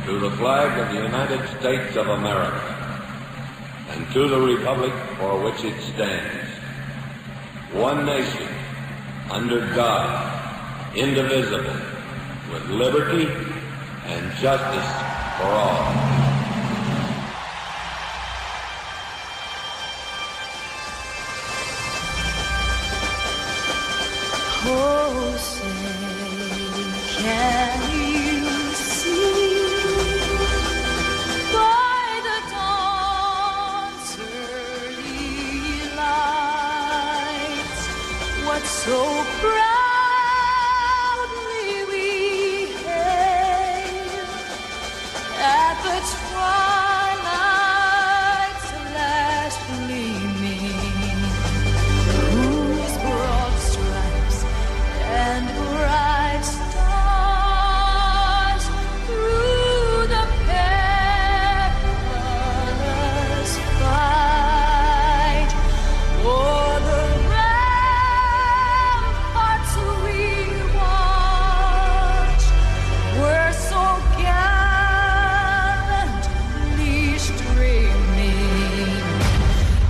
to the flag of the United States of America, and to the republic for which it stands, one nation, under God, indivisible, with liberty and justice for all. Oh, say, can you see by the dawn's early light what so proudly we hailed at the twilight's last gleaming, whose broad stripes and bright stars through the perilous fight o'er the ramparts we watch were so gallantly streaming,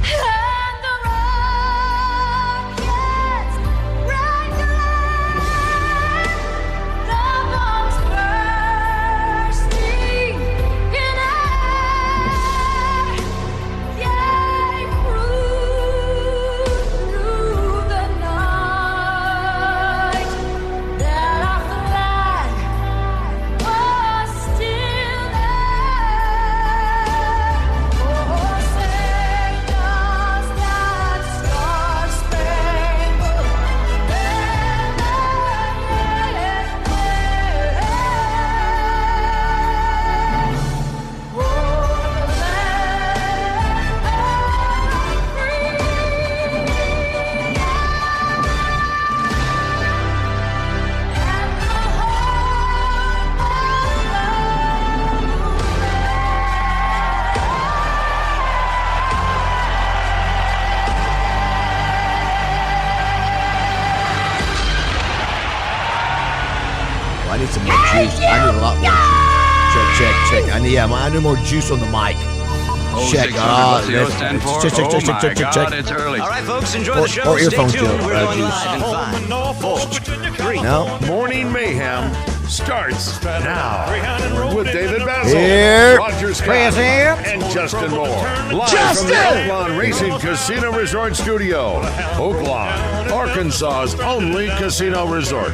and the rockets rang the bombs bursting in air, yea, through the night, that our flag was still there. Oh, say does that star-spangled I need some more juice. I need a lot more juice. Check. I need more juice on the mic. Check. What's the O stand for? Check. It's early. All right, folks, enjoy the show. Or earphones, Stay tuned. Joe. We're going Juice. live in 5, 4, 3. No. Morning Mayhem starts now with David Bazzel, Here. Roger Scott, Present. and Justin Moore. Live from the Oaklawn Racing Casino Resort Studio. Oaklawn, Arkansas's only casino resort.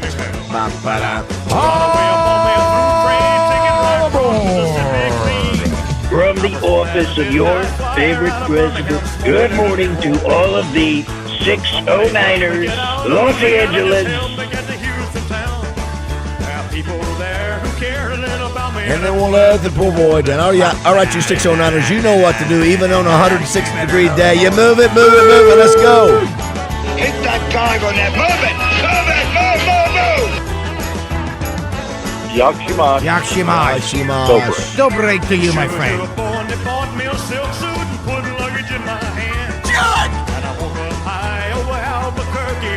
From the office of your favorite president, good morning to all of the 609ers, Los Angeles. And they won't let the poor boy down. Oh, yeah. All right, you 609ers, you know what to do. Even on a 160-degree day, you move it. Let's go. Hit that gong on that. Move it. Yakshimash. Dobre to you, my friend.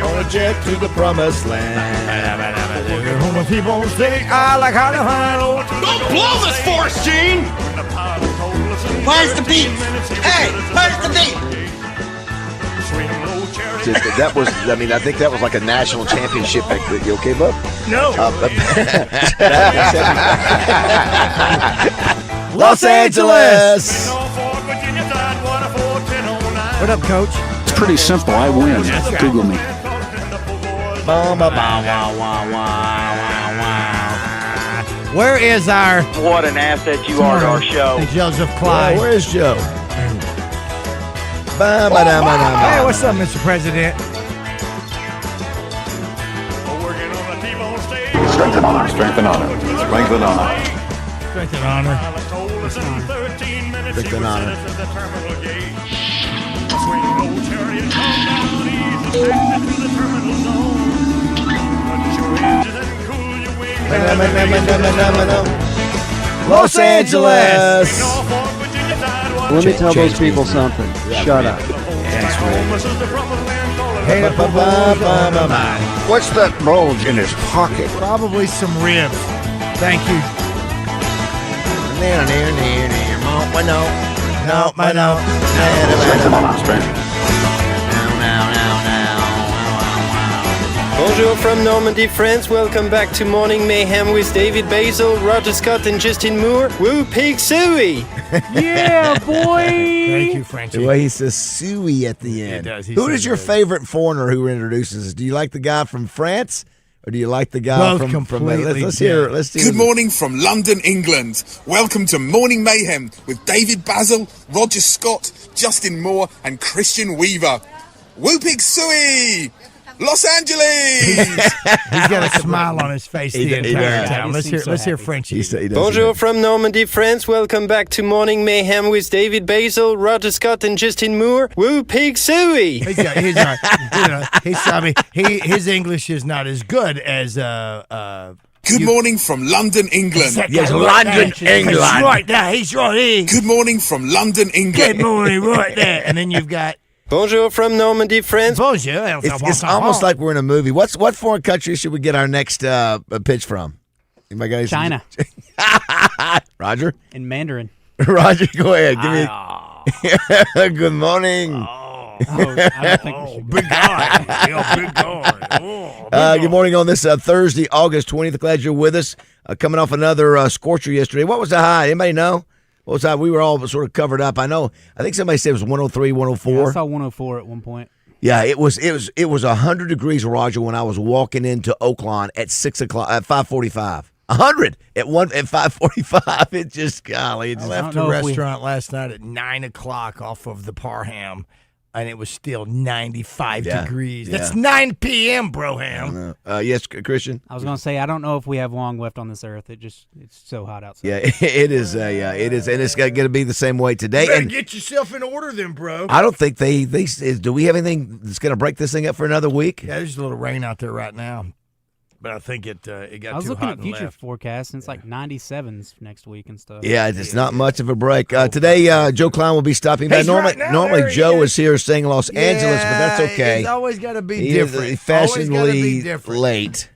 On a jet to the promised land. People say I like how to handle. Don't blow this force, Gene! Where's the beat? Hey, where's the beat? That was, I think that was like a national championship. You okay, bub? No. Los Angeles. What up, Coach? It's pretty simple. I win. Google me. Where is our What an asset you are to our show. Joseph Clyde? Where's Joe? Hey, what's up, Mr. President? Strength and honor. Strength and honor. Strength and honor. Strength and honor. Strength and honor. Los Angeles. Let me tell those people something. Shut up. What's that bulge in his pocket? Probably some ribs. Thank you. Strength and honor. Strength. Bonjour from Normandy, France. Welcome back to Morning Mayhem with David Bazzel, Roger Scott, and Justin Moore. Woo Pig Suey! Yeah, boy. Thank you, Frenchie. The way he says "suey" at the end. It does. Who is your favorite foreigner who introduces us? Do you like the guy from France, or do you like the guy Both from? completely Let's hear. Let's hear. Good morning from London, England. Welcome to Morning Mayhem with David Bazzel, Roger Scott, Justin Moore, and Christian Weaver. Woo Pig Suey! Los Angeles! He's got a smile on his face the entire time. Let's hear Frenchie. Bonjour from Normandy, France. Welcome back to Morning Mayhem with David Bazell, Roger Scott, and Justin Moore. Woo Pig Suey! His English is not as good as Good morning from London, England. Yes, London, England. Right there. He's right here. Good morning from London, England. Good morning, right there. And then you've got Bonjour from Normandy, France. Bonjour. It's almost like we're in a movie. What foreign country should we get our next pitch from? Anybody got China. Roger? In Mandarin. Roger, go ahead. Give me. Good morning. I don't think we should go. Big guy. Big guy. Good morning on this Thursday, August 20th. Glad you're with us. Coming off another scorcher yesterday. What was the high? Anybody know? What was that? We were all sort of covered up. I think somebody said it was 103, 104. Yeah, I saw 104 at one point. Yeah, it was 100 degrees, Roger, when I was walking into Oaklawn at 6 o'clock at 5:45. 100 at 5:45. It just I left the restaurant last night at 9 o'clock off of the Parham, and it was still 95 degrees. Yeah. That's 9 p.m., Broham. Yes, Christian. I was going to say, I don't know if we have long left on this earth. It's so hot outside. Yeah, it is. It is, and it's going to be the same way today. You better And get yourself in order, then, bro. I don't think they do. We have anything that's going to break this thing up for another week? Yeah, there's a little rain out there right now, but I think it got too hot. I was looking at future left. forecasts, and it's like 97s next week and stuff. Yeah, it's not much of a break. Today, Joe Klein will be stopping by. Normally Joe is here staying in Los Angeles, but that's okay. He's always got to be He different. is fashionably Always gotta be different. late.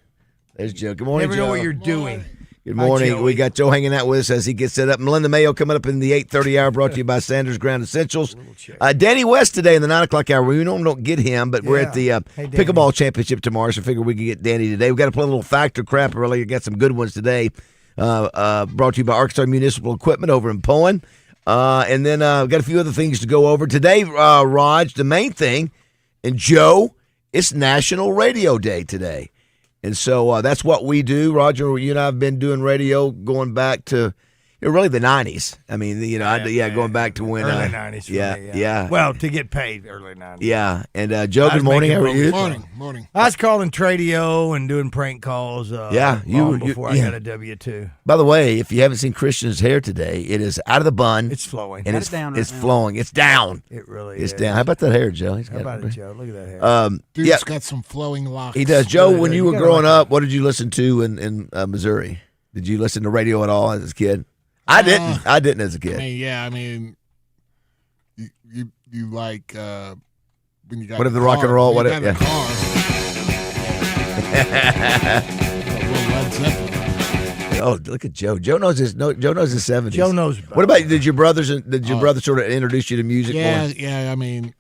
There's Joe. Good morning, Never Joe. know what you're doing. Good morning. Joey. We got Joe hanging out with us as he gets set up. Melinda Mayo coming up in the 8:30 hour, brought to you by Sanders Ground Essentials. Danny West today in the 9 o'clock hour. We normally don't get him, but we're at the Pickleball Championship tomorrow, so I figure we can get Danny today. We've got to play a little factor crap early. We got some good ones today. Brought to you by Arkansas Municipal Equipment over in Poen. And then we've got a few other things to go over. Today, Raj, the main thing, and Joe, it's National Radio Day today. And so that's what we do. Roger, you and I have been doing radio going back to really the 90s. I mean, going back to when. Early 90s. Yeah. Well, to get paid early 90s. Yeah. And Joe, good morning. How are you? Morning. I was calling Tradio and doing prank calls before I got a W-2. By the way, if you haven't seen Christian's hair today, it is out of the bun. It's flowing. And it's flowing. It's down. It really is. is. down. How about that hair, Joe? How about it, Joe? Look at that hair. Dude's got some flowing locks. He does. Joe, when you were growing up, what did you listen to in Missouri? Did you listen to radio at all as a kid? I didn't. I didn't as a kid. I mean, you like when you got what if the rock and roll? What? Yeah. Oh, look at Joe. Joe knows his. Joe knows his 70s. Joe knows. What about did your brothers? Did your brother sort of introduce you to music? Yeah. I mean,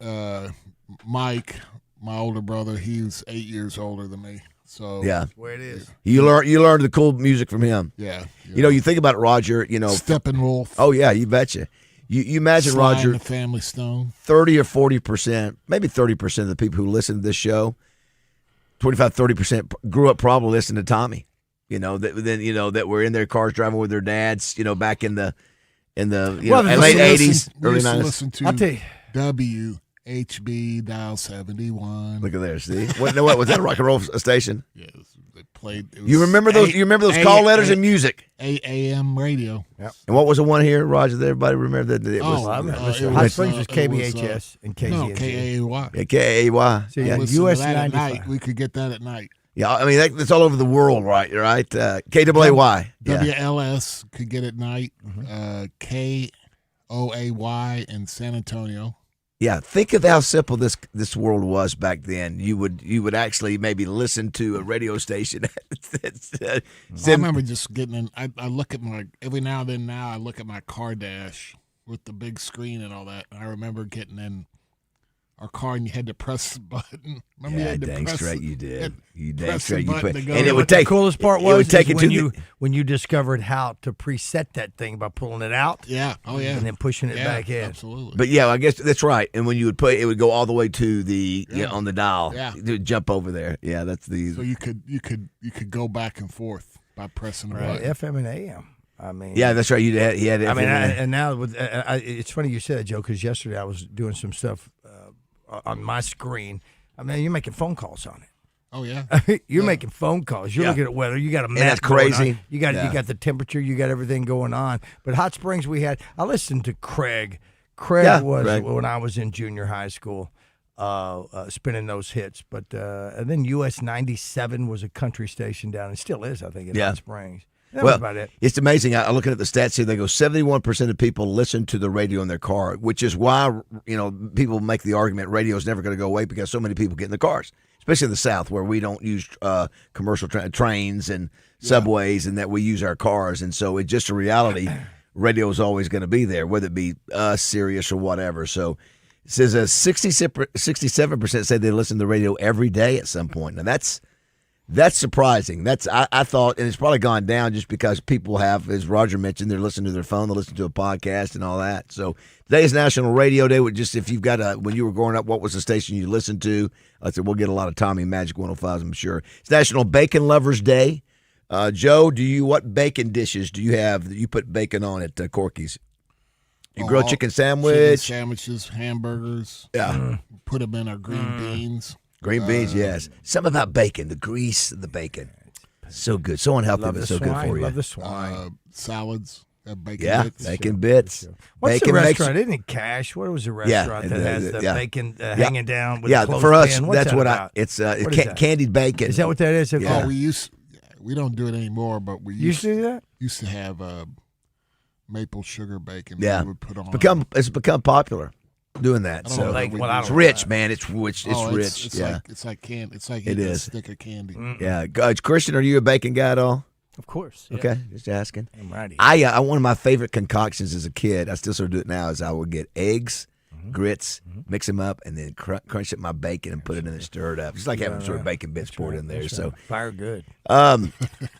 Mike, my older brother, he's 8 years older than me. So yeah, where it is. You learned the cool music from him. Yeah. You think about it, Roger. Steppenwolf. Oh yeah, you betcha. You imagine Sly Roger. And the Family Stone. 30 or 40%, maybe 30% of the people who listen to this show, 25-30% grew up probably listening to Tommy. That were in their cars driving with their dads. Back in the late 80s, early 90s. Listen to I'll tell you. WHB dial 71. Look at there, see? What was that a rock and roll station? Yeah, they played. You remember those? You remember those call letters and music? AM radio. Yep. And what was the one here, Roger? That everybody remember that? Hot Springs was KBHS and KZNZ. No, KAAY. Yeah, KAAY. So US 95. We could get that at night. Yeah, I mean that's all over the world, right? KAAY. WLS could get at night. KOAY in San Antonio. Yeah, think of how simple this world was back then. You would actually maybe listen to a radio station. I remember just getting in. I look at every now and then. Now I look at my car dash with the big screen and all that. And I remember getting in our car and you had to press the button. Remember you had to dang press straight the, you did. You dang press straight the you button put, to go. and it would The take. coolest part it was would take is it when you discovered how to preset that thing by pulling it out. Yeah. Oh yeah. And then pushing it back in. Absolutely. But yeah, I guess that's right. And when you would put it would go all the way to the on the dial. Yeah. It would jump over there. Yeah, that's the. So you could go back and forth by pressing the Right. button. FM and AM. I mean, Yeah, that's right. He had. I mean, FM. and now with it's funny you said that, Joe, because yesterday I was doing some stuff on my screen. I mean, you're making phone calls on it. Oh yeah, you're making phone calls. You're looking at weather. You got a map. that's going crazy. on. You got the temperature. You got everything going on. But Hot Springs, I listened to Craig. Craig was when I was in junior high school, spinning those hits. But and then US 97 was a country station down, and still is, I think, in Hot Springs. That was about it. It's amazing. I'm looking at the stats here. They go 71% of people listen to the radio in their car, which is why people make the argument radio is never going to go away because so many people get in the cars, especially in the South where we don't use commercial trains and subways, and that we use our cars. And so it's just a reality. Radio is always going to be there, whether it be us, Sirius, or whatever. So it says 67% say they listen to the radio every day at some point. Now that's surprising. I thought, and it's probably gone down just because people have, as Roger mentioned, they're listening to their phone, they listen to a podcast and all that. So today is National Radio Day. If you've got when you were growing up, what was the station you listened to? I said we'll get a lot of Tommy Magic 105s, I'm sure. It's National Bacon Lovers Day. Joe, what bacon dishes do you have that you put bacon on at Corky's? You grill chicken sandwich, chicken sandwiches, hamburgers. Yeah, put them in our green beans. Green beans, yes. Something about bacon, the grease of the bacon. So good. So unhealthy, but so good for you. Love the swine. Salads, bacon bits. Bacon bits. What's bacon the restaurant? Isn't it Cash? What was the restaurant that has the bacon hanging down with the for us, clothespin? What's that's that what about? it's What is that? candied bacon. Is that what that is? Yeah. Oh, we don't do it anymore, but we used to do that? Used to have maple sugar bacon. Yeah. We would put on. It's become popular doing that. So it's rich, man. It's rich. It's rich. It's like candy. It's like eating a stick of candy. Yeah. Christian, are you a bacon guy at all? Of course. Yeah. Okay, just asking. I'm ready. I one of my favorite concoctions as a kid, I still sort of do it now, is I would get eggs, grits, mix them up, and then crunch up my bacon and put it in and stir it up. It's like having sort of bacon bits poured in there. That's So right. Fire good.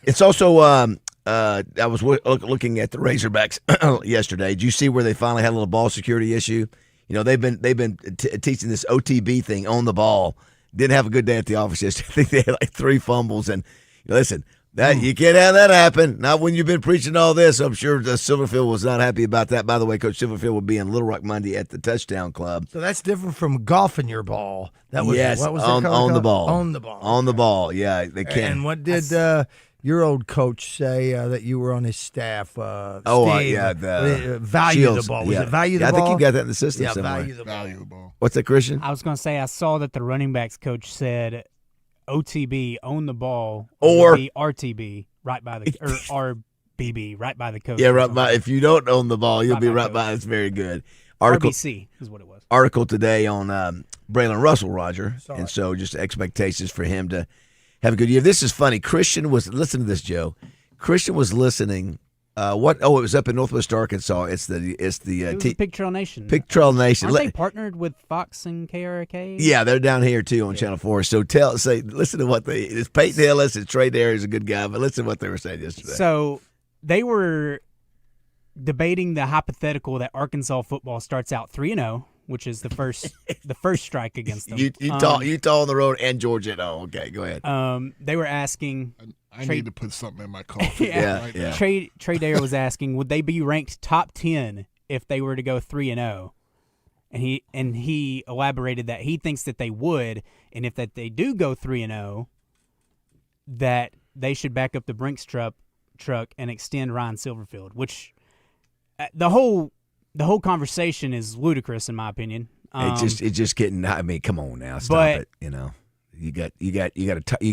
it's also I was looking at the Razorbacks yesterday. Did you see where they finally had a little ball security issue? They've been teaching this OTB thing on the ball. Didn't have a good day at the office yesterday. I think they had like 3 fumbles. And listen, that you can't have that happen. Not when you've been preaching all this. I'm sure Silverfield was not happy about that. By the way, Coach Silverfield will be in Little Rock Monday at the Touchdown Club. So that's different from golfing your ball. That was yes, what was on the ball. On the ball. On the ball. Yeah, they can. And what did your old coach say that you were on his staff? Steve, value Shields. the ball. Was it value the I ball? think you got that in the system Yeah, somewhere. value the ball. What's that, Christian? I was going to say, I saw that the running backs coach said OTB, own the ball, or be RTB, right by the or RBB, right by the coach. Yeah, right by. If you don't own the ball, you'll be right by. It's very good. RBC is what it was. Article today on Braylon Russell, Roger, and so just expectations for him to have a good year. This is funny. Christian was listen to this, Joe. Christian was listening. It was up in Northwest Arkansas. It was Pig Trail Nation. Pig Trail Nation. Aren't they partnered with Fox and KRK? Yeah, they're down here too on Channel 4. So listen to what it's Peyton Hillis, it's Trey Dare is a good guy, but listen to what they were saying yesterday. So they were debating the hypothetical that Arkansas football starts out 3-0, which is the first strike against them. Utah on the road and Georgia at home. Okay, go ahead. They were asking. I need to put something in my coffee. Yeah. Trey Dare was asking, would they be ranked top 10 if they were to go 3-0? And he elaborated that he thinks that they would, and if that they do go 3-0, that they should back up the Brinks truck and extend Ryan Silverfield, which the whole conversation is ludicrous in my opinion. It's just getting. I mean, come on now, stop it. You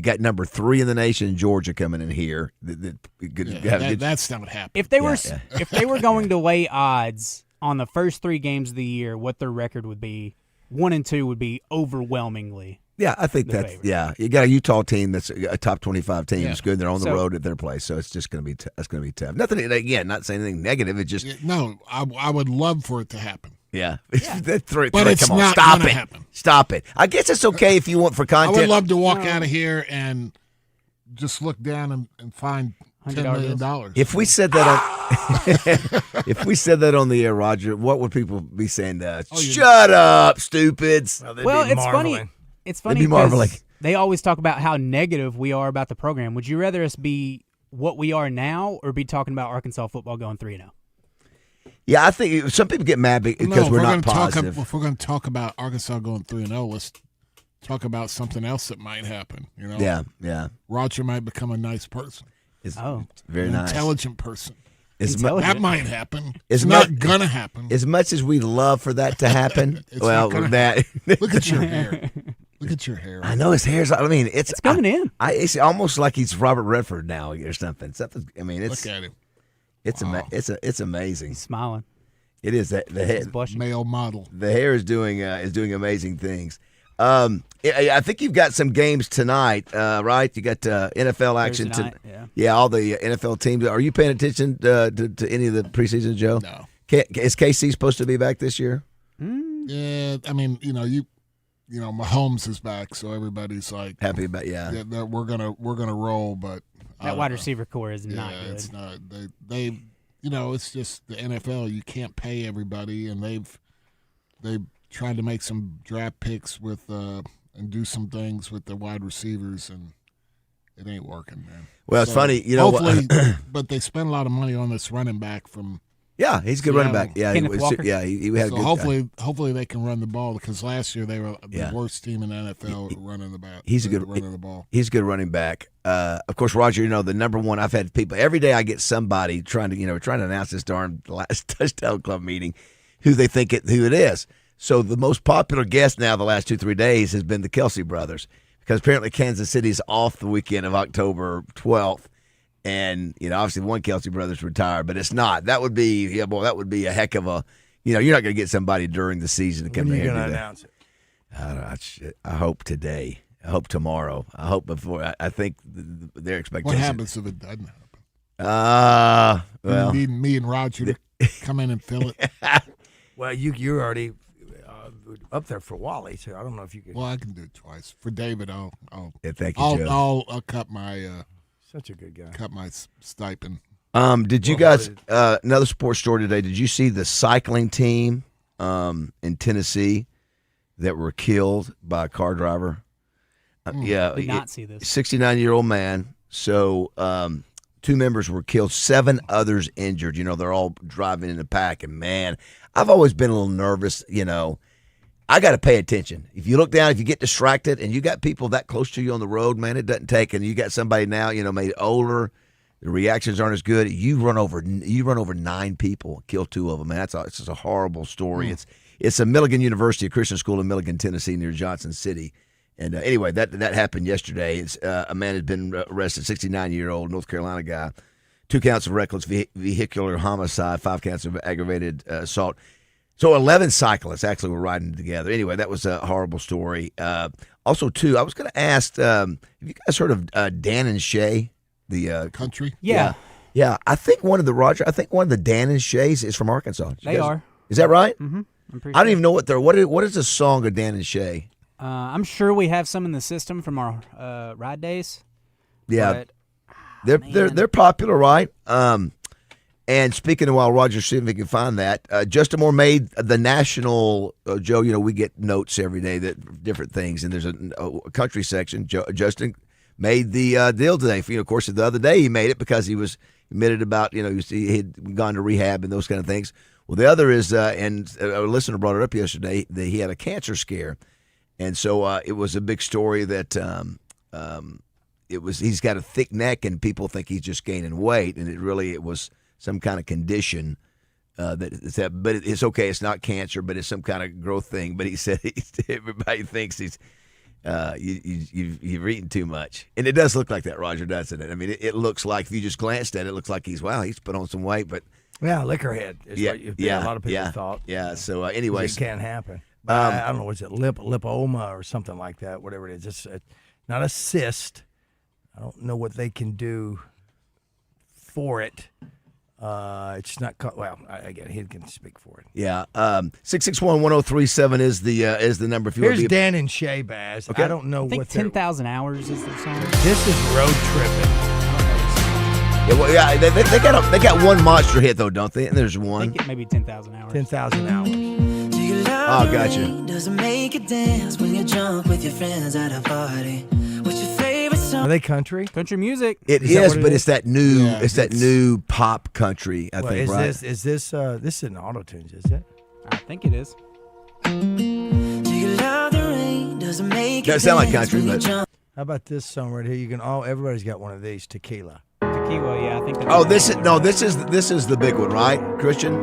got number 3 in the nation, Georgia, coming in here. That's not what happened. If they were going to lay odds on the first 3 games of the year, what their record would be, 1 and 2 would be overwhelmingly. Yeah, I think that's favorite. yeah. You got a Utah team that's a top 25 team. Yeah. It's good. They're on the So- road at their place, so it's just going to be that's going to be tough. Nothing again. Not saying anything negative. It's just No, I would love for it to happen. yeah. But it's come on, not stop gonna it. happen. Stop it. I guess it's okay if you want for I content. would love to walk out of here and just look down and find $10 million. If we said that on, if we said that on the air, Roger, what would people be saying to us? Shut up, stupids. Well, it's funny. It's funny They'd be marveling. because they always talk about how negative we are about the program. Would you rather us be what we are now or be talking about Arkansas football going 3-0? Yeah, I think some people get mad because we're not positive. If we're going to talk about Arkansas going 3-0, let's talk about something else that might happen. You know? Yeah. Roger might become a nice person. It's very an nice. Intelligent person. Intelligent. That might happen. It's not going to happen. As much as we love for that to happen, well, not gonna that Look at your hair. Look at your hair. I know his hair's. I mean, it's coming in. It's almost like he's Robert Redford now or something. I mean, it's Look at him. It's amazing. He's smiling. It is that the hair, male model. The hair is doing amazing things. I think you've got some games tonight, right? You got NFL action tonight, all the NFL teams. Are you paying attention to any of the preseason, Joe? No. Is KC supposed to be back this year? Yeah, I mean, you know, Mahomes is back, so everybody's like happy about that we're gonna roll, but That wide receiver core is not good. It's not. They you know, it's just the NFL. You can't pay everybody, and they've tried to make some draft picks with and do some things with the wide receivers, and it ain't working, man. Well, it's funny, you know. Hopefully, but they spent a lot of money on this running back from. Yeah, he's a good running back. Yeah, he had so a good. Hopefully they can run the ball because last year they were the worst team in the NFL running the ball. He's a good running the ball. He's a good running back. Of course, Roger, you know the number one. I've had people every day. I get somebody trying to announce this darn last touchdown club meeting, who they think who it is. So the most popular guest now the last 2-3 days has been the Kelsey brothers because apparently Kansas City's off the weekend of October 12th. And, you know, obviously one Kelsey brothers retired, but it's not. That would be, that would be a heck of a, you're not going to get somebody during the season to come in here. When are you going to announce it? I don't know. I hope today. I hope tomorrow. I hope before. I think their expectation. What happens if it doesn't happen? Well. You need me and Roger to come in and fill it. Well, you're already up there for Wally, so I don't know if you could. Well, I can do it twice. For David, I'll thank you, Joe. I'll cut my such a good guy. Cut my stipend. Did you guys another sports story today? Did you see the cycling team in Tennessee that were killed by a car driver? Did not see this. 69-year-old man. So 2 members were killed, 7 others injured. You know, they're all driving in a pack, and man, I've always been a little nervous. You know, I got to pay attention. If you look down, if you get distracted, and you got people that close to you on the road, man, it doesn't take. And you got somebody now, made older, the reactions aren't as good. You run over 9 people, kill 2 of them, man. It's just a horrible story. It's a Milligan University, a Christian school in Milligan, Tennessee, near Johnson City. And anyway, that happened yesterday. It's a man had been arrested, 69-year-old North Carolina guy, 2 counts of reckless vehicular homicide, 5 counts of aggravated assault. So 11 cyclists actually were riding together. Anyway, that was a horrible story. Also, too, I was going to ask, have you guys heard of Dan and Shay, the country? Yeah. Yeah, I think one of the Dan and Shays is from Arkansas. They are. Is that right? Mm-hmm. I don't even know what is the song of Dan and Shay? I'm sure we have some in the system from our ride days. Yeah, they're popular, right? And speaking of, while Roger's seeing if he can find that, Justin Moore made the national. Joe, we get notes every day that different things, and there's a country section. Justin made the deal today. Of course, the other day he made it because he was admitted about he had gone to rehab and those kind of things. Well, the other is, and a listener brought it up yesterday, that he had a cancer scare. And so it was a big story that he's got a thick neck and people think he's just gaining weight, and it was some kind of condition but it's okay. It's not cancer, but it's some kind of growth thing. But he said everybody thinks he's you've eaten too much, and it does look like that, Roger, doesn't it? I mean, it looks like if you just glanced at it, it looks like he's put on some weight, but liquor head is what a lot of people thought. Yeah. So anyways, it can't happen. I don't know, is it lipoma or something like that, whatever it is. It's not a cyst. I don't know what they can do for it. It's not again, he can speak for it. Yeah. 661-1037 is the number if you want to Here's be Dan and Shay Baz. Okay. I don't know I think what 10,000 Hours is their song. This is Road Tripping. Yeah, well, yeah, they got one monster hit though, don't they? And there's one. I think it may be 10,000 Hours. 10,000 Hours. Oh, gotcha. Does it make you dance when you're drunk with your friends at a party? What's your favorite song? Are they country? Country music. It is, but it's that new, that new pop country. I think, right? Is this in auto-tunes? Is it? I think it is. Do you love the rain? Does it make you Doesn't sound like dance country, when you but jump? How about this song right here? Everybody's got one of these. Tequila. Tequila, yeah, I think that's oh, this is the big one, right, Christian?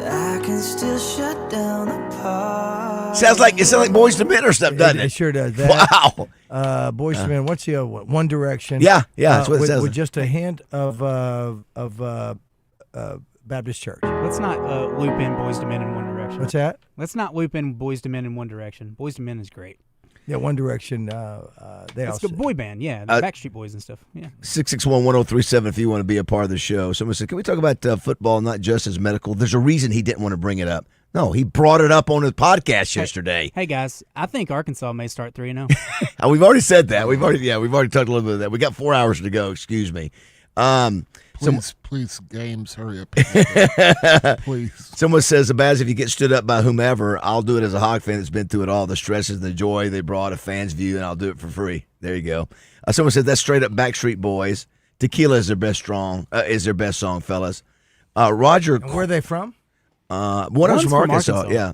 I can still shut down the party. Sounds like Boyz II Men or something, doesn't it? It sure does. That, Wow. Boyz II Men. What's the other one? One Direction. Yeah, that's what it with, says. With just a hint of Baptist Church. Let's not loop in Boyz II Men in One Direction. What's that? Let's not loop in Boyz II Men in One Direction. Boyz II Men is great. Yeah, One Direction. It's a boy band, yeah. The Backstreet Boys and stuff. Yeah. 661-1037 if you want to be a part of the show. Someone said, can we talk about football, not just as medical? There's a reason he didn't want to bring it up. No, he brought it up on his podcast yesterday. Hey guys, I think Arkansas may start 3-0. We've already said that. We've already talked a little bit of that. We got 4 hours to go. Excuse me. Please, games, hurry up. Please. Someone says, Baz, if you get stood up by whomever, I'll do it as a Hawk fan that's been through it all, the stresses and the joy they brought, a fan's view, and I'll do it for free. There you go. Someone said, that's straight up Backstreet Boys. Tequila is their best song, fellas. Roger. And where are they from? One of them from Arkansas. Yeah.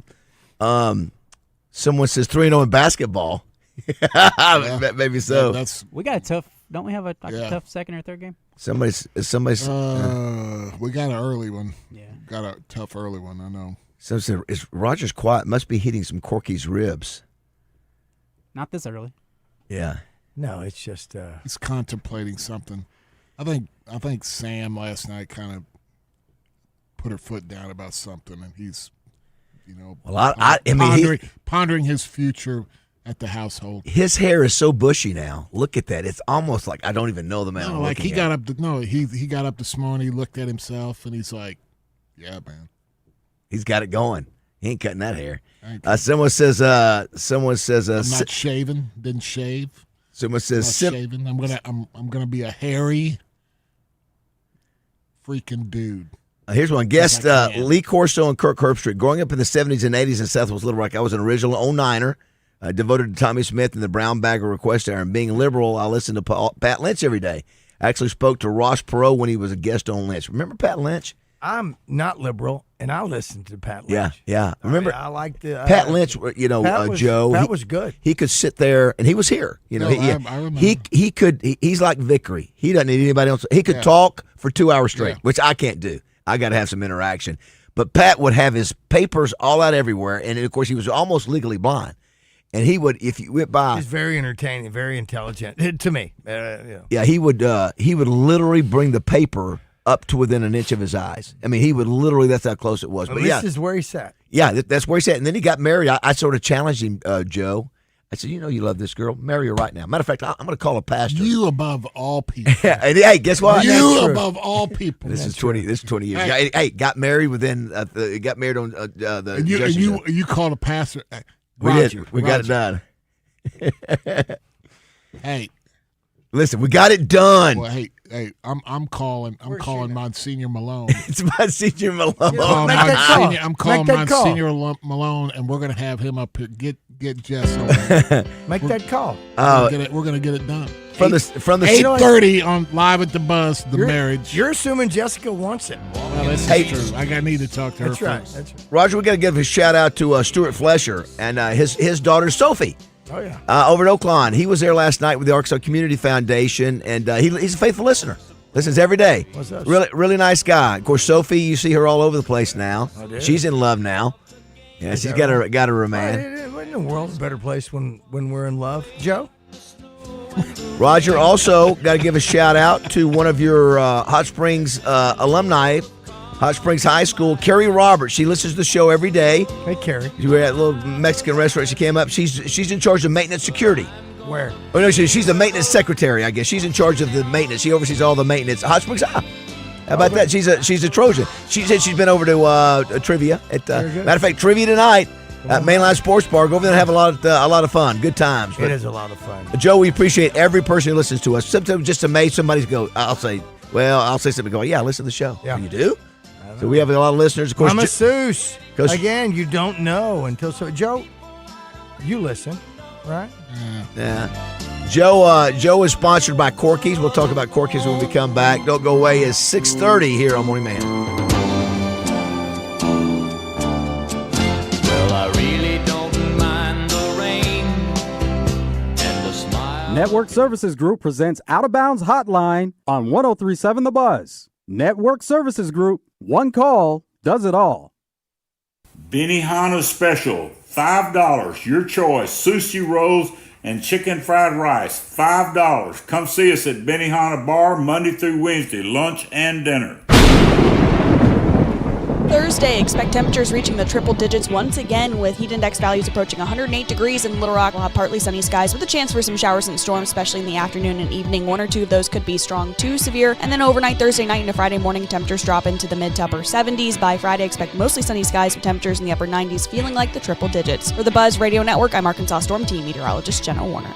Someone says 3-0 in basketball. Maybe so. We got a tough. Don't we have a tough second or third game? Somebody's. We got an early one. Yeah. Got a tough early one. I know. So is Rogers quiet? Must be hitting some Corky's ribs. Not this early. Yeah. No, it's just. He's contemplating something. I think Sam last night kind of put her foot down about something, and he's, pondering his future at the household. His hair is so bushy now. Look at that. It's almost like I don't even know the man. No, like he got up. He got up this morning. He looked at himself and he's like, "Yeah, man." He's got it going. He ain't cutting that hair. Someone says. I'm not shaving. Didn't shave. Someone says. Shaving. I'm gonna be a hairy freaking dude. Here's one. Guest Lee Corso and Kirk Herbstreit. Growing up in the 70s and 80s in Southwest Little Rock, I was an original 09er. Devoted to Tommy Smith and the Brown Bagger Request Hour. And being liberal, I listened to Pat Lynch every day. I actually spoke to Ross Perot when he was a guest on Lynch. Remember Pat Lynch? I'm not liberal, and I listened to Pat Lynch. Yeah. Remember, I like the Pat Lynch. Joe. Pat was good. He could sit there, and he was here. I remember. He could. He's like Vickery. He doesn't need anybody else. He could talk for 2 hours straight, which I can't do. I got to have some interaction. But Pat would have his papers all out everywhere, and of course he was almost legally blind. And he would, if you went by, he's very entertaining, very intelligent to me. Yeah, he would literally bring the paper up to within an inch of his eyes. I mean, he would literally. That's how close it was. But this is where he sat. Yeah, that's where he sat. And then he got married. I sort of challenged him, Joe. I said, you love this girl. Marry her right now. Matter of fact, I'm going to call a pastor. You above all people. And, hey, guess what? You above all people. This is 20 years. Hey, got married within. Got married on the. And you called a pastor. We did. We got it done. Hey, listen, we got it done. Well, hey, I'm calling Monsignor Malone. It's Monsignor Malone. I'm calling Monsignor Malone, and we're gonna have him up here. Get Jess over. Make that call. We're gonna get it done. From the 8:30 on Live at the Bus. Marriage. You're assuming Jessica wants it. Well, that's true. I need to talk to her first. That's right. Roger, we got to give a shout out to Stuart Flesher and his daughter Sophie. Oh yeah. Over at Oaklawn, he was there last night with the Arkansas Community Foundation, and he's a faithful listener. Listens every day. What's up? Really nice guy. Of course, Sophie, you see her all over the place now. She's in love now. Yeah, she's got her a man. What in the world's a better place when we're in love, Joe? Roger, also got to give a shout out to one of your Hot Springs alumni, Hot Springs High School. Carrie Roberts, she listens to the show every day. Hey, Carrie. We were at a little Mexican restaurant. She came up. She's in charge of maintenance security. Where? Oh, no, she's the maintenance secretary, I guess. She's in charge of the maintenance. She oversees all the maintenance. Hot Springs High. How about that? She's a Trojan. She said she's been over to trivia. Matter of fact, trivia tonight at Mainline Sports Bar. Go over there and have a lot of fun. Good times. It is a lot of fun. Joe, we appreciate every person who listens to us. Sometimes just amazed somebody's I'll say something going, yeah, listen to the show. Yeah. You do? So we have a lot of listeners. Of course, I'm a Seuss. Again, you don't know until Joe, you listen, right? Yeah. Joe is sponsored by Corky's. We'll talk about Corky's when we come back. Don't go away. It's 6:30 here on Morning Mayhem. Well, I really don't mind the rain and the smile. Network Services Group presents Out of Bounds Hotline on 103.7 The Buzz. Network Services Group, one call does it all. Benihana Special, $5. Your choice. Sushi rolls and chicken fried rice, $5. Come see us at Benihana Bar Monday through Wednesday, lunch and dinner. Thursday, expect temperatures reaching the triple digits once again with heat index values approaching 108 degrees in Little Rock. We'll have partly sunny skies with a chance for some showers and storms, especially in the afternoon and evening. One or two of those could be strong to severe. And then overnight, Thursday night into Friday morning, temperatures drop into the mid to upper 70s. By Friday, expect mostly sunny skies with temperatures in the upper 90s, feeling like the triple digits. For the Buzz Radio Network, I'm Arkansas Storm Team meteorologist Jenna Warner.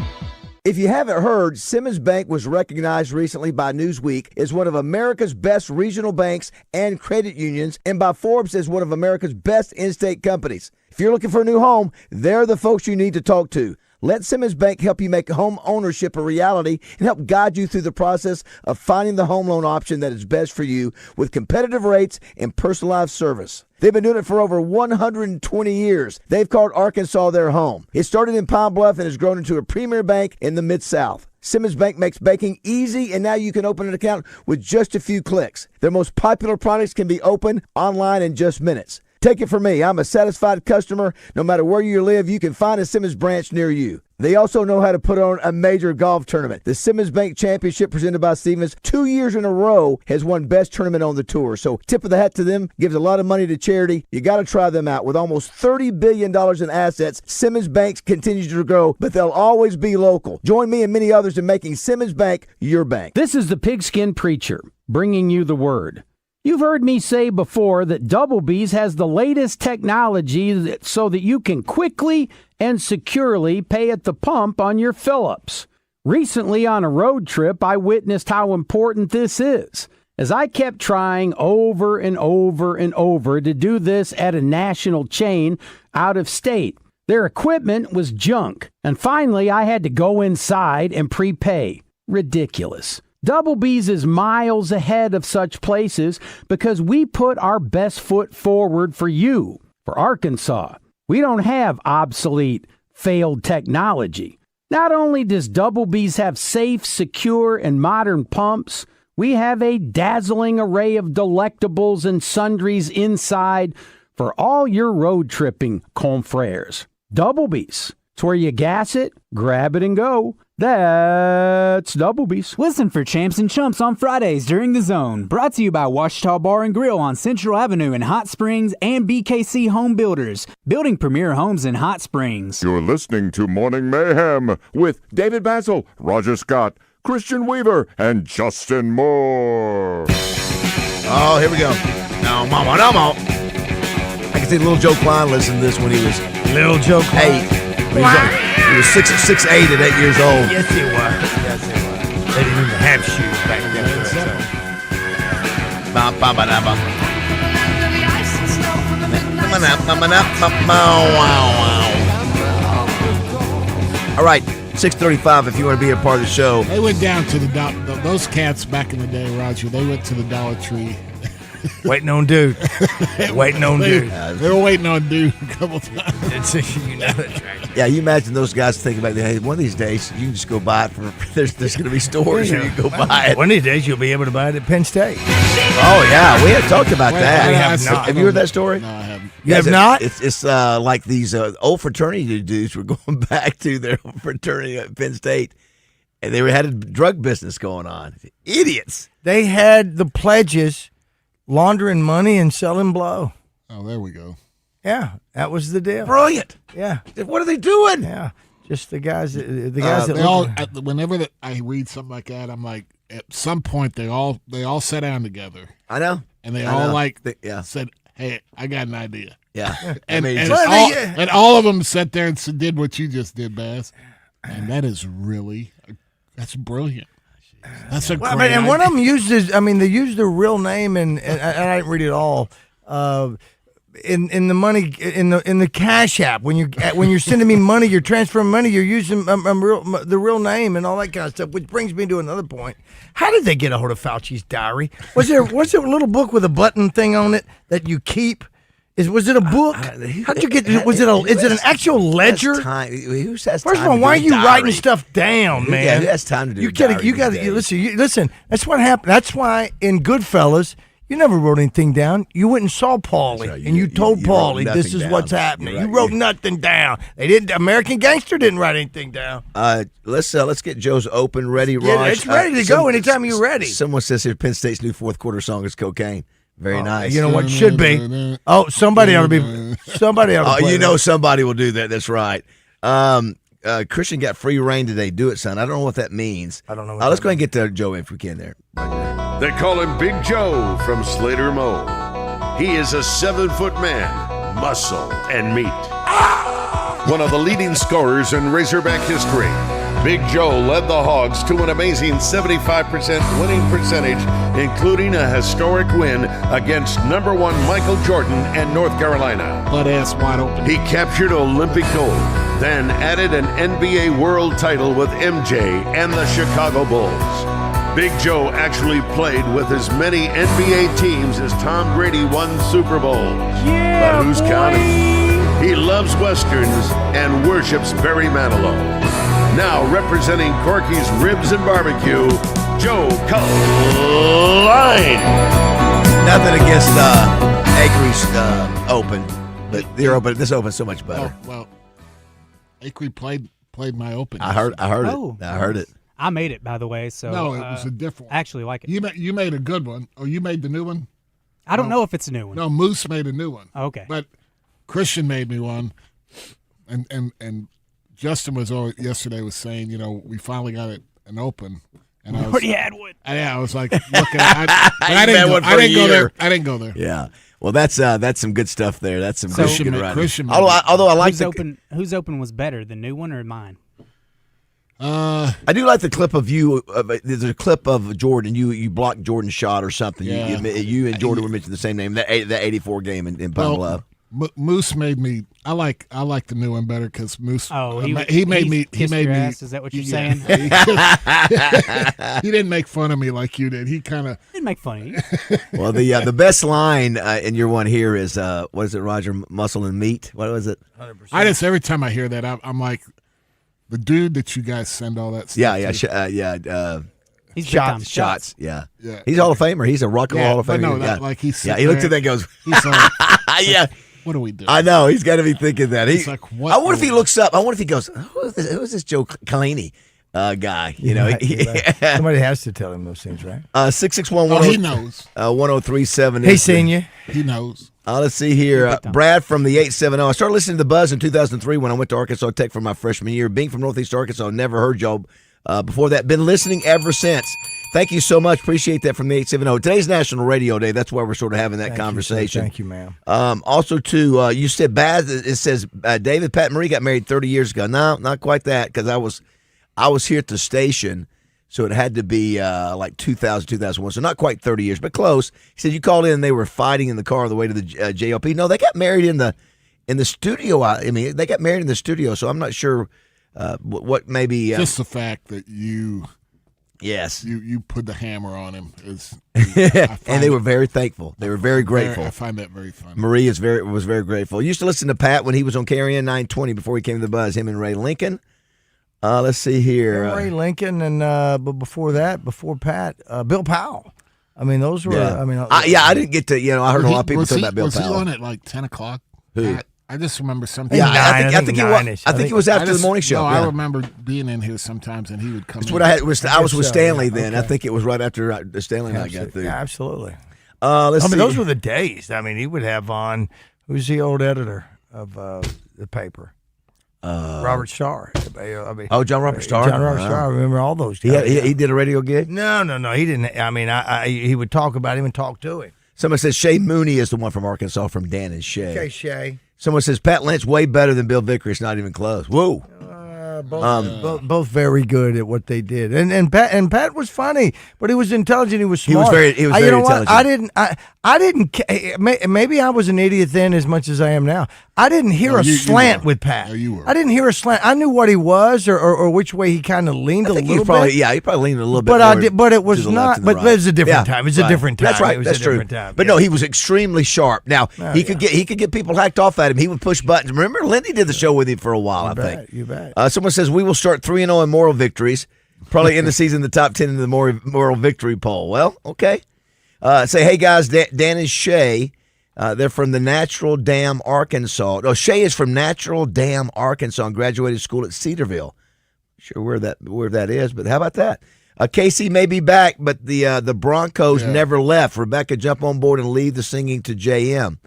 If you haven't heard, Simmons Bank was recognized recently by Newsweek as one of America's best regional banks and credit unions, and by Forbes as one of America's best in-state companies. If you're looking for a new home, they're the folks you need to talk to. Let Simmons Bank help you make home ownership a reality and help guide you through the process of finding the home loan option that is best for you with competitive rates and personalized service. They've been doing it for over 120 years. They've called Arkansas their home. It started in Pine Bluff and has grown into a premier bank in the Mid-South. Simmons Bank makes banking easy, and now you can open an account with just a few clicks. Their most popular products can be opened online in just minutes. Take it from me. I'm a satisfied customer. No matter where you live, you can find a Simmons branch near you. They also know how to put on a major golf tournament. The Simmons Bank Championship presented by Stevens 2 years in a row has won best tournament on the tour. So tip of the hat to them. Gives a lot of money to charity. You got to try them out. With almost $30 billion in assets, Simmons Bank continues to grow, but they'll always be local. Join me and many others in making Simmons Bank your bank. This is the Pigskin Preacher bringing you the word. You've heard me say before that Double B's has the latest technology so that you can quickly and securely pay at the pump on your fill-ups. Recently on a road trip, I witnessed how important this is, as I kept trying over and over and over to do this at a national chain out of state. Their equipment was junk, and finally I had to go inside and prepay. Ridiculous. Double B's is miles ahead of such places because we put our best foot forward for you, for Arkansas. We don't have obsolete, failed technology. Not only does Double B's have safe, secure, and modern pumps, we have a dazzling array of delectables and sundries inside for all your road tripping confrères. Double B's. It's where you gas it, grab it, and go. That's Double B's. Listen for Champs and Chumps on Fridays during The Zone. Brought to you by Washita Bar and Grill on Central Avenue in Hot Springs and BKC Home Builders, building premier homes in Hot Springs. You're listening to Morning Mayhem with David Bazzel, Roger Scott, Christian Weaver, and Justin Moore. Oh, here we go. No, mama, no, mama. I can see Little Joe Klein listened to this when he was Little Joe Klein. 8. He was 6'8" at 8 years old. Yes, he was. They didn't even have shoes back then. All right, 6:35. If you want to be a part of the show, they went down to those cats back in the day, Roger. They went to the Dollar Tree. Waiting on dude. Waiting on dude. They were waiting on dude a couple times. Yeah, you imagine those guys thinking back there, hey, one of these days you can just go buy it for there's going to be stores where you can go buy it. One of these days you'll be able to buy it at Penn State. Oh yeah, we have talked about that. Have you heard that story? No, I haven't. You have not? It's like these old fraternity dudes were going back to their fraternity at Penn State, and they had a drug business going on. Idiots. They had the pledges laundering money and selling blow. Oh, there we go. Yeah, that was the deal. Brilliant. Yeah. What are they doing? Yeah, just the guys. The guys that they all. Whenever I read something like that, I'm like, at some point they all sat down together. I know. And they said, "Hey, I got an idea." Yeah, and all of them sat there and did what you just did, Baz. And that is that's brilliant. That's a great idea. And one of them used they used their real name, and I didn't read it all. In the money in the Cash App, when you're sending me money, you're transferring money, you're using the real name and all that kind of stuff. Which brings me to another point: how did they get a hold of Fauci's diary? Was there a little book with a button thing on it that you keep? Was it a book? How'd you get? Is it an actual ledger? Who has time? First of all, why are you writing stuff down, man? Yeah, who has time to do? You got to listen. That's what happened. That's why in Goodfellas, you never wrote anything down. You went and saw Paulie, and you told Paulie this is what's happening. You wrote nothing down. They didn't. American Gangster didn't write anything down. Let's get Joe's open ready. Raj. Yeah, it's ready to go anytime you're ready. Someone says here Penn State's new fourth quarter song is Cocaine. Very nice. You know what should be? Oh, somebody ought to be. Somebody ought to. Oh, you know somebody will do that. That's right. Christian got free reign today. Do it, son. I don't know what that means. I don't know. Let's go ahead and get to Joe if we can there. They call him Big Joe from Slater Mo. He is a 7-foot man, muscle and meat. One of the leading scorers in Razorback history. Big Joe led the Hogs to an amazing 75% winning percentage, including a historic win against number 1 Michael Jordan and North Carolina. Butt ass wide open. He captured Olympic gold, then added an NBA world title with MJ and the Chicago Bulls. Big Joe actually played with as many NBA teams as Tom Brady won Super Bowls. Yeah, but who's boy. counting? He loves Westerns and worships Barry Manilow. Now representing Corky's Ribs and Barbecue, Joe Culline. Nothing against Acree's Open, but their Open. This Open's so much better. Well, Acree played my Open. I heard Oh. it. I heard it. I made it, by the way. So no, it was a different one. I actually like it. You made a good one. Oh, you made the new one? I don't know if it's a new one. No, Moose made a new one. Okay. But Christian made me one, and Justin was yesterday was saying, we finally got an Open. And I already had one. I was like, looking. I didn't go there. Yeah. Well, that's some good stuff there. That's some good writing. Although I like whose Open was better, the new one or mine? I do like the clip of you. There's a clip of Jordan. You blocked Jordan's shot or something. Yeah. You and Jordan were mentioned the same name. That 84 game in Pine Bluff. Moose made me. I like the new one better because Moose. Oh, he made me. He made me. Ass, is that what you're saying? He didn't make fun of me like you did. He kind of didn't make fun of you. Well, the best line in your one here is what is it, Roger? Muscle and meat. What was it? 100%. I just every time I hear that, I'm like, the dude that you guys send all that stuff. Yeah. He's shots. Yeah. He's a Hall of Famer. He's a Rock and Roll Hall of Famer. No, like he's he looked at that and goes, yeah. What do we do? I know. He's got to be thinking that. He's like, what? I wonder if he looks up. I wonder if he goes, who is this Joe Kalini guy? Somebody has to tell him those things, right? 661 he knows. 1037. Hey, senior. He knows. Let's see here. Brad from the 870. I started listening to The Buzz in 2003 when I went to Arkansas Tech for my freshman year. Being from Northeast Arkansas, never heard y'all before that. Been listening ever since. Thank you so much. Appreciate that from the 870. Today's National Radio Day. That's why we're sort of having that conversation. Thank you, ma'am. Also, too, you said Baz. It says David, Pat, and Marie got married 30 years ago. No, not quite that, because I was here at the station, so it had to be like 2000, 2001. So not quite 30 years, but close. He said you called in and they were fighting in the car on the way to the JLP. No, they got married in the studio. I mean, they got married in the studio. So I'm not sure what maybe just the fact that you. Yes, you put the hammer on him is, and they were very thankful. They were very grateful. I find that very funny. Marie was very grateful. Used to listen to Pat when he was on Carry-In 920 before he came to The Buzz. Him and Ray Lincoln. Let's see here. Ray Lincoln and but before Pat, Bill Powell. I mean, those were. Yeah. I didn't get to. I heard a lot of people talk about Bill Powell. Was he on at like 10 o'clock? Who? I just remember something. Yeah, I think it was after the morning show. No, I remember being in here sometimes, and he would come. That's what I had. I was with Stanley then. Okay. I think it was right after Stanley and I got through. Yeah, absolutely. Let's see. Those were the days. I mean, he would have on, who's the old editor of the paper? Robert Starr. John Robert Starr. John Robert Starr. I remember all those guys. He did a radio gig? No. He didn't. I mean, he would talk about him and talk to him. Someone says Shay Mooney is the one from Arkansas, from Dan and Shay. Okay, Shay. Someone says Pat Lynch way better than Bill Vickery. It's not even close. Whoa. Both very good at what they did, and Pat was funny, but he was intelligent. He was smart. He was very intelligent. I didn't. Maybe I was an idiot then, as much as I am now. I didn't hear a slant with Pat. You were. I didn't hear a slant. I knew what he was, or which way he kind of leaned a little bit. Yeah, he probably leaned a little bit. But it was not. But it was a different time. It was a different time. That's right. That's true. But no, he was extremely sharp. Now he could get people hacked off at him. He would push buttons. Remember, Lindy did the show with him for a while. I think. You bet. Someone says we will start 3-0 in moral victories. Probably end the season in the top 10 in the moral victory poll. Well, okay. Say, hey guys, Dan and Shay. They're from the Natural Dam, Arkansas. No, Shay is from Natural Dam, Arkansas, and graduated school at Cedarville. Sure where that is, but how about that? Casey may be back, but the Broncos never left. Rebecca, jump on board and leave the singing to JM.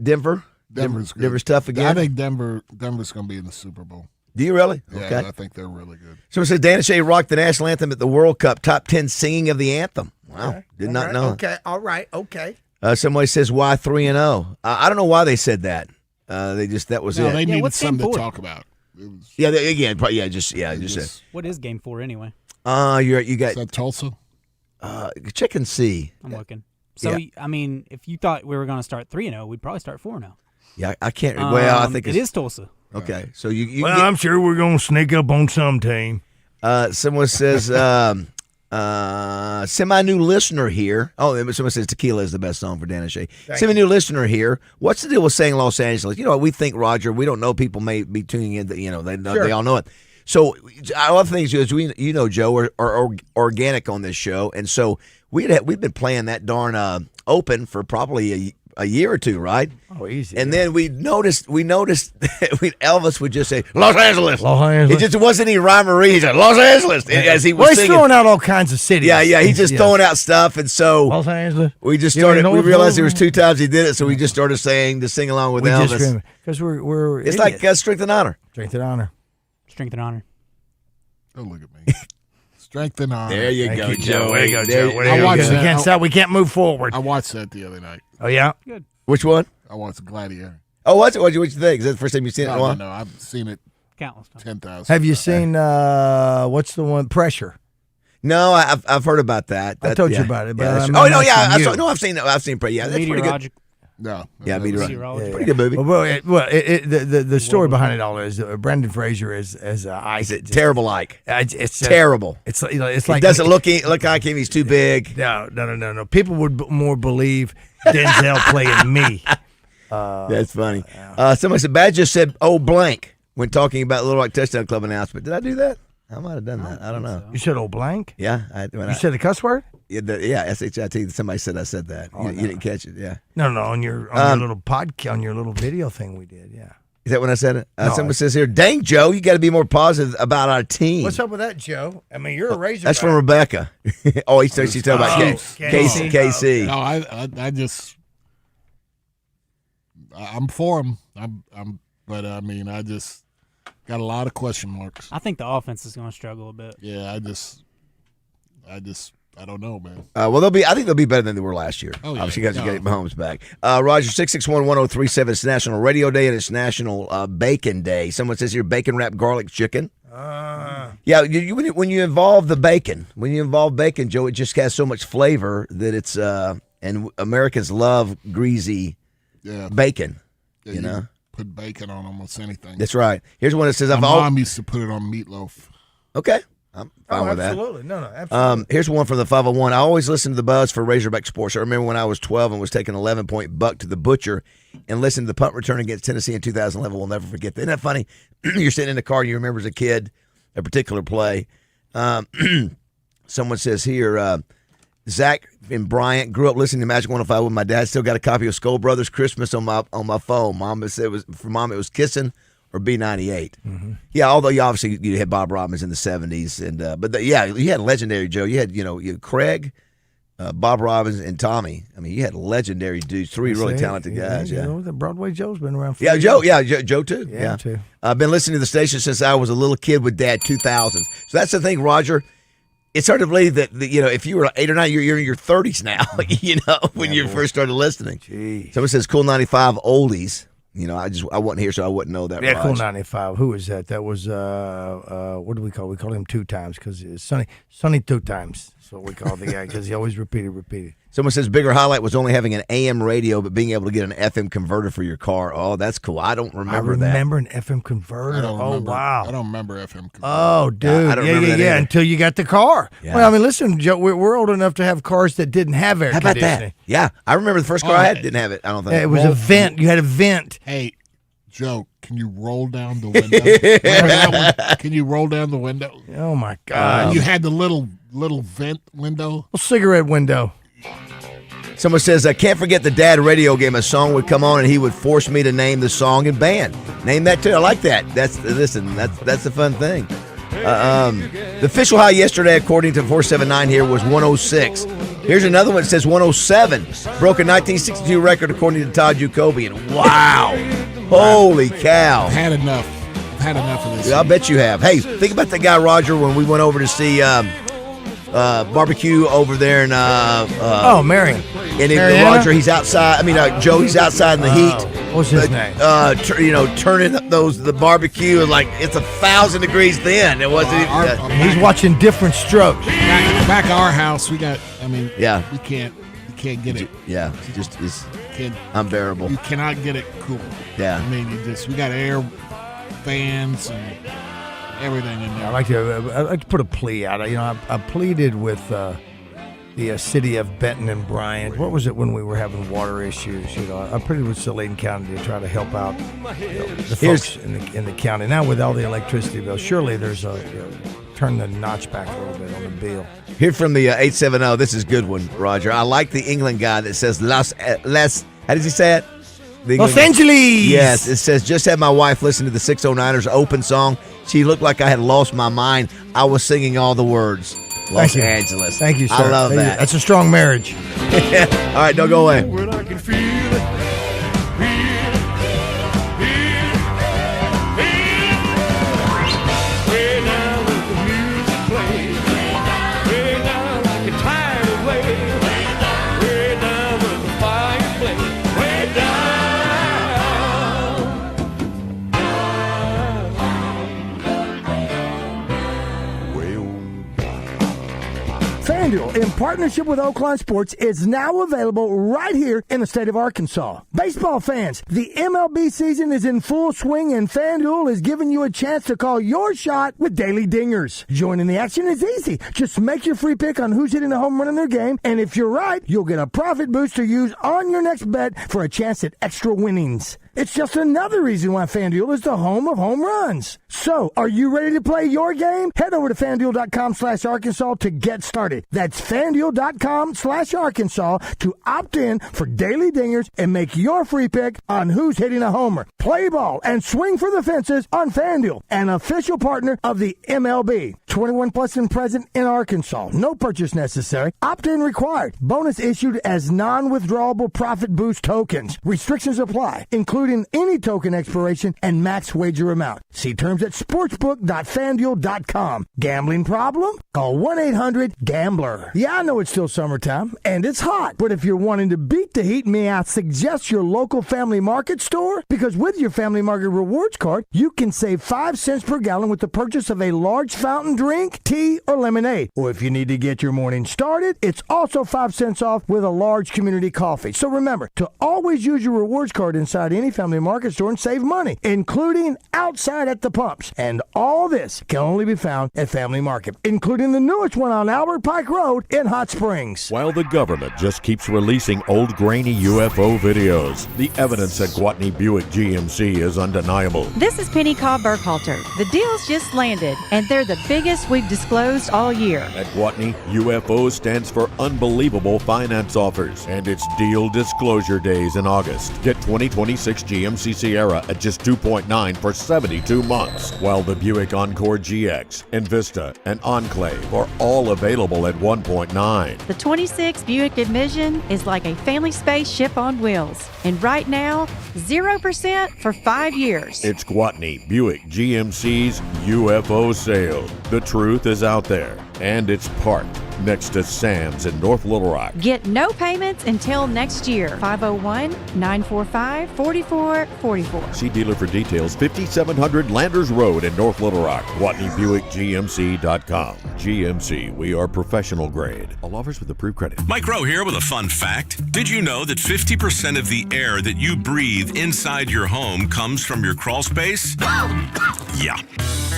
Denver's tough again. I think Denver's going to be in the Super Bowl. Do you really? Yeah, okay. I think they're really good. Someone said Dan and Shay rocked the national anthem at the World Cup. Top 10 singing of the anthem. Wow, did not know. Okay, all right, okay. Somebody says why 3-0. I don't know why they said that. That was it. They needed something to talk about. Just what is game 4 anyway? You got is that Tulsa. Check and see. I'm looking. So I mean, if you thought we were going to start 3-0, we'd probably start 4-0. Yeah, I can't. Well, I think it is Tulsa. Okay, so you. Well, I'm sure we're going to sneak up on some team. Someone says semi-new listener here. Oh, someone says Tequila is the best song for Dan and Shay. Semi-new listener here. What's the deal with saying Los Angeles? You know what we think, Roger. We don't know. People may be tuning in. They all know it. So I love things as we, Joe, are organic on this show, and so we've been playing that darn open for probably a year or two, right? Oh, easy. And then we noticed Elvis would just say Los Angeles. Los Angeles. It just wasn't any rhyme or reason. He said Los Angeles as he was he's singing. throwing out all kinds of cities. Yeah. He's just throwing out stuff, and so Los Angeles. We just started. We realized there was 2 times he did it, so we just started saying to sing along with Elvis. Because we're it's idiots. like Strength and Honor. Strength and Honor. Strength and Honor. Don't look at me. Strength and Honor. There you go, Joe. There you go, Joe. We can't move forward. I watched that the other night. Oh yeah. Good. Which one? I watched Gladiator. Oh, what you think? Is that the first time you've seen it in a while? No, I've seen it countless times. 10,000. Have you seen what's the one? Pressure. No, I've heard about that. I told you about it. But I've seen it. I've seen it. Yeah, that's pretty good. No. Yeah, Meteorology. Pretty good movie. The story behind it all is Brendan Fraser as Ike. Is it terrible Ike? It's terrible. It's like it doesn't look like him. He's too big. No. People would more believe Denzel playing me. That's funny. Somebody said Bad just said blank when talking about Little Rock Touchdown Club announcement. Did I do that? I might have done that. I don't know. You said blank? Yeah. You said the cuss word? Yeah, SHIT. Somebody said I said that. You didn't catch it. Yeah. No. On your little podcast, on your little video thing we did. Yeah. Is that when I said it? Someone says here, dang, Joe, you got to be more positive about our team. What's up with that, Joe? I mean, you're a Razorback. That's from Rebecca. She's talking about KC. No, I just, I'm for him. But I mean, I just got a lot of question marks. I think the offense is going to struggle a bit. Yeah, I don't know, man. Well, I think they'll be better than they were last year. Oh, yeah. Obviously, you guys are getting Mahomes back. Roger, 661-1037. It's National Radio Day and it's National Bacon Day. Someone says here, bacon wrapped garlic chicken. Yeah, when you involve the bacon, Joe, it just has so much flavor that it's and Americans love greasy bacon. Yeah, you know, put bacon on almost anything. That's right. Here's one that says, My mom used to put it on meatloaf. Okay. I'm fine with that. Absolutely. No, absolutely. Here's one from the 501. I always listen to the Buzz for Razorback Sports. I remember when I was 12 and was taking an 11-point buck to the butcher and listened to the punt return against Tennessee in 2011. We'll never forget that. Isn't that funny? You're sitting in the car and you remember as a kid a particular play. Someone says here, Zach in Bryant grew up listening to Magic 105 with my dad. Still got a copy of Skoll Brothers Christmas on my phone. Mom said it was Kissin' or B98. Mm-hmm. Yeah, although you had Bob Robbins in the 70s, and you had legendary Joe. You had you had Craig, Bob Robbins, and Tommy. I mean, you had legendary dudes, three really talented guys. You know, the Broadway Joe's been around for Joe. Yeah, Joe too. Yeah, too. I've been listening to the station since I was a little kid with Dad, 2000s. So that's the thing, Roger. It's hard to believe that, if you were 8 or 9, you're in your 30s now, when you first started listening. Jeez. Someone says Cool 95 oldies. I wasn't here, so I wouldn't know that. Yeah, Raj. Cool 95. Who was that? That was, what do we call him? We call him 2 times because it's Sonny 2 times. That's what we call the guy because he always repeated. Someone says bigger highlight was only having an AM radio, but being able to get an FM converter for your car. Oh, that's cool. I don't remember that. I remember an FM converter. Wow. I don't remember FM converter. Oh, dude. I don't remember that either. Until you got the car. Yeah. Well, I mean, listen, Joe, we're old enough to have cars that didn't have air conditioning. conditioning. How about that? Yeah. I remember the first car I had didn't have it, I don't think. It was a vent. You had a vent. Hey, Joe, can you roll down the window? Remember that one? Can you roll down the window? Oh, my God. You had the little vent window. A cigarette window. Someone says, I can't forget the Dad radio game. A song would come on and he would force me to name the song and band. Name that too. I like that. That's the fun thing. The official high yesterday, according to 479 here, was 106. Here's another one that says 107. Broke a 1962 record according to Todd Jacobian. Wow. Holy cow. I've had enough of this. Yeah, I bet you have. Hey, think about that guy, Roger, when we went over to see barbecue over there in Marion. And Roger, he's outside. I mean, Joe, he's outside in the heat. What's his name? Turning up the barbecue, like it's 1,000 degrees then. It wasn't even. He's watching different strokes. Back at our house, we got. I mean, yeah, we can't get it. Yeah, it's unbearable. You cannot get it cool. Yeah, I mean, we got air fans and everything in there. I like to put a plea out. I pleaded with the city of Benton and Bryant. What was it when we were having water issues? I pleaded with Saline County to try to help out the folks in the county. Now with all the electricity bills, surely there's turn the notch back a little bit on the bill. Here from the 870. This is a good one, Roger. I like the England guy that says less. How does he say it? Los Angeles. Yes, it says, just had my wife listen to the 609ers open song. She looked like I had lost my mind. I was singing all the words. Los Angeles. Thank you, sir. I love that. That's a strong marriage. All right, don't go away. When I can feel it. Way down with the music playing. Way down like a tidal wave. Way down with the fireplace. Way down. FanDuel, in partnership with Oaklawn Sports, is now available right here in the state of Arkansas. Baseball fans, the MLB season is in full swing, and FanDuel is giving you a chance to call your shot with daily dingers. Joining the action is easy. Just make your free pick on who's hitting a home run in their game, and if you're right, you'll get a profit boost to use on your next bet for a chance at extra winnings. It's just another reason why FanDuel is the home of home runs. So, are you ready to play your game? Head over to FanDuel.com/Arkansas to get started. That's FanDuel.com/Arkansas to opt in for daily dingers and make your free pick on who's hitting a homer. Play ball and swing for the fences on FanDuel, an official partner of the MLB. 21 plus and present in Arkansas. No purchase necessary. Opt-in required. Bonus issued as non-withdrawable profit boost tokens. Restrictions apply, including any token expiration and max wager amount. See terms at sportsbook.fanduel.com. Gambling problem? Call 1-800-GAMBLER. Yeah, I know it's still summertime and it's hot, but if you're wanting to beat the heat, may I suggest your local Family Market store? Because with your Family Market Rewards card, you can save 5 cents per gallon with the purchase of a large fountain drink, tea, or lemonade. Or if you need to get your morning started, it's also 5 cents off with a large community coffee. So remember to always use your rewards card inside any Family Market store and save money, including outside at the pumps. And all this can only be found at Family Market, including the newest one on Albert Pike Road in Hot Springs. While the government just keeps releasing old grainy UFO videos, the evidence at Gwatney Buick GMC is undeniable. This is Penny Cobb Burkhalter. The deals just landed, and they're the biggest we've disclosed all year. At Gwatney, UFO stands for Unbelievable Finance Offers, and it's Deal Disclosure Days in August. Get 2026 6 GMC Sierra at just 2.9 for 72 months, while the Buick Encore GX, Envista, and Enclave are all available at 1.9. The 26 Buick Envision is like a family spaceship on wheels. And right now, 0% for 5 years. It's Gwatney Buick GMC's UFO sale. The truth is out there, and it's parked next to Sam's in North Little Rock. Get no payments until next year. 501-945-4444. See dealer for details. 5700 Landers Road in North Little Rock. GwatneyBuickGMC.com. GMC, we are professional grade. All offers with approved credit. Mike Rowe here with a fun fact. Did you know that 50% of the air that you breathe inside your home comes from your crawl space? Yeah.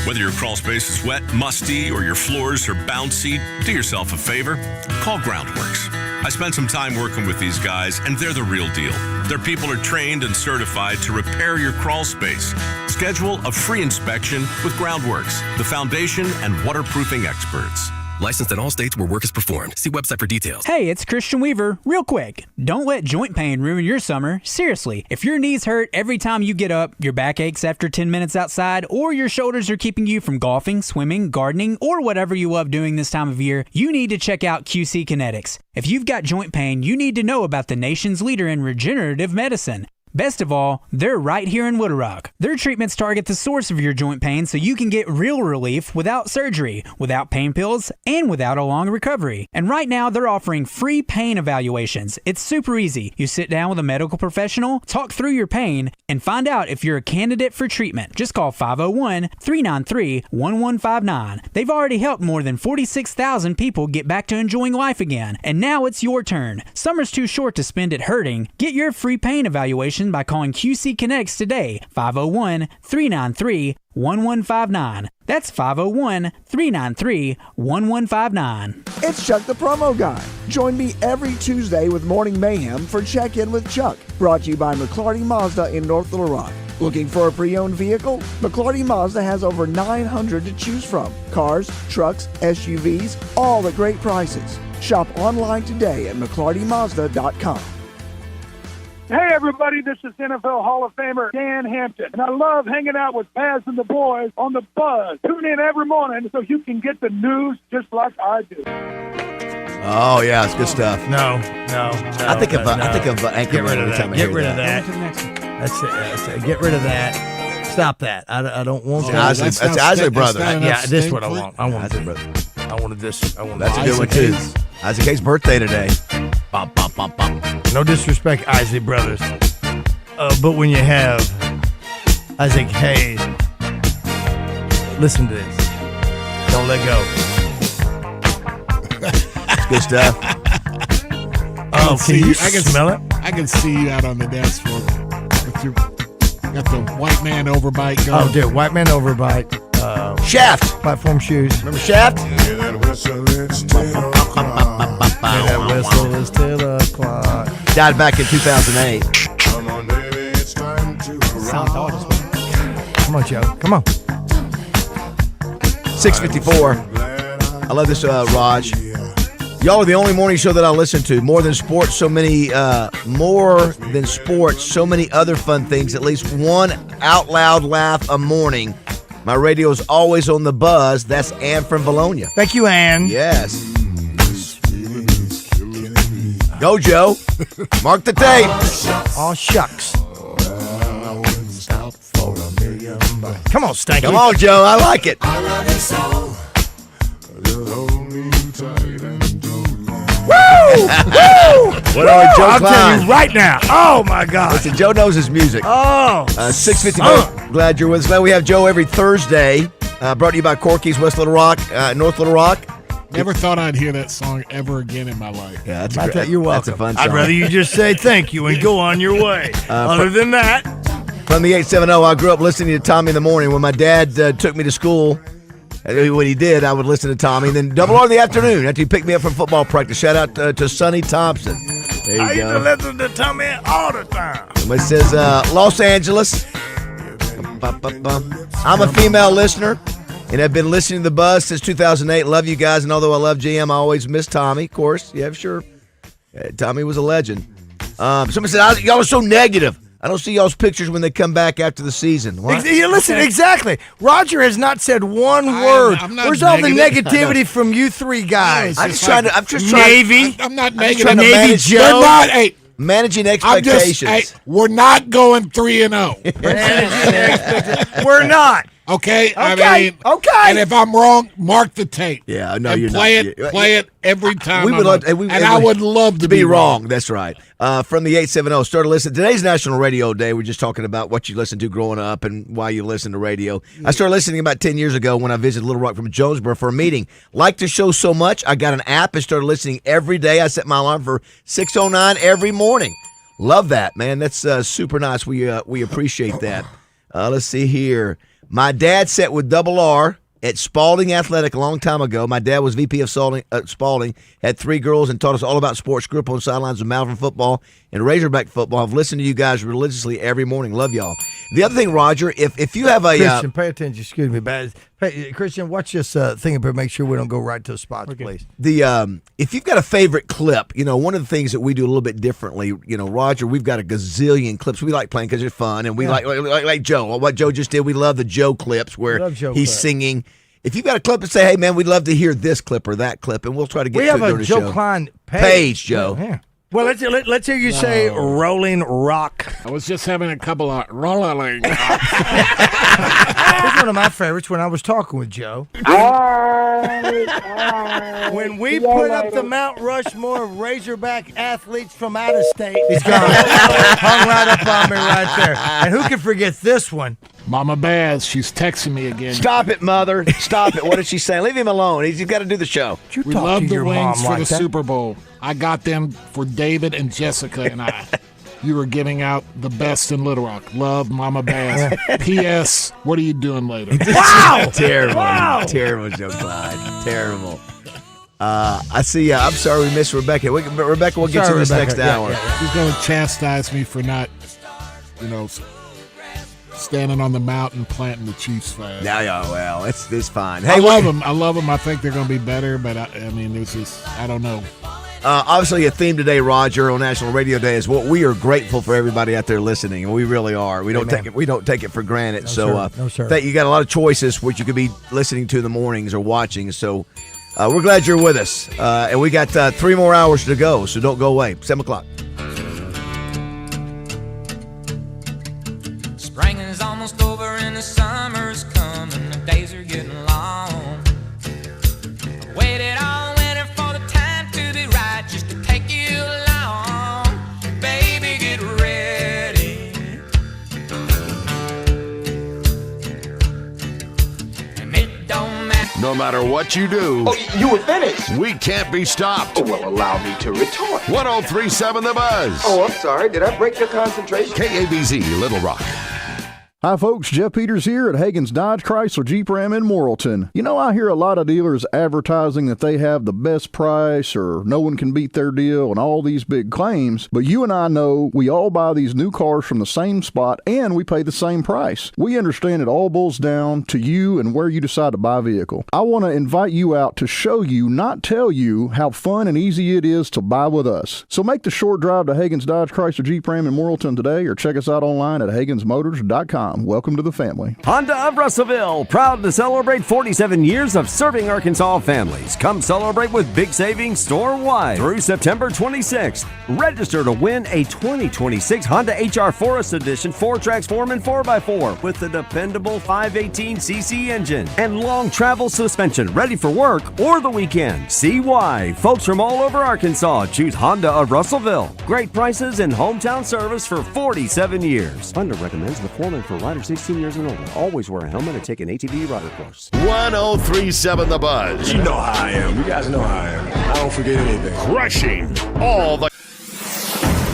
Whether your crawl space is wet, musty, or your floors are bouncy, do yourself a favor. Call Groundworks. I spent some time working with these guys, and they're the real deal. Their people are trained and certified to repair your crawl space. Schedule a free inspection with Groundworks, the foundation and waterproofing experts. Licensed in all states where work is performed. See website for details. Hey, it's Christian Weaver. Real quick, don't let joint pain ruin your summer. Seriously, if your knees hurt every time you get up, your back aches after 10 minutes outside, or your shoulders are keeping you from golfing, swimming, gardening, or whatever you love doing this time of year, you need to check out QC Kinetics. If you've got joint pain, you need to know about the nation's leader in regenerative medicine. Best of all, they're right here in Little Rock. Their treatments target the source of your joint pain so you can get real relief without surgery, without pain pills, and without a long recovery. And right now, they're offering free pain evaluations. It's super easy. You sit down with a medical professional, talk through your pain, and find out if you're a candidate for treatment. Just call 501-393-1159. They've already helped more than 46,000 people get back to enjoying life again. And now it's your turn. Summer's too short to spend it hurting. Get your free pain evaluation by calling QC Kinetics today, 501-393-1159. That's 501-393-1159. It's Chuck the Promo Guy. Join me every Tuesday with Morning Mayhem for Check-In with Chuck, brought to you by McClarty Mazda in North Little Rock. Looking for a pre-owned vehicle? McClarty Mazda has over 900 to choose from. Cars, trucks, SUVs, all at great prices. Shop online today at McClartyMazda.com. Hey, everybody, this is NFL Hall of Famer Dan Hampton, and I love hanging out with Baz and the boys on The Buzz. Tune in every morning so you can get the news just like I do. Oh, yeah, it's good stuff. No. I think of Anchorman. Get rid of every time I that. Get hear rid of that. that. That's it. Get rid of that. Stop that. I don't want that. That's Isley Brother. Yeah, this is what I want. I Isley Brother. wanted this. That's a good one, too. Isaac Hayes' birthday today. Bum, bum, bum, bum. No disrespect, Isley Brothers. But when you have Isaac Hayes, listen to this. Don't let go. It's good stuff. Oh, can you smell it? I can see you out on the dance floor with your got the white man overbite going. Oh, dude, white man overbite. Shaft. Platform shoes. Remember Shaft? Hear that whistle, it's 10 o'clock. Hear that whistle, it's 10 o'clock. Died back in 2008. Come on, baby, it's time to rock. Come on, Joe. Come on. 6:54. I love this, Raj. Y'all are the only morning show that I listen to. More than sports, so many other fun things. At least one out loud laugh a morning. My radio's always on the buzz. That's Ann from Bologna. Thank you, Ann. Yes. Go, Joe. Mark the tape. Oh, shucks. Come on, Stanky. Come on, Joe. I like it. Woo! What are Joe I'll Klein. tell you right now. Oh, my God. Listen, Joe knows his music. Oh. 6:50. Glad you're with us. Glad we have Joe every Thursday. Brought to you by Corky's, West Little Rock, North Little Rock. Never thought I'd hear that song ever again in my life. Yeah, You're welcome. That's a fun song. I'd rather you just say thank you and go on your way. Other than that. From the 870, I grew up listening to Tommy in the morning. When my dad took me to school, when he did, I would listen to Tommy. And then Double R in the afternoon after he picked me up from football practice. Shout out to Sonny Thompson. There you I go. used to listen to Tommy all the time. It says Los Angeles. I'm a female listener, and I've been listening to The Buzz since 2008. Love you guys, and although I love GM, I always miss Tommy, of course. Yeah, sure. Tommy was a legend. Somebody said, y'all are so negative. I don't see y'all's pictures when they come back after the season. What? Listen, exactly. Roger has not said one word. Where's all the negativity from you three guys? I'm just trying to Navy. I'm not I'm negative. trying to Navy manage, Joe. They're not. Hey, managing expectations. We're not going 3-0. We're not. Okay. Okay. And if I'm wrong, mark the tape. Yeah, no, and you're play not. it. Play it every time. We would love, I would love to be wrong. That's right. From the 870, started listening. Today's National Radio Day. We're just talking about what you listened to growing up and why you listen to radio. I started listening about 10 years ago when I visited Little Rock from Jonesboro for a meeting. Liked the show so much, I got an app and started listening every day. I set my alarm for 6:09 every morning. Love that, man. That's super nice. We appreciate that. Let's see here. My dad sat with Double R at Spalding Athletic a long time ago. My dad was VP of Spalding, had 3 girls, and taught us all about sports. Grew up on sidelines of Malvern football and Razorback football. I've listened to you guys religiously every morning. Love y'all. The other thing, Roger, if you have a Christian, pay attention. Excuse me, Christian, watch this thing up here. Make sure we don't go right to the spots, please. If you've got a favorite clip, one of the things that we do a little bit differently, Roger, we've got a gazillion clips we like playing because they're fun, and we like Joe. What Joe just did, we love the Joe clips where he's singing. If you've got a clip and say, hey, man, we'd love to hear this clip or that clip, and we'll try to get to it during the show. We have a Joe Klein page, Joe. Yeah. Well, let's hear you say Rolling Rock. I was just having a couple of rolling. It's one of my favorites when I was talking with Joe. When we put up the Mount Rushmore of Razorback athletes from out of state, he's gone. Hung right up on me right there. And who can forget this one? Mama Baz, she's texting me again. Stop it, Mother. Stop it. What is she saying? Leave him alone. He's got to do the show. We love the wings for the Super Bowl. I got them for David and Jessica and I. You were giving out the best in Little Rock. Love, Mama Baz. P.S. What are you doing later? Wow! Terrible. Wow. Terrible, Joe Clyde. Terrible. I see. I'm sorry we missed Rebecca. Rebecca, we'll get to this next hour. Yeah. She's going to chastise me for not, standing on the mountain planting the Chiefs flag. Yeah, well, it's fine. Hey, I love them. I think they're going to be better, but it's just, I don't know. Obviously, a theme today, Roger, on National Radio Day is what we are grateful for everybody out there listening, and we really are. We don't take it for granted. No, sir. You got a lot of choices which you could be listening to in the mornings or watching. So we're glad you're with us, and we got 3 more hours to go. So don't go away. 7:00. Spring is almost over and the summer's coming. The days are getting long. I waited all winter for the time to be right, just to take you along. Baby, get ready. And it don't matter. No matter what you do. Oh, you were finished. We can't be stopped. Oh, well, allow me to retort. 103.7 The Buzz. Oh, I'm sorry. Did I break your concentration? KABZ, Little Rock. Hi folks, Jeff Peters here at Hagen's Dodge Chrysler Jeep Ram in Morrilton. I hear a lot of dealers advertising that they have the best price or no one can beat their deal and all these big claims, but you and I know we all buy these new cars from the same spot and we pay the same price. We understand it all boils down to you and where you decide to buy a vehicle. I want to invite you out to show you, not tell you, how fun and easy it is to buy with us. So make the short drive to Hagen's Dodge Chrysler Jeep Ram in Morrilton today or check us out online at HagensMotors.com. Welcome to the family. Honda of Russellville, proud to celebrate 47 years of serving Arkansas families. Come celebrate with big savings store-wide through September 26th. Register to win a 2026 Honda HR Forest Edition 4Transform and 4x4 with the dependable 518cc engine and long travel suspension, ready for work or the weekend. See why folks from all over Arkansas choose Honda of Russellville. Great prices and hometown service for 47 years. Honda recommends the foreman for riders 16 years and older. Always wear a helmet and take an ATV rider course. 103.7 The Buzz. You know how I am. You guys know how I am. I don't forget anything. Crushing all the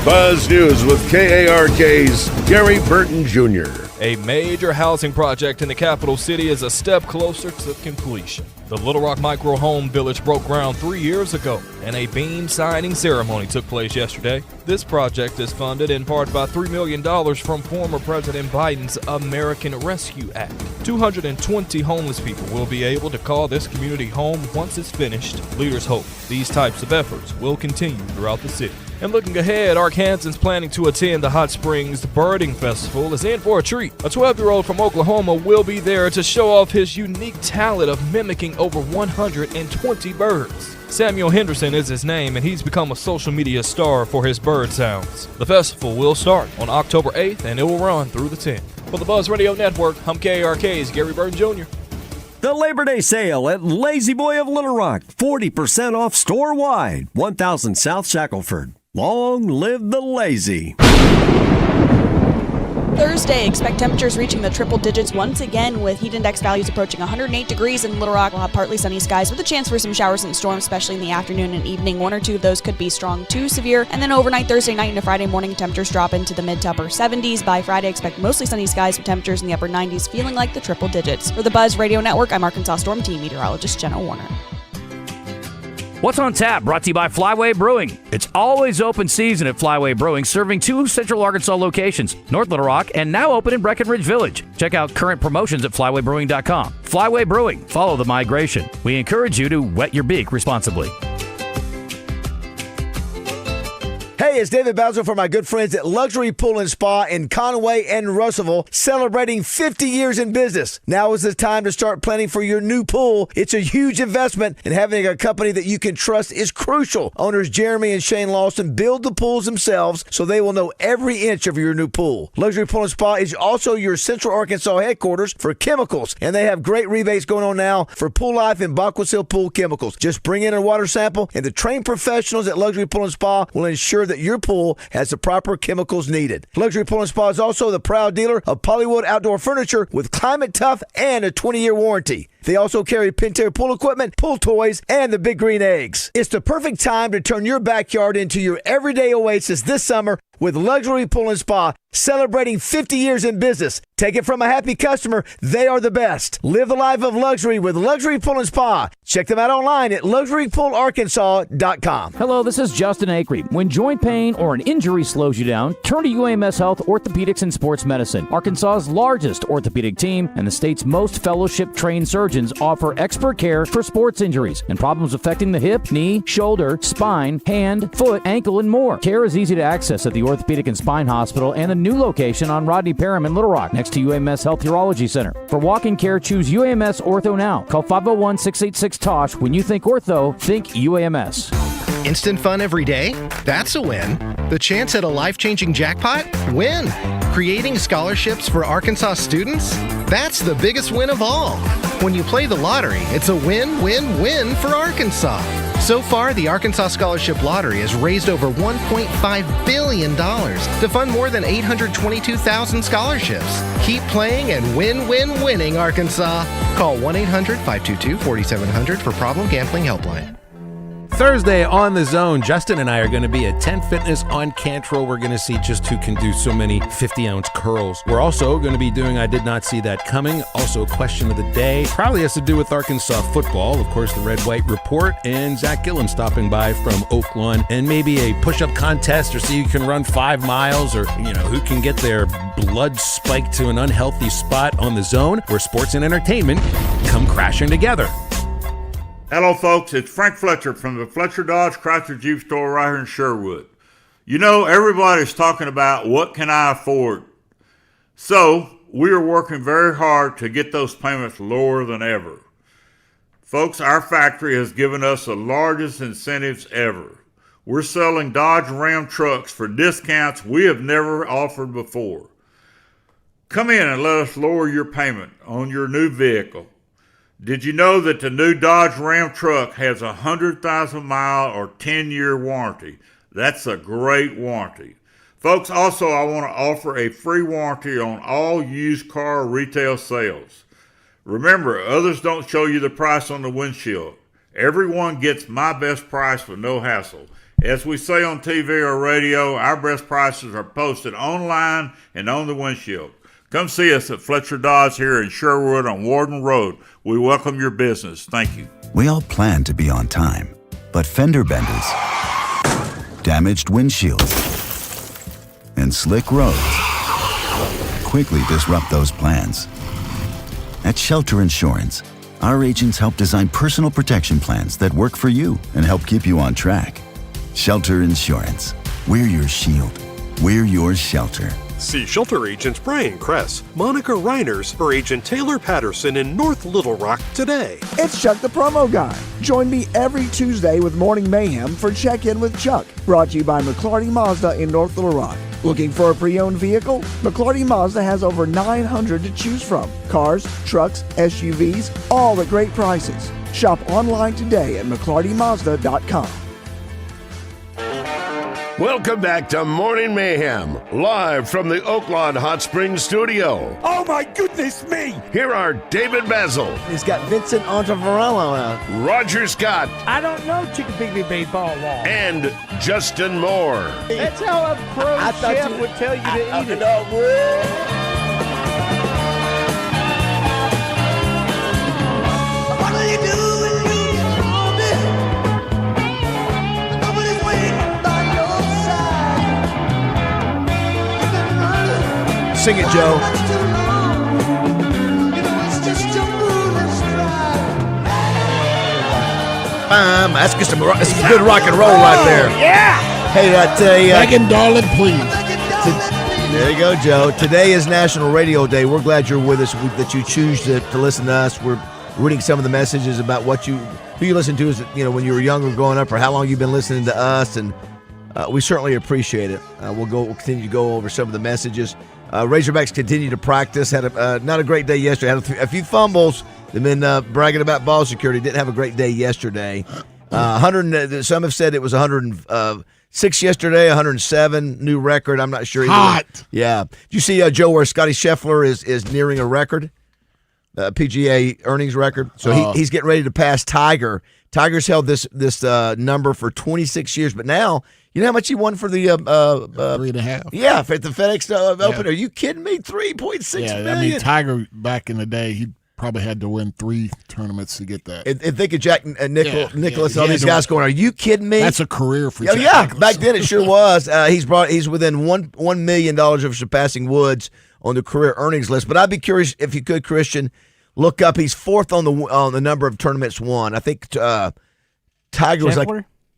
Buzz News with KARK's Gary Burton Jr. A major housing project in the capital city is a step closer to completion. The Little Rock Micro Home Village broke ground 3 years ago, and a beam signing ceremony took place yesterday. This project is funded in part by $3 million from former President Biden's American Rescue Act. 220 homeless people will be able to call this community home once it's finished. Leaders hope these types of efforts will continue throughout the city. And looking ahead, Arkansans planning to attend the Hot Springs Birding Festival is in for a treat. A 12-year-old from Oklahoma will be there to show off his unique talent of mimicking over 120 birds. Samuel Henderson is his name, and he's become a social media star for his bird sounds. The festival will start on October 8th, and it will run through the 10th. For the Buzz Radio Network, I'm KARK's Gary Burton Jr. The Labor Day sale at Lazy Boy of Little Rock. 40% off store-wide. 1000 South Shackelford. Long live the lazy. Thursday, expect temperatures reaching the triple digits once again with heat index values approaching 108 degrees in Little Rock. We'll have partly sunny skies with a chance for some showers and storms, especially in the afternoon and evening. One or two of those could be strong to severe. And then overnight, Thursday night into Friday morning, temperatures drop into the mid to upper 70s. By Friday, expect mostly sunny skies with temperatures in the upper 90s, feeling like the triple digits. For the Buzz Radio Network, I'm Arkansas Storm Team meteorologist Jenna Warner. What's on tap? Brought to you by Flyway Brewing. It's always open season at Flyway Brewing, serving 2 Central Arkansas locations, North Little Rock and now open in Breckenridge Village. Check out current promotions at flywaybrewing.com. Flyway Brewing. Follow the migration. We encourage you to wet your beak responsibly. Hey, it's David Bazzel for my good friends at Luxury Pool and Spa in Conway and Russellville, celebrating 50 years in business. Now is the time to start planning for your new pool. It's a huge investment, and having a company that you can trust is crucial. Owners Jeremy and Shane Lawson build the pools themselves, so they will know every inch of your new pool. Luxury Pool and Spa is also your Central Arkansas headquarters for chemicals, and they have great rebates going on now for Pool Life and Backwoods Hill Pool Chemicals. Just bring in a water sample, and the trained professionals at Luxury Pool and Spa will ensure that your pool has the proper chemicals needed. Luxury Pool and Spa is also the proud dealer of Polywood Outdoor Furniture with Climate Tough and a 20-year warranty. They also carry Pentair pool equipment, pool toys, and the Big Green Eggs. It's the perfect time to turn your backyard into your everyday oasis this summer with Luxury Pool and Spa, celebrating 50 years in business. Take it from a happy customer. They are the best. Live the life of luxury with Luxury Pool and Spa. Check them out online at luxurypoolarkansas.com. Hello, this is Justin Acree. When joint pain or an injury slows you down, turn to UAMS Health Orthopedics and Sports Medicine. Arkansas's largest orthopedic team and the state's most fellowship-trained surgeons offer expert care for sports injuries and problems affecting the hip, knee, shoulder, spine, hand, foot, ankle, and more. Care is easy to access at the Orthopedic and Spine Hospital and the new location on Rodney Parham in Little Rock, next to UAMS Health Urology Center. For walk-in care, choose UAMS Ortho now. Call 501-686-TOSH. When you think ortho, think UAMS. Instant fun every day? That's a win. The chance at a life-changing jackpot? Win. Creating scholarships for Arkansas students? That's the biggest win of all. When you play the lottery, it's a win-win-win for Arkansas. So far, the Arkansas Scholarship Lottery has raised over $1.5 billion to fund more than 822,000 scholarships. Keep playing and winning, Arkansas. Call 1-800-522-4700 for Problem Gambling Helpline. Thursday on The Zone, Justin and I are going to be at 10 Fitness on Cantrell. We're going to see just who can do so many 50-ounce curls. We're also going to be doing I Did Not See That Coming, also question of the day. Probably has to do with Arkansas football, of course, the Red-White Report, and Zach Gillum stopping by from Oaklawn, and maybe a push-up contest or see who can run 5 miles or, who can get their blood spiked to an unhealthy spot on The Zone, where sports and entertainment come crashing together. Hello, folks. It's Frank Fletcher from the Fletcher Dodge Chrysler Jeep store right here in Sherwood. Everybody's talking about what can I afford. So we are working very hard to get those payments lower than ever. Folks, our factory has given us the largest incentives ever. We're selling Dodge Ram trucks for discounts we have never offered before. Come in and let us lower your payment on your new vehicle. Did you know that the new Dodge Ram truck has a 100,000-mile or 10-year warranty? That's a great warranty. Folks, also I want to offer a free warranty on all used car retail sales. Remember, others don't show you the price on the windshield. Everyone gets my best price with no hassle. As we say on TV or radio, our best prices are posted online and on the windshield. Come see us at Fletcher Dodge here in Sherwood on Warden Road. We welcome your business. Thank you. We all plan to be on time, but fender benders, damaged windshields, and slick roads quickly disrupt those plans. At Shelter Insurance, our agents help design personal protection plans that work for you and help keep you on track. Shelter Insurance. We're your shield. We're your shelter. See shelter agents Brian Kress, Monica Reiners, or Agent Taylor Patterson in North Little Rock today. It's Chuck the Promo Guy. Join me every Tuesday with Morning Mayhem for Check-In with Chuck, brought to you by McClarty Mazda in North Little Rock. Looking for a pre-owned vehicle? McClarty Mazda has over 900 to choose from. Cars, trucks, SUVs, all at great prices. Shop online today at McClartyMazda.com. Welcome back to Morning Mayhem, live from the Oaklawn Hot Springs studio. Oh my goodness me! Here are David Bazzel. He's got Vincent Ontavarello out. Roger Scott. I don't know Chickapiggy Baseball Wall. And Justin Moore. That's how a pro chef would tell you to eat it. What are you doing? Nobody's waiting by your side. Sing it, Joe. That's just some good rock and roll right there. Yeah. Hey, I tell you. Megan, darling, please. There you go, Joe. Today is National Radio Day. We're glad you're with us, that you choose to listen to us. We're reading some of the messages about who you listen to when you were younger growing up, or how long you've been listening to us, and we certainly appreciate it. We'll continue to go over some of the messages. Razorbacks continue to practice. Had not a great day yesterday. Had a few fumbles. They've been bragging about ball security. Didn't have a great day yesterday. 100. Some have said it was 106 yesterday. 107 new record. I'm not sure. Hot. Yeah. Did you see Joe where Scotty Scheffler is nearing a record, PGA earnings record? So he's getting ready to pass Tiger. Tiger's held this number for 26 years, but now. You know how much he won for the 3.5? Yeah, for the FedEx Open. Are you kidding me? $3.6 million. I mean, Tiger back in the day, he probably had to win 3 tournaments to get that. And think of Jack Nicklaus, all these guys going, are you kidding me? That's a career for Jack Nicklaus. Back then it sure was. He's within $1 million of surpassing Woods on the career earnings list. But I'd be curious if you could, Christian, look up. He's fourth on the number of tournaments won. I think Tiger was like,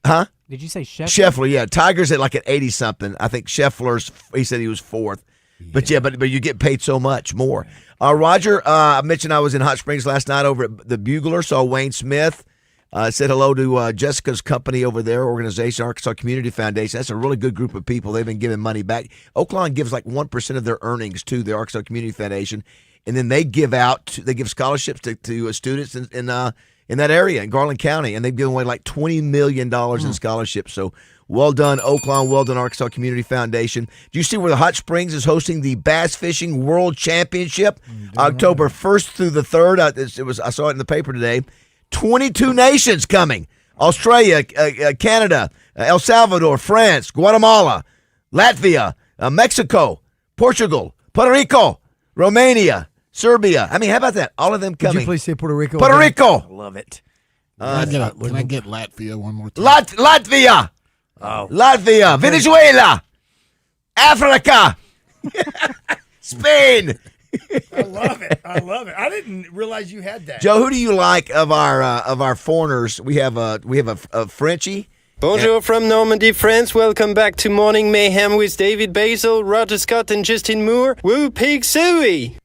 huh? Did you say Scheffler? Scheffler, yeah. Tiger's at 80-something. I think Scheffler's, he said he was fourth. Yeah. But you get paid so much more. Roger, I mentioned I was in Hot Springs last night over at the Bugler, saw Wayne Smith. Said hello to Jessica's company over there, organization, Arkansas Community Foundation. That's a really good group of people. They've been giving money back. Oaklawn gives 1% of their earnings to the Arkansas Community Foundation, and then they give scholarships to students in that area in Garland County, and they've given away $20 million in scholarships. So well done, Oaklawn. Well done, Arkansas Community Foundation. Do you see where the Hot Springs is hosting the Bass Fishing World Championship, October 1st through the 3rd? I saw it in the paper today. 22 nations coming: Australia, Canada, El Salvador, France, Guatemala, Latvia, Mexico, Portugal, Puerto Rico, Romania, Serbia. I mean, how about that? All of them coming. Could you please say Puerto Rico? Puerto Rico. Love it. Can I get Latvia one more time? Latvia. Oh. Latvia. Venezuela. Africa. Spain. I love it. I didn't realize you had that. Joe, who do you like of our foreigners? We have a Frenchie. Bonjour from Normandy, France. Welcome back to Morning Mayhem with David Bazzel, Roger Scott, and Justin Moore. Woo pig suey!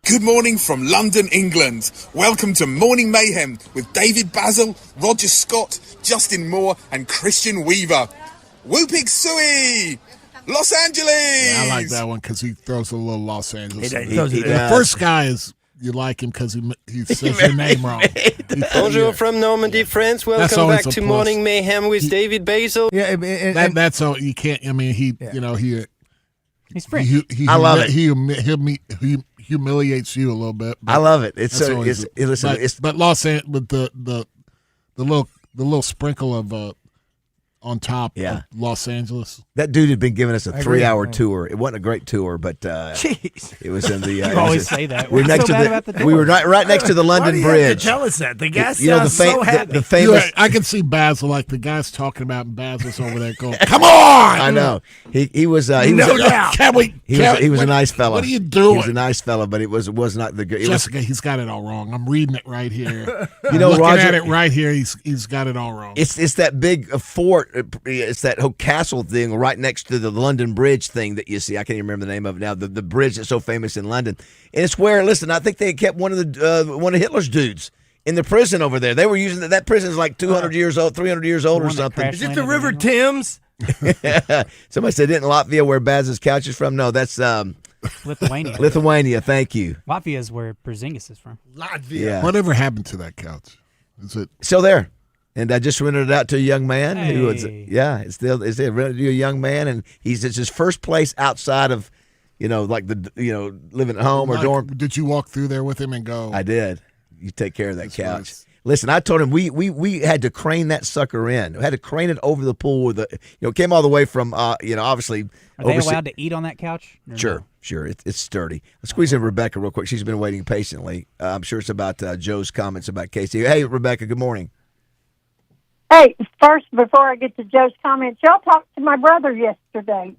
Good morning from London, England. Welcome to Morning Mayhem with David Bazzel, Roger Scott, Justin Moore, and Christian Weaver. Woo pig suey! Los Angeles! Yeah, I like that one because he throws a little Los Angeles. The first guy is you like him because he says your name wrong. Bonjour from Normandy, France. Welcome back to Morning Mayhem with David Bazzel. Yeah, that's all you can't. I mean, he's French. I love it. He humiliates you a little bit. I love it. It's but Los Angeles with the little sprinkle of on top of Los Angeles. That dude had been giving us a 3-hour tour. It wasn't a great tour, but it was in the. You always say that. We were right next to the London Why do you Bridge. have to tell us that? The guy sounds so happy. The famous. I can see Bazzel, like the guy's talking about, and Bazzel's over there going, "Come on!" I know he was. No doubt. He was a nice fella. What are you doing? He was a nice fella, but it was not the good. Jessica, he's got it all wrong. I'm reading it right here. You know, looking Roger, at it right here. He's got it all wrong. It's that big fort it's that whole castle thing right next to the London Bridge thing that you see. I can't even remember the name of it now. The bridge that's so famous in London, and it's where, listen, I think they kept one of Hitler's dudes in the prison over there. They were using that prison is like 200 years old, 300 years old or something. Is it the River Thames? Somebody said, "Didn't Latvia where Baz's couch is from?" No, that's Lithuania. Lithuania. Thank you. Latvia is where Porzingis is from. Latvia. Yeah. Whatever happened to that couch? Is it still there? And I just rented it out to a young man who was, it's still rented to a young man, and it's his first place outside of, like living at home or dorm. Did you walk through there with him and go? I did. You take care of that couch. Nice. Listen, I told him we had to crane that sucker in. We had to crane it over the pool with it came all the way from obviously. Are they allowed to eat on that couch? Sure. It's sturdy. Let's squeeze in Rebecca real quick. She's been waiting patiently. I'm sure it's about Joe's comments about Casey. Hey, Rebecca, good morning. Hey, first, before I get to Joe's comments, y'all talked to my brother yesterday.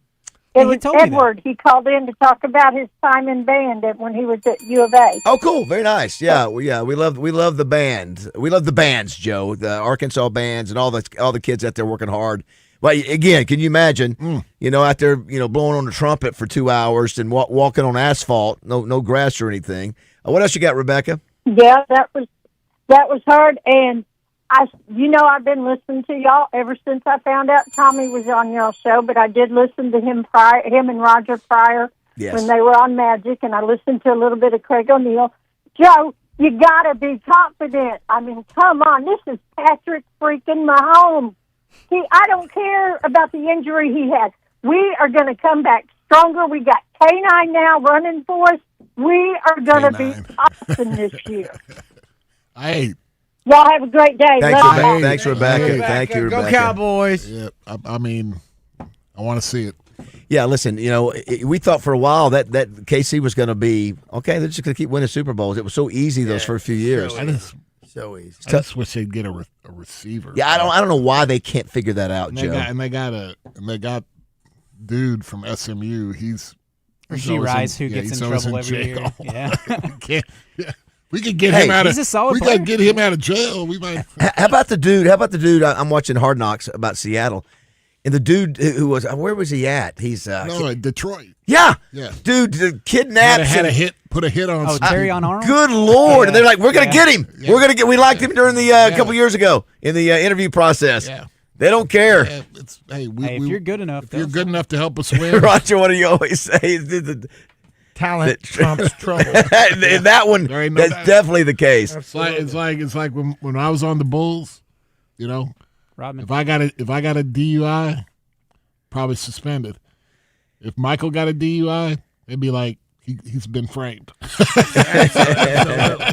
It was Edward. He called in to talk about his time in band when he was at U of A. Oh, cool. Very nice. Yeah, we love the band. We love the bands, Joe. The Arkansas bands and all the kids out there working hard. Well, again, can you imagine? Out there, blowing on the trumpet for 2 hours and walking on asphalt, no grass or anything. What else you got, Rebecca? Yeah, that was hard. And I've been listening to y'all ever since I found out Tommy was on y'all's show, but I did listen to him and Roger prior when they were on Magic, and I listened to a little bit of Craig O'Neill. Joe, you got to be confident. I mean, come on. This is Patrick freaking Mahomes. I don't care about the injury he had. We are going to come back stronger. We got K9 now running for us. We are going to be awesome this year. Hey. Y'all have a great day. Thanks, Rebecca. Thank you, Rebecca. Go Cowboys. Yeah, I mean, I want to see it. Yeah, listen, we thought for a while that KC was going to be, okay, they're just going to keep winning Super Bowls. It was so easy those first few years. So easy. I just wish they'd get a receiver. Yeah, I don't know why they can't figure that out, Joe. They got dude from SMU. He's Rasheed Rice, who gets in trouble every year. Yeah. We could get him out of. He's a solid we player. could get him out of jail. We might. How about the dude? I'm watching Hard Knocks about Seattle, and the dude who was where was he at? He's Detroit. Yeah. Dude, kidnapped. Put a hit on. Terry on Arnold. Good Lord! And they're like, we're gonna get him. Yeah. We're gonna get. We liked him during the couple years ago in the interview process. Yeah. They don't care. Yeah, if you're good enough, if you're good enough to help us win, Roger. What do you always say? Talent trumps trouble. In that one, that's definitely the case. It's like when I was on the Bulls, Rodman. if I got a DUI, probably suspended. If Michael got a DUI, it'd be like he's been framed.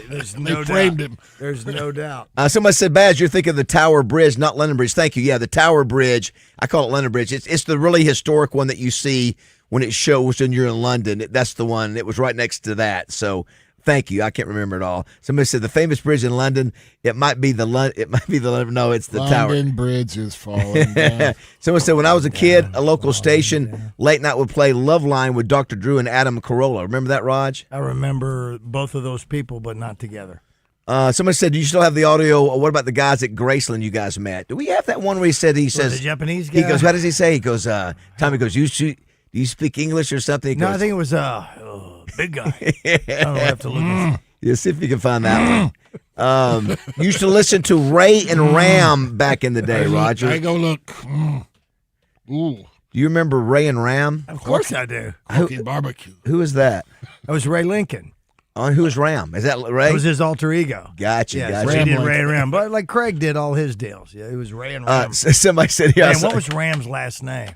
There's no doubt. Framed him. There's no doubt. Somebody said, Baz, you're thinking of the Tower Bridge, not London Bridge. Thank you. Yeah, the Tower Bridge. I call it London Bridge. It's the really historic one that you see when it shows when you're in London. That's the one. It was right next to that. So thank you. I can't remember it all. Somebody said the famous bridge in London. It might be the London. No, it's the Tower. London Bridge is falling down. Someone said when I was a kid, a local station late night would play Love Line with Dr. Drew and Adam Carolla. Remember that, Raj? I remember both of those people, but not together. Somebody said, do you still have the audio? What about the guys at Graceland you guys met? Do we have that one where he says the Japanese guy? He goes, how does he say? He goes, Tommy goes, do you speak English or something? He No, goes, I think it was big guy. I don't have to look. Yeah, see if you can find that one. Used to listen to Ray and Ram back in the day, Roger. I go look. Ooh. Do you remember Ray and Ram? Of course I do. Barbecue. Who is that? That was Ray Lincoln. Who's Ram? Is that Ray? That was his alter ego. Gotcha. Yeah, he did Ray and Ram. But like Craig did all his deals. Yeah, it was Ray and Ram. Somebody said, Man, what was Ram's last name?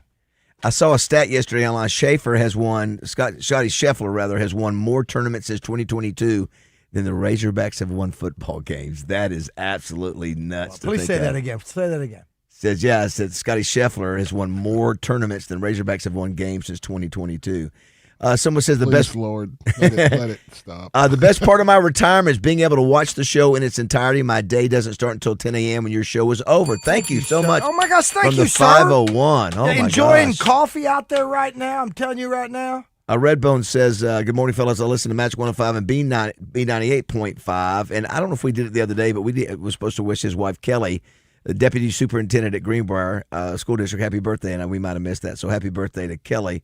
I saw a stat yesterday online. Scotty Scheffler, rather, has won more tournaments since 2022 than the Razorbacks have won football games. That is absolutely nuts. Please say that again. Say that again. Said Scotty Scheffler has won more tournaments than Razorbacks have won games since 2022. Someone says Please, Lord, let it stop. The best part of my retirement is being able to watch the show in its entirety. My day doesn't start until 10 a.m. when your show is over. Thank you so much. Oh, my gosh. Thank you, sir. From the 501. Oh, my gosh. Enjoying coffee out there right now. I'm telling you right now. Redbone says, good morning, fellas. I listen to Magic 105 and B98.5. And I don't know if we did it the other day, but we was supposed to wish his wife, Kelly, the deputy superintendent at Greenbrier School District. Happy birthday, and we might have missed that. So happy birthday to Kelly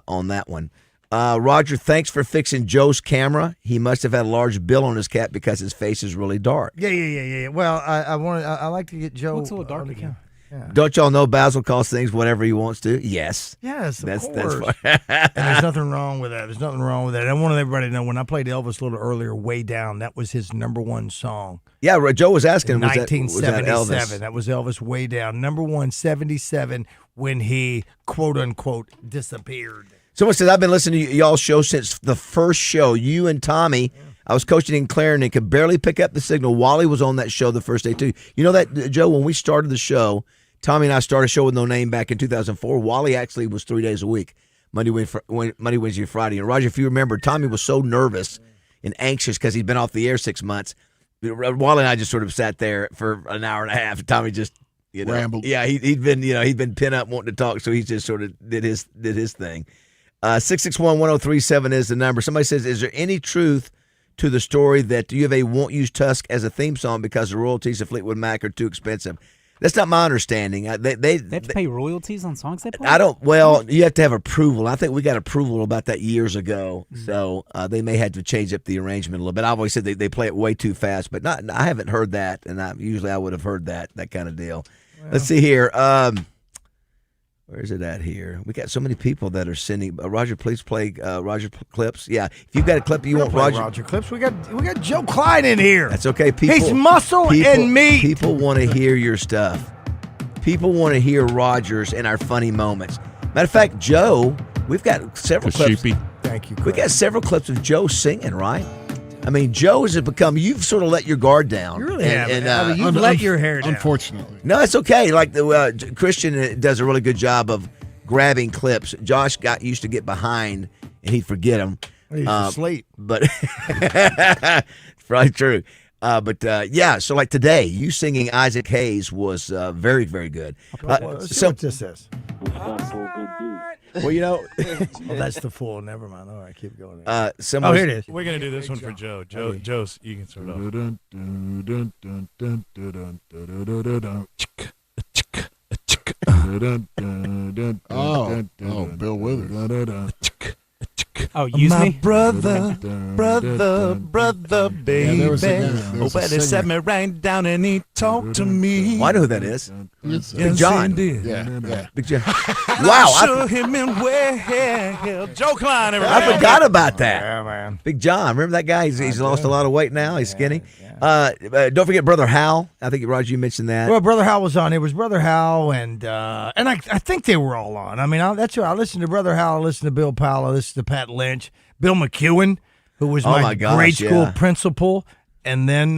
on that one. Roger, thanks for fixing Joe's camera. He must have had a large bill on his cap because his face is really dark. Yeah. Well, I like to get Joe. Looks a little dark again. Yeah. Don't y'all know Bazzel calls things whatever he wants to? Yes. Yes, of course. That's and there's nothing wrong with that. And I want everybody to know, when I played Elvis a little earlier, Way Down, that was his number one song. Yeah, Joe was asking, in was 1977. that Elvis? That was Elvis, Way Down. Number 177 when he, quote unquote, disappeared. Someone says, I've been listening to y'all's show since the first show. You and Tommy, I was coaching in Clarendon and could barely pick up the signal. Wally was on that show the first day, too. You know that, Joe, when we started the show, Tommy and I started a show with no name back in 2004. Wally actually was 3 days a week, Monday, Wednesday, Friday. And, Roger, if you remember, Tommy was so nervous and anxious because he'd been off the air 6 months. Wally and I just sort of sat there for an hour and a half. Tommy just, rambled. Yeah, he'd been pinned up wanting to talk, so he just sort of did his thing. 661-1037 is the number. Somebody says, is there any truth to the story that U of A won't use Tusk as a theme song because the royalties of Fleetwood Mac are too expensive? That's not my understanding. They have to pay royalties on songs they play? You have to have approval. I think we got approval about that years ago, so they may have to change up the arrangement a little bit. I've always said they play it way too fast, but I haven't heard that, and I would have heard that kind of deal. Well, let's see here. Where is it at here? We got so many people that are sending. Roger, please play Roger clips. Yeah, if you've got a clip you want, Roger clips. We got Joe Klein in here. That's okay. He's muscle and meat. People want to hear your stuff. People want to hear Rogers and our funny moments. Matter of fact, Joe, we've got several clips. Thank you. We got several clips of Joe singing, right? I mean, Joe has become. You've sort of let your guard down. You really have. You've let your hair down. Unfortunately. No, it's okay. Like Christian does a really good job of grabbing clips. Josh used to get behind and he'd forget them. He's asleep. But probably true. So like today, you singing Isaac Hayes was very, very good. Let's see what this is. Well, well, that's the full. Never mind. All right, keep going. Here it is. We're gonna do this one for Joe. Joe, you can start off. Oh, Bill Withers. Oh, use my me? brother, baby. Yeah, but he sat me right down and he talked to me. Well, I know who that is. It's Big John. Yeah. Big John. Wow. I him in where Joe Klein. Everybody. I forgot about that. Yeah, man. Big John. Remember that guy? He's lost a lot of weight now. He's skinny. Don't forget Brother Hal. I think, Roger, you mentioned that. Well, Brother Hal was on. It was Brother Hal, and I think they were all on. I mean, that's what I listened to. Brother Hal, I listened to Bill Powell, I listened to Pat Lynch, Bill McEwen, who was my grade school principal, and then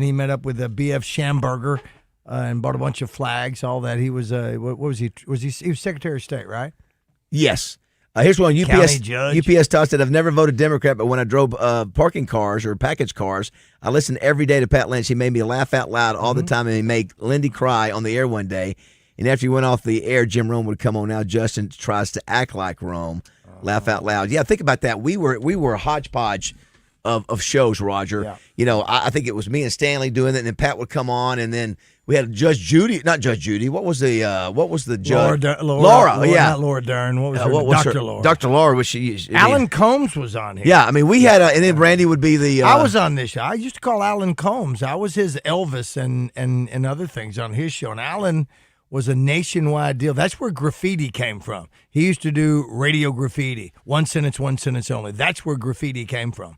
he met up with B.F. Schamberger and bought a bunch of flags, all that. He was what was he? He was Secretary of State, right? Yes. Here's one. UPS tossed it. I've never voted Democrat, but when I drove parking cars or package cars, I listened every day to Pat Lynch. He made me laugh out loud all the time, and he made Lindy cry on the air one day. And after he went off the air, Jim Rome would come on. Now Justin tries to act like Rome, laugh out loud. Yeah, think about that. We were a hodgepodge of shows, Roger. Yeah. You know, I think it was me and Stanley doing it, and then Pat would come on, and then we had Judge Judy, not Judge Judy. What was the judge? Laura, yeah, not Laura Dern. What was her? Dr. Laura. Dr. Laura was she? Alan Combs was on here. Yeah, I mean we had, and then Randy would be the. I was on this show. I used to call Alan Combs. I was his Elvis and other things on his show. And Alan was a nationwide deal. That's where graffiti came from. He used to do radio graffiti, one sentence only. That's where graffiti came from.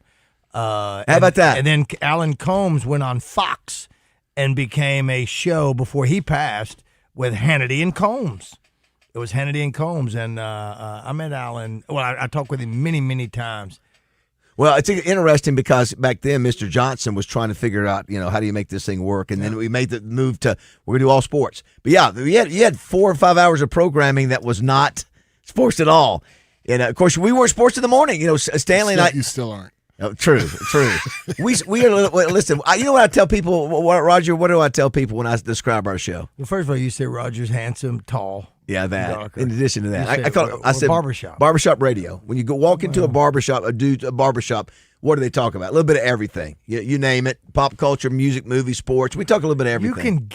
How about that? And then Alan Combs went on Fox and became a show before he passed with Hannity and Combs. It was Hannity and Combs, and I met Alan. Well, I talked with him many, many times. Well, it's interesting because back then Mr. Johnson was trying to figure out, how do you make this thing work? And then we made the move to we're going to do all sports. But yeah, you had 4 or 5 hours of programming that was not sports at all. And of course, we were sports in the morning. Stanley and I. You still aren't. Oh, true. we are. Listen, you know what I tell people, Roger? What do I tell people when I describe our show? Well, first of all, you say Roger's handsome, tall. Yeah, that. Darker. In addition to that, I said barbershop. Barbershop radio. When you walk into a barbershop, a barbershop what do they talk about? A little bit of everything. You name it. Pop culture, music, movies, sports. We talk a little bit of everything.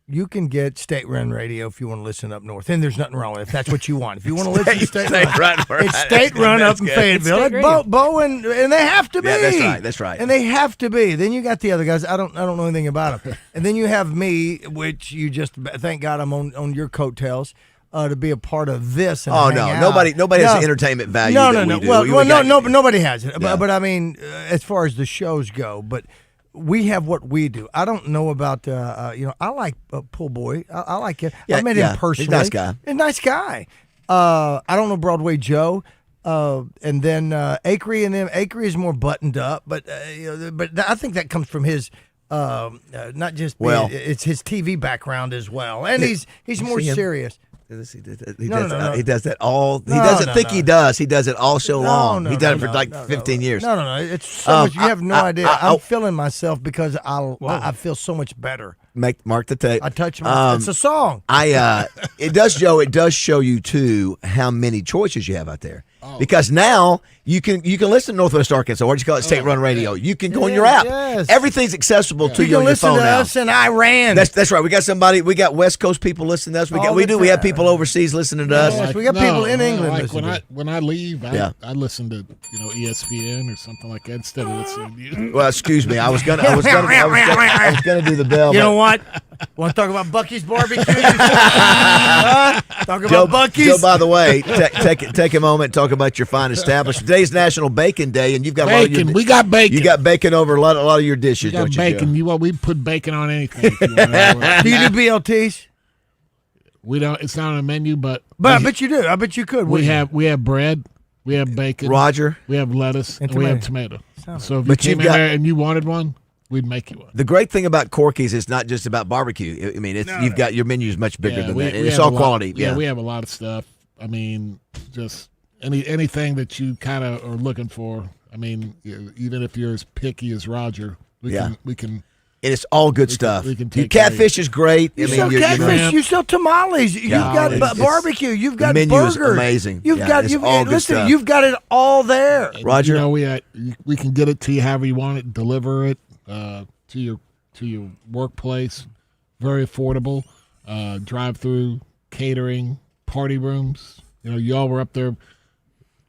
You can get state-run radio if you want to listen up north, and there's nothing wrong with it if that's what you want. If you want to listen to state-run, it's state-run up in Fayetteville. Bo and they have to be. Yeah, that's right. And they have to be. Then you got the other guys. I don't know anything about them. And then you have me, which you just thank God I'm on your coattails. To be a part of this. And nobody has the entertainment value. No. Nobody has it. Yeah. But I mean, as far as the shows go, but we have what we do. I don't know about I like Pool Boy. I like it. I met him personally. He's a nice guy. He's a nice guy. I don't know Broadway Joe. And then Acree and them. Acree is more buttoned up, but I think that comes from his. Not just it's his TV background as well, and he's more serious. He does that all. He doesn't think he does. He does it all show long. He's done it for 15 years. No. It's so much. You have no idea. I'm feeling myself because I feel so much better. Mark the tape. I touch my. It's a song. It does, Joe. It does show you too how many choices you have out there. Because now you can listen to Northwest Arkansas. What do you call it? State Run Radio. You can go on your app. Yes. Everything's accessible to you on your phone now. You can listen to us in Iran. That's right. We got somebody. We got West Coast people listening to us. We have people overseas listening to us. Yes, we got people in England. Like when I leave, I listen to ESPN or something like that instead of listening to you. Well, excuse me. I was gonna do the bell. You know what? Want to talk about Bucky's barbecue? Talk about Bucky's. Joe, by the way, take a moment and talk about your fine establishment. Today's National Bacon Day, and you've got bacon. We got bacon. You got bacon over a lot of your dishes. We got bacon. We put bacon on anything. If you want do you do BLTs? We don't. It's not on the menu, but I bet you do. I bet you could. We have bread. We have bacon. Roger. We have lettuce. And we have tomato. So if you came in there and you wanted one, we'd make you one. The great thing about Corky's is not just about barbecue. I mean, you've got your menu is much bigger than that. It's all quality. We have a lot of stuff. I mean, just anything that you kind of are looking for. I mean, even if you're as picky as Roger, we can. And it's all good stuff. Your catfish is great. You sell catfish. You sell tamales. You've got barbecue. You've got burgers. burgers. The menu is amazing. You've got you've got it all there. Roger, we can get it to you however you want it. Deliver it to your workplace. Very affordable. Drive-through, catering, party rooms. Y'all were up there.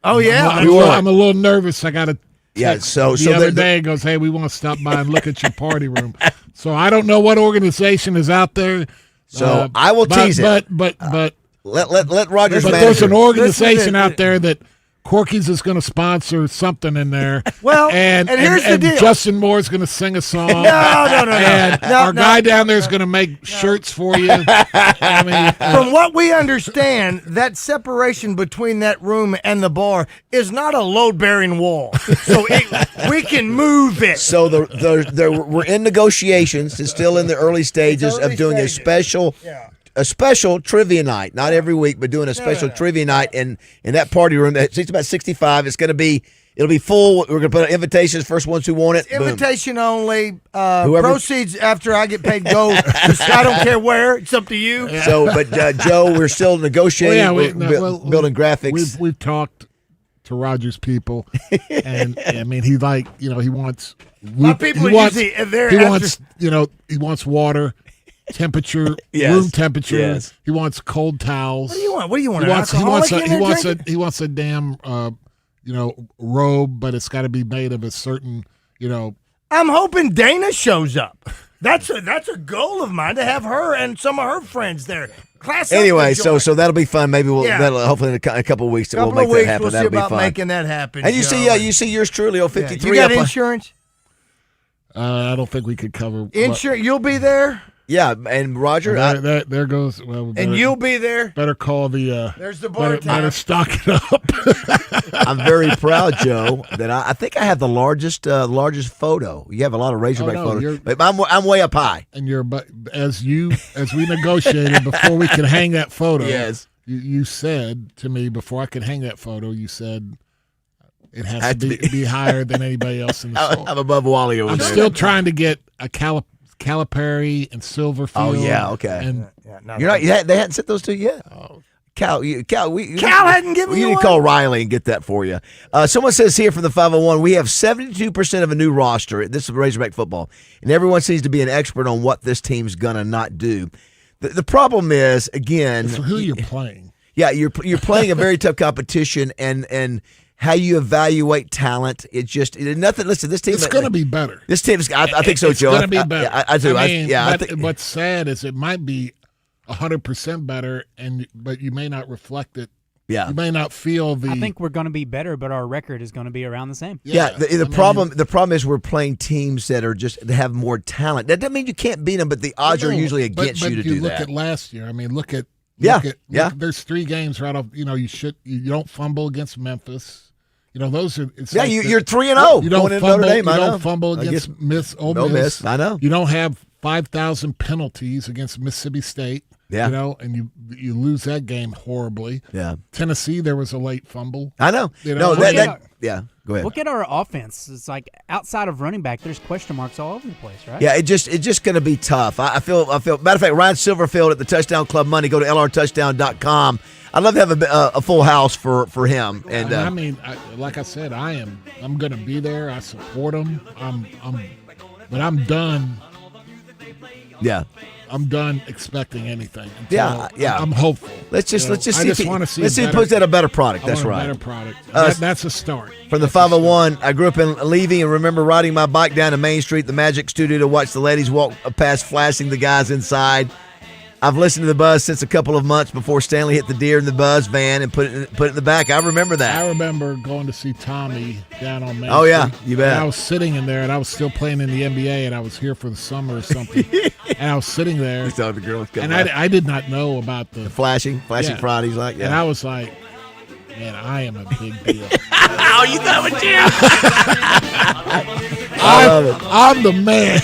Oh yeah, I'm a little nervous. I got to. Yeah, so the other day goes, hey, we want to stop by and look at your party room. So I don't know what organization is out there. So I will tease it. But let Rogers. But there's an organization out there that Corky's is going to sponsor something in there. Well, and here's the deal. Justin Moore's going to sing a song. No. And our guy down there is going to make shirts for you. I mean, from what we understand, that separation between that room and the bar is not a load-bearing wall, so we can move it. So we're in negotiations. It's still in the early stages of doing a special. Yeah. A special trivia night, not every week, but doing a special trivia night in that party room. It's about 65. It'll be full. We're gonna put invitations. First ones who want it. Invitation only. Proceeds after I get paid go. I don't care where. It's up to you. So, but Joe, we're still negotiating. Building graphics. We've talked to Rogers people, and I mean, he wants. He wants water. Temperature, room temperature. Yes. He wants cold towels. What do you want? What do you want? He wants a damn robe, but it's got to be made of a certain I'm hoping Dana shows up. That's a goal of mine to have her and some of her friends there. Anyway, so that'll be fun. Maybe that'll hopefully in a couple of weeks we'll make that happen. We'll that'll see about be fun. making that happen. And you see yours truly on 53. You got insurance? I don't think we could cover insurance. You'll be there. Yeah, and Roger, there goes. Well, and you'll be there. Better call the. There's the bar. Better stock it up. I'm very proud, Joe, that I think I have the largest photo. You have a lot of Razorback photos, but I'm way up high. And as we negotiated before we could hang that photo. Yes, you said to me before I could hang that photo. You said it has to be higher than anybody else in the store. I'm above Wally over there. I'm still trying to get a Calipari and Silverfield. Oh yeah, okay. And they hadn't sent those to you yet. Oh, Cal, hadn't given you you need to one? call Riley and get that for you. Someone says here from the 501, we have 72% of a new roster. This is Razorback football, and everyone seems to be an expert on what this team's gonna not do. The problem is, again, it's who you're playing. Yeah, you're playing a very tough competition, and how you evaluate talent. It's just nothing. Listen, this team. It's going to be better. This team's. I think so, Joe. It's going to be better. I do. I think what's sad is it might be 100% better, but you may not reflect it. Yeah, you may not feel the. I think we're going to be better, but our record is going to be around the same. Yeah, the problem is we're playing teams that have more talent. That doesn't mean you can't beat them, but the odds are usually against you to do that. Look at last year. I mean, look at. There's 3 games right off. You don't fumble against Memphis. Those are. It's you're 3-0. You don't fumble. You don't fumble against Ole Miss. I know. You don't have 5,000 penalties against Mississippi State. Yeah. And you lose that game horribly. Yeah. Tennessee, there was a late fumble. I know. No, go ahead. Look at our offense. It's like outside of running back, there's question marks all over the place, right? Yeah, it's just going to be tough. I feel. Matter of fact, Ryan Silverfield at the Touchdown Club Money. Go to lrtouchdown.com. I'd love to have a full house for him. And I mean, like I said, I'm going to be there. I support him. But I'm done. Yeah. I'm done expecting anything. Yeah. I'm hopeful. Let's just see. Let's see if he puts out a better product. I That's want right. A better product. That's a start. From the 501, I grew up in Levy and remember riding my bike down to Main Street, the Magic Studio, to watch the ladies walk past, flashing the guys inside. I've listened to the Buzz since a couple of months before Stanley hit the deer in the Buzz van and put it in the back. I remember that. I remember going to see Tommy down on Main Street. Oh, yeah, you bet. And I was sitting in there, and I was still playing in the NBA, and I was here for the summer or something. And I was sitting there. You saw the girls come and back. I did not know about the flashing Fridays. And I was like, man, I am a big deal. Oh, you thought it was you. I love it. I'm the man.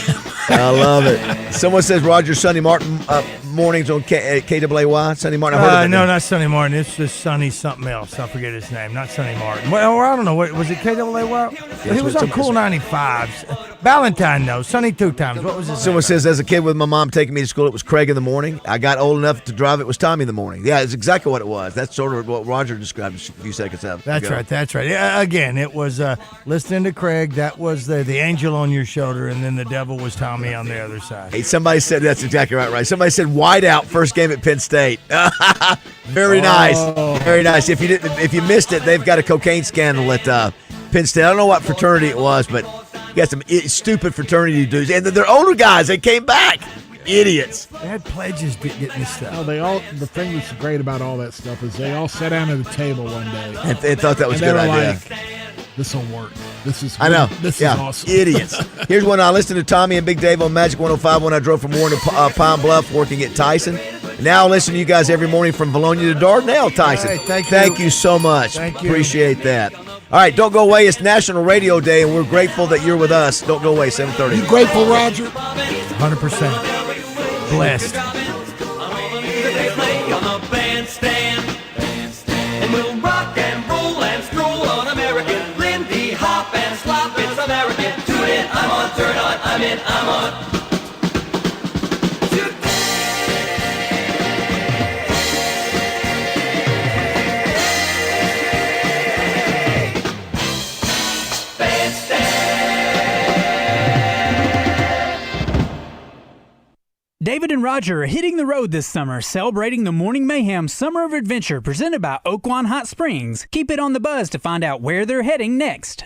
I love it. Someone says Roger Sonny Martin mornings on KWAY. Sonny Martin. No, not Sonny Martin. It's just Sonny something else. I forget his name. Not Sonny Martin. Well, I don't know. Was it KWAY? He was on Cool 95s. Valentine, though. Sonny 2 times. What was his Someone name? says, as a kid with my mom taking me to school, it was Craig in the morning. I got old enough to drive, it was Tommy in the morning. Yeah, it's exactly what it was. That's sort of what Roger described a few seconds ago. That's right. Yeah, again, it was listening to Craig. That was the angel on your shoulder, and then the devil was Tommy on the other side. Hey, somebody said, that's exactly right. Somebody said whiteout first game at Penn State. Very nice. Very nice. If you missed it, they've got a cocaine scandal at Penn State. I don't know what fraternity it was, but you got some stupid fraternity dudes. And they're older guys. They came back. Idiots. They had pledges getting this stuff. The thing that's great about all that stuff is they all sat down at a table one day. And they thought that was a good idea. This will work. I know. This is awesome. Idiots. Here's one. I listened to Tommy and Big Dave on Magic 105 when I drove from Warren to Pine Bluff working at Tyson. Now I listen to you guys every morning from Bologna to Dardanelle, Tyson. Hey, thank you so much. Thank you. Appreciate that. All right, don't go away. It's National Radio Day, and we're grateful that you're with us. Don't go away, 7:30. You grateful, Roger? 100%. Blessed. And we'll rock and roll and stroll on American. Lindy hop and slop, it's American. Tune in, I'm on, turn on, I'm in, I'm on. David and Roger are hitting the road this summer, celebrating the Morning Mayhem Summer of Adventure presented by Oaklawn Hot Springs. Keep it on the buzz to find out where they're heading next.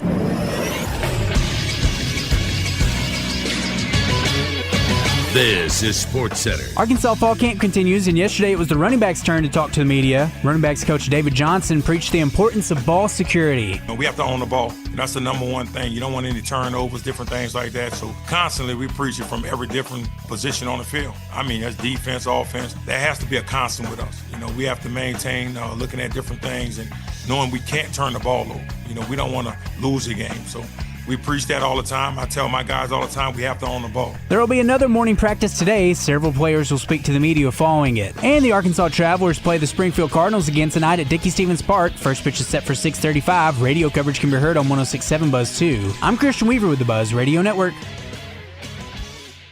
This is Sports Center. Arkansas Fall Camp continues, and yesterday it was the running backs' turn to talk to the media. Running backs coach David Johnson preached the importance of ball security. We have to own the ball. That's the number one thing. You don't want any turnovers, different things like that. So constantly we preach it from every different position on the field. I mean, that's defense, offense. That has to be a constant with us. We have to maintain looking at different things and knowing we can't turn the ball over. We don't want to lose a game. So we preach that all the time. I tell my guys all the time, we have to own the ball. There will be another morning practice today. Several players will speak to the media following it. And the Arkansas Travelers play the Springfield Cardinals again tonight at Dickey-Stevens Park. First pitch is set for 6:35. Radio coverage can be heard on 106.7 Buzz 2. I'm Christian Weaver with the Buzz Radio Network.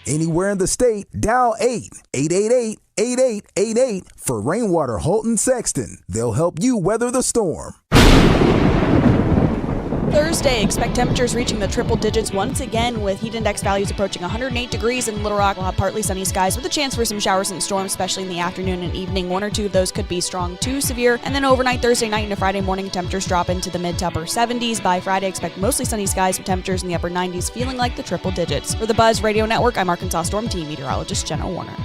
Anywhere in the state, dial 888 8888 for Rainwater Holton Sexton. They'll help you weather the storm. Thursday, expect temperatures reaching the triple digits once again with heat index values approaching 108 degrees in Little Rock. We'll have partly sunny skies with a chance for some showers and storms, especially in the afternoon and evening. One or two of those could be strong to severe. And then overnight, Thursday night into Friday morning, temperatures drop into the mid to upper 70s. By Friday, expect mostly sunny skies with temperatures in the upper 90s, feeling like the triple digits. For the Buzz Radio Network, I'm Arkansas Storm Team meteorologist Jenna Warner.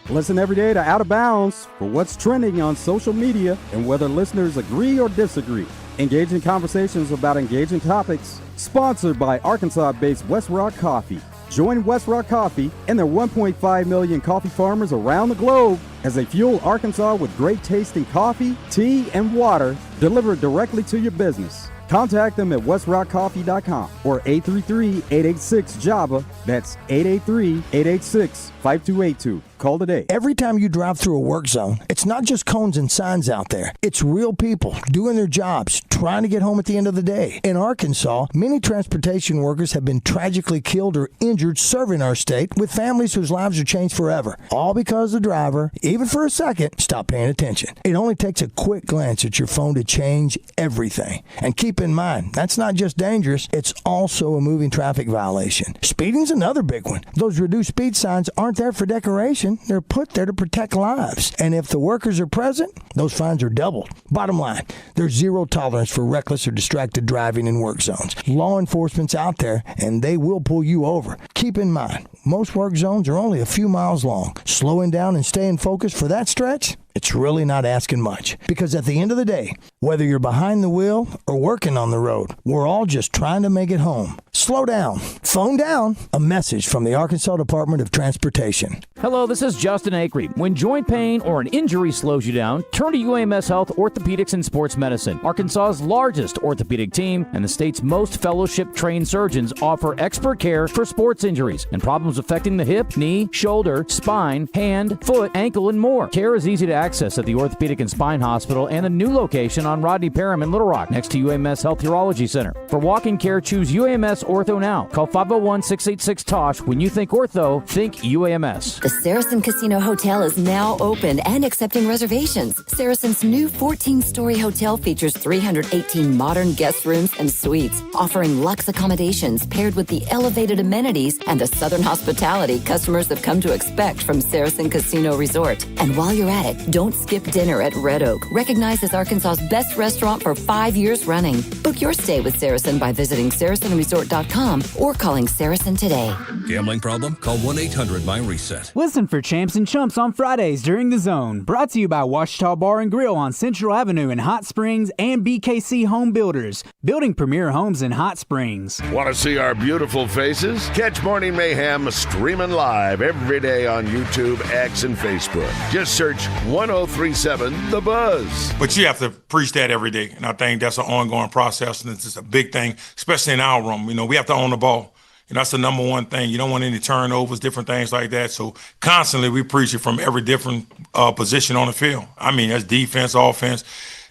Listen every day to Out of Bounds for what's trending on social media and whether listeners agree or disagree. Engage in conversations about engaging topics. Sponsored by Arkansas-based West Rock Coffee. Join West Rock Coffee and their 1.5 million coffee farmers around the globe as they fuel Arkansas with great tasting coffee, tea, and water delivered directly to your business. Contact them at westrockcoffee.com or 833-886-JAVA. That's 883-886-5282. Call today. Every time you drive through a work zone, it's not just cones and signs out there. It's real people doing their jobs, trying to get home at the end of the day. In Arkansas, many transportation workers have been tragically killed or injured serving our state with families whose lives are changed forever. All because the driver, even for a second, stopped paying attention. It only takes a quick glance at your phone to change everything. And keep in mind, that's not just dangerous, it's also a moving traffic violation. Speeding's another big one. Those reduced speed signs aren't there for decoration. They're put there to protect lives. And if the workers are present, those fines are doubled. Bottom line, there's zero tolerance for reckless or distracted driving in work zones. Law enforcement's out there, and they will pull you over. Keep in mind, most work zones are only a few miles long. Slowing down and staying focused for that stretch, it's really not asking much. Because at the end of the day, whether you're behind the wheel or working on the road, we're all just trying to make it home. Slow down. Phone down. A message from the Arkansas Department of Transportation. Hello, this is Justin Acree. When joint pain or an injury slows you down, turn to UAMS Health Orthopedics and Sports Medicine. Arkansas's largest orthopedic team and the state's most fellowship-trained surgeons offer expert care for sports injuries and problems affecting the hip, knee, shoulder, spine, hand, foot, ankle, and more. Care is easy to access at the Orthopedic and Spine Hospital and a new location on Rodney Parham in Little Rock next to UAMS Health Urology Center. For walking care, choose UAMS Ortho now. Call 501-686-TOSH. When you think ortho, think UAMS. The Saracen Casino Hotel is now open and accepting reservations. Saracen's new 14-story hotel features 318 modern guest rooms and suites, offering luxe accommodations paired with the elevated amenities and the southern hospitality customers have come to expect from Saracen Casino Resort. And while you're at it, don't skip dinner at Red Oak, recognized as Arkansas's best restaurant for 5 years running. Book your stay with Saracen by visiting SaracenResort.com or calling Saracen today. Gambling problem? Call 1-800-MY-RESET. Listen for Champs and Chumps on Fridays during The Zone. Brought to you by Washita Bar and Grill on Central Avenue in Hot Springs and BKC Home Builders, building premier homes in Hot Springs. Want to see our beautiful faces? Catch Morning Mayhem streaming live every day on YouTube, X, and Facebook. Just search 1037 The Buzz. But you have to preach that every day, and I think that's an ongoing process, and it's a big thing, especially in our room. You know, we have to own the ball. You know, that's the number one thing. You don't want any turnovers, different things like that. So constantly we preach it from every different position on the field. I mean, that's defense, offense.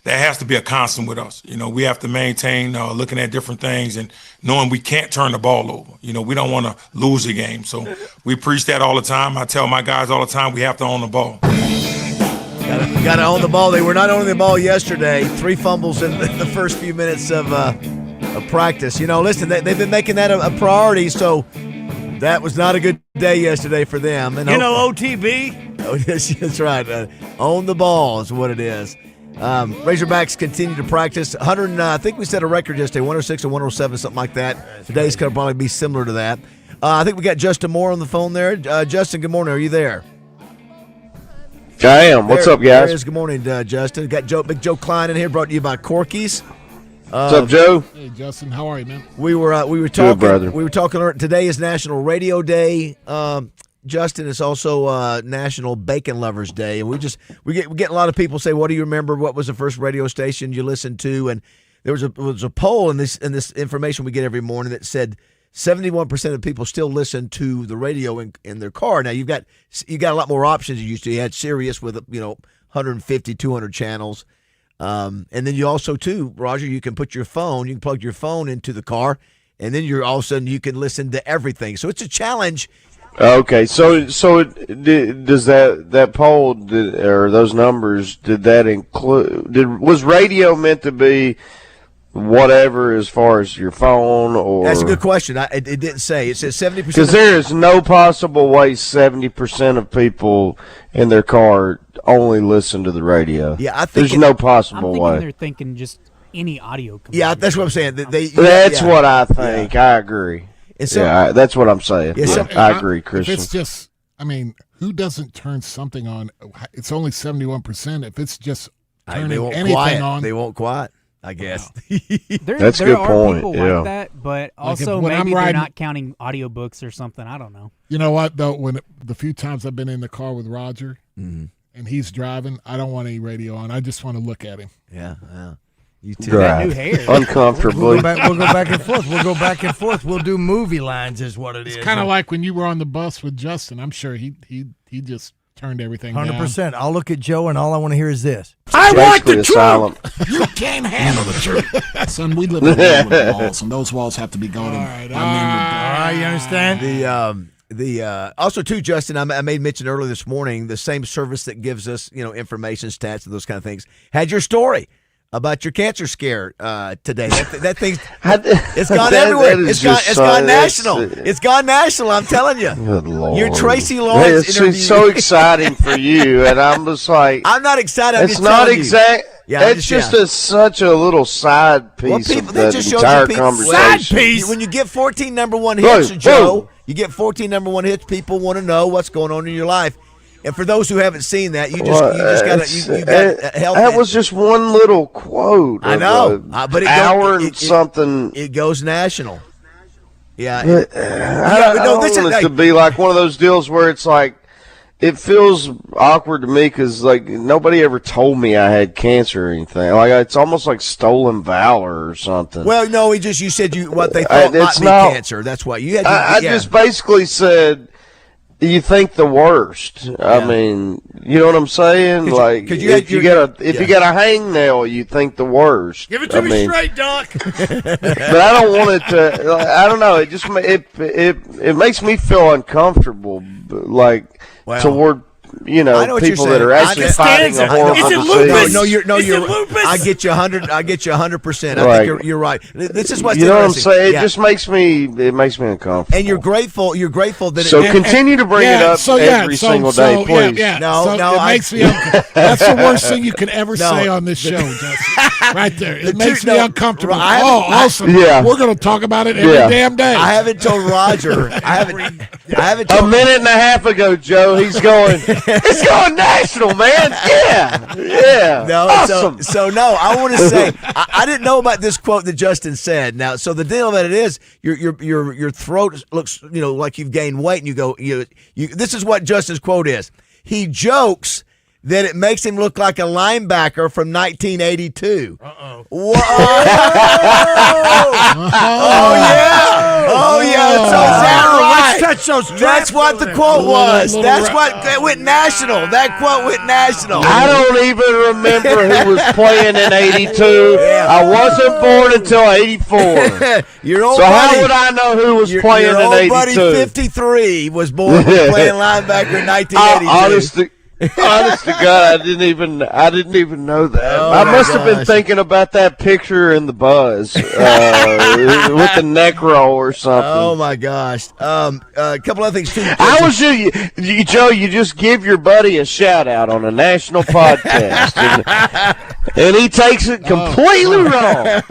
That has to be a constant with us. You know, we have to maintain looking at different things and knowing we can't turn the ball over. You know, we don't want to lose a game. So we preach that all the time. I tell my guys all the time, we have to own the ball. Got to own the ball. They were not owning the ball yesterday. 3 fumbles in the first few minutes of practice. You know, listen, they've been making that a priority, so that was not a good day yesterday for them. And OTB? Oh, yes, that's right. Own the ball is what it is. Razorbacks continue to practice. I think we set a record yesterday, 106 or 107, something like that. Today's going to probably be similar to that. I think we got Justin Moore on the phone there. Justin, good morning. Are you there? I am. What's up, guys? There is. Good morning, Justin. Got Big Joe Klein in here, brought to you by Corky's. What's up, Joe? Hey, Justin. How are you, man? We were talking. Good, brother. We were talking. Today is National Radio Day. Justin, it's also National Bacon Lovers Day, and we get a lot of people say, "What do you remember? What was the first radio station you listened to?" And there was a poll in this information we get every morning that said 71% of people still listen to the radio in their car. Now you got a lot more options you used to. You had Sirius with 150, 200 channels, and then you also too, Roger, you can plug your phone into the car, and then all of a sudden you can listen to everything. So it's a challenge. Okay, so does that poll or those numbers, did that include? Was radio meant to be whatever as far as your phone or? That's a good question. It didn't say. It says 70%. Because there is no possible way 70% of people in their car only listen to the radio. Yeah, I think there's no possible I'm way. They're thinking just any audio. Yeah, that's what I'm saying. That's what I think. Yeah. I agree. So, that's what I'm saying. Yeah, I agree, Christian. If it's just, I mean, who doesn't turn something on? It's only 71%. If it's just turning anything on, they won't quiet. I guess. That's a good point. People like that, but also maybe they're not counting audiobooks or something. I don't know. You know what though? The few times I've been in the car with Roger and he's driving, I don't want any radio on. I just want to look at him. Yeah. You too. That new hair. Uncomfortably. We'll go back and forth. We'll do movie lines, is what it is. It's kind of like when you were on the bus with Justin. I'm sure he just turned everything 100%. I'll look at Joe, and all I want to hear is this. I want the truth. You can't handle the truth. Son, we live in a world with walls, and those walls have to be gone. All right, you understand? Also too, Justin, I made mention earlier this morning, the same service that gives us, information, stats, and those kind of things, had your story about your cancer scare today. That thing's it's gone everywhere. It's gone national. It's gone national. I'm telling you. Good Lord. Your Tracy Lawrence interview. It's so exciting for you, and I'm just like, I'm not excited. It's not exact. Yeah, it's just such a little side piece of the entire conversation. Side piece. When you get 14 number one hits, Joe, you get 14 number one hits. People want to know what's going on in your life. And for those who haven't seen that, you got help. That was just one little quote. I know, but it goes national. Yeah, I don't want it to be like one of those deals where it's like it feels awkward to me because like nobody ever told me I had cancer or anything. Like it's almost like stolen valor or something. Well, no, you said what they thought might be cancer. That's why you had. I just basically said. You think the worst. Yeah. I mean, you know what I'm saying? Like, if you got a hangnail, you think the worst. Give it to me straight, Doc. But I don't want it to. I don't know. It just it makes me feel uncomfortable, like toward people that are actually fighting a horrible disease. No, you're. I get you 100%. I think you're right. This is what's you know what I'm saying. It just makes me uncomfortable. And you're grateful that. So continue to bring it up every single day, please. It makes me uncomfortable. That's the worst thing you can ever say on this show, Justin. Right there. It makes me uncomfortable. Awesome. Yeah. We're going to talk about it every damn day. I haven't told Roger. I haven't. A minute and a half ago, Joe. He's going. It's going national, man. Yeah. No, awesome. So no, I want to say I didn't know about this quote that Justin said. Now, so the deal about it is your throat looks like you've gained weight, and you go this is what Justin's quote is. He jokes that it makes him look like a linebacker from 1982. Uh-oh. Whoa! Oh yeah! So is that right? Let's touch those. That's what the quote was. That's what it went national. That quote went national. I don't even remember who was playing in 82. I wasn't born until 84. Your old so buddy, how would I know who was playing in 82? Your old buddy 53 was born playing linebacker in 1982. Honest to God, I didn't even know that. I must have been thinking about that picture in the Buzz with the neck roll or something. Oh my gosh! A couple other things too. Joe, you just give your buddy a shout out on a national podcast, and he takes it completely wrong.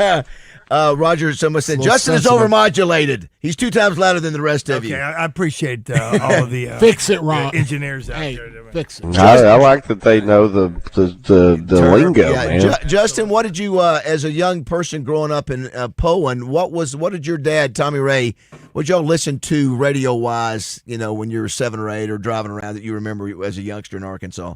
Roger, someone said Justin is overmodulated. He's 2 times louder than the rest of you. Okay, I appreciate all of the fix it, Ron. Engineers out there. Fix it. I like that they know the lingo, man. Justin, what did you, as a young person growing up in Poland, what did your dad, Tommy Ray, what y'all listen to radio wise? When you were 7 or 8 or driving around that you remember as a youngster in Arkansas.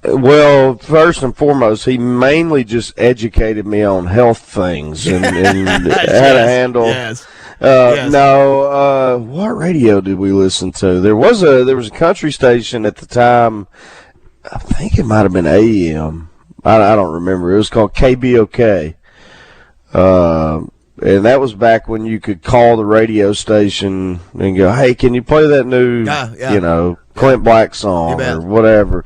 Well, first and foremost, he mainly just educated me on health things and how to handle. Yes. No, what radio did we listen to? There was a country station at the time. I think it might have been AM. I don't remember. It was called KBOK. and that was back when you could call the radio station and go, "Hey, can you play that new, Clint Black song or whatever?"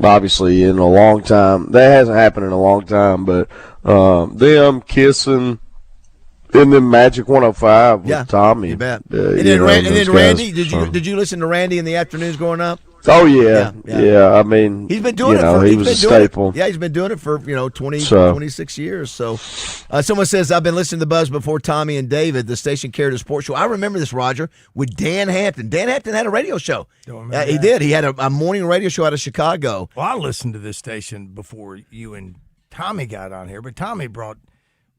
Obviously, in a long time, that hasn't happened in a long time. But them kissing in the Magic 105 with Tommy. You bet. And then Randy, did you listen to Randy in the afternoons growing up? Oh yeah. I mean, he's been doing it. He was a staple. Yeah, he's been doing it for 26 years. So, someone says I've been listening to the Buzz before Tommy and David. The station carried a sports show. I remember this, Roger, with Dan Hampton. Dan Hampton had a radio show. He did. He had a morning radio show out of Chicago. Well, I listened to this station before you and Tommy got on here, but Tommy brought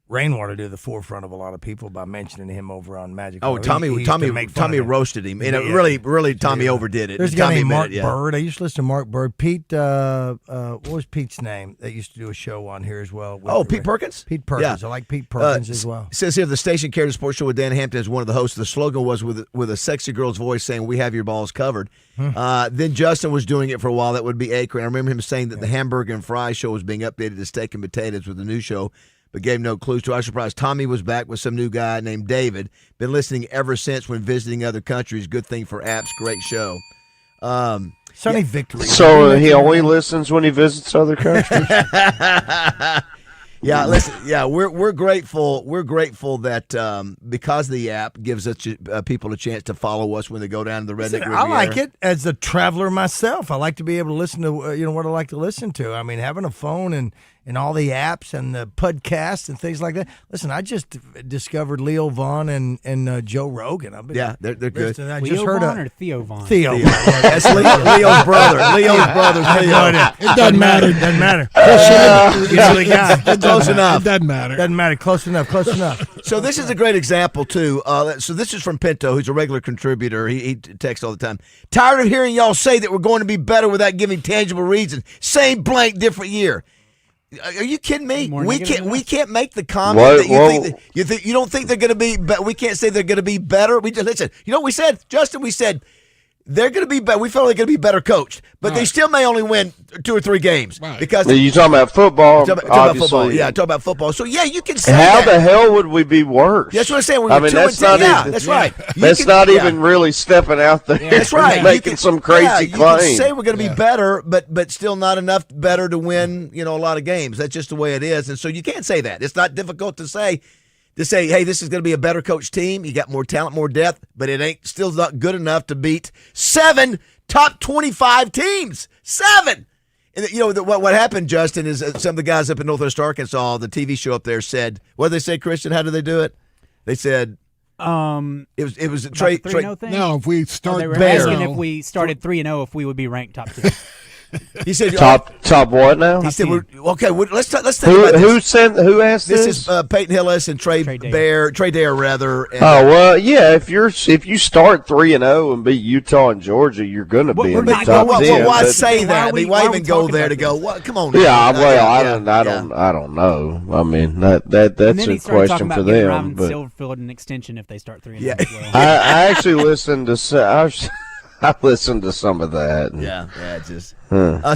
Rainwater to the forefront of a lot of people by mentioning him over on Magic. Oh, Tommy roasted him, and really, Tommy overdid it. There's a guy named Mark Bird. I used to listen to Mark Bird. Pete, what was Pete's name? That used to do a show on here as well. Pete Perkins. Pete Perkins. Yeah. I like Pete Perkins as well. It says here the station carried a sports show with Dan Hampton as one of the hosts. The slogan was with a sexy girl's voice saying, "We have your balls covered." Then Justin was doing it for a while. That would be Akron. I remember him saying that the hamburger and fry show was being updated to steak and potatoes with the new show, but gave no clues to our surprise. Tommy was back with some new guy named David. Been listening ever since when visiting other countries. Good thing for apps. Great show. Sonny Victory. So he only listens when he visits other countries? Yeah, listen. Yeah, we're grateful. We're grateful that because the app gives us people a chance to follow us when they go down to the Redneck Riviera. I like it as a traveler myself. I like to be able to listen to what I like to listen to. I mean, having a phone and all the apps and the podcasts and things like that. Listen, I just discovered Leo Vaughn and Joe Rogan. They're good. I just heard or Theo Vaughn? Theo. That's Leo's brother. Leo's brother. It doesn't matter. It doesn't matter. Close enough. It doesn't matter. Doesn't matter. Close enough. Close enough. So this is a great example too. So this is from Pinto, who's a regular contributor. He texts all the time. Tired of hearing y'all say that we're going to be better without giving tangible reasons. Same blank, different year. Are you kidding me? We can't make the comment that you don't think they're going to be. But we can't say they're going to be better. We just listen. You know what we said, Justin? We said they're going to be better. We feel like they're going to be better coached, but they still may only win 2 or 3 games because you talking about football. Talking about football. Yeah, talking about football. So yeah, you can say how the hell would we be worse? That's what I'm saying. We're 2 and 10. That's right. That's not even really stepping out there. That's right. Making some crazy claim. You can say we're going to be better, but still not enough better to win. A lot of games. That's just the way it is, and so you can't say that. It's not difficult to say. Hey, this is going to be a better coached team. You got more talent, more depth, but it ain't still not good enough to beat 7 top 25 teams. 7. And what happened, Justin, is some of the guys up in Northwest Arkansas, the TV show up there said, what did they say, Christian? How did they do it? They said it was a trade. No, if we start, they were asking if we started 3-0, if we would be ranked top 2. He said top what now? He said okay. Let's think about this. Who asked this? This is Peyton Hillis and Trey Dare rather. And, well, yeah. If you start 3-0 and beat Utah and Georgia, you're going to be in the top 10. Why say that? Why even go there to go? What? Come on. Yeah. I don't know. I mean that's a question for them. But Silverfield an extension if they start 3-0. Yeah. I actually listened to. I listened to some of that.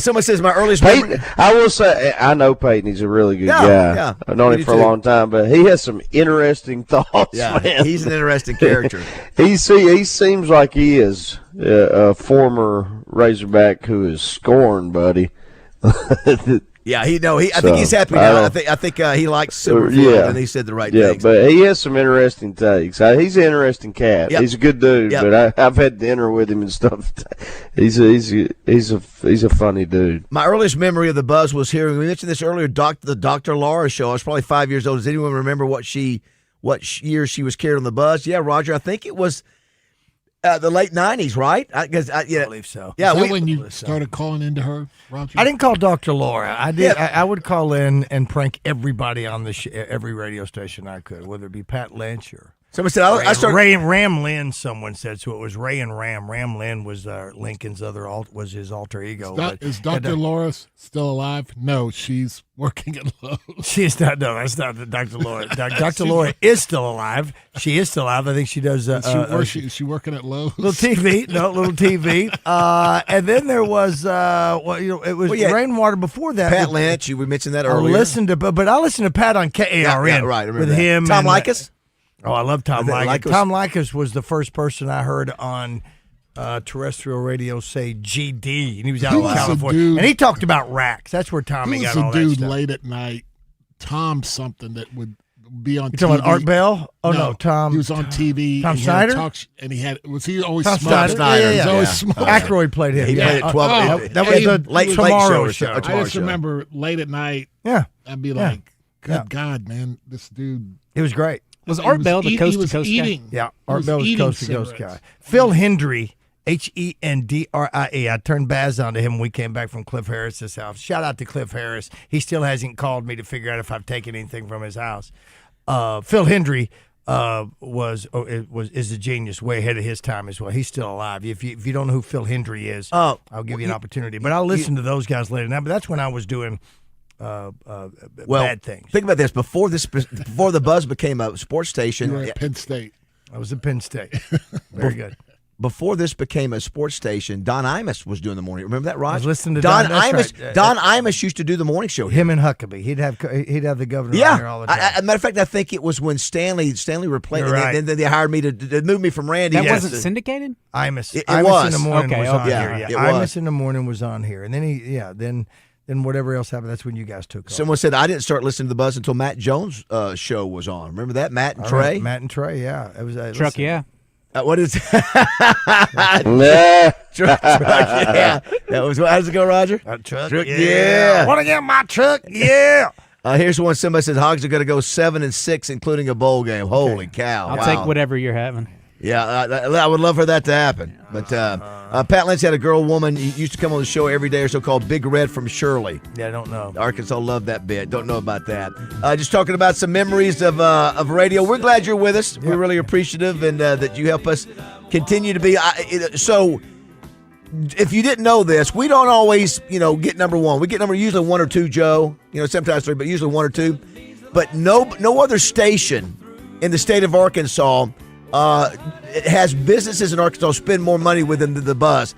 Someone says my earliest Peyton, I will say, I know Peyton. He's a really good guy. Yeah, I've known him for a long time, but he has some interesting thoughts. Yeah, man. He's an interesting character. He seems like he is a former Razorback who is scorned, buddy. Yeah, I think he's happy now. I think he likes Silverfield, and he said the right things. Yeah, but he has some interesting takes. He's an interesting cat. Yep. He's a good dude. Yep. But I've had dinner with him and stuff. He's a funny dude. My earliest memory of the Buzz was hearing. We mentioned this earlier. The Dr. Laura show. I was probably 5 years old. Does anyone remember what year she was carried on the Buzz? Yeah, Roger. I think it was. The late 90s, right? I believe so. Yeah, is that when you started calling into her, Roger? I didn't call Dr. Laura. I did. Yeah. I would call in and prank everybody on every radio station I could, whether it be Pat Lynch or Somebody said I started Ray and Ram Lynn. Someone said so. It was Ray and Ram. Ram Lynn was Lincoln's was his alter ego. Is Dr. Laura still alive? No, she's working at Lowe's. She's not. No, that's not Dr. Laura. Dr. Laura is still alive. She is still alive. I think she does. Is she working at Lowe's? Little TV. And then there was it was Rainwater before that. Pat Lynch. We mentioned that earlier. I listened to Pat on KARN. Yeah, right. With him. Tom Likas. Oh, I love Tom Likas. Tom Likas was the first person I heard on terrestrial radio say GD, and he was out in California. And he talked about racks. That's where Tommy got all that stuff. Who's a dude late at night, Tom something that would be on TV. You talking about Art Bell? Oh, no, Tom. He was on TV. Tom Snyder? Was he always Tom smoking? Snyder. Yeah. He was always smoking. Ackroyd played him. He played at 12. That was the late Tomorrow show. I just remember late at night, I'd be like, good God, man, this dude. It was great. Was Art Bell the Coast to Coast guy? Yeah, Art Bell was Coast to Coast guy. Phil Hendry, Hendrie. I turned Baz on to him when we came back from Cliff Harris's house. Shout out to Cliff Harris. He still hasn't called me to figure out if I've taken anything from his house. Phil Hendry is a genius, way ahead of his time as well. He's still alive. If you don't know who Phil Hendry is, I'll give you an opportunity. But I'll listen to those guys later now. But that's when I was doing bad things. Think about this. Before the Buzz became a sports station, you were at Penn State. I was at Penn State. Very good. Before this became a sports station, Don Imus was doing the morning. Remember that, Raj? I was listening to Don Imus. Right. Don Imus used to do the morning show. Him and Huckabee. He'd have the governor on here all the time. As a matter of fact, I think it was when Stanley replaced. Right. Then they hired me to move me from Randy. That wasn't syndicated. Imus. It Imus was. in the morning Okay, was on yeah, here. it Imus was. in the morning was on here, and then Then whatever else happened, that's when you guys took off. Someone said I didn't start listening to the Buzz until Matt Jones' show was on. Remember that, Matt and Trey? Right, Matt and Trey, yeah. It was Truck, yeah. What is? Nah. Truck, yeah. That was. How does it go, Roger? Truck, yeah. Want to get my truck? Yeah. Here's one. Somebody said Hogs are going to go 7-6, including a bowl game. Holy cow! I'll take whatever you're having. Yeah, I would love for that to happen. But Pat Lynch had a woman used to come on the show every day or so called Big Red from Shirley. Yeah, I don't know. Arkansas loved that bit. Don't know about that. Just talking about some memories of radio. We're glad you're with us. We're really appreciative and that you help us continue to be. So if you didn't know this, we don't always, get number one. We get usually one or two, Joe. Sometimes three, but usually one or two. But no other station in the state of Arkansas it has businesses in Arkansas spend more money with them than the Buzz.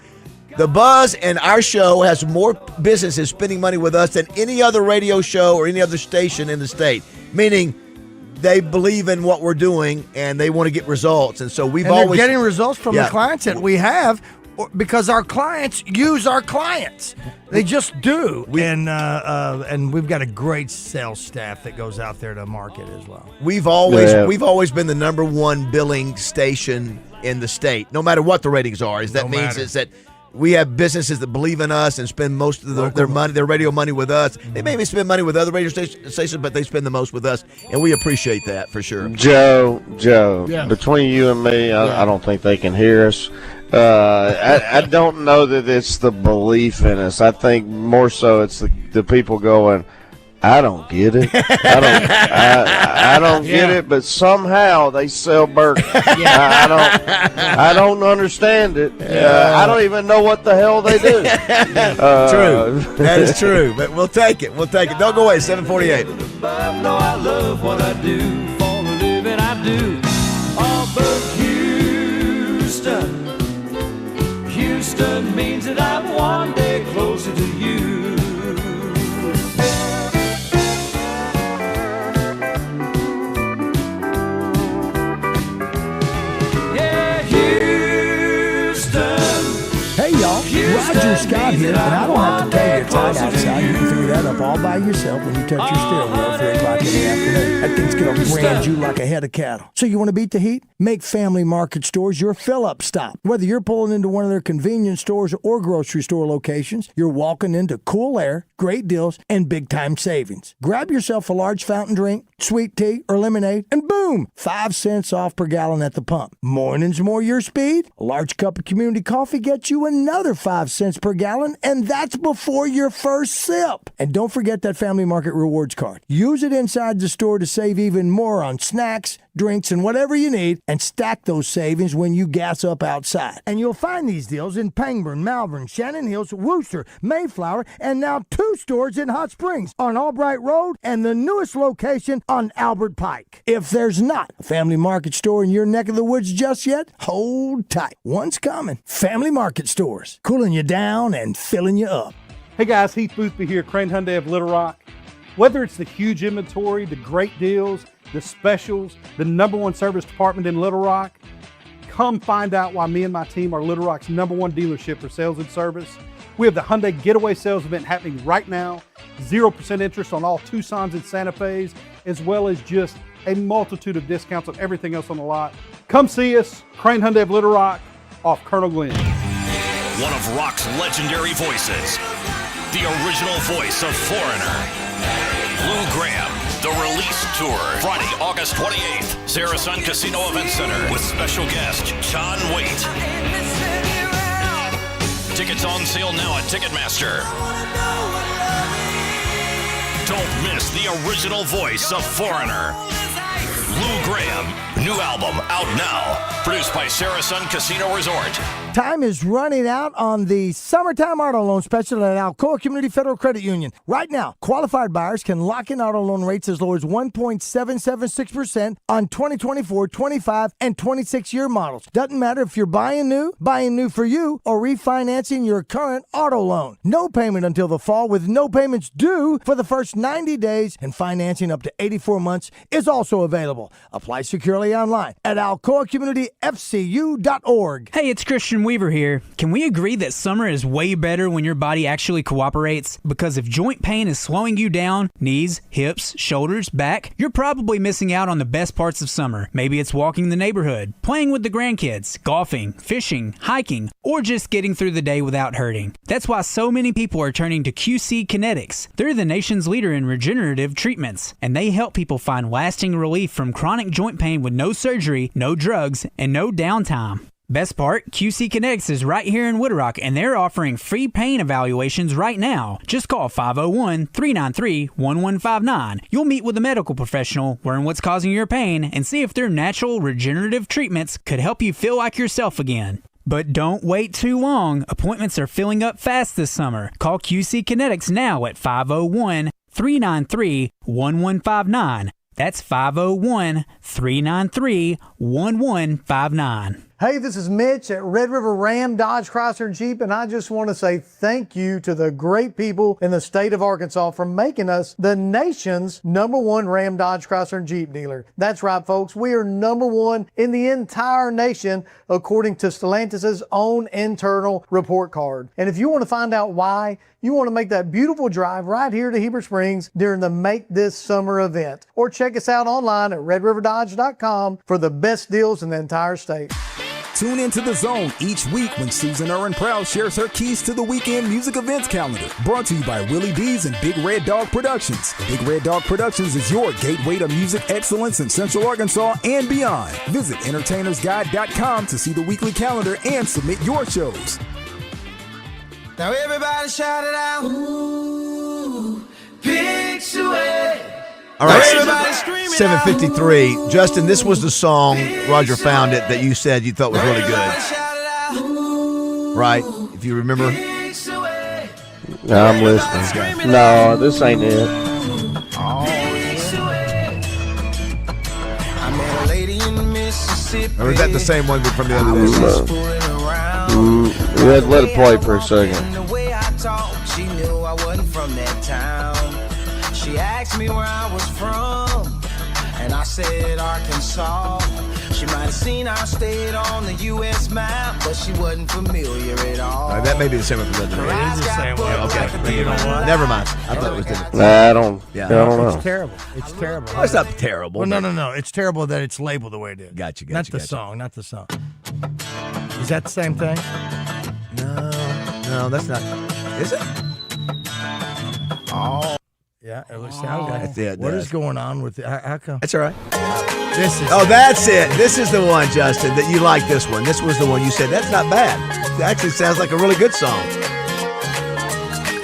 The Buzz and our show has more businesses spending money with us than any other radio show or any other station in the state. Meaning, they believe in what we're doing and they want to get results. And so they're getting results from the clients that we have because our clients use our clients. They just do. And we've got a great sales staff that goes out there to market as well. We've always been the number one billing station in the state, no matter what the ratings are. Is that we have businesses that believe in us and spend most of their money, their radio money with us. They maybe spend money with other radio stations, but they spend the most with us, and we appreciate that for sure. Joe, yeah. Between you and me, I don't think they can hear us. I don't know that it's the belief in us. I think more so it's the people going, I don't get it. I don't get it, but somehow they sell burgers. I don't understand it. I don't even know what the hell they do. True. That is true. But we'll take it. Don't go away. 7:48. No, I love what I do. For the living I do. Oh, but Houston means that I'm one day closer to you. Hey, y'all. Roger Scott here, and I don't have to tell you it's hot outside. You can figure that up all by yourself when you touch your steering wheel at 3 o'clock in the afternoon. That thing's going to brand you like a head of cattle. So you want to beat the heat? Make Family Market Stores your fill-up stop. Whether you're pulling into one of their convenience stores or grocery store locations, you're walking into cool air, great deals, and big-time savings. Grab yourself a large fountain drink, sweet tea, or lemonade, and boom, 5 cents off per gallon at the pump. Mornings more your speed? A large cup of community coffee gets you another 5 cents per gallon, and that's before your first sip. And don't forget that Family Market Rewards card. Use it inside the store to save even more on snacks, drinks, and whatever you need, and stack those savings when you gas up outside. And you'll find these deals in Pangburn, Malvern, Shannon Hills, Wooster, Mayflower, and now 2 stores in Hot Springs on Albright Road and the newest location on Albert Pike. If there's not a Family Market store in your neck of the woods just yet, hold tight. One's coming. Family Market stores, cooling you down and filling you up. Hey guys, Heath Boothby here, Crane Hyundai of Little Rock. Whether it's the huge inventory, the great deals, the specials, the #1 service department in Little Rock, come find out why me and my team are Little Rock's #1 dealership for sales and service. We have the Hyundai Getaway Sales event happening right now, 0% interest on all Tucsons and Santa Fe's, as well as just a multitude of discounts on everything else on the lot. Come see us, Crane Hyundai of Little Rock, off Colonel Glenn. One of rock's legendary voices, the original voice of Foreigner, Lou Graham. The Release Tour, Friday, August 28th, Saracen Casino Event Center, with special guest John Waite. Tickets on sale now at Ticketmaster. Don't miss the original voice of Foreigner, Lou Graham. New album out now. Produced by Saracen Casino Resort. Time is running out on the Summertime Auto Loan Special at Alcoa Community Federal Credit Union. Right now, qualified buyers can lock in auto loan rates as low as 1.776% on 2024, 25, and 26-year models. Doesn't matter if you're buying new for you, or refinancing your current auto loan. No payment until the fall with no payments due for the first 90 days, and financing up to 84 months is also available. Apply securely online at alcoacommunityfcu.org. Hey, it's Christian Weaver here. Can we agree that summer is way better when your body actually cooperates? Because if joint pain is slowing you down, knees, hips, shoulders, back, you're probably missing out on the best parts of summer. Maybe it's walking the neighborhood, playing with the grandkids, golfing, fishing, hiking, or just getting through the day without hurting. That's why so many people are turning to QC Kinetics. They're the nation's leader in regenerative treatments, and they help people find lasting relief from chronic joint pain with no surgery, no drugs, and no downtime. Best part, QC Kinetics is right here in Wood Rock, and they're offering free pain evaluations right now. Just call 501-393-1159. You'll meet with a medical professional, learn what's causing your pain, and see if their natural regenerative treatments could help you feel like yourself again. But don't wait too long. Appointments are filling up fast this summer. Call QC Kinetics now at 501-393-1159. That's 501-393-1159. Hey, this is Mitch at Red River Ram, Dodge, Chrysler, and Jeep, and I just want to say thank you to the great people in the state of Arkansas for making us the nation's #1 Ram, Dodge, Chrysler, and Jeep dealer. That's right, folks. We are #1 in the entire nation, according to Stellantis' own internal report card. And if you want to find out why, you want to make that beautiful drive right here to Heber Springs during the Make This Summer event. Or check us out online at redriverdodge.com for the best deals in the entire state. Tune into The Zone each week when Susan Erin Proud shares her keys to the weekend music events calendar. Brought to you by Willie D's and Big Red Dog Productions. Big Red Dog Productions is your gateway to music excellence in Central Arkansas and beyond. Visit entertainersguide.com to see the weekly calendar and submit your shows. Now everybody shout it out. Ooh, Big Suey. All right, 7:53. Justin, this was the song, Roger found it, that you said you thought was really good. Right? If you remember. No, I'm listening. No, this ain't it. Or is that the same one from the other day? You had to let it play for a second. She knew I wasn't from that town. She asked me where I was from, and I said Arkansas. She might have seen our state on the U.S. map, but she wasn't familiar at all. That may be the same one from the other day. It is the same one. Okay. Never mind. I thought it was different. Nah, I don't know. It's terrible. It's terrible. Well, it's not terrible. Well, no. It's terrible that it's labeled the way it is. Gotcha. Not the song. Is that the same thing? No, that's not. Is it? Oh. Yeah, it looks like that. What is going on with it? How come? That's all right. This is that's it. This is the one, Justin, that you like this one. This was the one you said, that's not bad. It actually sounds like a really good song.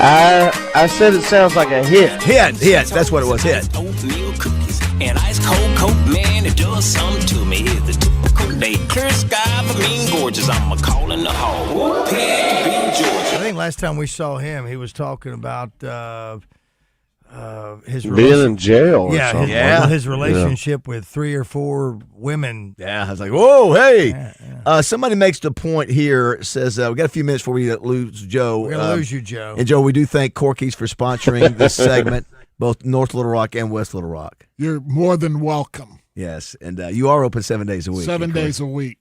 I said it sounds like a hit. Hit. That's what it was, hit. An ice cold Coke, man, it does something to me. Here's the typical day. Clear sky for mean gorgeous. I'm a calling the hall. Pick to be Georgia. I think last time we saw him, he was talking about his being in jail or something. His relationship with 3 or 4 women. Yeah, I was like, whoa, hey. Somebody makes the point here, says, we got a few minutes before we lose Joe. We're going to lose you, Joe. And, Joe, we do thank Corky's for sponsoring this segment, both North Little Rock and West Little Rock. You're more than welcome. Yes, and you are open 7 days a week. 7 days a week.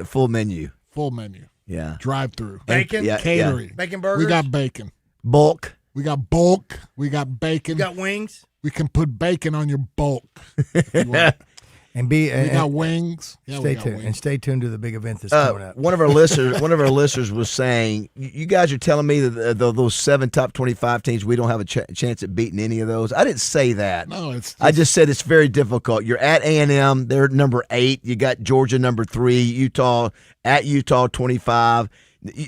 Full menu. Full menu. Yeah. Drive-through. Bacon? Catering. Yeah. Bacon burgers? We got bacon. Bulk. We got bulk. We got bacon. You got wings? We can put bacon on your bulk. If you want. We got wings. Yeah, stay tuned. Wings. And stay tuned to the big event that's coming up. One of our listeners was saying, you guys are telling me that those 7 top 25 teams, we don't have a chance at beating any of those. I didn't say that. No, I just said it's very difficult. You're at A&M. They're number 8. You got Georgia number 3. Utah 25.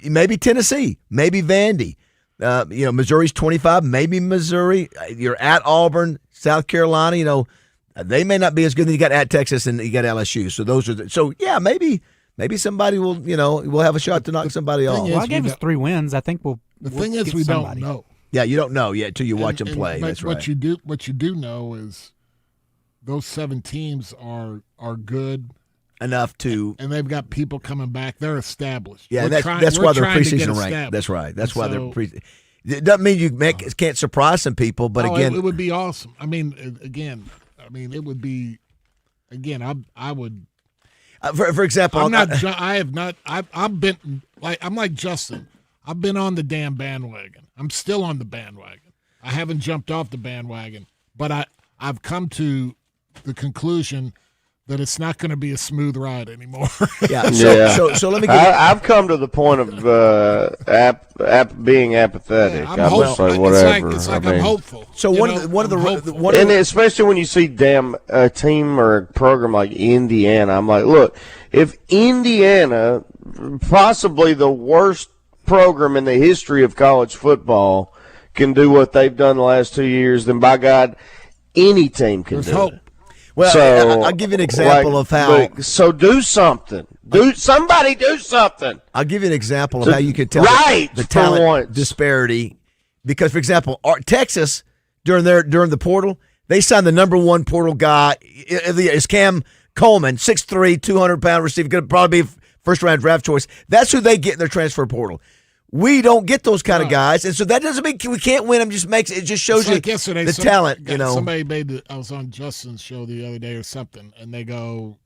Maybe Tennessee. Maybe Vandy. Missouri's 25. Maybe Missouri. You're at Auburn, South Carolina. They may not be as good. Then you got at Texas and you got LSU. So those are maybe somebody will we'll have a shot to knock somebody off. Well, I gave us 3 wins. I think we'll. The thing is, we don't know. Yeah, you don't know yet until you watch them play. But that's right. What you do know is those 7 teams are good enough to, and they've got people coming back. They're established. Yeah, that's why they're preseason ranked. That's right. That's why they're preseason. It doesn't mean you can't surprise some people, but again, it would be awesome. I mean, it would be. Again, I would. For example, I'm not. I have not. I've been like I'm like Justin. I've been on the damn bandwagon. I'm still on the bandwagon. I haven't jumped off the bandwagon, but I've come to the conclusion that it's not going to be a smooth ride anymore. Yeah. So let me. I've come to the point of being apathetic. Yeah, I'm just like whatever. It's like I'm hopeful. So and especially when you see a team or a program like Indiana, I'm like, look, if Indiana, possibly the worst program in the history of college football, can do what they've done the last 2 years, then by God, any team can do it. Well, I'll give you an example of how. So do something. Somebody do something. I'll give you an example of how you can tell the talent disparity. Because, for example, Texas during the portal, they signed the number 1 portal guy. Is Cam Coleman, 6'3", 200-pound receiver, going to probably be first-round draft choice. That's who they get in their transfer portal. We don't get those kind of guys, and so that doesn't mean we can't win them. It just shows you the talent. Somebody I was on Justin's show the other day or something, and they go,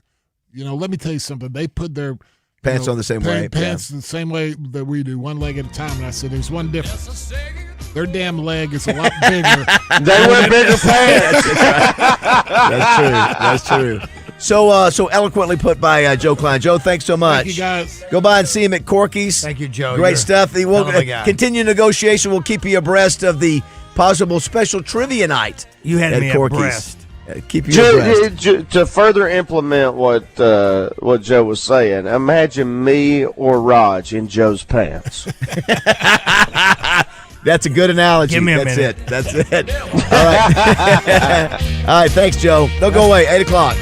let me tell you something. They put their pants on the same way. Pants the same way that we do, one leg at a time. And I said, there's one difference. Their damn leg is a lot bigger. They wear bigger pants. That's true. So eloquently put by Joe Klein. Joe, thanks so much. Thank you, guys. Go by and see him at Corky's. Thank you, Joe. Great stuff. We'll continue negotiation. We'll keep you abreast of the possible special trivia night. You had at me Corky's. abreast. Keep you abreast. To further implement what Joe was saying, imagine me or Raj in Joe's pants. That's a good analogy. Give me a minute. That's it. All right. All right. Thanks, Joe. Don't go away. 8 o'clock.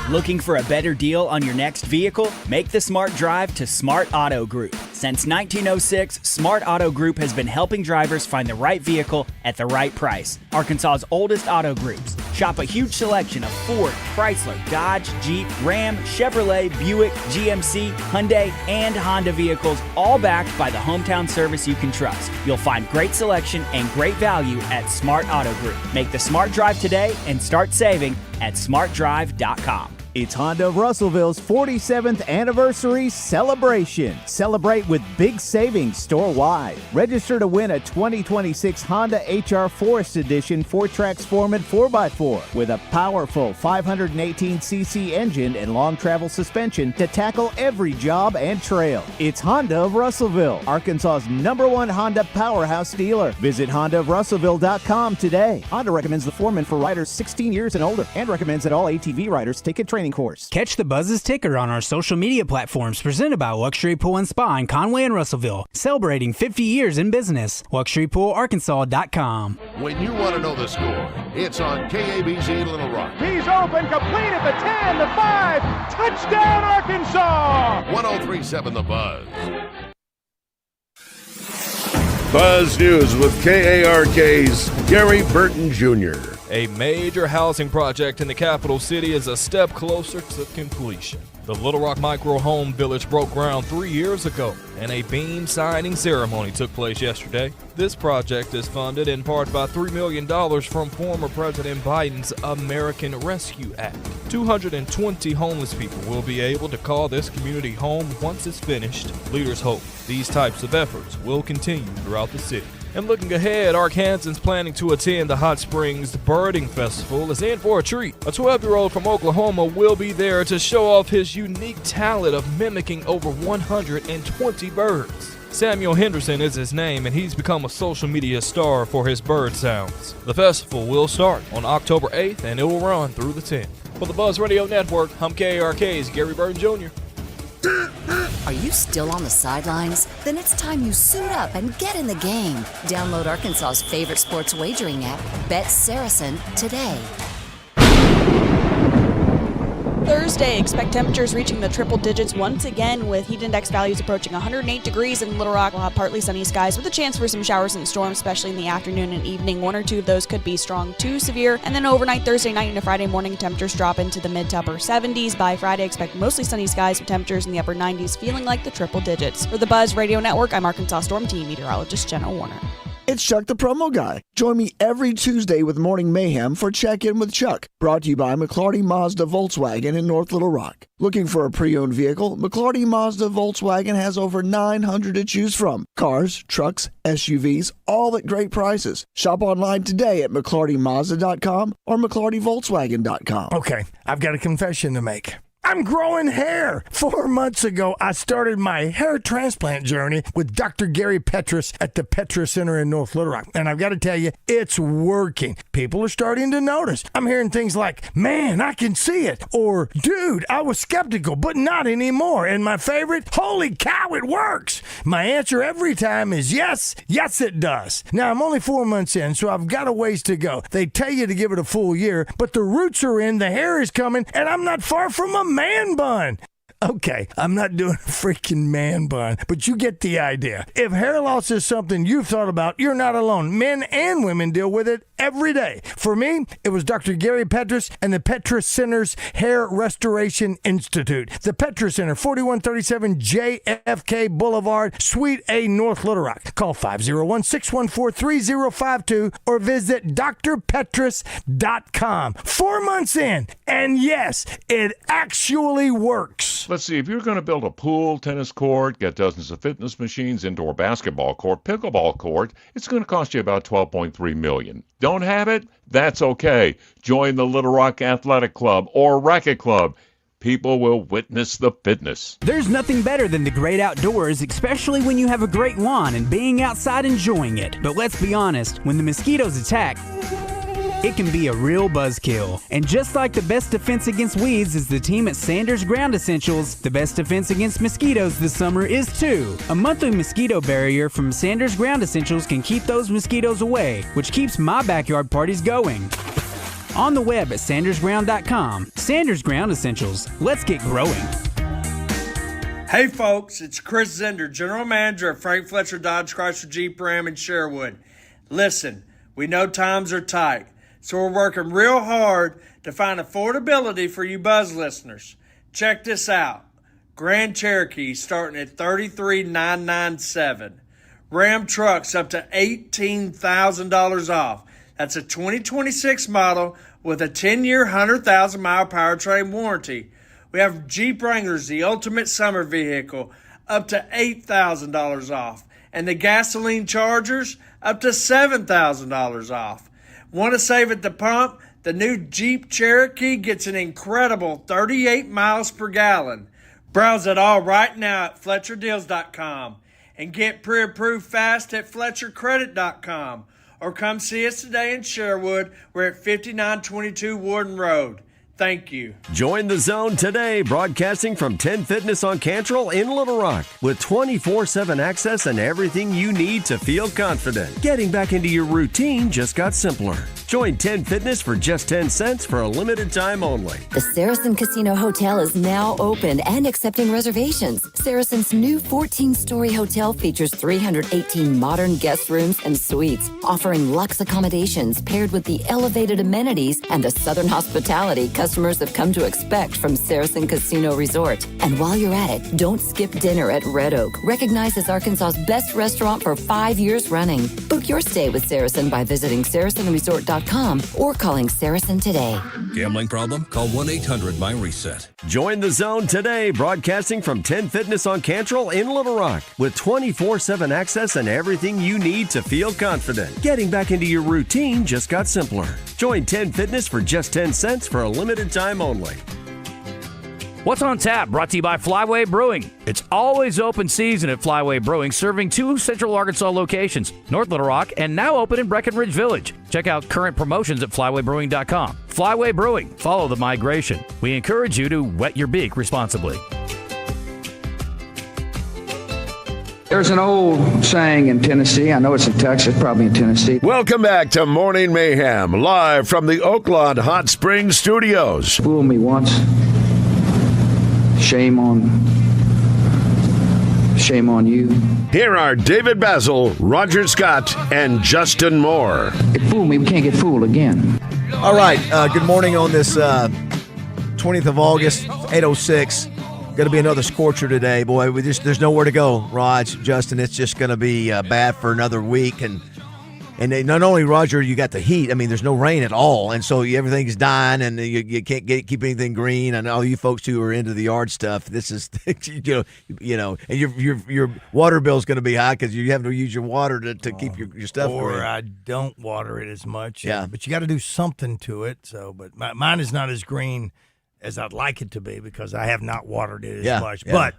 Looking for a better deal on your next vehicle? Make the smart drive to Smart Auto Group. Since 1906, Smart Auto Group has been helping drivers find the right vehicle at the right price. Arkansas's oldest auto groups. Shop a huge selection of Ford, Chrysler, Dodge, Jeep, Ram, Chevrolet, Buick, GMC, Hyundai, and Honda vehicles, all backed by the hometown service you can trust. You'll find great selection and great value at Smart Auto Group. Make the smart drive today and start saving at smartdrive.com. It's Honda of Russellville's 47th anniversary celebration. Celebrate with big savings store-wide. Register to win a 2026 Honda HR Forest Edition 4-Trax Foreman 4x4 with a powerful 518cc engine and long travel suspension to tackle every job and trail. It's Honda of Russellville, Arkansas's #1 Honda powerhouse dealer. Visit HondaofRussellville.com today. Honda recommends the Foreman for riders 16 years and older and recommends that all ATV riders take a training course. Catch the Buzz's ticker on our social media platforms presented by Luxury Pool and Spa in Conway and Russellville, celebrating 50 years in business. LuxuryPoolArkansas.com. When you want to know the score, it's on KABZ Little Rock. He's open, complete at the 10, the 5, touchdown Arkansas! 103.7 The Buzz. Buzz News with KARK's Gary Burton Jr. A major housing project in the capital city is a step closer to completion. The Little Rock Micro Home Village broke ground 3 years ago, and a beam signing ceremony took place yesterday. This project is funded in part by $3 million from former President Biden's American Rescue Act. 220 homeless people will be able to call this community home once it's finished. Leaders hope these types of efforts will continue throughout the city. And looking ahead, Arkansans planning to attend the Hot Springs Birding Festival is in for a treat. A 12-year-old from Oklahoma will be there to show off his unique talent of mimicking over 120 birds. Samuel Henderson is his name, and he's become a social media star for his bird sounds. The festival will start on October 8th, and it will run through the 10th. For the Buzz Radio Network, I'm KARK's Gary Burton Jr. Are you still on the sidelines? Then it's time you suit up and get in the game. Download Arkansas's favorite sports wagering app, Bet Saracen, today. Thursday, expect temperatures reaching the triple digits once again with heat index values approaching 108 degrees in Little Rock. We'll have partly sunny skies with a chance for some showers and storms, especially in the afternoon and evening. One or two of those could be strong to severe. And then overnight, Thursday night into Friday morning, temperatures drop into the mid to upper 70s. By Friday, expect mostly sunny skies with temperatures in the upper 90s, feeling like the triple digits. For the Buzz Radio Network, I'm Arkansas Storm Team meteorologist Jenna Warner. It's Chuck the Promo Guy. Join me every Tuesday with Morning Mayhem for Check-In with Chuck, brought to you by McClarty Mazda Volkswagen in North Little Rock. Looking for a pre-owned vehicle? McClarty Mazda Volkswagen has over 900 to choose from. Cars, trucks, SUVs, all at great prices. Shop online today at McClartyMazda.com or McClartyVolkswagen.com. Okay, I've got a confession to make. I'm growing hair. 4 months ago, I started my hair transplant journey with Dr. Gary Petrus at the Petrus Center in North Little Rock. And I've got to tell you, it's working. People are starting to notice. I'm hearing things like, man, I can see it. Or, dude, I was skeptical, but not anymore. And my favorite, holy cow, it works. My answer every time is yes, yes, it does. Now, I'm only 4 months in, so I've got a ways to go. They tell you to give it a full year, but the roots are in, the hair is coming, and I'm not far from a man bun. Okay, I'm not doing a freaking man bun, but you get the idea. If hair loss is something you've thought about, you're not alone. Men and women deal with it every day. For me, it was Dr. Gary Petrus and the Petrus Center's Hair Restoration Institute. The Petrus Center, 4137 JFK Boulevard, Suite A, North Little Rock. Call 501-614-3052 or visit drpetrus.com. 4 months in, and yes, it actually works. Let's see, if you're going to build a pool, tennis court, get dozens of fitness machines, indoor basketball court, pickleball court, it's going to cost you about $12.3 million. Don't have it? That's okay. Join the Little Rock Athletic Club or Racket Club. People will witness the fitness. There's nothing better than the great outdoors, especially when you have a great lawn and being outside enjoying it. But let's be honest, when the mosquitoes attack, it can be a real buzzkill. And just like the best defense against weeds is the team at Sanders Ground Essentials, the best defense against mosquitoes this summer is too. A monthly mosquito barrier from Sanders Ground Essentials can keep those mosquitoes away, which keeps my backyard parties going. On the web at sandersground.com. Sanders Ground Essentials. Let's get growing. Hey folks, it's Chris Zender, General Manager of Frank Fletcher Dodge Chrysler Jeep Ram in Sherwood. Listen, we know times are tight, so we're working real hard to find affordability for you Buzz listeners. Check this out. Grand Cherokee starting at $33,997. Ram trucks up to $18,000 off. That's a 2026 model with a 10-year, 100,000-mile powertrain warranty. We have Jeep Wranglers, the ultimate summer vehicle, up to $8,000 off. And the gasoline Chargers, up to $7,000 off. Want to save at the pump? The new Jeep Cherokee gets an incredible 38 miles per gallon. Browse it all right now at FletcherDeals.com and get pre-approved fast at FletcherCredit.com. Or come see us today in Sherwood. We're at 5922 Warden Road. Thank you. Join the Zone today, broadcasting from 10 Fitness on Cantrell in Little Rock with 24/7 access and everything you need to feel confident. Getting back into your routine just got simpler. Join 10 Fitness for just 10 cents for a limited time only. The Saracen Casino Hotel is now open and accepting reservations. Saracen's new 14-story hotel features 318 modern guest rooms and suites, offering luxe accommodations paired with the elevated amenities and the Southern hospitality customers have come to expect from Saracen Casino Resort. And while you're at it, don't skip dinner at Red Oak, recognized as Arkansas's best restaurant for 5 years running. Book your stay with Saracen by visiting SaracenResort.com or calling Saracen today. Gambling problem? Call 1-800-MY-RESET. Join the Zone today, broadcasting from 10 Fitness on Cantrell in Little Rock with 24/7 access and everything you need to feel confident. Getting back into your routine just got simpler. Join 10 Fitness for just 10 cents for a limited time only. What's on tap? Brought to you by Flyway Brewing. It's always open season at Flyway Brewing, serving 2 Central Arkansas locations, North Little Rock, and now open in Breckenridge Village. Check out current promotions at flywaybrewing.com. Flyway Brewing. Follow the migration. We encourage you to wet your beak responsibly. There's an old saying in Tennessee. I know it's in Texas, probably in Tennessee. Welcome back to Morning Mayhem, live from the Oaklawn Hot Springs Studios. Fool me once. Shame on you. Here are David Bazzel, Roger Scott, and Justin Moore. It fooled me. We can't get fooled again. All right. Good morning on this 20th of August, 8:06. Going to be another scorcher today, boy. There's nowhere to go, Raj, Justin. It's just going to be bad for another week, and not only, Roger, you got the heat. I mean, there's no rain at all, and so everything's dying, and you can't keep anything green. And all you folks who are into the yard stuff, this is and your water bill is going to be high because you have to use your water to keep your stuff green. Or I don't water it as much. Yeah, but you got to do something to it. So, but mine is not as green as I'd like it to be because I have not watered it as much. Yeah. But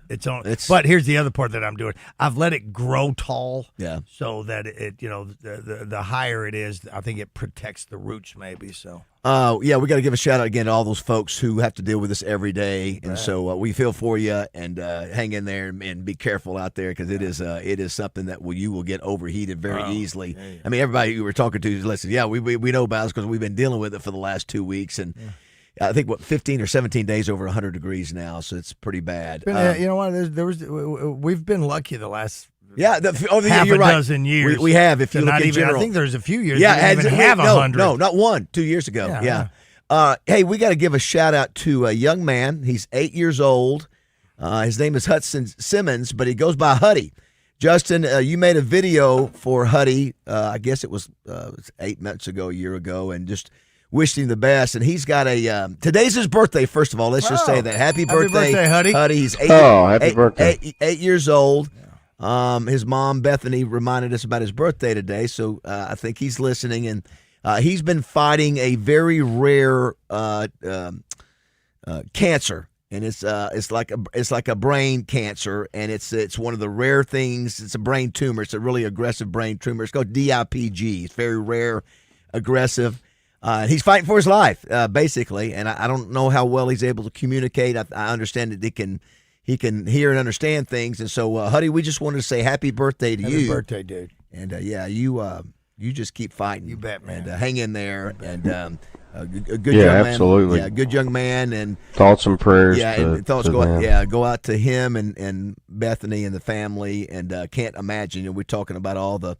but here's the other part that I'm doing. I've let it grow tall. Yeah. So that it the higher it is, I think it protects the roots maybe. So. We got to give a shout out again to all those folks who have to deal with this every day, and so we feel for you. And hang in there and be careful out there because it is something that you will get overheated very easily. Yeah. I mean, everybody you were talking to is listen. Yeah, we know about it because we've been dealing with it for the last 2 weeks and. Yeah. I think 15 or 17 days over 100 degrees now, so it's pretty bad. You know what? We've been lucky the last half a dozen years. We have. If you look in general, I think there's a few years. Yeah, didn't even have 100. No, not one. 2 years ago. Yeah. Hey, we got to give a shout out to a young man. He's 8 years old. His name is Hudson Simmons, but he goes by Huddy. Justin, you made a video for Huddy. I guess it was 8 months ago, a year ago, and just. Wished him the best, and he's got today's his birthday, first of all. Let's just say that. Happy birthday, Huddy. He's happy birthday. 8 years old. His mom, Bethany, reminded us about his birthday today, so I think he's listening, and he's been fighting a very rare cancer, and it's like a brain cancer, and it's one of the rare things. It's a brain tumor. It's a really aggressive brain tumor. It's called DIPG. It's very rare, aggressive. He's fighting for his life, basically, and I don't know how well he's able to communicate. I understand that he can hear and understand things, and so, Huddy, we just wanted to say happy birthday to you. Happy birthday, dude. And you just keep fighting. You bet, man. And hang in there. And a good young man. Absolutely. Yeah, good young man. And thoughts and prayers. Yeah, and thoughts go out to him and Bethany and the family. And can't imagine. We're talking about all the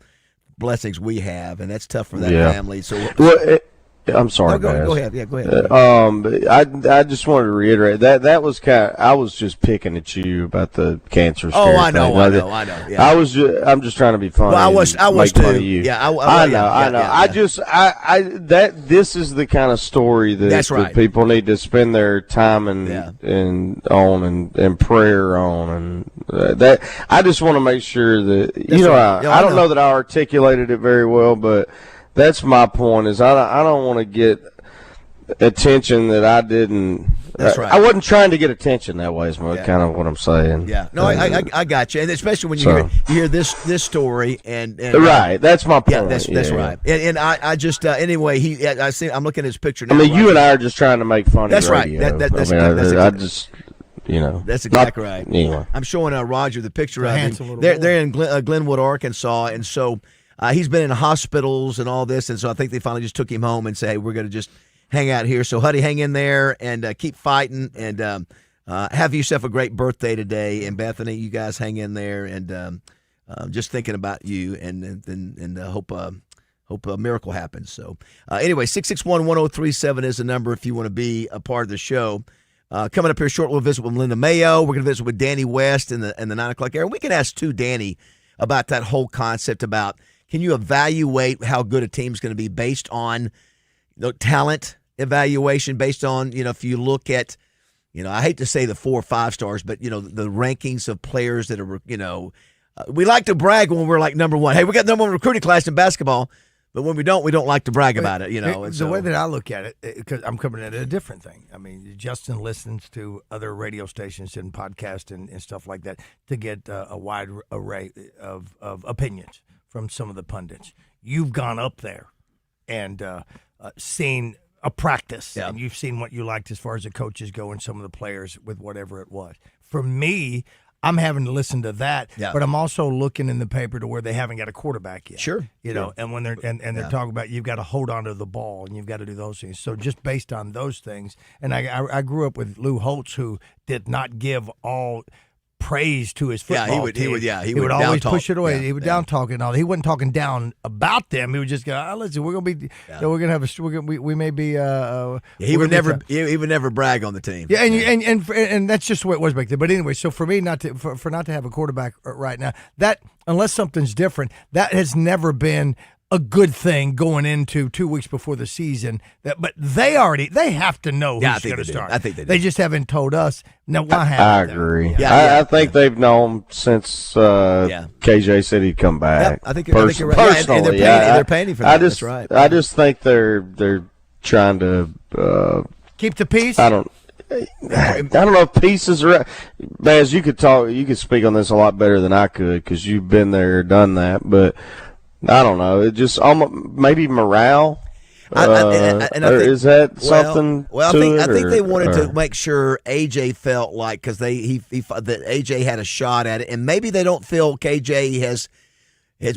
blessings we have, and that's tough for that family. So. I'm sorry, Go ahead. Yeah, go ahead. I just wanted to reiterate that was I was just picking at you about the cancer scare. Oh, I know. Yeah. I'm just trying to be funny. Well, I was make too. Fun of you. Yeah, I know. Yeah. This is the kind of story that people need to spend their time and prayer on, and that I just want to make sure that I don't know that I articulated it very well, but that's my point. Is I don't want to get attention that I didn't. That's right. I wasn't trying to get attention that way. Is kind of what I'm saying. Yeah. No, I got you, and especially when you hear this story and right. That's my point. Yeah, that's right. And I just anyway I'm looking at his picture now. I mean, you and I are just trying to make fun of radio. That's right. I just. That's exactly right. Anyway, I'm showing Roger the picture of him. They're in Glenwood, Arkansas, and so he's been in hospitals and all this, and so I think they finally just took him home and say, "Hey, we're going to just hang out here." So, Huddy, hang in there and keep fighting, and have yourself a great birthday today. And Bethany, you guys hang in there, and just thinking about you, and hope a miracle happens. So, anyway, 661-1037 is the number if you want to be a part of the show. Coming up here short, we'll visit with Linda Mayo. We're going to visit with Danny West in the 9 o'clock hour. We can ask Danny about that whole concept about can you evaluate how good a team's going to be based on talent evaluation, based on, if you look at, I hate to say the 4 or 5 stars, but, the rankings of players that are, we like to brag when we're like number one. Hey, we got number one recruiting class in basketball. But when we don't like to brag about it, The way that I look at it, because I'm coming at a different thing. I mean, Justin listens to other radio stations and podcasts and stuff like that to get a wide array of opinions from some of the pundits. You've gone up there and seen a practice, and you've seen what you liked as far as the coaches go and some of the players with whatever it was. For me, I'm having to listen to that, but I'm also looking in the paper to where they haven't got a quarterback yet. Sure. And when they're they're talking about you've got to hold on to the ball and you've got to do those things. So just based on those things, and I grew up with Lou Holtz, who did not give all praise to his football team. He would always push it away. He would down talk and all. He wasn't talking down about them. He would just go, listen, we're gonna be, we're gonna have we may be. He would never brag on the team. Yeah, and that's just the way it was back then. But anyway, so for me not to have a quarterback right now, that unless something's different, that has never been a good thing going into 2 weeks before the season. But they have to know who's going to start. I think they do. They just haven't told us. Now, why haven't I agree. I think they've known since KJ said he'd come back. I think you're right. Personally, and they're paying for that. That's right. I just think they're trying to keep the peace. I don't know if pieces are. Baz, you could speak on this a lot better than I could because you've been there, done that, but. I don't know. It just almost maybe morale. Is that something? Well, I think they wanted to make sure AJ felt like because that AJ had a shot at it, and maybe they don't feel KJ has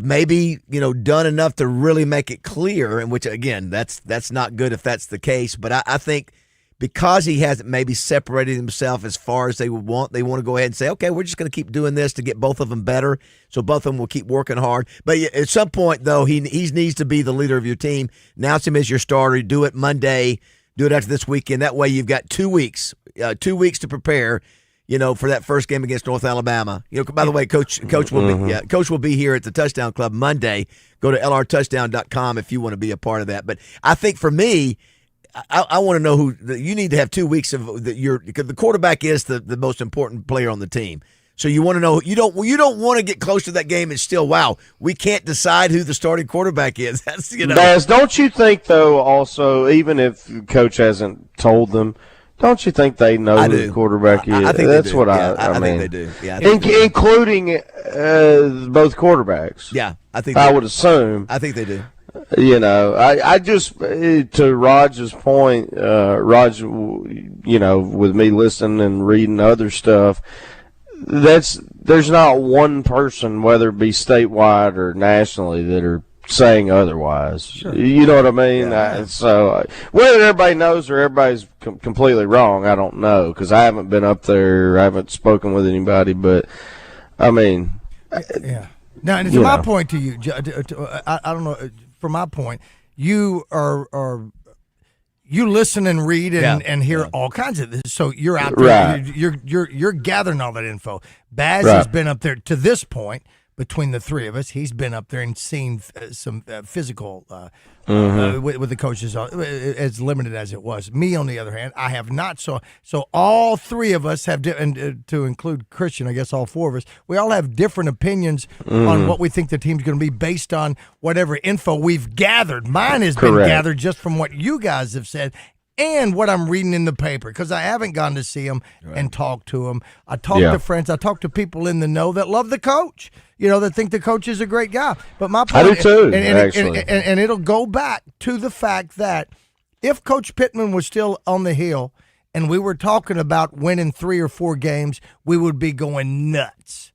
maybe done enough to really make it clear. And which again, that's not good if that's the case. But I think. Because he hasn't maybe separated himself as far as they would want, they want to go ahead and say, okay, we're just going to keep doing this to get both of them better, so both of them will keep working hard. But at some point, though, he needs to be the leader of your team. Announce him as your starter. Do it Monday. Do it after this weekend. That way you've got 2 weeks, 2 weeks to prepare, for that first game against North Alabama. By the way, Coach will be here at the Touchdown Club Monday. Go to lrtouchdown.com if you want to be a part of that. But I think for me, I want to know who you need to have 2 weeks of because the quarterback is the most important player on the team. So you want to know you don't want to get close to that game and still we can't decide who the starting quarterback is. That's Baz, don't you think though? Also, even if coach hasn't told them, don't you think they know who the quarterback is? I think that's they do. what I mean. think they do. Yeah, including both quarterbacks. Yeah, I would assume. I think they do. I just to Raj's point, Raj, with me listening and reading other stuff, there's not one person, whether it be statewide or nationally, that are saying otherwise. Sure. You know what I mean? Yeah. So whether everybody knows or everybody's completely wrong, I don't know because I haven't been up there, I haven't spoken with anybody, but I mean, yeah. Now, and to my point to you, I don't know. From my point, you are you listen and read and hear all kinds of this. So you're out there, you're gathering all that info. Baz has been up there to this point. Between the three of us, he's been up there and seen some physical with the coaches, as limited as it was. Me, on the other hand, I have not. So all three of us have, and to include Christian, I guess all four of us, we all have different opinions on what we think the team's going to be based on whatever info we've gathered. Mine has been gathered just from what you guys have said. And what I'm reading in the paper, because I haven't gone to see them and talk to them. I talk to friends. I talk to people in the know that love the coach, that think the coach is a great guy. But my point, I do too, actually. And it'll go back to the fact that if Coach Pittman was still on the hill and we were talking about winning 3 or 4 games, we would be going nuts.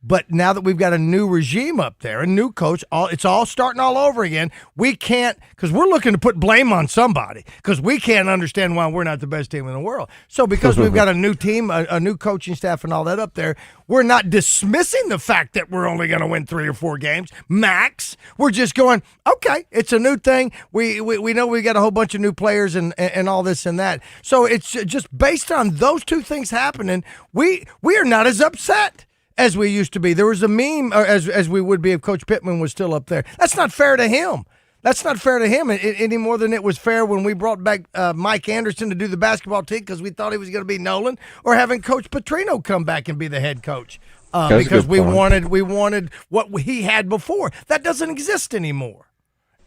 But now that we've got a new regime up there, a new coach, it's all starting all over again. We can't, because we're looking to put blame on somebody, because we can't understand why we're not the best team in the world. So because we've got a new team, a new coaching staff and all that up there, we're not dismissing the fact that we're only going to win 3 or 4 games, max. We're just going, okay, it's a new thing. We know we got a whole bunch of new players and all this and that. So it's just based on those two things happening, we are not as upset as we used to be. There was a meme, or as we would be if Coach Pittman was still up there. That's not fair to him. That's not fair to him any more than it was fair when we brought back Mike Anderson to do the basketball team because we thought he was going to be Nolan, or having Coach Petrino come back and be the head coach because we wanted what he had before. That doesn't exist anymore.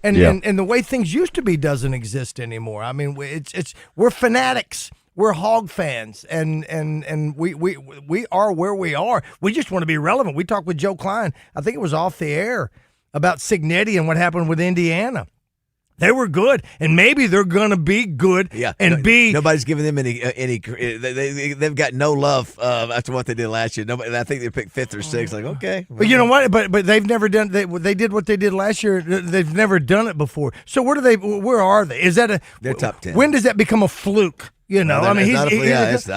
And the way things used to be doesn't exist anymore. I mean, we're fanatics. We're Hog fans, and we are where we are. We just want to be relevant. We talked with Joe Klein, I think it was off the air, about Cignetti and what happened with Indiana. They were good, and maybe they're going to be good. Yeah, nobody's giving them any. They've got no love after what they did last year. I think they picked 5th or 6th. Like, okay, but you know what? But they've never done. They did what they did last year. They've never done it before. So where are they? Is that they're top 10? When does that become a fluke? I mean, I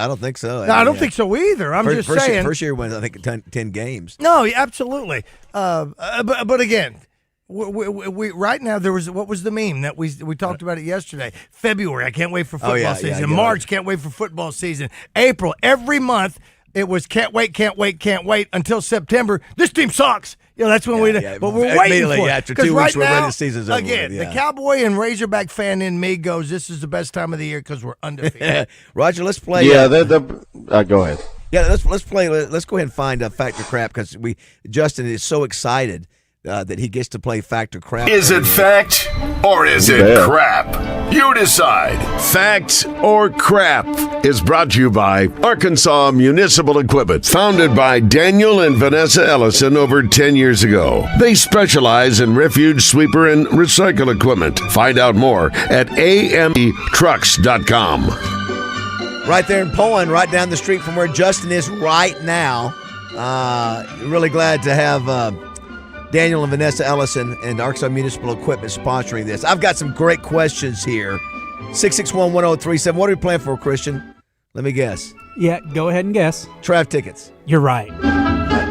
don't think so. No, I don't think so either. I'm just saying. First year wins, I think, 10 games. No, absolutely. But again, we right now what was the meme that we talked about it yesterday? February, I can't wait for football season. March, can't wait for football season. April, every month it was can't wait until September. This team sucks. That's when but we're waiting for it. After 2 weeks, we're ready. The season's over. Again, the Cowboy and Razorback fan in me goes, this is the best time of the year because we're undefeated. Roger, let's play. Yeah, go ahead. Yeah, let's play. Let's go ahead and find Factor Crap because Justin is so excited that he gets to play Factor Crap. Is it fact or is it crap? You decide. Fact or crap is brought to you by Arkansas Municipal Equipment, founded by Daniel and Vanessa Ellison over 10 years ago. They specialize in refuge, sweeper, and recycle equipment. Find out more at ametrucks.com. Right there in Poland, right down the street from where Justin is right now. Really glad to have Daniel and Vanessa Ellison and Arkansas Municipal Equipment sponsoring this. I've got some great questions here. 661-1037. What are we playing for, Christian? Let me guess. Yeah, go ahead and guess. Trav tickets. You're right.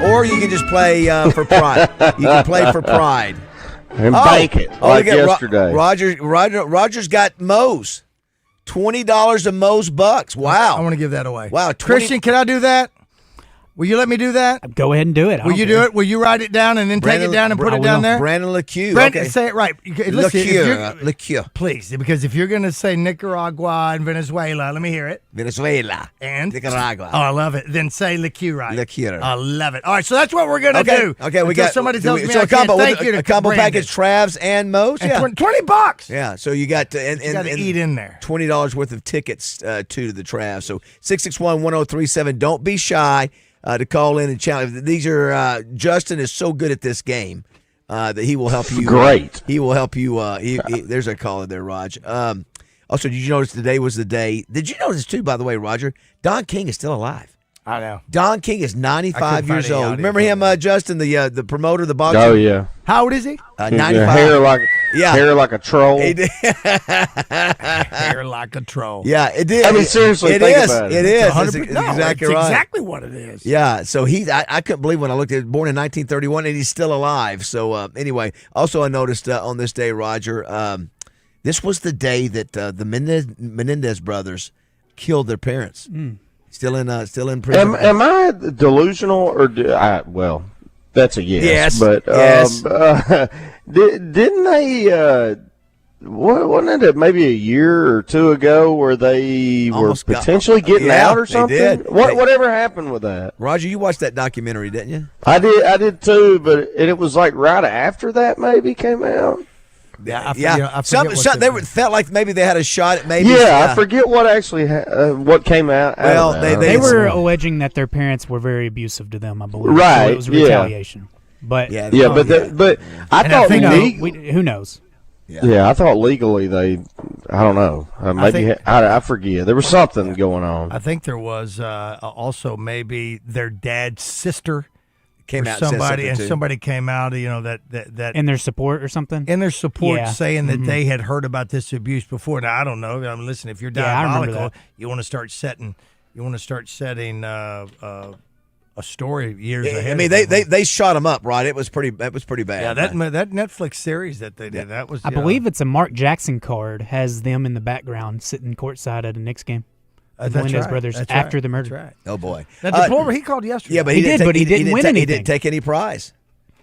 Or you can just play for pride. You can play for pride. And bank it like yesterday. Roger's got Moe's. $20 of Moe's Bucks. Wow. I want to give that away. Wow. Christian, can I do that? Will you let me do that? Go ahead and do it. Will you do it? Will you write it down and then take it down and put it down there? Brandon LeCue. Okay. Say it right. LeCue. Please, because if you're going to say Nicaragua and Venezuela, let me hear it. Venezuela. And? Nicaragua. Oh, I love it. Then say LeCue right. LeCue. I love it. All right, so that's what we're going to do. Okay, we got somebody tells me so I can't thank you to a combo Brandon. package, Trav's and Moe's. And $20. Yeah, so you got to eat in there. $20 worth of tickets to the Trav. So 661-1037. Don't be shy to call in and challenge. These are Justin is so good at this game that he will help you. Great. He will help you. There's a caller there, Raj. Also, did you notice today was the day? Did you notice too? By the way, Roger, Don King is still alive. I know. Don King is 95 years old. Remember him, Justin, the promoter, the boxer? Oh yeah. How old is he? 95. Hair like a troll. He did. Hair like a troll. Yeah, it did. I mean, seriously, it think is. about it. It is. It's exactly right. exactly what it is. Yeah, so I couldn't believe when I looked at it, born in 1931, and he's still alive. So anyway, also I noticed on this day, Roger, This was the day that the Menendez brothers killed their parents. Still in prison. Am I delusional or well, that's a yes. Yes, but yes. Didn't they? Wasn't it maybe a year or two ago where they Almost were potentially getting out or something? They did. Whatever happened with that? Roger, you watched that documentary, didn't you? I did too, but it was like right after that maybe came out. I forget felt like maybe they had a shot at maybe. Yeah, I forget what actually what came out. Well, they were alleging that their parents were very abusive to them. I believe. Right. So it was retaliation. But but I thought who knows? Yeah, I thought legally I don't know. I forget. There was something going on. I think there was also maybe their dad's sister came out somebody came out, that in their support or somting. In their support, Yeah. saying that they had heard about this abuse before. Now I don't know. I mean, listen, if you're Yeah, I remember diabolical, that. you want to start setting a story years ahead. I mean, they shot him up, right? It was pretty bad. Yeah, that Netflix series that they did, that was. I believe it's a Mark Jackson card has them in the background sitting courtside at a Knicks game. That's Menendez right. brothers That's after right. the murder. That's right. Oh boy! Now, DePlormer, he called yesterday. Yeah, but he did win anything. He didn't take any prize.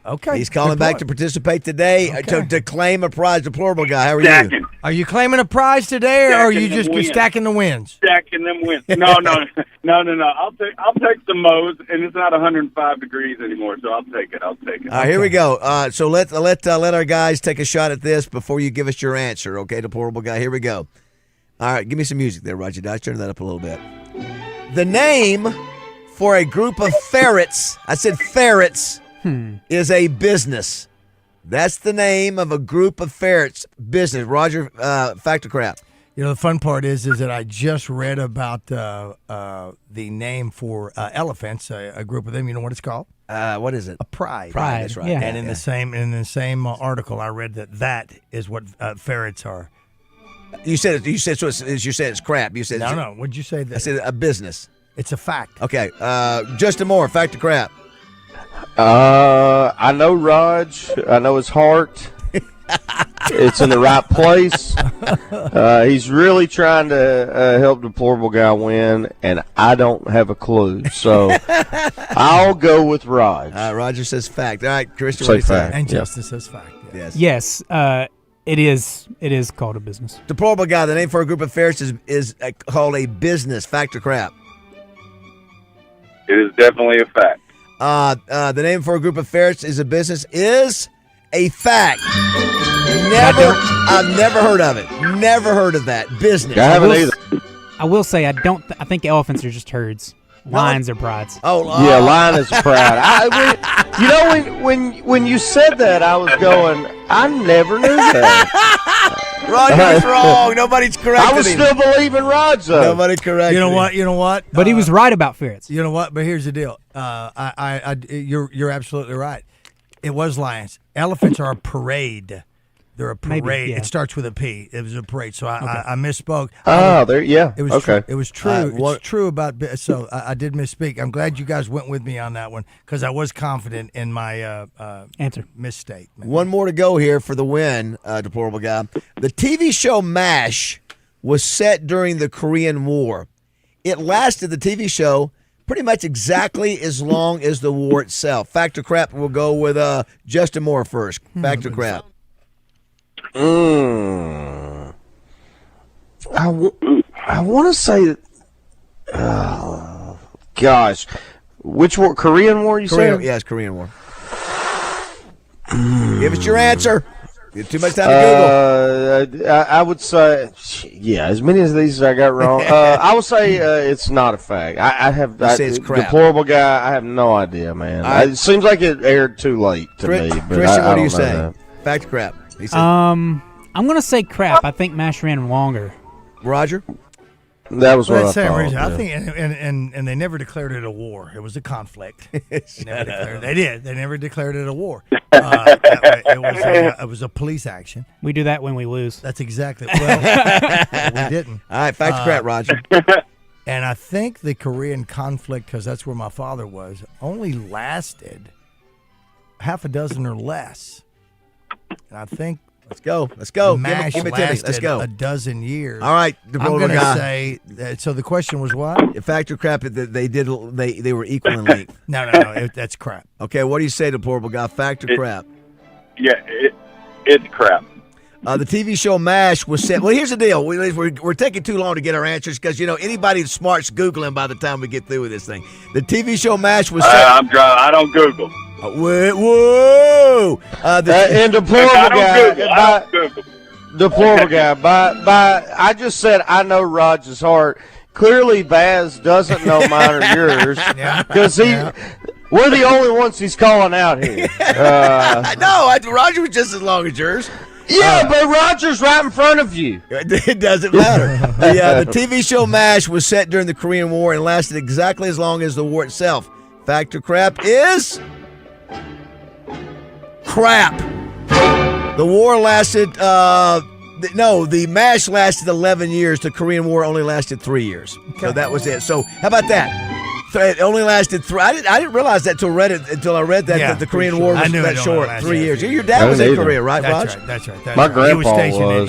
Okay, he's calling good back point. to participate today to claim a prize. Deplorable guy, how are Stacking. you? Are you claiming a prize today, or are you just wins. stacking the wins? Stacking them wins. No. I'll take the Moe's, and it's not 105 degrees anymore, so I'll take it. All right, here we go. So let our guys take a shot at this before you give us your answer. Okay, deplorable guy. Here we go. All right, give me some music there, Roger Dodge. Turn that up a little bit. The name for a group of ferrets, I said ferrets, is a business. That's the name of a group of ferrets. Business. Roger, fact or crap? The fun part is that I just read about the name for elephants, a group of them. You know what it's called? What is it? A pride. Pride, that's right. Yeah. And in the same article, I read that is what ferrets are. You said it's crap. You said no. What'd you say? I said a business. It's a fact. Okay. Justin Moore, fact or crap? I know Raj. I know his heart. It's in the right place. He's really trying to help deplorable guy win, and I don't have a clue. So I'll go with Raj. Roger says fact. All right, Christian, Say what do you fact. say? And Justin says fact. Yes. Yes, it is called a business. Deplorable guy. The name for a group of ferrets is called a business. Fact or crap? It is definitely a fact. The name for a group of ferrets is a business is a fact. I've never heard of it. Never heard of that business. I haven't either. I will say I think elephants are just herds. Lions are prides. Yeah, lion is pride. When you said that, I was going, I never knew that. Roger's wrong. Nobody's correcting I was him. still believing Raj, though. Nobody corrected You know him. what? But he was right about ferrets. You know what? But here's the deal. You're absolutely right. It was lions. Elephants are a parade. They're a parade. Maybe, yeah. It starts with a P. It was a parade. So I misspoke. It was okay. It was true. It's true about. So I did misspeak. I'm glad you guys went with me on that one because I was confident in my answer mistake. One more to go here for the win, deplorable guy. The TV show MASH was set during the Korean War. It lasted, the TV show, pretty much exactly as long as the war itself. Fact or crap, we'll go with Justin Moore first. Fact or crap? I want to say that. Gosh, which war? Korean War? You said? Yes, Korean War. Give us your answer. You have too much time to Google. I would say, as many of these I got wrong. I would say it's not a fact. I have say it's crap. Deplorable guy. I have no idea, man. Right. It seems like it aired too late to me. But Christian, I what do you don't know say? that. Fact or crap? He said, I'm gonna say crap. I think MASH ran longer. Roger? That was what I same thought. reason. Yeah. I think, and they never declared it a war. It was a conflict. They did. They never declared it a war. It was a police action. We do that when we lose. That's exactly. Well, we didn't. All right, fact or crap, Roger? And I think the Korean conflict, because that's where my father was, only lasted half a dozen or less. And I think Let's go. Let's go. MASH Give it to me. Let's lasted go. a dozen years. All right, I'm going to say. So the question was what? Factor crap that they were equal in length. No, that's crap. Okay, what do you say, deplorable guy? Factor crap. Yeah, it's crap. The TV show MASH was set. Well, here's the deal. We're taking too long to get our answers because, anybody smart's Googling by the time we get through with this thing. The TV show MASH was set. I'm driving. I don't Google. Whoa! And deplorable guy. Deplorable guy. I just said I know Roger's heart. Clearly, Baz doesn't know mine or yours because we're the only ones he's calling out here. No, Roger was just as long as yours. Yeah, but Roger's right in front of you. It doesn't matter. The TV show MASH was set during the Korean War and lasted exactly as long as the war itself. Factor crap is crap. The war lasted, the MASH lasted 11 years. The Korean War only lasted 3 years. So that was it. So how about that? It only lasted 3. I didn't realize that until I read that the Korean War was that short, 3 years. Your dad was in Korea, right, Raj? That's right. My grandpa was.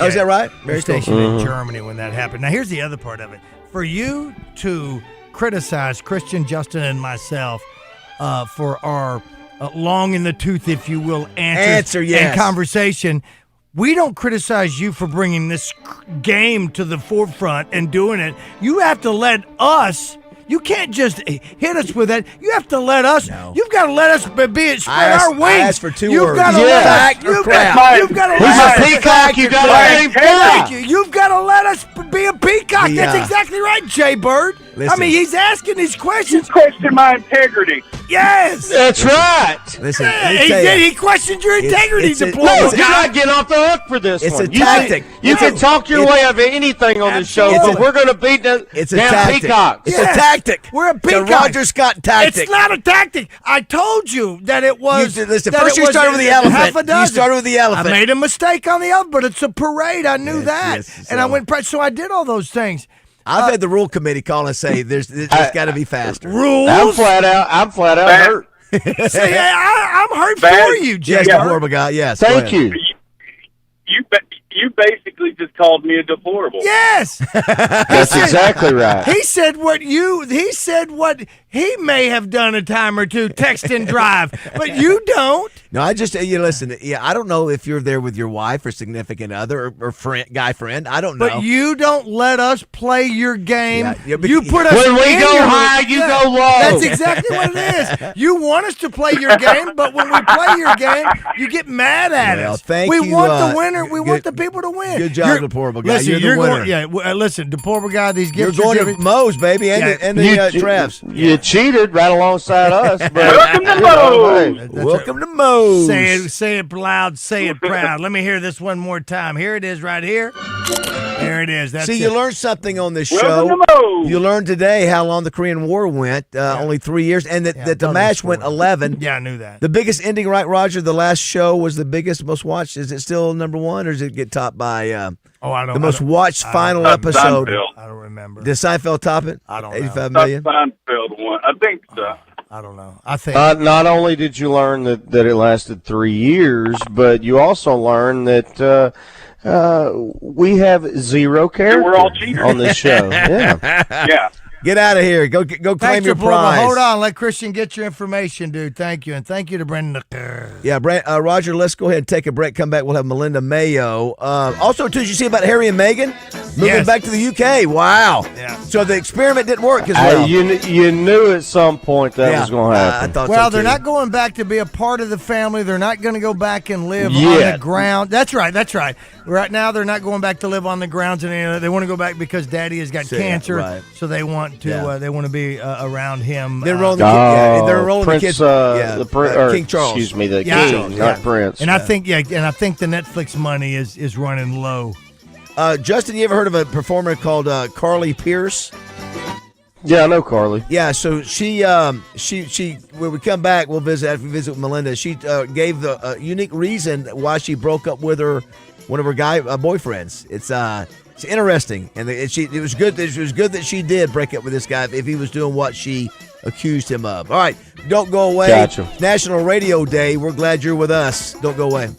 Oh, is that right? He was stationed in Germany when that happened. Now, here's the other part of it. For you to criticize Christian, Justin, and myself for our long in the tooth, if you will, answer and conversation, we don't criticize you for bringing this game to the forefront and doing it. You have to let us. You can't just hit us with that. You have to let us. No. You've got to let us spread our wings. I asked for 2 words. Got to let us. You've got to let us. He's a peacock. You got to let him Thank you. You've got to let us be a peacock. That's exactly right, Jay Bird. Listen. I mean, he's asking these questions. You question my integrity. Yes. That's right. Listen, he questioned your integrity. No, God, get off the hook for this one. It's a tactic. You can talk your way out of anything on this show, but we're going to beat the damn peacocks. It's a tactic. We're a peacock. The Roger Scott tactic. It's not a tactic. I told you that it was. Listen, first you started with the elephant. Half a dozen. You started with the elephant. I made a mistake on the elephant, but it's a parade. I knew that. And I went, so I did all those things. I've had the rule committee call and say there's got to be faster. Rules? I'm flat out hurt. See, I'm hurt for you, Jay. Yes, Thank you. You basically just called me a deplorable. Yes. That's exactly right. He said what he may have done a time or two, text and drive, but you don't. No, I just listen. Yeah, I don't know if you're there with your wife or significant other or guy friend. I don't know. But you don't let us play your game. Yeah, you put us when we go high, you go low. That's exactly what it is. You want us to play your game, but when we play your game, you get mad at us. We want the winner. We want the people to win. Good job, deplorable guy. Listen, you're the winner. Listen, deplorable guy. These gifts. You're going to Moe's, baby, and the Travs. You cheated right alongside us. But welcome to Moe's. Welcome to Moe's. Say it loud. Say it proud. Let me hear this one more time. Here it is, right here. There it is. That's you learned something on this show. You learned today how long the Korean War went. Only 3 years, and that the MASH went 11. Yeah, I knew that. The biggest ending, right, Roger? The last show was the biggest, most watched. Is it still number one, or does it get topped by the most watched final episode? I don't remember. Did Seinfeld top it? I don't know. 85 million? Seinfeld one. I think so. I don't know. I think not only did you learn that it lasted 3 years, but you also learned that we have zero character we're all cheaters on this show. Yeah. Get out of here. Go claim your prize. Hold on. Let Christian get your information, dude. Thank you. And thank you to Brendan. Yeah, Roger, let's go ahead and take a break. Come back. We'll have Melinda Mayo. Also, too, did you see about Harry and Meghan moving back to the UK? Wow. Yeah. So the experiment didn't work as well. You knew at some point that was going to happen. I thought so, they're not going back to be a part of the family. They're not going to go back and live on the ground. That's right. Right now, they're not going back to live on the grounds, and they want to go back because Daddy has got cancer. Right. So they want to. They want to be around him. They're rolling the kids. King Charles. Excuse me, the king, not Prince. And I think the Netflix money is running low. Justin, you ever heard of a performer called Carly Pierce? Yeah, I know Carly. Yeah, so she when we come back, we'll visit with Melinda. She gave the unique reason why she broke up with one of her boyfriends. It's interesting, and it was good. It was good that she did break up with this guy if he was doing what she accused him of. All right, don't go away. Gotcha. National Radio Day. We're glad you're with us. Don't go away.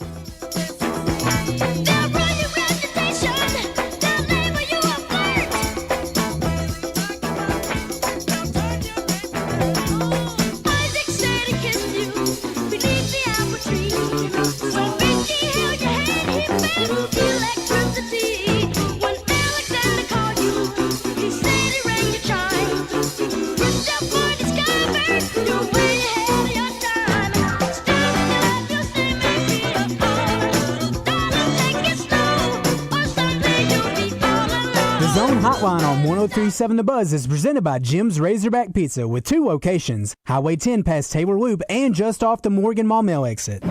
Hotline on 103.7 The Buzz is presented by Jim's Razorback Pizza with 2 locations, Highway 10 past Taylor Loop and just off the Morgan Maumelle exit.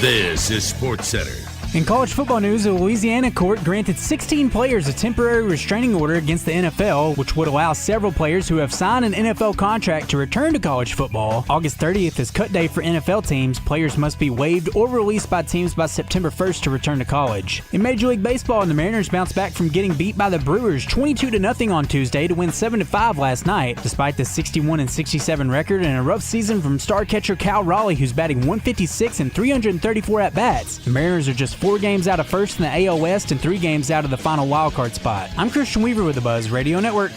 This is Sports Center. In college football news, a Louisiana court granted 16 players a temporary restraining order against the NFL, which would allow several players who have signed an NFL contract to return to college football. August 30th is cut day for NFL teams. Players must be waived or released by teams by September 1st to return to college. In Major League Baseball, the Mariners bounced back from getting beat by the Brewers 22-0 on Tuesday to win 7-5 last night. Despite the 61-67 record and a rough season from star catcher Cal Raleigh, who's batting 156 and 334 at-bats, the Mariners are just 4 games out of first in the AL West and 3 games out of the final wildcard spot. I'm Christian Weaver with the Buzz Radio Network.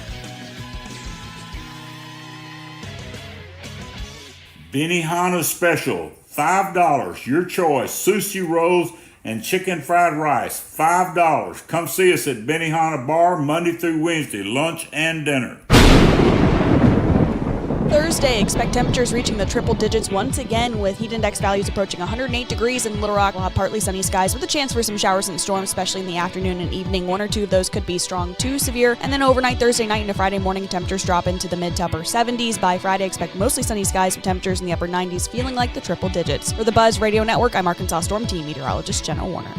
Benihana Special, $5. Your choice, sushi rolls and chicken fried rice, $5. Come see us at Benihana Bar Monday through Wednesday, lunch and dinner. Thursday, expect temperatures reaching the triple digits once again with heat index values approaching 108 degrees in Little Rock. We'll have partly sunny skies with a chance for some showers and storms, especially in the afternoon and evening. 1 or 2 of those could be strong to severe. And then overnight Thursday night into Friday morning, temperatures drop into the mid to upper 70s. By Friday, expect mostly sunny skies with temperatures in the upper 90s, feeling like the triple digits. For the Buzz Radio Network, I'm Arkansas Storm Team meteorologist Jenna Warner.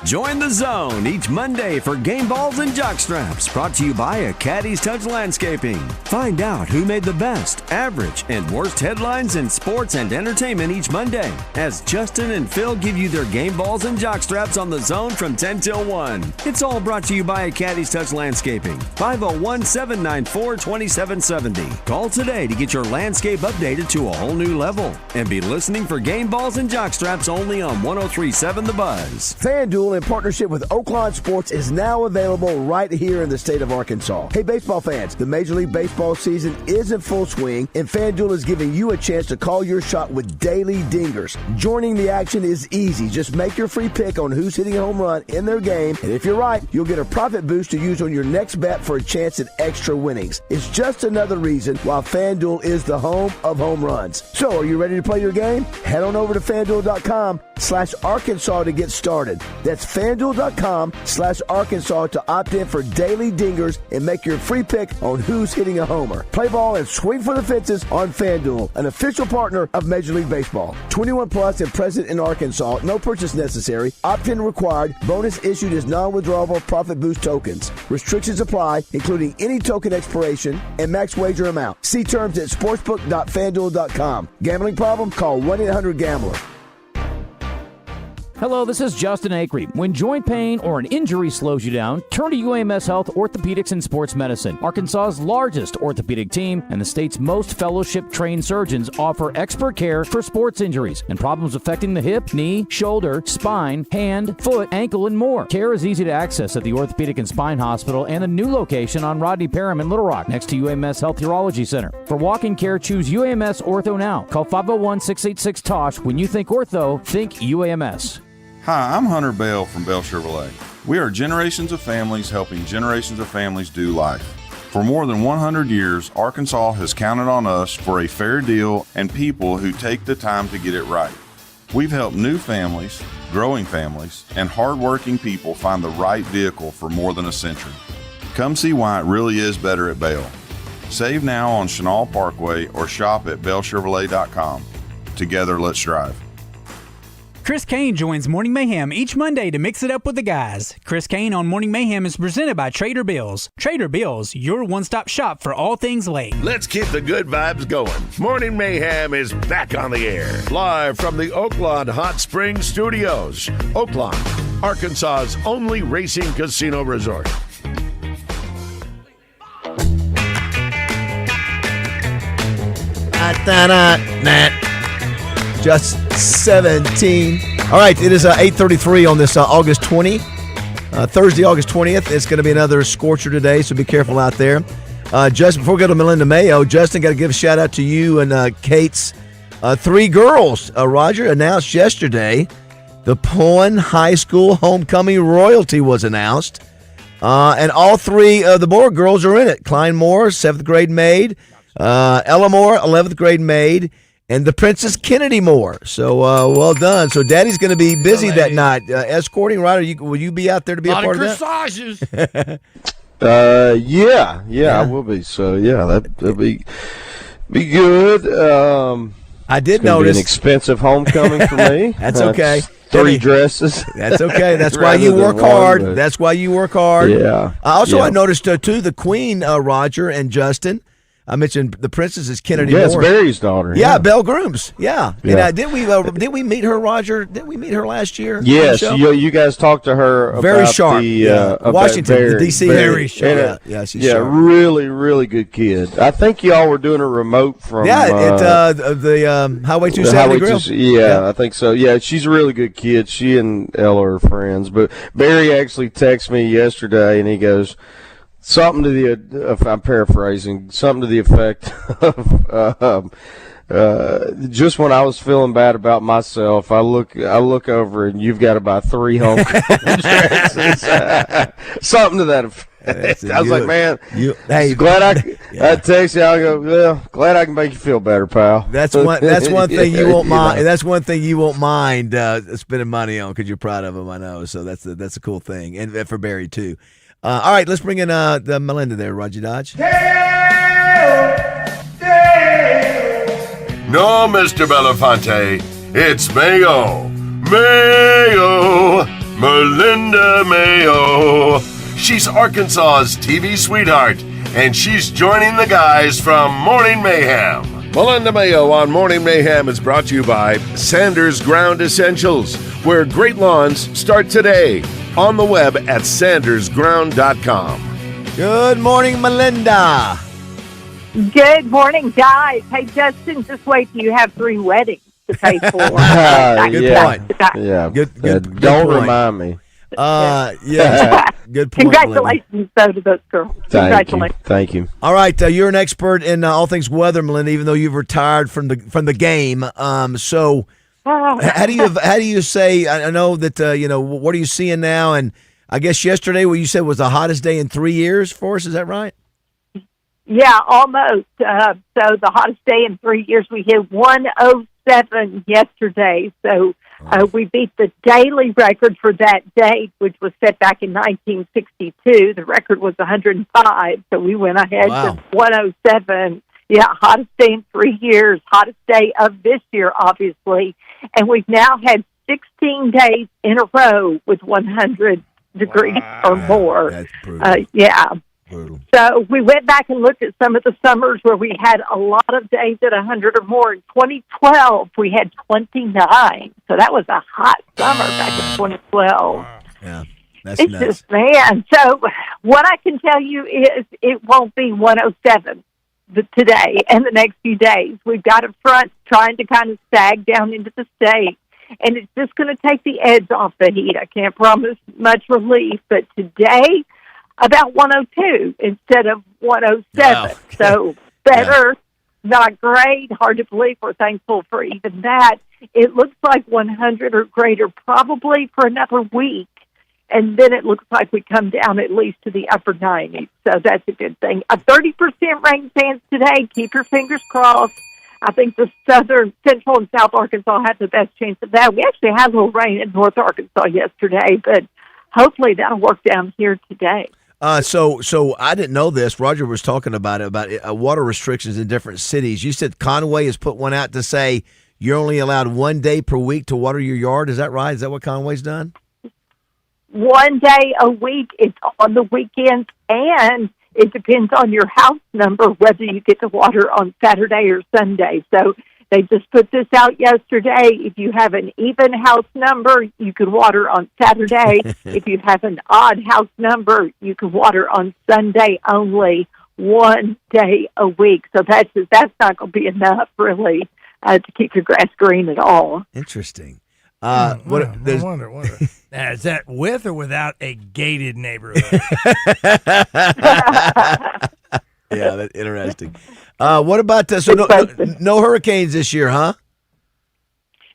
Join the Zone each Monday for game balls and jockstraps, brought to you by a Caddy's Touch Landscaping. Find out who made the best, average, and worst headlines in sports and entertainment each Monday, as Justin and Phil give you their game balls and jockstraps on the Zone from 10 till 1. It's all brought to you by a Caddy's Touch Landscaping. 501-794-2770. Call today to get your landscape updated to a whole new level. And be listening for game balls and jockstraps only on 103.7 The Buzz. FanDuel, in partnership with Oaklawn Sports, is now available right here in the state of Arkansas. Hey, baseball fans, the Major League Baseball season is in full swing, and FanDuel is giving you a chance to call your shot with daily dingers. Joining the action is easy. Just make your free pick on who's hitting a home run in their game, and if you're right, you'll get a profit boost to use on your next bet for a chance at extra winnings. It's just another reason why FanDuel is the home of home runs. So, are you ready to play your game? Head on over to FanDuel.com/Arkansas to get started. That's FanDuel.com/Arkansas to opt in for daily dingers and make your free pick on who's hitting a homer. Play ball and swing for the fences on FanDuel, an official partner of Major League Baseball. 21 plus and present in Arkansas. No purchase necessary. Opt-in required. Bonus issued as non-withdrawable profit boost tokens. Restrictions apply, including any token expiration and max wager amount. See terms at sportsbook.fanduel.com. Gambling problem? Call 1-800-GAMBLER. Hello, this is Justin Acree. When joint pain or an injury slows you down, turn to UAMS Health Orthopedics and Sports Medicine. Arkansas's largest orthopedic team and the state's most fellowship-trained surgeons offer expert care for sports injuries and problems affecting the hip, knee, shoulder, spine, hand, foot, ankle, and more. Care is easy to access at the Orthopedic and Spine Hospital and a new location on Rodney Parham in Little Rock, next to UAMS Health Urology Center. For walk-in care, choose UAMS Ortho now. Call 501-686-TOSH. When you think ortho, think UAMS. Hi, I'm Hunter Bell from Bell Chevrolet. We are generations of families helping generations of families do life. For more than 100 years, Arkansas has counted on us for a fair deal and people who take the time to get it right. We've helped new families, growing families, and hardworking people find the right vehicle for more than a century. Come see why it really is better at Bell. Save now on Chenal Parkway or shop at bellchevrolet.com. Together, let's drive. Chris Kane joins Morning Mayhem each Monday to mix it up with the guys. Chris Kane on Morning Mayhem is presented by Trader Bill's. Trader Bill's, your one-stop shop for all things late. Let's keep the good vibes going. Morning Mayhem is back on the air. Live from the Oaklawn Hot Springs Studios. Oaklawn, Arkansas's only racing casino resort. Just 17. All right, it is 8:33 on this August 20. Thursday, August 20th. It's going to be another scorcher today, so be careful out there. Just before we go to Melinda Mayo, Justin, got to give a shout out to you and Kate's 3 girls. Roger announced yesterday the Poen High School homecoming royalty was announced, and all 3 of the Moore girls are in it. Klein Moore, 7th grade maid. Ella Moore, 11th grade maid. and the Princess Kennedy Moore. So well done. So Daddy's going to be busy that night escorting. Right? Will you be out there to be a part of that? Corsages. Yeah, I will be. So yeah, that'll be good. I did Be notice an expensive homecoming for me. That's okay. 3 dresses. That's okay. That's why you work hard. That's why you work hard. Yeah. I noticed too the Queen, Roger and Justin. I mentioned the Princess is Kennedy Moore. It's Barry's daughter. Yeah, Belle Grooms. Yeah. And did we meet her, Roger? Did we meet her last year? Yes, you guys talked to her. Very about sharp. About Washington, the DC. Very sharp. She's sharp. really, really good kid. I think y'all were doing a remote from. Yeah, at the Highway 270 Grill. I think so. Yeah, she's a really good kid. She and Ella are friends. But Barry actually texted me yesterday, and he goes. Something to the, if I'm paraphrasing, something to the effect of, just when I was feeling bad about myself, I look over and you've got about 3 home dresses. Something to that effect. I was like, man, glad I text you. I go, well, glad I can make you feel better, pal. That's one thing you won't mind. That's one thing you won't mind spending money on because you're proud of them. I know. So that's a cool thing, and for Barry too. All right, let's bring in the Melinda there, Roger Dodge. No, Mr. Belafonte, it's Mayo. Melinda Mayo. She's Arkansas's TV sweetheart, and she's joining the guys from Morning Mayhem. Melinda Mayo on Morning Mayhem is brought to you by Sanders Ground Essentials, where great lawns start today. On the web at sandersground.com. Good morning, Melinda. Good morning, guys. Hey, Justin, just wait till you have 3 weddings to pay for. Good point. Yeah. Good Don't point. remind me. Good point. Congratulations, though, to those girls. Thank you. All right, you're an expert in all things weather, Melinda, even though you've retired from the game. So. How do you say? I know that what are you seeing now? And I guess yesterday, what you said was the hottest day in 3 years for us. Is that right? Yeah, almost. So the hottest day in 3 years, we hit 107 yesterday. So we beat the daily record for that date, which was set back in 1962. The record was 105, so we went ahead to 107. Yeah, hottest day in 3 years, hottest day of this year, obviously. And we've now had 16 days in a row with 100 degrees or more. That's brutal. Brutal. So we went back and looked at some of the summers where we had a lot of days at 100 or more. In 2012, we had 29. So that was a hot summer back in 2012. Yeah, that's it's nuts. Just, man. So what I can tell you is it won't be 107. Today and the next few days. We've got a front trying to kind of sag down into the state, and it's just going to take the edge off the heat. I can't promise much relief, but today, about 102 instead of 107. Wow. So better, not great, hard to believe. We're thankful for even that. It looks like 100 or greater probably for another week. And then it looks like we come down at least to the upper 90s. So that's a good thing. A 30% rain chance today. Keep your fingers crossed. I think the central and south Arkansas have the best chance of that. We actually had a little rain in north Arkansas yesterday, but hopefully that'll work down here today. So I didn't know this. Roger was talking about water restrictions in different cities. You said Conway has put one out to say you're only allowed 1 day per week to water your yard. Is that right? Is that what Conway's done? 1 day a week. It's on the weekends, and it depends on your house number whether you get to water on Saturday or Sunday. So they just put this out yesterday. If you have an even house number, you can water on Saturday. If you have an odd house number, you can water on Sunday only, 1 day a week. So that's not going to be enough, really, to keep your grass green at all. Interesting. I wonder. Now, is that with or without a gated neighborhood? Yeah, that's interesting. What about no hurricanes this year, huh?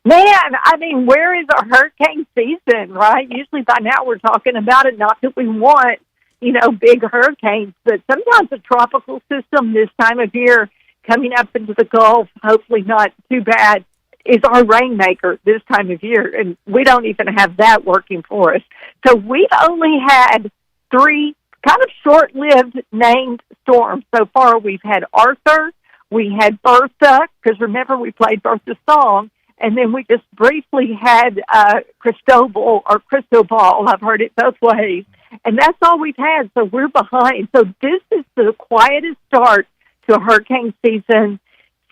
Man, I mean, where is our hurricane season, right? Usually by now we're talking about it, not that we want, big hurricanes, but sometimes a tropical system this time of year coming up into the Gulf, hopefully not too bad, is our rainmaker this time of year, and we don't even have that working for us. So we've only had 3 kind of short-lived named storms so far. We've had Arthur, we had Bertha, because remember we played Bertha's song, and then we just briefly had Cristobal or Cristobal. I've heard it both ways. And that's all we've had, so we're behind. So this is the quietest start to a hurricane season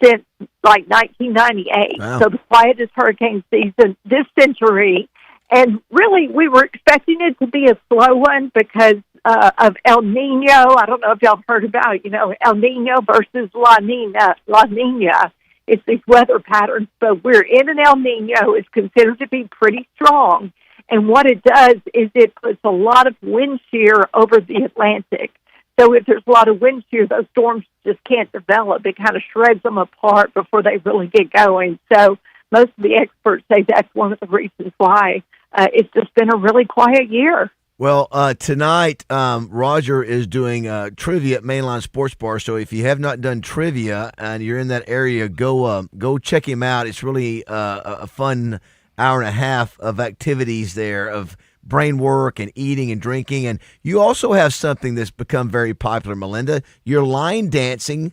since, like, 1998. Wow. So the quietest hurricane season this century. And really, we were expecting it to be a slow one because of El Nino. I don't know if y'all have heard about, El Nino versus La Nina. La Nina. It's these weather patterns, but we're in an El Nino. It's considered to be pretty strong. And what it does is it puts a lot of wind shear over the Atlantic. So if there's a lot of wind shear, those storms just can't develop. It kind of shreds them apart before they really get going. So most of the experts say that's one of the reasons why it's just been a really quiet year. Well, tonight, Roger is doing trivia at Mainline Sports Bar. So if you have not done trivia and you're in that area, go check him out. It's really a fun hour and a half of activities there of brain work and eating and drinking. And you also have something that's become very popular, Melinda. Your line dancing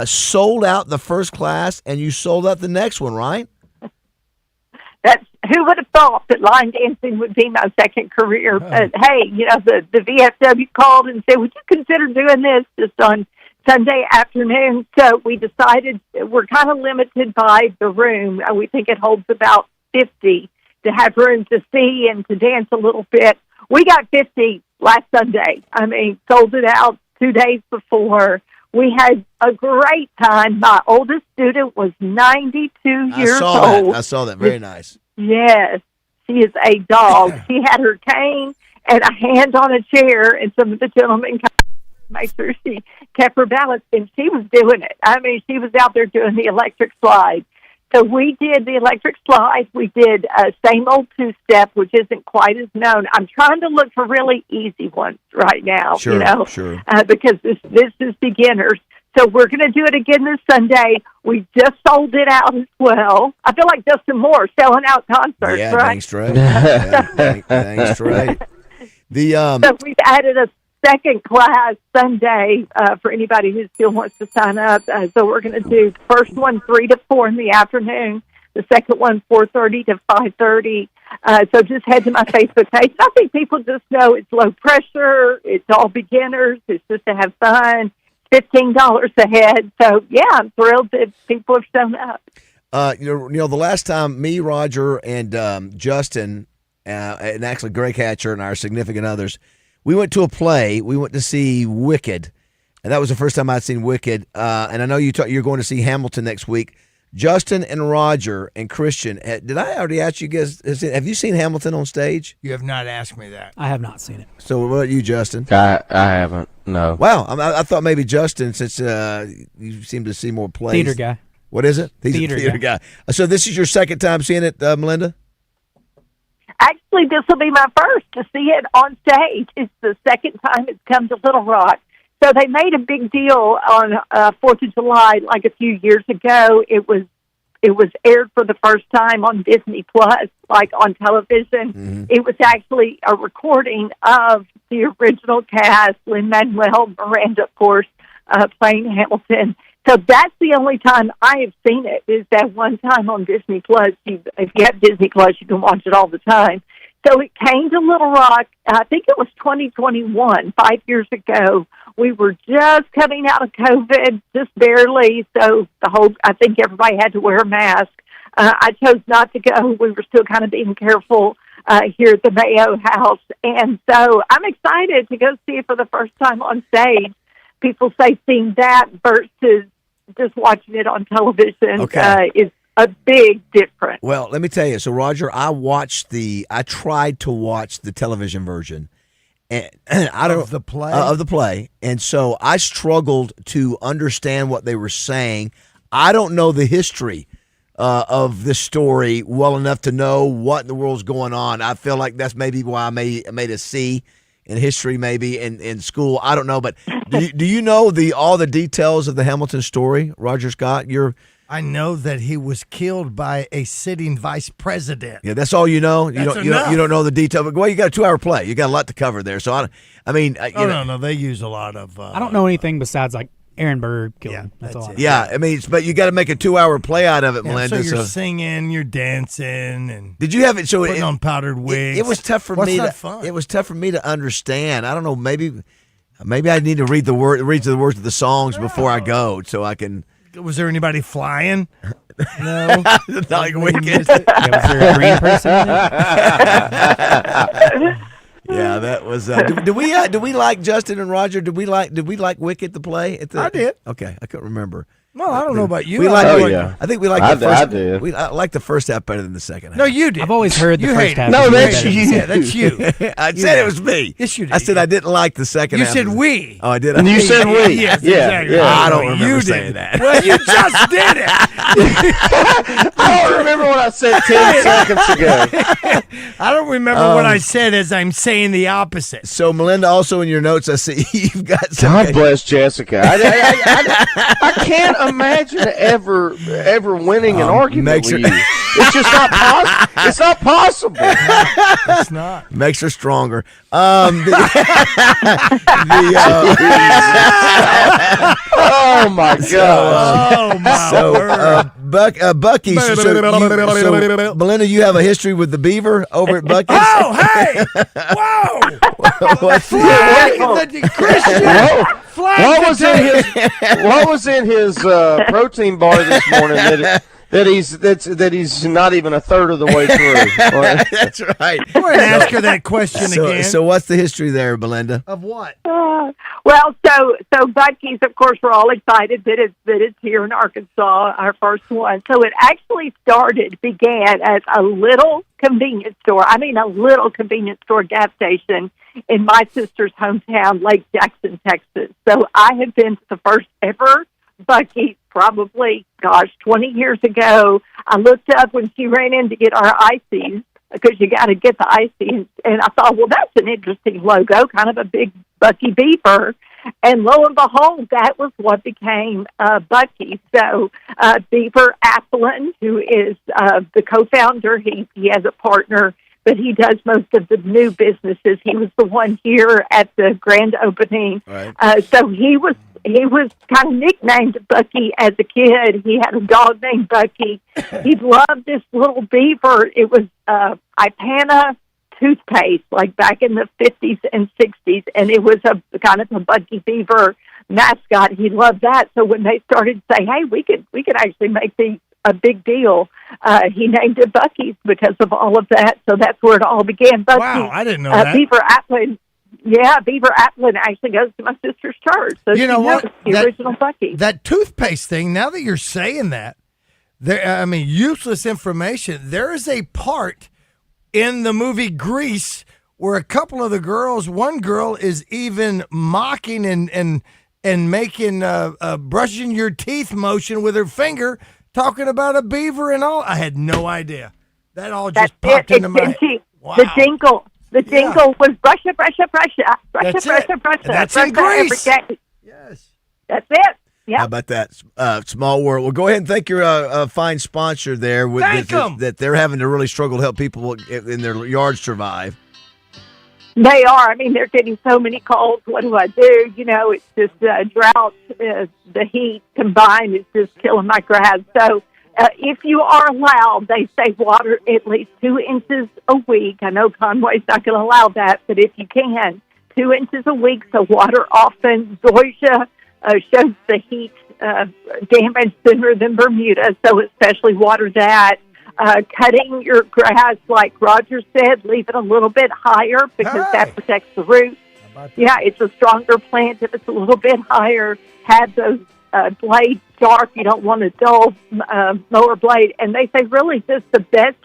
sold out the first class, and you sold out the next one, right? Who would have thought that line dancing would be my second career? But hey, the VFW called and said, would you consider doing this just on Sunday afternoon? So we decided we're kind of limited by the room. We think it holds about 50 to have room to see and to dance a little bit. We got 50 last Sunday. I mean, sold it out 2 days before. We had a great time. My oldest student was 92 years old. I saw that. Very nice. Yes, she is a dog. She had her cane and a hand on a chair, and some of the gentlemen make sure she kept her balance, and she was doing it. I mean, she was out there doing the electric slide. So we did the electric slide. We did same old two-step, which isn't quite as known. I'm trying to look for really easy ones right now, sure. Because this is beginners. So we're going to do it again this Sunday. We just sold it out as well. I feel like Justin Moore selling out concerts, yeah, right? Thanks, Trey. Thanks, Trey. So we've added a second class Sunday for anybody who still wants to sign up. So we're going to do the first one 3 to 4 in the afternoon, the second one 4:30 to 5:30. So just head to my Facebook page. I think people just know it's low pressure. It's all beginners. It's just to have fun. $15 a head. So, yeah, I'm thrilled that people have shown up. The last time me, Roger, and Justin, and actually Greg Hatcher and our significant others, we went to a play. We went to see Wicked, and that was the first time I'd seen Wicked. And I know you're going to see Hamilton next week. Justin and Roger and Christian, did I already ask you guys, have you seen Hamilton on stage? You have not asked me that. I have not seen it. So what about you, Justin? I haven't, no. Wow, I thought maybe Justin, since you seem to see more plays. Theater guy. What is it? He's Theater a theater guy. So this is your second time seeing it, Melinda? Actually, this will be my first to see it on stage. It's the second time it's come to Little Rock. So they made a big deal on 4th of July, like a few years ago. It was aired for the first time on Disney Plus, like on television. Mm-hmm. It was actually a recording of the original cast, Lin-Manuel Miranda, of course, playing Hamilton. So that's the only time I have seen it, is that one time on Disney Plus. If you have Disney Plus, you can watch it all the time. So it came to Little Rock, I think it was 2021, 5 years ago. We were just coming out of COVID, just barely, so I think everybody had to wear a mask. I chose not to go. We were still kind of being careful here at the Mayo House. And so I'm excited to go see it for the first time on stage. People say seeing that versus just watching it on television is a big difference. Well, let me tell you. So, Roger, I tried to watch the television version. And of the play, and so I struggled to understand what they were saying. I don't know the history of this story well enough to know what in the world's going on. I feel like that's maybe why I made a C, in history, maybe in school. I don't know, but do you know all the details of the Hamilton story, Roger Scott? I know that he was killed by a sitting vice president. Yeah, that's all you know. You That's don't know the detail. But well, you got a 2-hour play. You got a lot to cover there. So no, they use a lot of. I don't know anything besides like Aaron Burr killed him. That's all. Yeah, I mean, but you got to make a 2-hour play out of it, Melinda. So you're singing, you're dancing, and did you have it? So putting on powdered wigs. It was tough for me. It was tough for me to understand. I don't know. Maybe I need to read the words of the songs before I go, so I can. Was there anybody flying? No, not like Wicked. Was there a green person in it? Yeah, that was. Do we like Justin and Roger? Did we like Wicked the play? I did. Okay, I couldn't remember. No, I don't know about you. We I think we liked the first. I did. I liked the first half better than the second half. No, you did. I've always heard the first half. No, that's you. Yeah, that's you. I said it was me. Yes, you did. I said I didn't like the second half. You said we. Oh, I did. And you said we. Yes, yeah, exactly. yeah. I don't remember saying that. Well, you just did it. I don't remember what I said 10 seconds ago. I don't remember what I said as I'm saying the opposite. So, Melinda, also in your notes, I see you've got some. God bless Jessica. I can't imagine ever winning an argument with you. It's just not possible. It's not possible. It's not. Makes her stronger. Oh my God. Oh my word. Bucky. So, Melinda, you have a history with the Beaver over at Bucky's. Oh, hey! Whoa! What was in his protein bar this morning that he's not even a third of the way through? That's right. Go ahead and ask her that question again. So what's the history there, Belinda? Of what? So Bucky's, of course, we're all excited that it's here in Arkansas, our first one. So it actually began as a little convenience store. I mean, a little convenience store gas station in my sister's hometown, Lake Jackson, Texas. So I have been to the first ever Bucky's probably, 20 years ago. I looked up when she ran in to get our ices, because you got to get the ices, and I thought, well, that's an interesting logo, kind of a big Bucky Beaver. And lo and behold, that was what became Bucky. So Beaver Applin, who is the co-founder, he has a partner, but he does most of the new businesses. He was the one here at the grand opening. Right. So he was kind of nicknamed Bucky as a kid. He had a dog named Bucky. He loved this little beaver. It was Ipana toothpaste, like back in the 50s and 60s, and it was a kind of a Bucky Beaver mascot. He loved that. So when they started to say, hey, we could actually make these a big deal, he named it Bucky's because of all of that. So that's where it all began. Bucky, wow, I didn't know that. Beaver Applin. Yeah, Beaver Applin actually goes to my sister's church. So you know what? The original Bucky. That toothpaste thing, now that you're saying that, useless information. There is a part in the movie Grease where a couple of the girls, one girl is even mocking and making brushing your teeth motion with her finger, talking about a beaver and all. I had no idea. That all just popped into my head. Wow. The jingle was brush it. That's in Grease. Yes. That's it. Yeah. How about that? Small world. Well, go ahead and thank your fine sponsor there. That they're having to really struggle to help people in their yards survive. They are. I mean, they're getting so many calls. What do I do? You know, it's just drought, the heat combined is just killing my grass. So if you are allowed, they say water at least 2 inches a week. I know Conway's not going to allow that, but if you can, 2 inches a week, so water often. Georgia shows the heat damage sooner than Bermuda, so especially water that. Cutting your grass, like Roger said, leave it a little bit higher because that protects the roots. Yeah, it's a stronger plant if it's a little bit higher. Have those blades dark. You don't want a dull mower blade. And they say really just the best,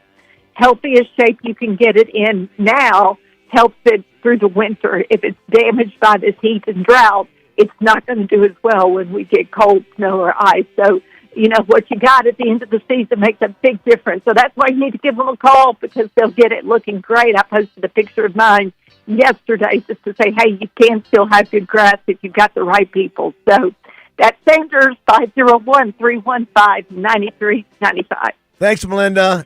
healthiest shape you can get it in now helps it through the winter. If it's damaged by this heat and drought, it's not going to do as well when we get cold, snow, or ice. So, you know, what you got at the end of the season makes a big difference. So that's why you need to give them a call because they'll get it looking great. I posted a picture of mine yesterday just to say, hey, you can still have good grass if you've got the right people. So that's Sanders, 501-315-9395. Thanks, Melinda.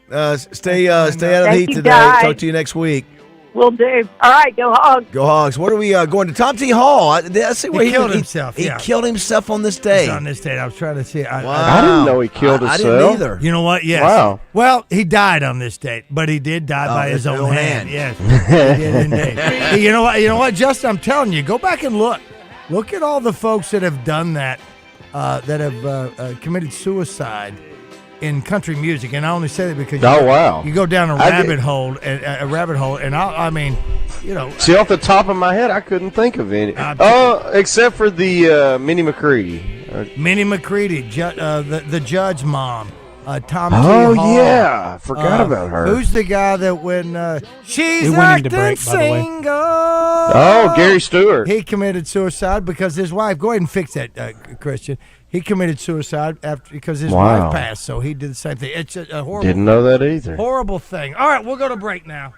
Stay out of the heat today. guys. Talk to you next week. Will do. All right, go Hogs. Go Hogs. What are we going to? Tom T. Hall. Let's see where He killed himself. He yeah. killed himself on this day. It's on this date. I was trying to see. Wow. I didn't know he killed himself. I didn't either. You know what? Yes. Wow. Well, he died on this date, but he did die by his own hand. Yes. He did indeed. You know what? You know what, Justin? I'm telling you, go back and look. Look at all the folks that have done that, that have committed suicide in country music, and I only say that because you go down a rabbit hole, and I mean, you know. See, off the top of my head, I couldn't think of any. Except for the Minnie McCready. Minnie McCready, the Judge mom. Tom T. Oh, Hall. yeah. I forgot about her. Who's the guy that when she's went into acting break, by the way. single? Oh, Gary Stewart. He committed suicide because his wife, go ahead and fix that, Christian. He committed suicide because his wife passed, so he did the same thing. It's a horrible. Didn't know that either. Horrible thing. All right, we'll go to break now.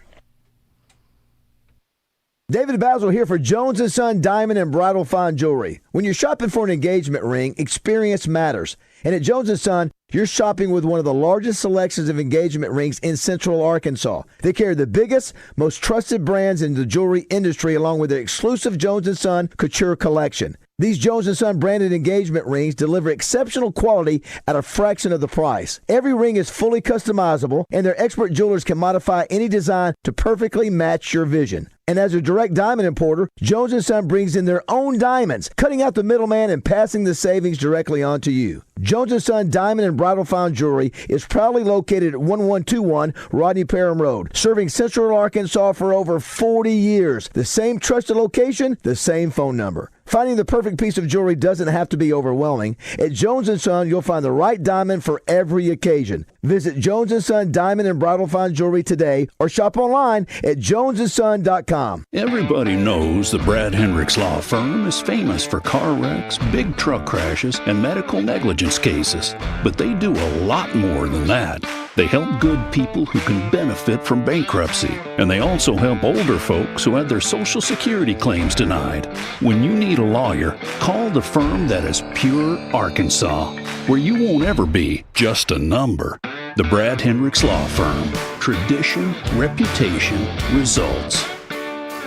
David Bazzel here for Jones & Son Diamond and Bridal Fine Jewelry. When you're shopping for an engagement ring, experience matters. And at Jones & Son, you're shopping with one of the largest selections of engagement rings in Central Arkansas. They carry the biggest, most trusted brands in the jewelry industry along with their exclusive Jones & Son Couture collection. These Jones & Son branded engagement rings deliver exceptional quality at a fraction of the price. Every ring is fully customizable, and their expert jewelers can modify any design to perfectly match your vision. And as a direct diamond importer, Jones & Son brings in their own diamonds, cutting out the middleman and passing the savings directly on to you. Jones & Son Diamond and Bridal Fine Jewelry is proudly located at 1121 Rodney Parham Road, serving Central Arkansas for over 40 years. The same trusted location, the same phone number. Finding the perfect piece of jewelry doesn't have to be overwhelming. At Jones & Son, you'll find the right diamond for every occasion. Visit Jones & Son Diamond and Bridal Fine Jewelry today or shop online at jonesandson.com. Everybody knows the Brad Hendricks Law Firm is famous for car wrecks, big truck crashes, and medical negligence cases. But they do a lot more than that. They help good people who can benefit from bankruptcy. And they also help older folks who had their Social Security claims denied. When you need a lawyer, call the firm that is pure Arkansas, where you won't ever be just a number. The Brad Hendricks Law Firm. Tradition, reputation, results.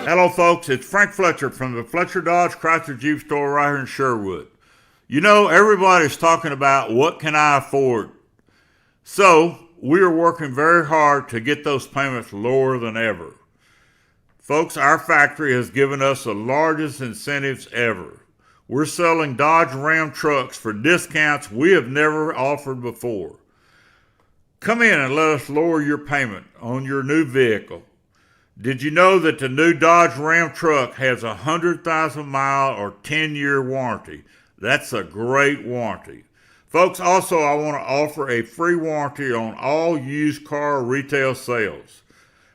Hello, folks. It's Frank Fletcher from the Fletcher Dodge Chrysler Jeep store right here in Sherwood. You know, everybody's talking about what can I afford. So, we are working very hard to get those payments lower than ever. Folks, our factory has given us the largest incentives ever. We're selling Dodge Ram trucks for discounts we have never offered before. Come in and let us lower your payment on your new vehicle. Did you know that the new Dodge Ram truck has a 100,000-mile or 10-year warranty? That's a great warranty. Folks, also I want to offer a free warranty on all used car retail sales.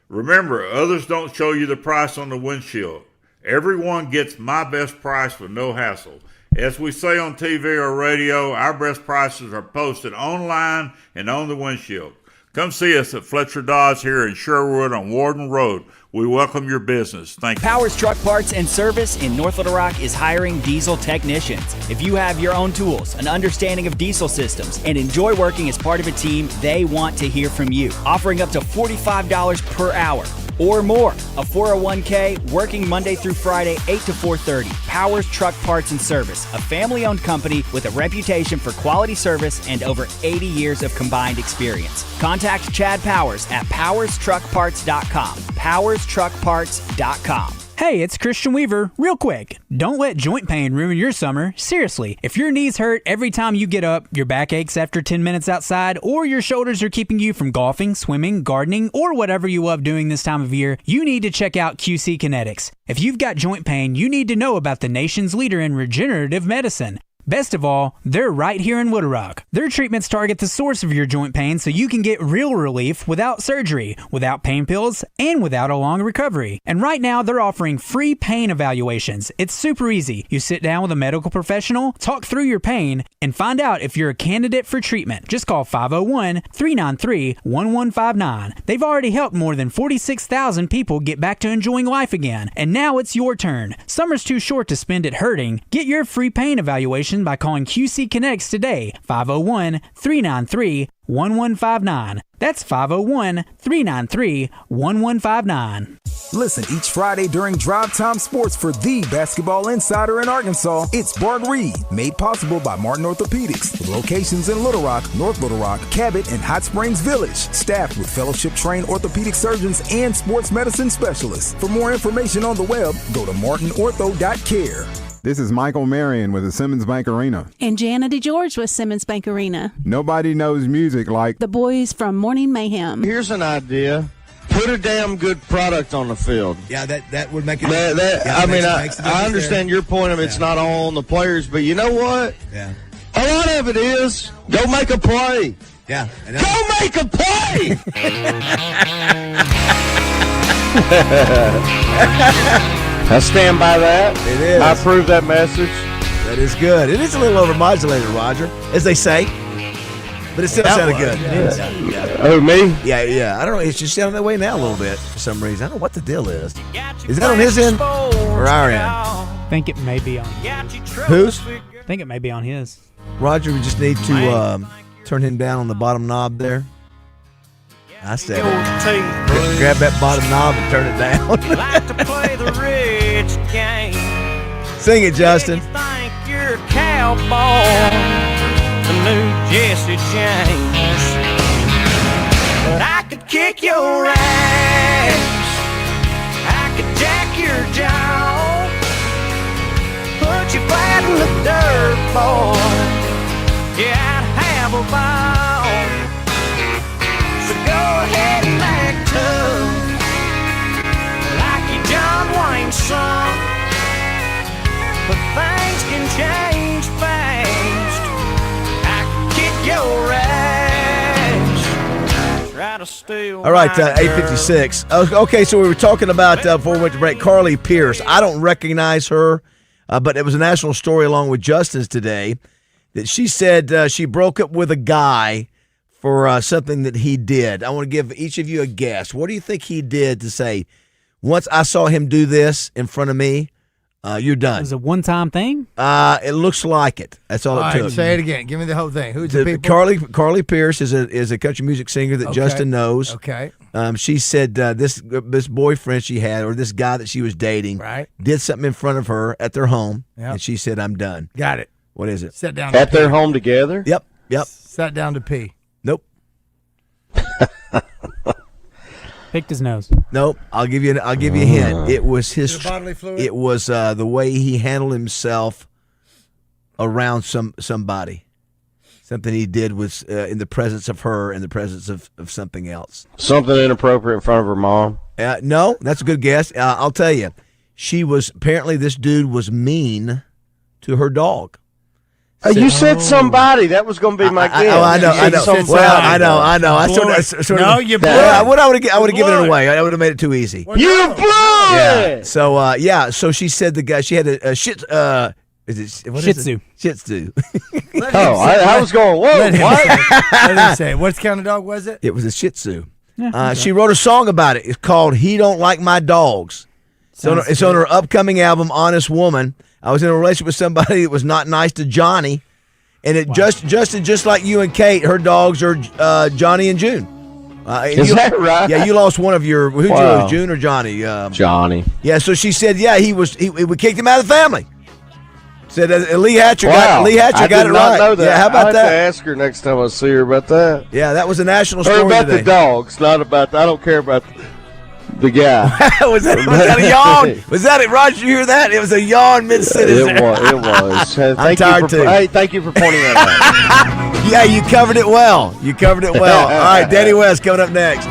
Remember, others don't show you the price on the windshield. Everyone gets my best price with no hassle. As we say on TV or radio, our best prices are posted online and on the windshield. Come see us at Fletcher Dodge here in Sherwood on Warden Road. We welcome your business. Thank you. Powers Truck Parts and Service in North Little Rock is hiring diesel technicians. If you have your own tools, an understanding of diesel systems, and enjoy working as part of a team, they want to hear from you. Offering up to $45 per hour or more. A 401k, working Monday through Friday, 8 to 4:30. Powers Truck Parts and Service, a family-owned company with a reputation for quality service and over 80 years of combined experience. Contact Chad Powers at powerstruckparts.com. powerstruckparts.com. Hey, it's Christian Weaver. Real quick, don't let joint pain ruin your summer. Seriously, if your knees hurt every time you get up, your back aches after 10 minutes outside, or your shoulders are keeping you from golfing, swimming, gardening, or whatever you love doing this time of year, you need to check out QC Kinetics. If you've got joint pain, you need to know about the nation's leader in regenerative medicine. Best of all, they're right here in Little Rock. Their treatments target the source of your joint pain so you can get real relief without surgery, without pain pills, and without a long recovery. And right now, they're offering free pain evaluations. It's super easy. You sit down with a medical professional, talk through your pain, and find out if you're a candidate for treatment. Just call 501-393-1159. They've already helped more than 46,000 people get back to enjoying life again. And now it's your turn. Summer's too short to spend it hurting. Get your free pain evaluation by calling QC Connects today. 501-393-1159. That's 501-393-1159. Listen each Friday during Drive Time Sports for the basketball insider in Arkansas. It's Bart Reed, made possible by Martin Orthopedics, with locations in Little Rock, North Little Rock, Cabot, and Hot Springs Village. Staffed with fellowship-trained orthopedic surgeons and sports medicine specialists. For more information on the web, go to martinortho.care. This is Michael Marion with the Simmons Bank Arena. And Jana DeGeorge with Simmons Bank Arena. Nobody knows music like the boys from Morning Mayhem. Here's an idea. Put a damn good product on the field. Yeah, that would make it. I understand your point of it's not all on the players, but you know what? Yeah. A lot of it is go make a play. Yeah. Go make a play! I stand by that. It is. I approve that message. That is good. It is a little overmodulated, Roger, as they say. But it still sounded good. Yeah. Oh, me? Yeah. I don't know. It's just sounding that way now a little bit for some reason. I don't know what the deal is. Is that on his end or our end? I think it may be on Whose? I think it may be on his. Roger, we just need to turn him down on the bottom knob there. I said grab that bottom knob and turn it down. Like to play the rich game. Sing it, Justin. Think you're a cowboy, the new Jesse James. But I could kick your ass, I could jack your jaw, put you flat in the dirt, boy. Yeah, I'd have a ball. So go ahead and act tough, like you John Wayne's son. But things can change fast. I can kick your ass. Try to steal. All right, 8:56. Okay, so we were talking about before we went to break, Carly Pierce. I don't recognize her, but it was a national story along with Justin's today that she said she broke up with a guy for something that he did. I want to give each of you a guess. What do you think he did to say, once I saw him do this in front of me, you're done? It was a one-time thing? It looks like it. That's all it took. Say it again. Give me the whole thing. Who's the people? Carly Pierce is a country music singer that Justin knows. Okay. She said this boyfriend she had, or this guy that she was dating, did something in front of her at their home, and she said, I'm done. Got it. What is it? Sat down at their home together? Yep. Sat down to pee. Nope. Picked his nose. Nope. I'll give you a hint. It was his. Bodily fluid? It was the way he handled himself around somebody. Something he did was in the presence of her, in the presence of something else. Something inappropriate in front of her mom? No, that's a good guess. I'll tell you. Apparently this dude was mean to her dog. You said somebody. That was going to be my guess. I know. Well, I know. I you blew it. I would have given it away. I would have made it too easy. You blew it. So she said the guy, she had a shih Tzu. Shih Tzu. I was going, whoa, what? Let him say, what kind of dog was it? It was a Shih Tzu. She wrote a song about it. It's called "He Don't Like My Dogs." It's on her upcoming album, Honest Woman. I was in a relationship with somebody that was not nice to Johnny, and just like you and Kate, her dogs are Johnny and June. Is that right? Yeah, you lost one of your. Who'd you lose, June or Johnny? Johnny. Yeah, so she said, we kicked him out of the family. Said Lee Hatcher got it right. Know that. Yeah, how about I'll that? have to ask her next time I see her about that. Yeah, that was a national story Or about today. the dogs, not about. I don't care about the guy. was that a yawn? Was that it, Roger? You hear that? It was a yawn mid-sentence. It was. I'm tired too. Hey, thank you for pointing that out. Yeah, you covered it well. All right, Danny West coming up next.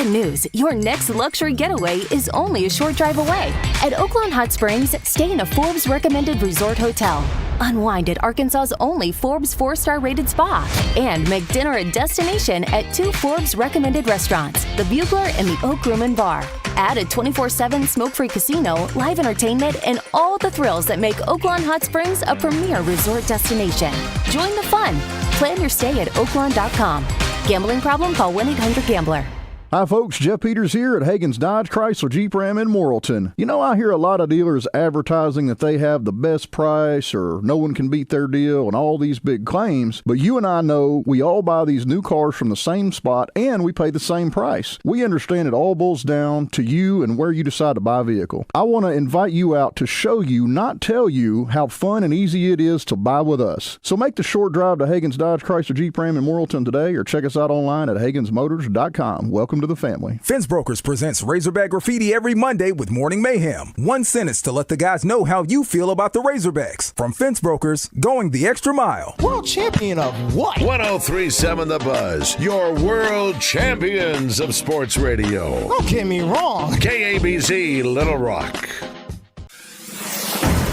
breaking news. Your next luxury getaway is only a short drive away. At Oaklawn Hot Springs, stay in a Forbes recommended resort hotel. Unwind at Arkansas's only Forbes 4-star rated spa. And make dinner a destination at 2 Forbes recommended restaurants, the Bugler and the Oak Room and Bar. Add a 24/7 smoke-free casino, live entertainment, and all the thrills that make Oaklawn Hot Springs a premier resort destination. Join the fun. Plan your stay at Oaklawn.com. Gambling problem? Call 1-800-GAMBLER. Hi folks, Jeff Peters here at Hagen's Dodge Chrysler Jeep Ram in Morrilton. You know, I hear a lot of dealers advertising that they have the best price or no one can beat their deal and all these big claims, but you and I know we all buy these new cars from the same spot and we pay the same price. We understand it all boils down to you and where you decide to buy a vehicle. I want to invite you out to show you, not tell you, how fun and easy it is to buy with us. So make the short drive to Hagen's Dodge Chrysler Jeep Ram in Morrilton today or check us out online at HagensMotors.com. Welcome to the family. Fence Brokers presents Razorback Graffiti every Monday with Morning Mayhem. One sentence to let the guys know how you feel about the Razorbacks. From Fence Brokers, going the extra mile. World champion of what? 103.7 The Buzz, your world champions of sports radio. Don't get me wrong. KABZ Little Rock.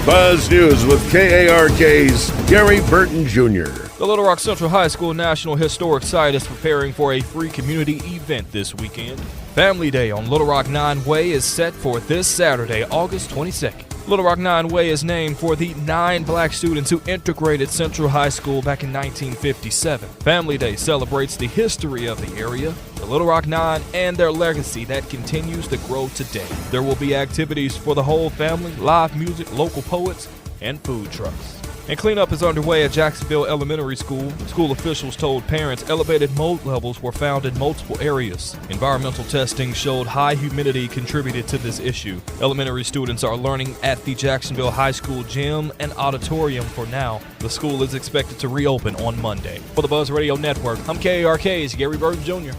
Buzz News with KARK's Gary Burton Jr. The Little Rock Central High School National Historic Site is preparing for a free community event this weekend. Family Day on Little Rock 9 Way is set for this Saturday, August 22nd. Little Rock 9 Way is named for the 9 black students who integrated Central High School back in 1957. Family Day celebrates the history of the area, the Little Rock 9, and their legacy that continues to grow today. There will be activities for the whole family, live music, local poets, and food trucks. And cleanup is underway at Jacksonville Elementary School. School officials told parents elevated mold levels were found in multiple areas. Environmental testing showed high humidity contributed to this issue. Elementary students are learning at the Jacksonville High School gym and auditorium for now. The school is expected to reopen on Monday. For the Buzz Radio Network, I'm KARK's Gary Burton Jr.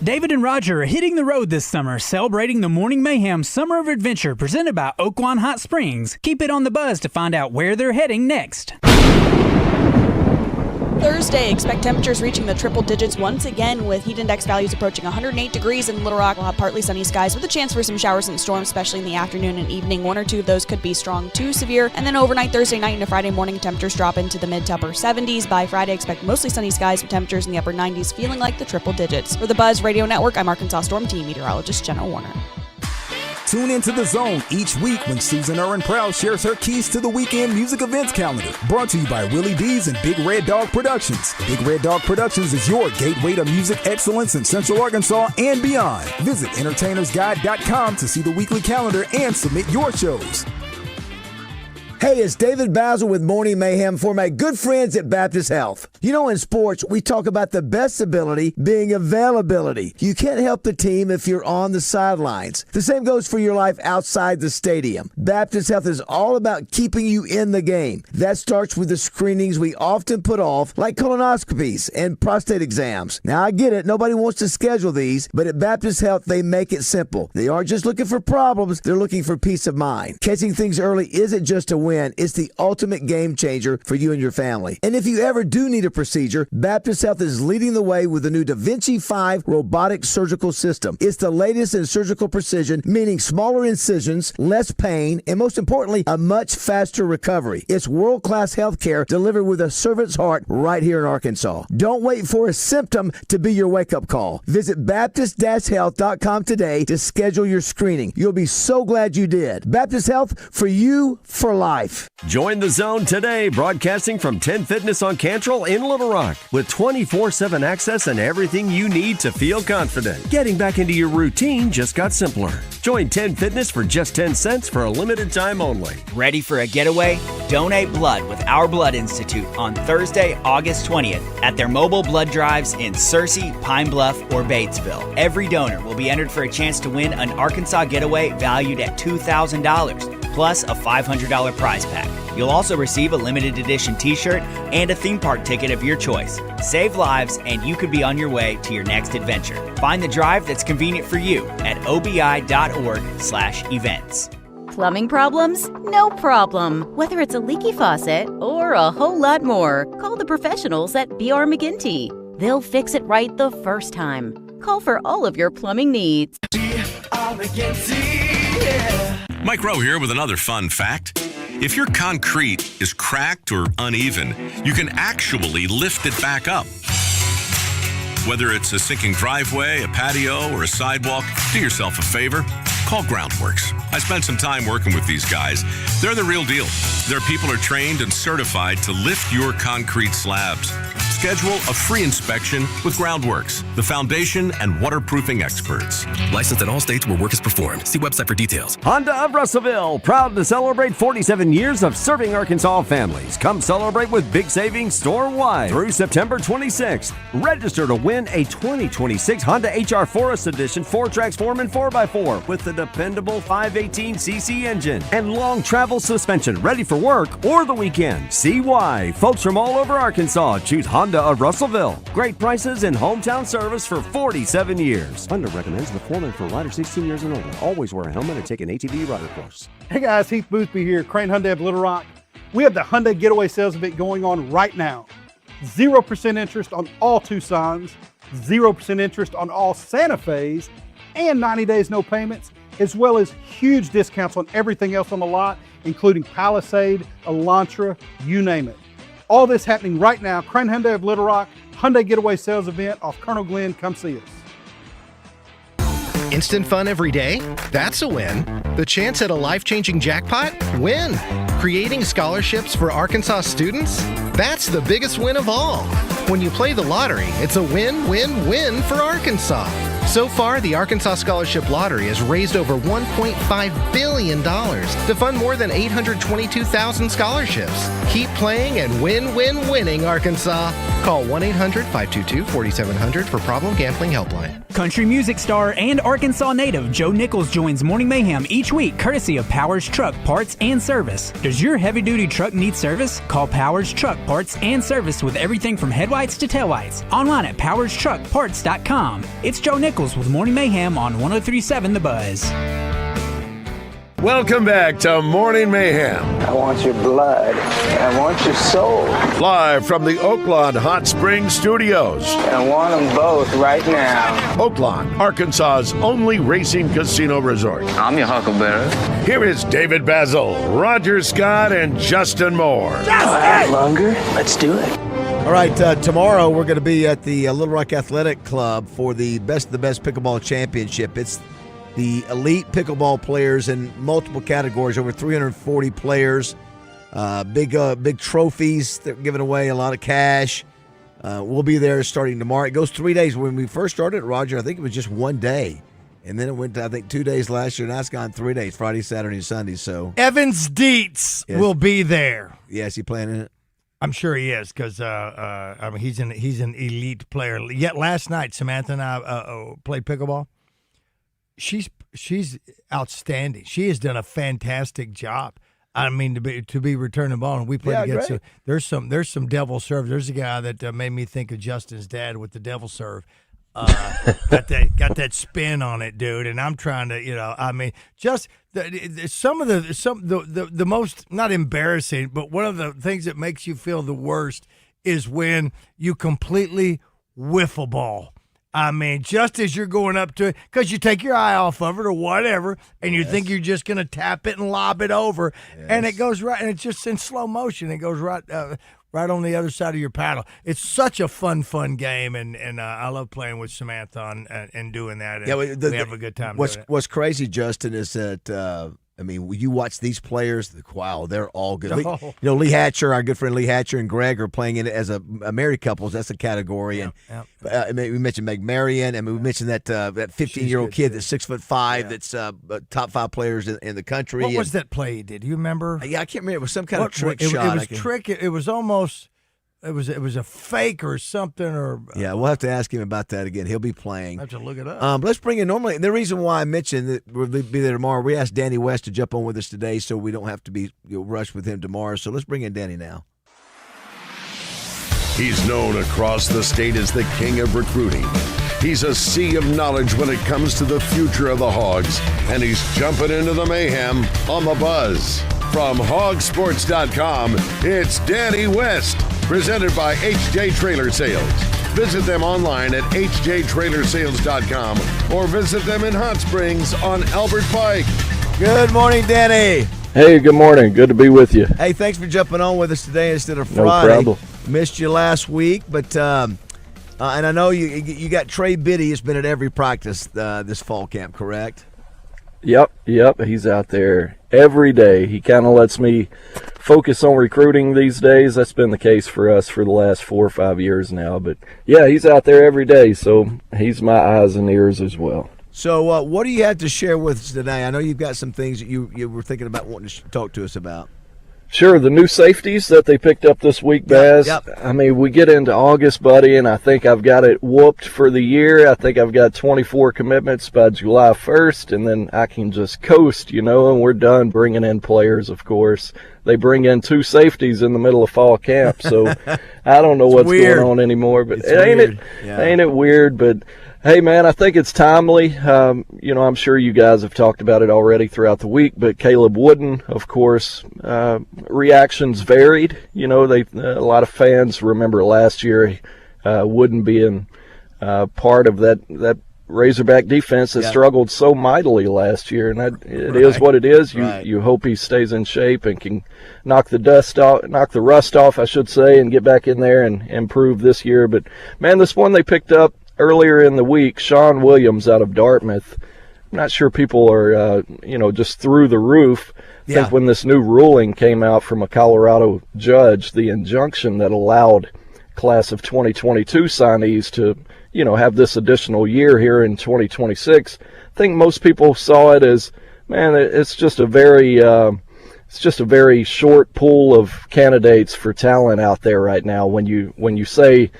David and Roger are hitting the road this summer, celebrating the Morning Mayhem Summer of Adventure presented by Oaklawn Hot Springs. Keep it on the buzz to find out where they're heading next. Thursday, expect temperatures reaching the triple digits once again with heat index values approaching 108 degrees in Little Rock. We'll have partly sunny skies with a chance for some showers and storms, especially in the afternoon and evening. 1 or 2 of those could be strong to severe. And then overnight, Thursday night into Friday morning, temperatures drop into the mid to upper 70s. By Friday, expect mostly sunny skies with temperatures in the upper 90s, feeling like the triple digits. For the Buzz Radio Network, I'm Arkansas Storm Team meteorologist Jenna Warner. Tune into The Zone each week when Susan Irwin Proud shares her keys to the weekend music events calendar. Brought to you by Willie D's and Big Red Dog Productions. Big Red Dog Productions is your gateway to music excellence in Central Arkansas and beyond. Visit entertainersguide.com to see the weekly calendar and submit your shows. Hey, it's David Bazzel with Morning Mayhem for my good friends at Baptist Health. You know, in sports, we talk about the best ability being availability. You can't help the team if you're on the sidelines. The same goes for your life outside the stadium. Baptist Health is all about keeping you in the game. That starts with the screenings we often put off, like colonoscopies and prostate exams. Now, I get it. Nobody wants to schedule these, but at Baptist Health, they make it simple. They aren't just looking for problems. They're looking for peace of mind. Catching things early isn't just a win. It's the ultimate game changer for you and your family. And if you ever do need a procedure, Baptist Health is leading the way with the new Da Vinci 5 robotic surgical system. It's the latest in surgical precision, meaning smaller incisions, less pain, and most importantly, a much faster recovery. It's world-class health care delivered with a servant's heart right here in Arkansas. Don't wait for a symptom to be your wake-up call. Visit Baptist-Health.com today to schedule your screening. You'll be so glad you did. Baptist Health, for you, for life. Join the Zone today, broadcasting from 10 Fitness on Cantrell in Little Rock with 24/7 access and everything you need to feel confident. Getting back into your routine just got simpler. Join 10 Fitness for just 10 cents for a limited time only. Ready for a getaway? Donate blood with Our Blood Institute on Thursday, August 20th at their mobile blood drives in Searcy, Pine Bluff, or Batesville. Every donor will be entered for a chance to win an Arkansas getaway valued at $2,000, plus a $500 prize pack. You'll also receive a limited edition t-shirt and a theme park ticket of your choice. Save lives, and you could be on your way to your next adventure. Find the drive that's convenient for you at obi.org/events. Plumbing problems? No problem. Whether it's a leaky faucet or a whole lot more, call the professionals at B.R. McGinty. They'll fix it right the first time. Call for all of your plumbing needs. Mike Rowe here with another fun fact. If your concrete is cracked or uneven, you can actually lift it back up. Whether it's a sinking driveway, a patio, or a sidewalk, do yourself a favor. Call Groundworks. I spent some time working with these guys. They're the real deal. Their people are trained and certified to lift your concrete slabs. Schedule a free inspection with Groundworks, the foundation and waterproofing experts. Licensed in all states where work is performed. See website for details. Honda of Russellville, proud to celebrate 47 years of serving Arkansas families. Come celebrate with big savings store-wide through September 26th. Register to win a 2026 Honda HR Forest Edition 4Transform 4x4 with the dependable 518cc engine and long travel suspension, ready for work or the weekend. See why folks from all over Arkansas choose Honda of Russellville. Great prices and hometown service for 47 years. Honda recommends the Foreman for riders 16 years and older. Always wear a helmet and take an ATV rider course. Hey guys, Heath Boothby here, Crane Hyundai of Little Rock. We have the Hyundai Getaway Sales Event going on right now. 0% interest on all Tucsons, 0% interest on all Santa Fe's, and 90 days no payments, as well as huge discounts on everything else on the lot, including Palisade, Elantra, you name it. All this happening right now. Crane Hyundai of Little Rock, Hyundai Getaway Sales Event off Colonel Glenn. Come see us. Instant fun every day? That's a win. The chance at a life-changing jackpot? Win. Creating scholarships for Arkansas students? That's the biggest win of all. When you play the lottery, it's a win-win-win for Arkansas. So far, the Arkansas Scholarship Lottery has raised over $1.5 billion to fund more than 822,000 scholarships. Keep playing and winning Arkansas. Call 1-800-522-4700 for Problem Gambling Helpline. Country music star and Arkansas native Joe Nichols joins Morning Mayhem each week courtesy of Powers Truck Parts and Service. Does your heavy-duty truck need service? Call Powers Truck Parts and Service with everything from headlights to taillights. Online at powerstruckparts.com. It's Joe Nichols with Morning Mayhem on 103.7 The Buzz. Welcome back to Morning Mayhem. I want your blood. I want your soul. Live from the Oaklawn Hot Springs Studios. I want them both right now. Oaklawn, Arkansas's only racing casino resort. I'm your huckleberry. Here is David Bazzel, Roger Scott, and Justin Moore. All right, Munger, let's do it. All right, tomorrow we're going to be at the Little Rock Athletic Club for the Best of the Best Pickleball Championship. It's the elite pickleball players in multiple categories, over 340 players, big trophies. They're giving away a lot of cash. We'll be there starting tomorrow. It goes 3 days. When we first started, Roger, I think it was just 1 day. And then it went to, I think, 2 days last year. Now it's gone 3 days, Friday, Saturday, and Sunday. So Evans Dietz will be there. Yeah, is he playing in it? I'm sure he is because I mean, he's an elite player. Yet last night, Samantha and I played pickleball. She's outstanding. She has done a fantastic job. I mean, to be returning the ball, and we played against. There's some devil serve. There's a guy that made me think of Justin's dad with the devil serve. Got that spin on it, dude. And I'm trying to, I mean, just some of the most, not embarrassing, but one of the things that makes you feel the worst is when you completely whiff a ball. I mean, just as you're going up to it, because you take your eye off of it or whatever, and you think you're just going to tap it and lob it over, and it goes right, and it's just in slow motion. It goes right on the other side of your paddle. It's such a fun game, and I love playing with Samantha and doing that. And we have a good time. What's crazy, Justin, is that I mean, when you watch these players, wow, they're all good. Lee Hatcher, our good friend Lee Hatcher and Greg are playing in it as a married couples. That's a category. We mentioned Meg Marion. I mean, we mentioned that 15-year-old kid that's 6'5", that's top 5 players in the country. What was that play he did? Do you remember? Yeah, I can't remember. It was some kind of trick shot. It was trick. It was almost. It was a fake or something. Yeah, we'll have to ask him about that again. He'll be playing. I have to look it up. Let's bring in normally. The reason why I mentioned that we'll be there tomorrow, we asked Danny West to jump on with us today, so we don't have to be rushed with him tomorrow. So let's bring in Danny now. He's known across the state as the king of recruiting. He's a sea of knowledge when it comes to the future of the Hogs, and he's jumping into the mayhem on the Buzz. From hogsports.com, it's Danny West, presented by HJ Trailer Sales. Visit them online at hjtrailersales.com or visit them in Hot Springs on Albert Pike. Good morning, Danny. Hey, good morning. Good to be with you. Hey, thanks for jumping on with us today instead of Friday. No problem. Missed you last week, but and I know you got Trey Biddy has been at every practice this fall camp, correct? Yep. He's out there every day. He kind of lets me focus on recruiting these days. That's been the case for us for the last 4 or 5 years now. But, yeah, he's out there every day, so he's my eyes and ears as well. So what do you have to share with us today? I know you've got some things that you were thinking about wanting to talk to us about. Sure, the new safeties that they picked up this week, Baz. Yep. I mean, we get into August, buddy, and I think I've got it whooped for the year. I think I've got 24 commitments by July 1st, and then I can just coast, and we're done bringing in players, of course. They bring in 2 safeties in the middle of fall camp, so I don't know what's weird. Going on anymore. But Ain't it weird, but hey, man, I think it's timely. I'm sure you guys have talked about it already throughout the week, but Caleb Wooden, of course, reactions varied. A lot of fans remember last year Wooden being part of that Razorback defense that struggled so mightily last year, and it is what it is. You hope he stays in shape and can knock the rust off, I should say, and get back in there and improve this year. But man, this one they picked up earlier in the week, Sean Williams out of Dartmouth. I'm not sure people are, just through the roof. I think when this new ruling came out from a Colorado judge, the injunction that allowed class of 2022 signees to, have this additional year here in 2026, I think most people saw it as, man, it's just a very short pool of candidates for talent out there right now. When you say,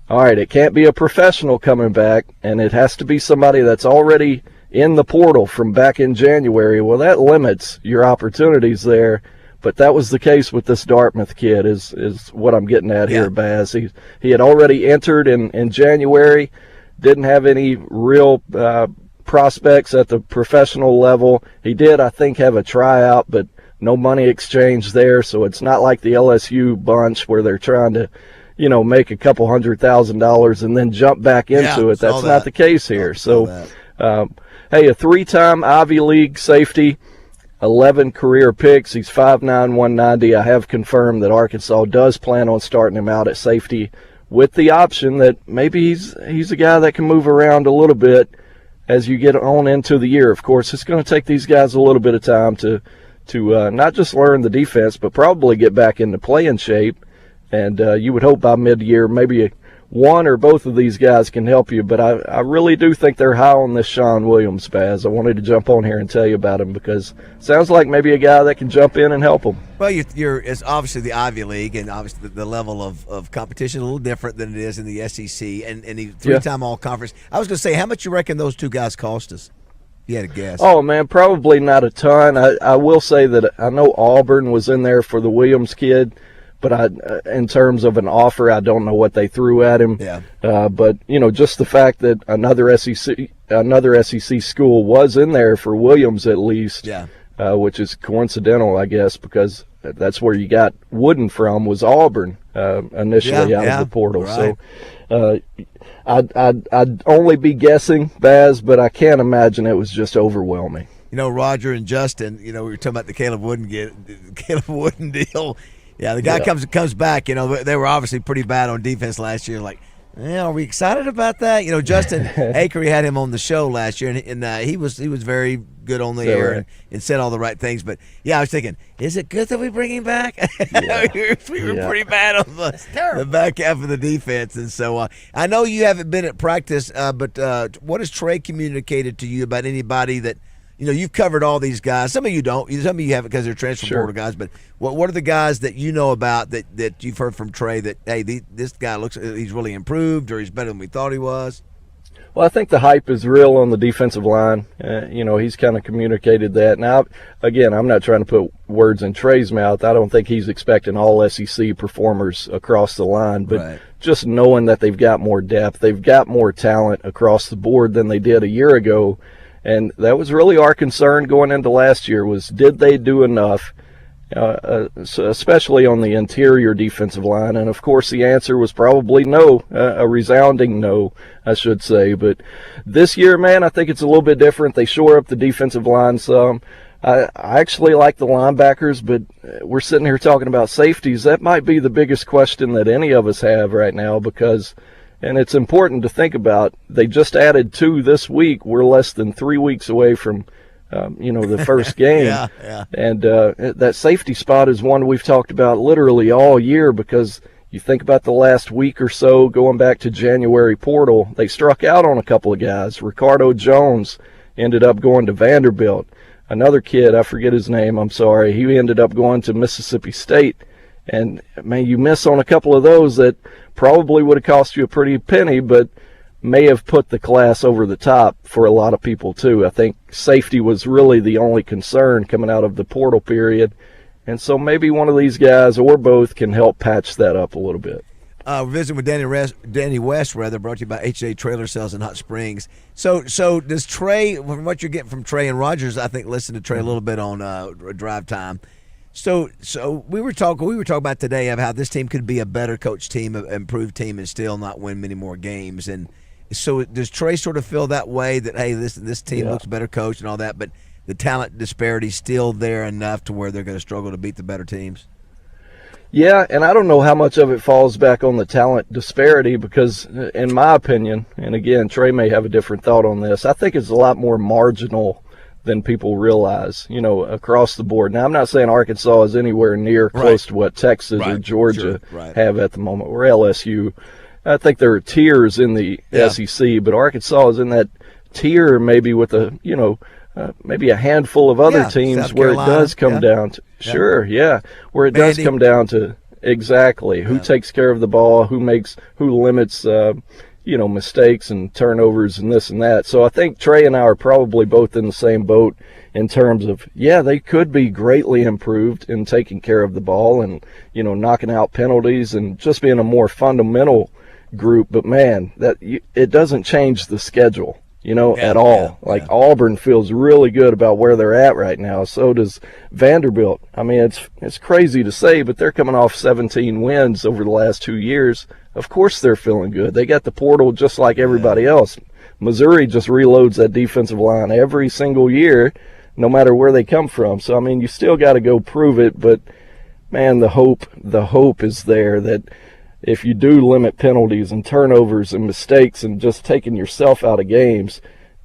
all right, it can't be a professional coming back, and it has to be somebody that's already in the portal from back in January. Well, that limits your opportunities there. But that was the case with this Dartmouth kid is what I'm getting at here, Baz. He had already entered in January, didn't have any real prospects at the professional level. He did, I think, have a tryout, but no money exchange there. So it's not like the LSU bunch where they're trying to make a couple $100,000 and then jump back into it. That's not the case here. So, hey, a 3-time Ivy League safety, 11 career picks. He's 5'9", 190. I have confirmed that Arkansas does plan on starting him out at safety with the option that maybe he's a guy that can move around a little bit as you get on into the year. Of course, it's going to take these guys a little bit of time to not just learn the defense, but probably get back into playing shape. And you would hope by mid-year maybe one or both of these guys can help you. But I really do think they're high on this Sean Williams, Baz. I wanted to jump on here and tell you about him because it sounds like maybe a guy that can jump in and help them. Well, it's obviously the Ivy League, and obviously the level of competition a little different than it is in the SEC. And he 3-time All-Conference. I was going to say, how much you reckon those 2 guys cost us? You had a guess. Oh, man, probably not a ton. I will say that I know Auburn was in there for the Williams kid. But in terms of an offer, I don't know what they threw at him. Yeah. But just the fact that another SEC school was in there for Williams at least, which is coincidental, I guess, because that's where you got Wooden from was Auburn initially out of the portal. Right. So I'd only be guessing, Baz, but I can't imagine it was just overwhelming. Roger and Justin, we were talking about the Caleb Wooden deal. Yeah, the guy comes back. They were obviously pretty bad on defense last year. Like, are we excited about that? Justin Akery had him on the show last year, and he was very good on the air and said all the right things. But I was thinking, is it good that we bring him back? We were pretty bad on the back half of the defense, and so I know you haven't been at practice, but what has Trey communicated to you about anybody that? You've covered all these guys. Some of you don't. Some of you haven't because they're transfer portal guys. But what are the guys that you know about that you've heard from Trey that, hey, this guy he's really improved or he's better than we thought he was? Well, I think the hype is real on the defensive line. He's kind of communicated that. Now, again, I'm not trying to put words in Trey's mouth. I don't think he's expecting all SEC performers across the line. But just knowing that they've got more depth, they've got more talent across the board than they did a year ago. And that was really our concern going into last year was did they do enough especially on the interior defensive line. And, of course, the answer was probably no, a resounding no, I should say. But this year, man, I think it's a little bit different. They shore up the defensive line some. I actually like the linebackers, but we're sitting here talking about safeties. That might be the biggest question that any of us have right now because, and it's important to think about, they just added 2 this week. We're less than 3 weeks away from, the first game. Yeah. And that safety spot is one we've talked about literally all year because you think about the last week or so going back to January portal, they struck out on a couple of guys. Ricardo Jones ended up going to Vanderbilt. Another kid, I forget his name, I'm sorry, he ended up going to Mississippi State. And, man, you miss on a couple of those that probably would have cost you a pretty penny, but may have put the class over the top for a lot of people, too. I think safety was really the only concern coming out of the portal period. And so maybe one of these guys or both can help patch that up a little bit. We're visiting with Danny West, brought to you by HJ Trailer Sales in Hot Springs. So does Trey, from what you're getting from Trey and Rogers, I think listened to Trey a little bit on Drive Time. So we were talking about today of how this team could be a better coach team, an improved team, and still not win many more games. And so does Trey sort of feel that way that, hey, this team looks better coached and all that, but the talent disparity is still there enough to where they're going to struggle to beat the better teams? Yeah, and I don't know how much of it falls back on the talent disparity because, in my opinion, and again, Trey may have a different thought on this, I think it's a lot more marginal than people realize, across the board. Now, I'm not saying Arkansas is anywhere near close to what Texas or Georgia have at the moment, or LSU. I think there are tiers in the SEC, but Arkansas is in that tier maybe with maybe a handful of other teams South where Carolina, it does come down to where it does come down to exactly who takes care of the ball, who limits mistakes and turnovers and this and that. So I think Trey and I are probably both in the same boat in terms of they could be greatly improved in taking care of the ball and knocking out penalties and just being a more fundamental group. But man, it doesn't change the schedule. At all. Auburn feels really good about where they're at right now. So does Vanderbilt. I mean, it's crazy to say, but they're coming off 17 wins over the last 2 years. Of course they're feeling good. They got the portal just like everybody else. Missouri just reloads that defensive line every single year, no matter where they come from. So, I mean, you still got to go prove it, but, man, the hope is there that if you do limit penalties and turnovers and mistakes and just taking yourself out of games,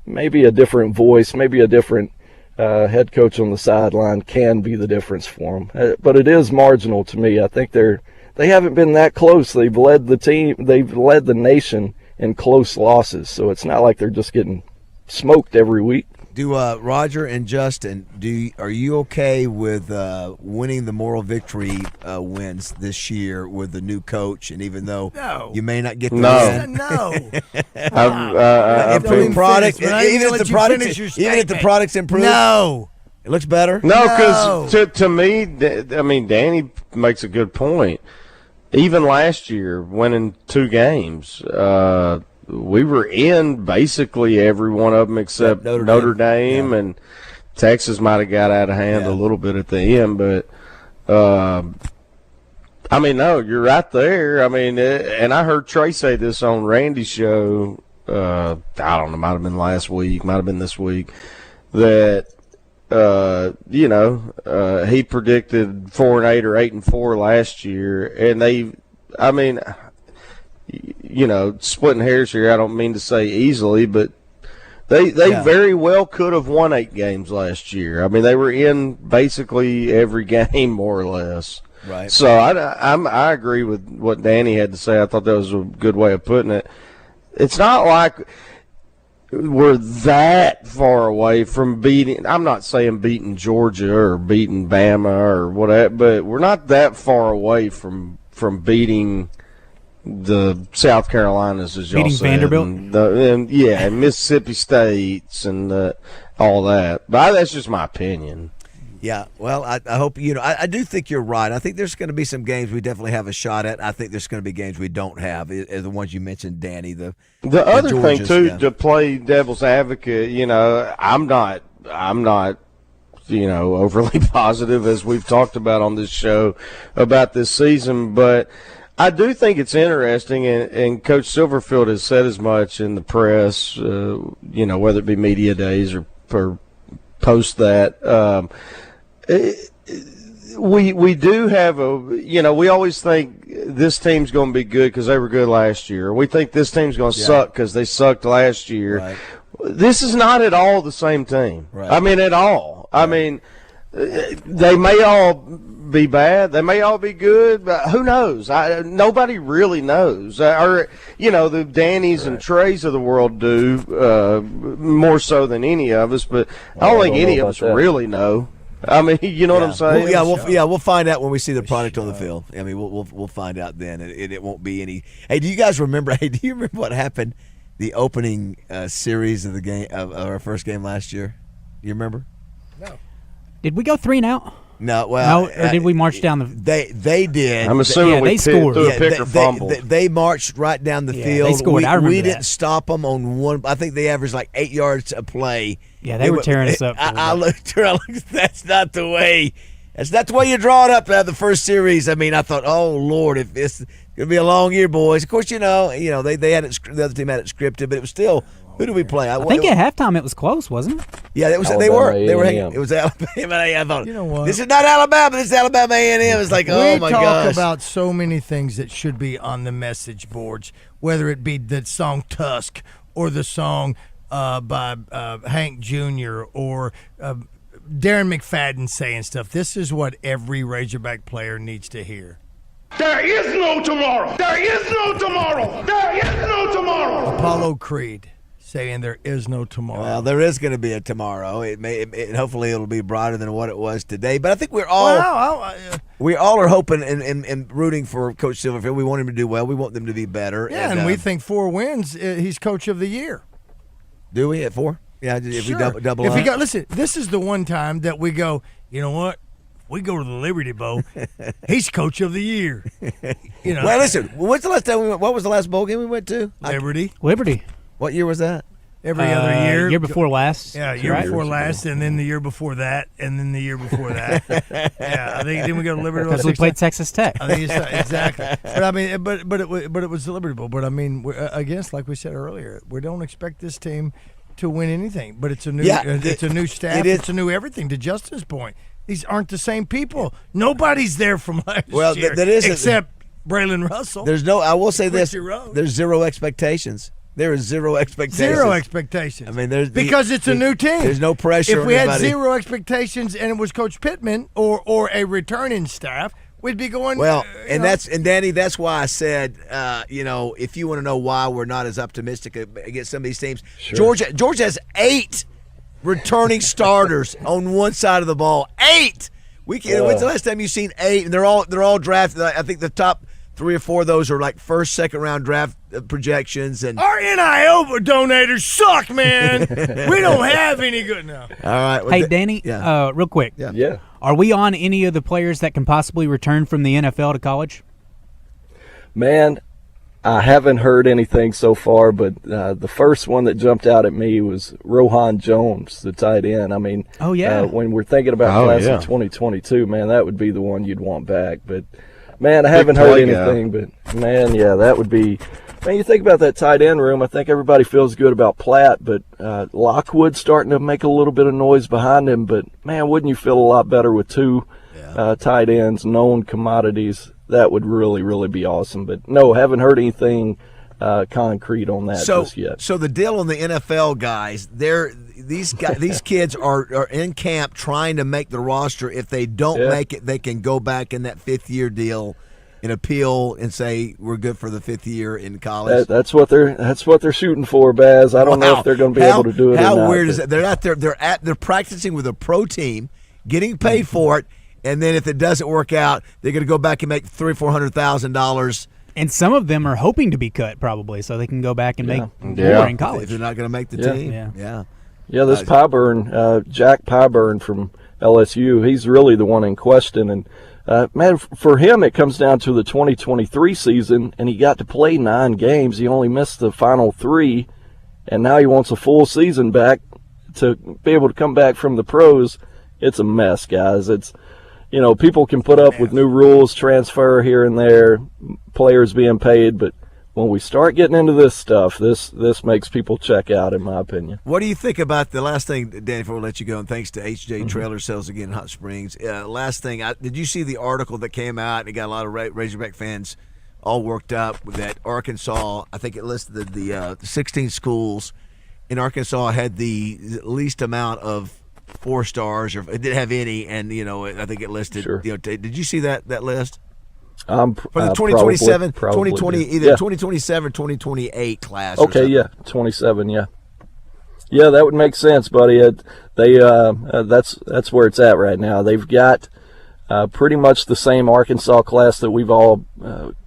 maybe a different voice, maybe a different head coach on the sideline can be the difference for them. But it is marginal to me. I think they haven't been that close. They've led the nation in close losses. So it's not like they're just getting smoked every week. Do Roger and Justin, are you okay with winning the moral victory wins this year with the new coach? And even though you may not get the win, improved product, even if the product's improved, it looks better. No, because to me, I mean, Danny makes a good point. Even last year, winning 2 games. We were in basically every one of them except Notre Dame and Texas might have got out of hand a little bit at the end. But, I mean, no, you're right there. I mean, and I heard Trey say this on Randy's show, I don't know, might have been last week, might have been this week, that, he predicted 4-8 or 8-4 last year. And splitting hairs here, I don't mean to say easily, but they very well could have won 8 games last year. I mean, they were in basically every game, more or less. Right. So I agree with what Danny had to say. I thought that was a good way of putting it. It's not like we're that far away from beating – I'm not saying beating Georgia or beating Bama or whatever, but we're not that far away from beating – the South Carolinas, as y'all said, Vanderbilt, and Mississippi States, and all that. But that's just my opinion. Yeah, well, I hope I do think you're right. I think there's going to be some games we definitely have a shot at. I think there's going to be games we don't have. The ones you mentioned, Danny. The other Georgias, thing too, to play devil's advocate, I'm not overly positive as we've talked about on this show about this season, but I do think it's interesting, and Coach Silverfield has said as much in the press, whether it be media days or post that. We do have we always think this team's going to be good because they were good last year. We think this team's going to suck because they sucked last year. Right. This is not at all the same team. Right. I mean, at all. Right. I mean, they may all be bad. They may all be good, but who knows? Nobody really knows. The Dannys and Treys of the world do more so than any of us, but I don't think any of us really know. I mean, you know what I'm saying? We'll find out when we see the product on the field. I mean, we'll find out then. It won't be any. Hey, do you guys remember? Hey, do you remember what happened? The opening series of the game of our first game last year. You remember? No. Did we go 3 and out? No, well, or did we march down the? They did. I'm assuming they scored. Threw a pick or fumble. They marched right down the field. They scored. I remember we didn't stop them on one. I think they averaged like 8 yards a play. Yeah, they were tearing us up. I looked. That's not the way. That's not the way you draw it up the first series. I mean, I thought, oh Lord, if it's gonna be a long year, boys. Of course, they had it. The other team had it scripted, but it was still. Who do we play? I think at halftime it was close, wasn't it? Yeah, it was. They were hanging. It was Alabama. I thought, you know what? This is not Alabama. This is Alabama A&M. It's like, oh my gosh. We talk about so many things that should be on the message boards, whether it be the song "Tusk" or the song by Hank Jr. or Darren McFadden saying stuff. This is what every Razorback player needs to hear. There is no tomorrow. There is no tomorrow. There is no tomorrow. Apollo Creed saying there is no tomorrow. Well, there is going to be a tomorrow. Hopefully it'll be brighter than what it was today. But I think we're all we all are hoping and rooting for Coach Silverfield. We want him to do well. We want them to be better. Yeah, and we think 4 wins, he's Coach of the Year. Do we at 4? Yeah, if sure. we double if up. we listen, this is the one time that we go, you know what? We go to the Liberty Bowl. He's Coach of the Year. Well, listen. When's the last time we went? What was the last bowl game we went to? Liberty. What year was that? Every other year. Year before last. Yeah, year before last, and then the year before that, and then the year before that. Yeah, I think didn't we go to Liberty Bowl? Because we played Texas Tech. I think exactly. But I mean, but it was the Liberty Bowl. But I mean, again, like we said earlier, we don't expect this team to win anything. But it's a new, it's a new staff. It's a new everything. To Justin's point, these aren't the same people. Nobody's there from last year. That is except Braylon Russell. There's no. I will say this. Rhodes. There's zero expectations. There is zero expectations. Zero expectations. I mean, because it's a new team. There's no pressure. If we had zero expectations and it was Coach Pittman or a returning staff, we'd be going. Well, Danny, that's why I said, if you want to know why we're not as optimistic against some of these teams, sure. Georgia has 8 returning starters on one side of the ball. 8. When's the last time you've seen 8? And they're all drafted. I think the top 3 or 4 of those are like first, second round draft projections. And our NIL donators suck, man. We don't have any good now. All right. Hey, Danny, real quick. Yeah. Are we on any of the players that can possibly return from the NFL to college? Man, I haven't heard anything so far, but the first one that jumped out at me was Rohan Jones, the tight end. I mean, when we're thinking about class of 2022, man, that would be the one you'd want back. But man, I haven't heard anything, but man, that would be. Man, you think about that tight end room. I think everybody feels good about Platt, but Lockwood's starting to make a little bit of noise behind him. But man, wouldn't you feel a lot better with 2 tight ends, known commodities? That would really, really be awesome. But no, haven't heard anything concrete on that just yet. So the deal on the NFL guys, these kids are in camp trying to make the roster. If they don't make it, they can go back in that 5th-year deal and appeal and say we're good for the 5th year in college. That's what they're shooting for, Baz. I don't know if they're going to be able to do it. How weird is that? They're out there. They're practicing with a pro team, getting paid for it, and then if it doesn't work out, they're going to go back and make $300,000-$400,000. And some of them are hoping to be cut, probably, so they can go back and make more in college. If they're not going to make the team, this Pyburn, Jack Pyburn from LSU, he's really the one in question. And man, for him, it comes down to the 2023 season, and he got to play 9 games. He only missed the final 3, and now he wants a full season back to be able to come back from the pros it's a mess, guys. It's, people can put up with new rules, transfer here and there, players being paid, but when we start getting into this stuff, this makes people check out, in my opinion. What do you think about the last thing, Danny, before we let you go, and thanks to HJ Trailer Sales again in Hot Springs. Last thing, did you see the article that came out? It got a lot of Razorback fans all worked up with that Arkansas. I think it listed the 16 schools in Arkansas had the least amount of 4 stars, or it didn't have any, and I think it listed. Sure. Did you see that list? For the 2027, probably 2020, did. either Yeah. 2027 or 2028 class. Okay, yeah, 27, yeah. Yeah, that would make sense, buddy. That's where it's at right now. They've got pretty much the same Arkansas class that we've all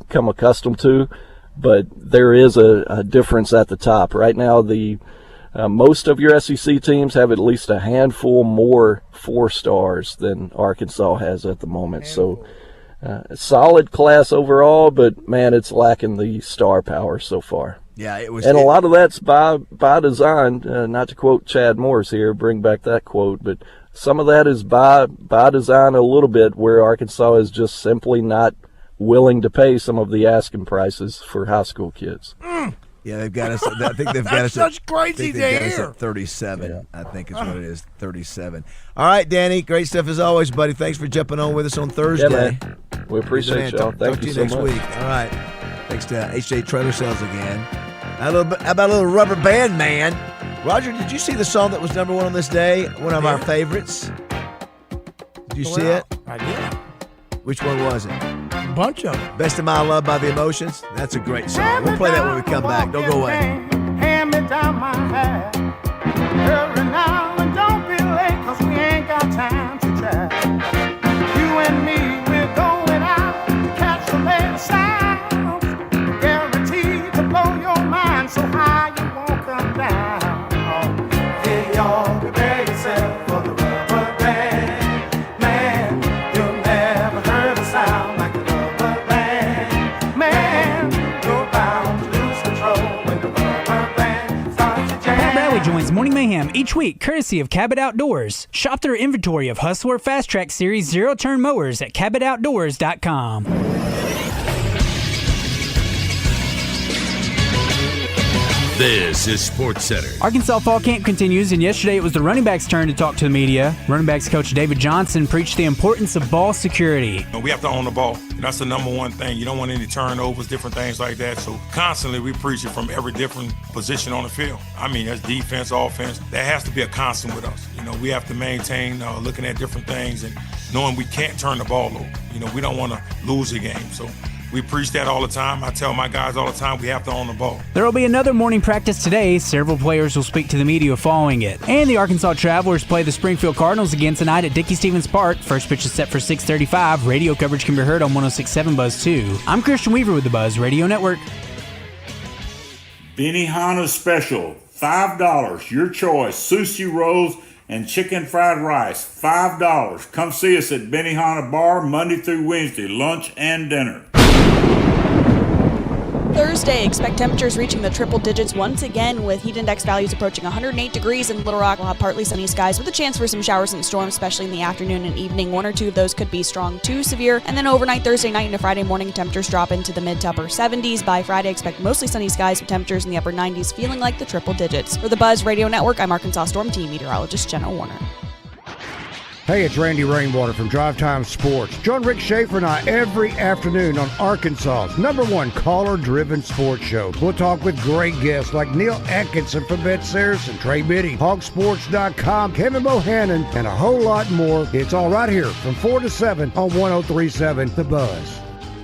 come accustomed to, but there is a difference at the top. Right now, most of your SEC teams have at least a handful more 4 stars than Arkansas has at the moment. So, a solid class overall, but man, it's lacking the star power so far. Yeah, it was, and a lot of that's by design. Not to quote Chad Morris here, bring back that quote, but some of that is by design a little bit, where Arkansas is just simply not willing to pay some of the asking prices for high school kids. Yeah, they've got us. I think they've got us. Such crazy they've got us at 37. I think is what it is. 37. All right, Danny. Great stuff as always, buddy. Thanks for jumping on with us on Thursday. Yeah, man. We appreciate y'all. Thank you so next much. week. All right. Thanks to HJ Trailer Sales again. How about a little Rubber Band Man? Roger, did you see the song that was number 1 on this day? One of our favorites. Did you see it? I did. Which one was it? A bunch of them. Best of My Love by The Emotions. That's a great song. We'll play that when we come back. Don't go away. Hand me down my hat. Hurry now and don't be late, 'cause we ain't got time to chat. You and me, we're going out to catch the latest sounds. Guaranteed to blow your mind so high you won't come down. Hey, y'all, prepare yourself for the rubber band. Man, you've never heard a sound like the rubber band. Man, you're bound to lose control when the rubber band starts to jam. Bradley joins Morning Mayhem each week, courtesy of Cabot Outdoors. Shop their inventory of Hustler Fast Track Series zero-turn mowers at CabotOutdoors.com. This is Sports Center. Arkansas Fall Camp continues, and yesterday it was the running backs' turn to talk to the media. Running backs coach David Johnson preached the importance of ball security. We have to own the ball. That's the number one thing. You don't want any turnovers, different things like that. So constantly we preach it from every different position on the field. I mean, that's defense, offense. That has to be a constant with us. We have to maintain looking at different things and knowing we can't turn the ball over. We don't want to lose a game. So we preach that all the time. I tell my guys all the time, we have to own the ball. There will be another morning practice today. Several players will speak to the media following it. And the Arkansas Travelers play the Springfield Cardinals again tonight at Dickey-Stevens Park. First pitch is set for 6:35. Radio coverage can be heard on 106.7 Buzz 2. I'm Christian Weaver with the Buzz Radio Network. Benihana Special, $5. Your choice. Sushi rolls and chicken fried rice, $5. Come see us at Benihana Bar Monday through Wednesday, lunch and dinner. Thursday, expect temperatures reaching the triple digits once again, with heat index values approaching 108 degrees in Little Rock. We'll have partly sunny skies with a chance for some showers and storms, especially in the afternoon and evening. 1 or 2 of those could be strong to severe. And then overnight, Thursday night into Friday morning, temperatures drop into the mid to upper 70s. By Friday, expect mostly sunny skies with temperatures in the upper 90s, feeling like the triple digits. For the Buzz Radio Network, I'm Arkansas Storm Team meteorologist Jenna Warner. Hey, it's Randy Rainwater from Drive Time Sports. Join Rick Schaefer and I every afternoon on Arkansas's #1 caller-driven sports show. We'll talk with great guests like Neil Atkinson from Bet Saracen, Trey Biddy, Hogsports.com, Kevin Bohannon, and a whole lot more. It's all right here from 4 to 7 on 103.7 The Buzz.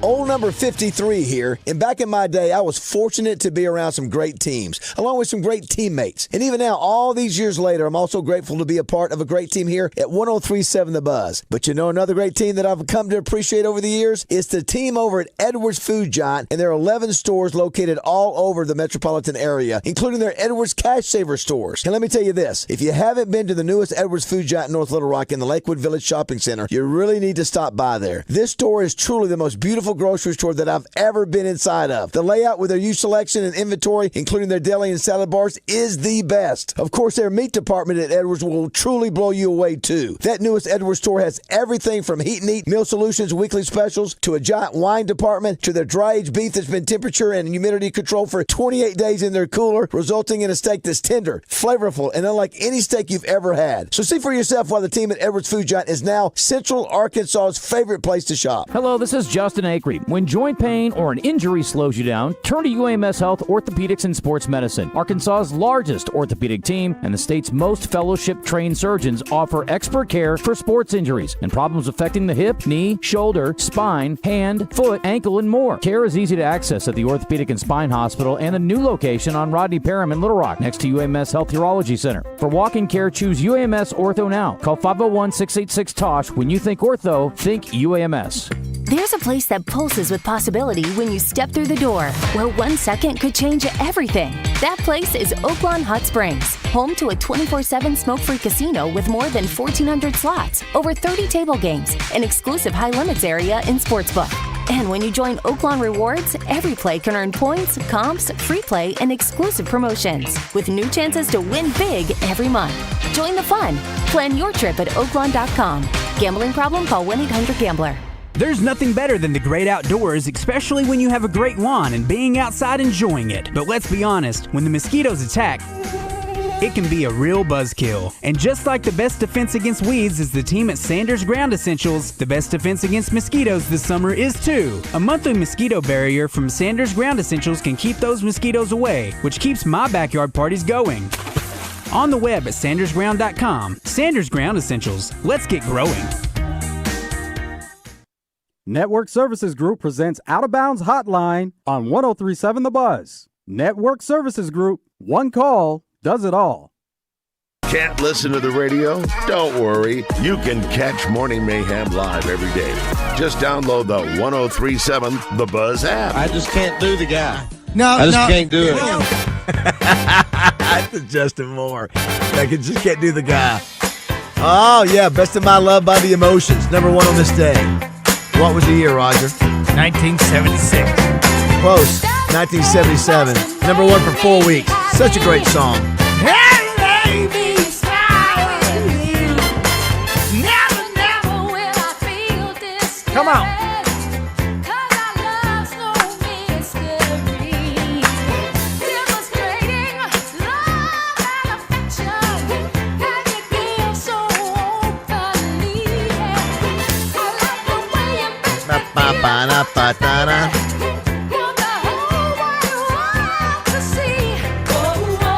Old number 53 here, and back in my day, I was fortunate to be around some great teams, along with some great teammates. And even now, all these years later, I'm also grateful to be a part of a great team here at 103.7 The Buzz. But you know another great team that I've come to appreciate over the years? It's the team over at Edwards Food Giant, and there are 11 stores located all over the metropolitan area, including their Edwards Cash Saver stores. And let me tell you this, if you haven't been to the newest Edwards Food Giant in North Little Rock in the Lakewood Village Shopping Center, you really need to stop by there. This store is truly the most beautiful beautiful grocery store that I've ever been inside of. The layout with their huge selection and inventory, including their deli and salad bars, is the best. Of course, their meat department at Edwards will truly blow you away, too. That newest Edwards store has everything from heat and eat, meal solutions, weekly specials, to a giant wine department, to their dry-aged beef that's been temperature and humidity controlled for 28 days in their cooler, resulting in a steak that's tender, flavorful, and unlike any steak you've ever had. So see for yourself why the team at Edwards Food Giant is now Central Arkansas's favorite place to shop. Hello, this is Justin Acree. When joint pain or an injury slows you down, turn to UAMS Health Orthopedics and Sports Medicine. Arkansas's largest orthopedic team and the state's most fellowship-trained surgeons offer expert care for sports injuries and problems affecting the hip, knee, shoulder, spine, hand, foot, ankle, and more. Care is easy to access at the Orthopedic and Spine Hospital and a new location on Rodney Parham in Little Rock, next to UAMS Health Urology Center. For walk-in care, choose UAMS Ortho now. Call 501-686-TOSH. When you think ortho, think UAMS. There's a place that pulses with possibility when you step through the door, where 1 second could change everything. That place is Oaklawn Hot Springs, home to a 24/7 smoke-free casino with more than 1,400 slots, over 30 table games, an exclusive high-limits area and sportsbook. And when you join Oaklawn Rewards, every play can earn points, comps, free play, and exclusive promotions, with new chances to win big every month. Join the fun. Plan your trip at Oaklawn.com. Gambling problem? Call 1-800-GAMBLER. There's nothing better than the great outdoors, especially when you have a great lawn and being outside enjoying it. But let's be honest, when the mosquitoes attack, it can be a real buzzkill. And just like the best defense against weeds is the team at Sanders Ground Essentials, the best defense against mosquitoes this summer is too. A monthly mosquito barrier from Sanders Ground Essentials can keep those mosquitoes away, which keeps my backyard parties going. On the web at sandersground.com. Sanders Ground Essentials. Let's get growing. Network Services Group presents Out of Bounds Hotline on 103.7 The Buzz. Network Services Group, one call does it all. Can't listen to the radio? Don't worry. You can catch Morning Mayhem live every day. Just download the 103.7 The Buzz app. I just can't do the guy. No, I just can't do it. That's Justin Moore. I just can't do the guy. Oh, yeah. Best of My Love by The Emotions. Number one on this day. What was the year, Roger? 1976. Close. 1977. Number one for 4 weeks. Such a great song. Come on.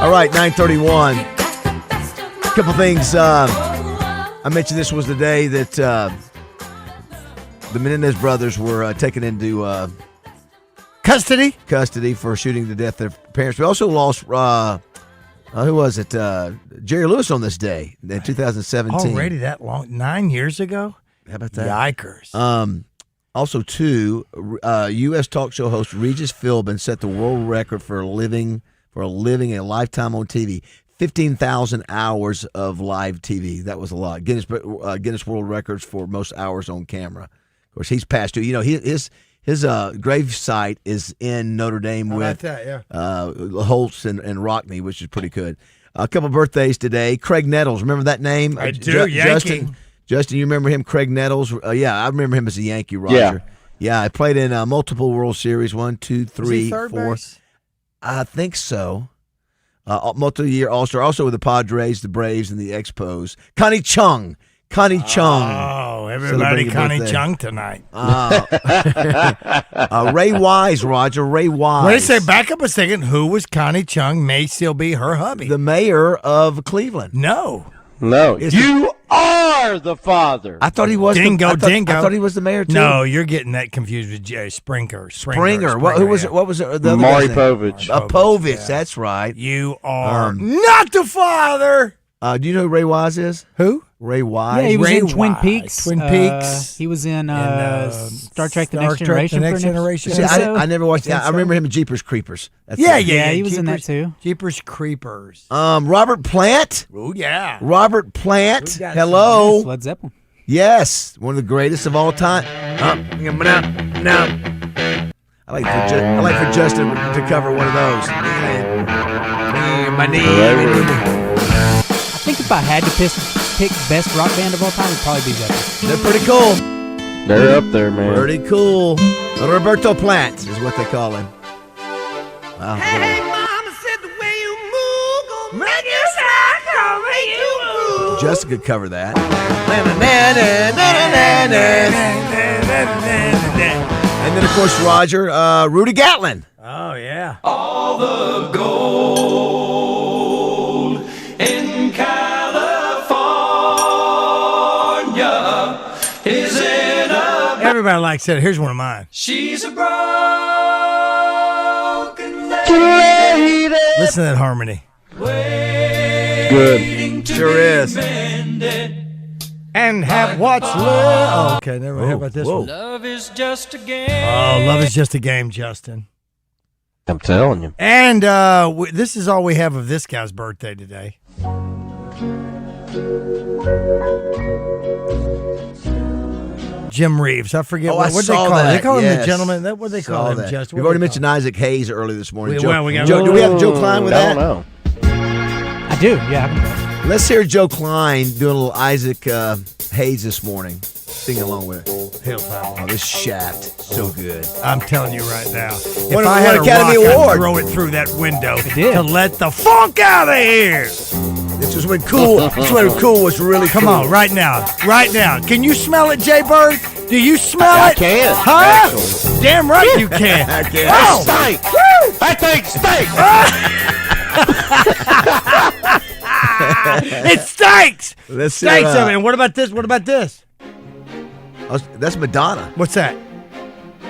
All right, 9:31. A couple things. I mentioned this was the day that the Menendez brothers were taken into custody for shooting to death their parents. We also lost, who was it? Jerry Lewis on this day in 2017. Already that long? 9 years ago? How about that? Yikers. Also, too, U.S. talk show host Regis Philbin set the world record for living a lifetime on TV. 15,000 hours of live TV. That was a lot. Guinness World Records for most hours on camera. Of course, he's passed too. You know, his grave site is in Notre Dame with Holtz and Rockney, which is pretty good. A couple birthdays today. Craig Nettles, remember that name? I do. Yankee. Justin, you remember him? Craig Nettles. Yeah, I remember him as a Yankee. Roger. Yeah, I played in multiple World Series. 1, 2, 3, 4. Base? I think so. Multi-year All-Star, also with the Padres, the Braves, and the Expos. Connie Chung. Oh, everybody Connie Chung tonight. Ray Wise, Roger. Ray Wise. Wait a second, back up a second. Who was Connie Chung? May still be her hubby. The mayor of Cleveland. No. You are the father. I thought he was Dingo. I thought he was the mayor too. No, you're getting that confused with Springer. Who was it? What was it? The Maury Povich. Povich. Yeah. That's right. You are not the father. Do you know who Ray Wise is? Who? Ray Wise. Yeah, he was Ray in Twin Wise. Peaks. Twin Peaks. He was in Star Trek: The Next Generation. See, I never watched that. I remember him in Jeepers Creepers. Yeah, he was in that too. Jeepers Creepers. Robert Plant. Oh yeah. Robert Plant. Hello. Led Zeppelin. Yes, one of the greatest of all time. No. I like for Justin to cover one of those. My knee. I think if I had to pick best rock band of all time, it'd probably be Zeppelin. They're pretty cool. They're up there, man. Pretty cool. Roberto Plant is what they call him. Wow. Hey, mama said the way you move gonna make you sound, gonna make you move. Justin could cover that. And then, of course, Roger, Rudy Gatlin. Oh, yeah. All the gold in California is in a... Everybody likes that. Here's one of mine. She's a broken lady. Listen to that harmony. Good. Sure is. And have what's left. Oh, okay, never mind. How about this one? Love is just a game. Oh, love is just a game, Justin. I'm telling you. And this is all we have of this guy's birthday today. Jim Reeves. I forget what they call him. They call him the gentleman. What they call him, Justin? We've already mentioned Isaac Hayes early this morning. Do we have Joe Klein with that? I don't know. I do, yeah. Let's hear Joe Klein doing a little Isaac Hayes this morning. Singing along with it. Hilltop. Oh, this shaft. So good. I'm telling you right now. If Won I had an a Academy rock, Award. I'd throw it through that window to let the funk out of here. This was when Cool was really Come cool. on, right now. Right now. Can you smell it, Jay Bird? Do you smell it? I can. Huh? Actually. Damn right you can. I can. Oh. Steak. That thing stinks. It stinks. Let's see, Stinks of it. And what about this? What about this? That's Madonna. What's that?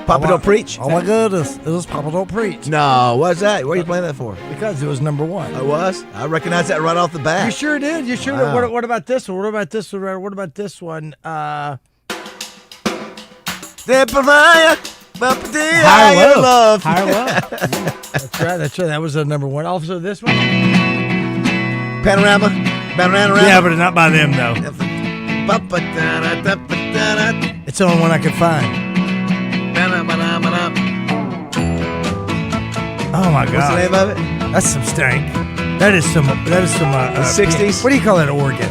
Papa Don't Preach. Oh my goodness. It was Papa Don't Preach. No, what's that? What are you playing that for? Because it was number one. It was? I recognize that right off the bat. You sure did. You sure Wow. did. What about this one? What about this one? What about this one? Higher love. Higher love. That's right. That's right. That was number one. Also, this one. Panorama. Yeah, but not by them though. It's the only one I could find. Oh my God! What's the name of it? That's some stank. That is some. The 60s. What do you call that organ?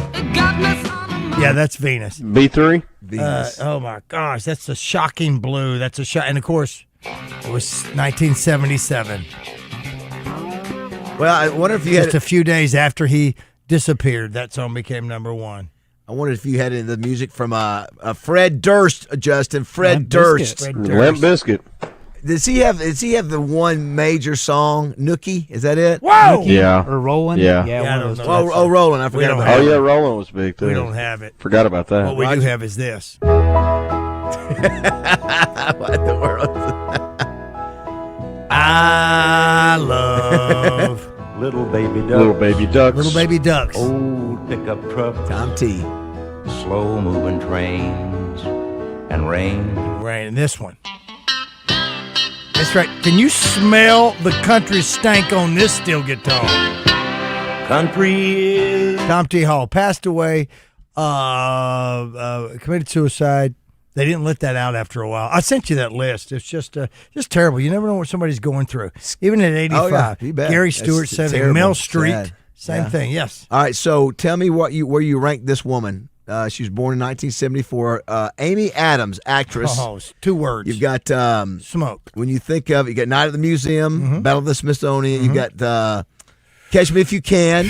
Yeah, that's Venus. B3. Oh my gosh, that's a shocking blue. That's a shot, and of course, it was 1977. Well, I wonder if you Just had a few days after he disappeared, that song became number one. I wondered if you had any of the music from Fred Durst, Justin. Fred Durst. Limp Bizkit. Does he have the one major song, Nookie? Is that it? Whoa! Yeah. Or Roland? Yeah. Yeah, I one don't of those. know. Oh, Roland. I forgot about Oh, that. yeah, Roland was big, too. We don't have it. Forgot about that. What we do have is this. What the world? I love Little baby ducks. Little baby ducks. Little Baby Ducks. Old pickup truck. Tom T. Slow moving trains and rain. Right, and this one. That's right. Can you smell the country stank on this steel guitar? Country is. Tom T. Hall passed away, committed suicide. They didn't let that out after a while. I sent you that list. It's just terrible. You never know what somebody's going through. Even at 85. Oh, yeah, you bet. Gary Stewart That's said terrible. Mel Street. Sad. Same Yeah. thing, yes. All right, so tell me where you rank this woman. She was born in 1974. Amy Adams, actress. Oh, it's 2 words. You've got Smoke. When you think of it, you got Night at the Museum, Battle of the Smithsonian. You got Catch Me If You Can,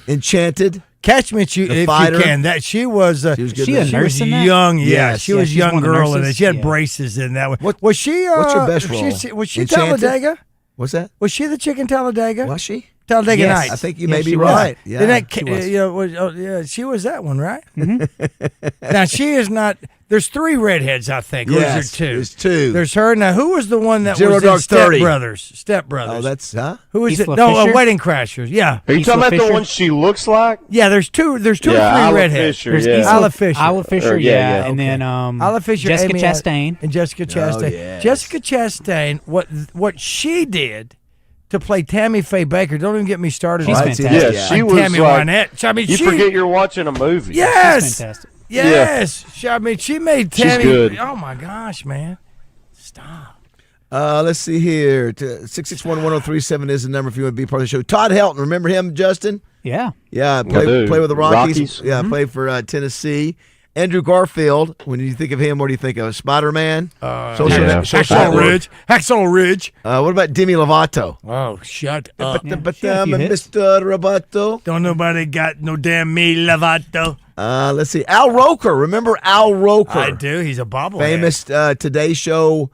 Enchanted. Catch Me if you can. That she was good she then. was She was young. Yeah, Yes. she Yeah, was she's young one of the girl in it. nurses. She had Yeah. braces in that one. Was she? What's her best role? Was she Enchanted? Talladega? What's that? Was she the chick in Talladega? Was she? Talladega Yes. Nights. I think you may be she was. right. Yeah, Didn't that, she was. yeah, she was that one, right? Now she is not. There's 3 redheads, I think. Or Yes, is there 2? there's 2. There's her. Now, who was the one that Zero was Dark in Step 30. Brothers? Step Brothers. Oh, that's who is Isla it? No, Fisher? Wedding Crashers. Yeah, Are you Isla talking about Fisher? the one she looks like? yeah. There's 2. There's 2 Yeah, or 3 Isla redheads. Fisher, There's yeah. Isla Fisher. Isla Fisher, Yeah, yeah. yeah. And then Isla Fisher, Jessica Amy Chastain. and Jessica Chastain. yes. Jessica Chastain. What she did to play Tammy Faye Baker? Don't even get me started. She's on fantastic. Yeah, she on was Tammy like, Wynette. I mean, you she forget you're watching a movie. Yes, She's fantastic. yes. I mean, she made She's Tammy. good. Oh my gosh, man. Stop. Let's see here. 661-1037 is the number if you want to be part of the show. Todd Helton, remember him, Justin? Yeah. Yeah, play with the Rockies. Yeah, played for Tennessee. Andrew Garfield, when you think of him, what do you think of? Spider-Man? Hacksaw Ridge. Hacksaw Ridge. What about Demi Lovato? Oh, shut up. Mr. Roboto. Don't nobody got no damn me Lovato. Let's see. Al Roker. Remember Al Roker? I do. He's a bobblehead. Famous Today Show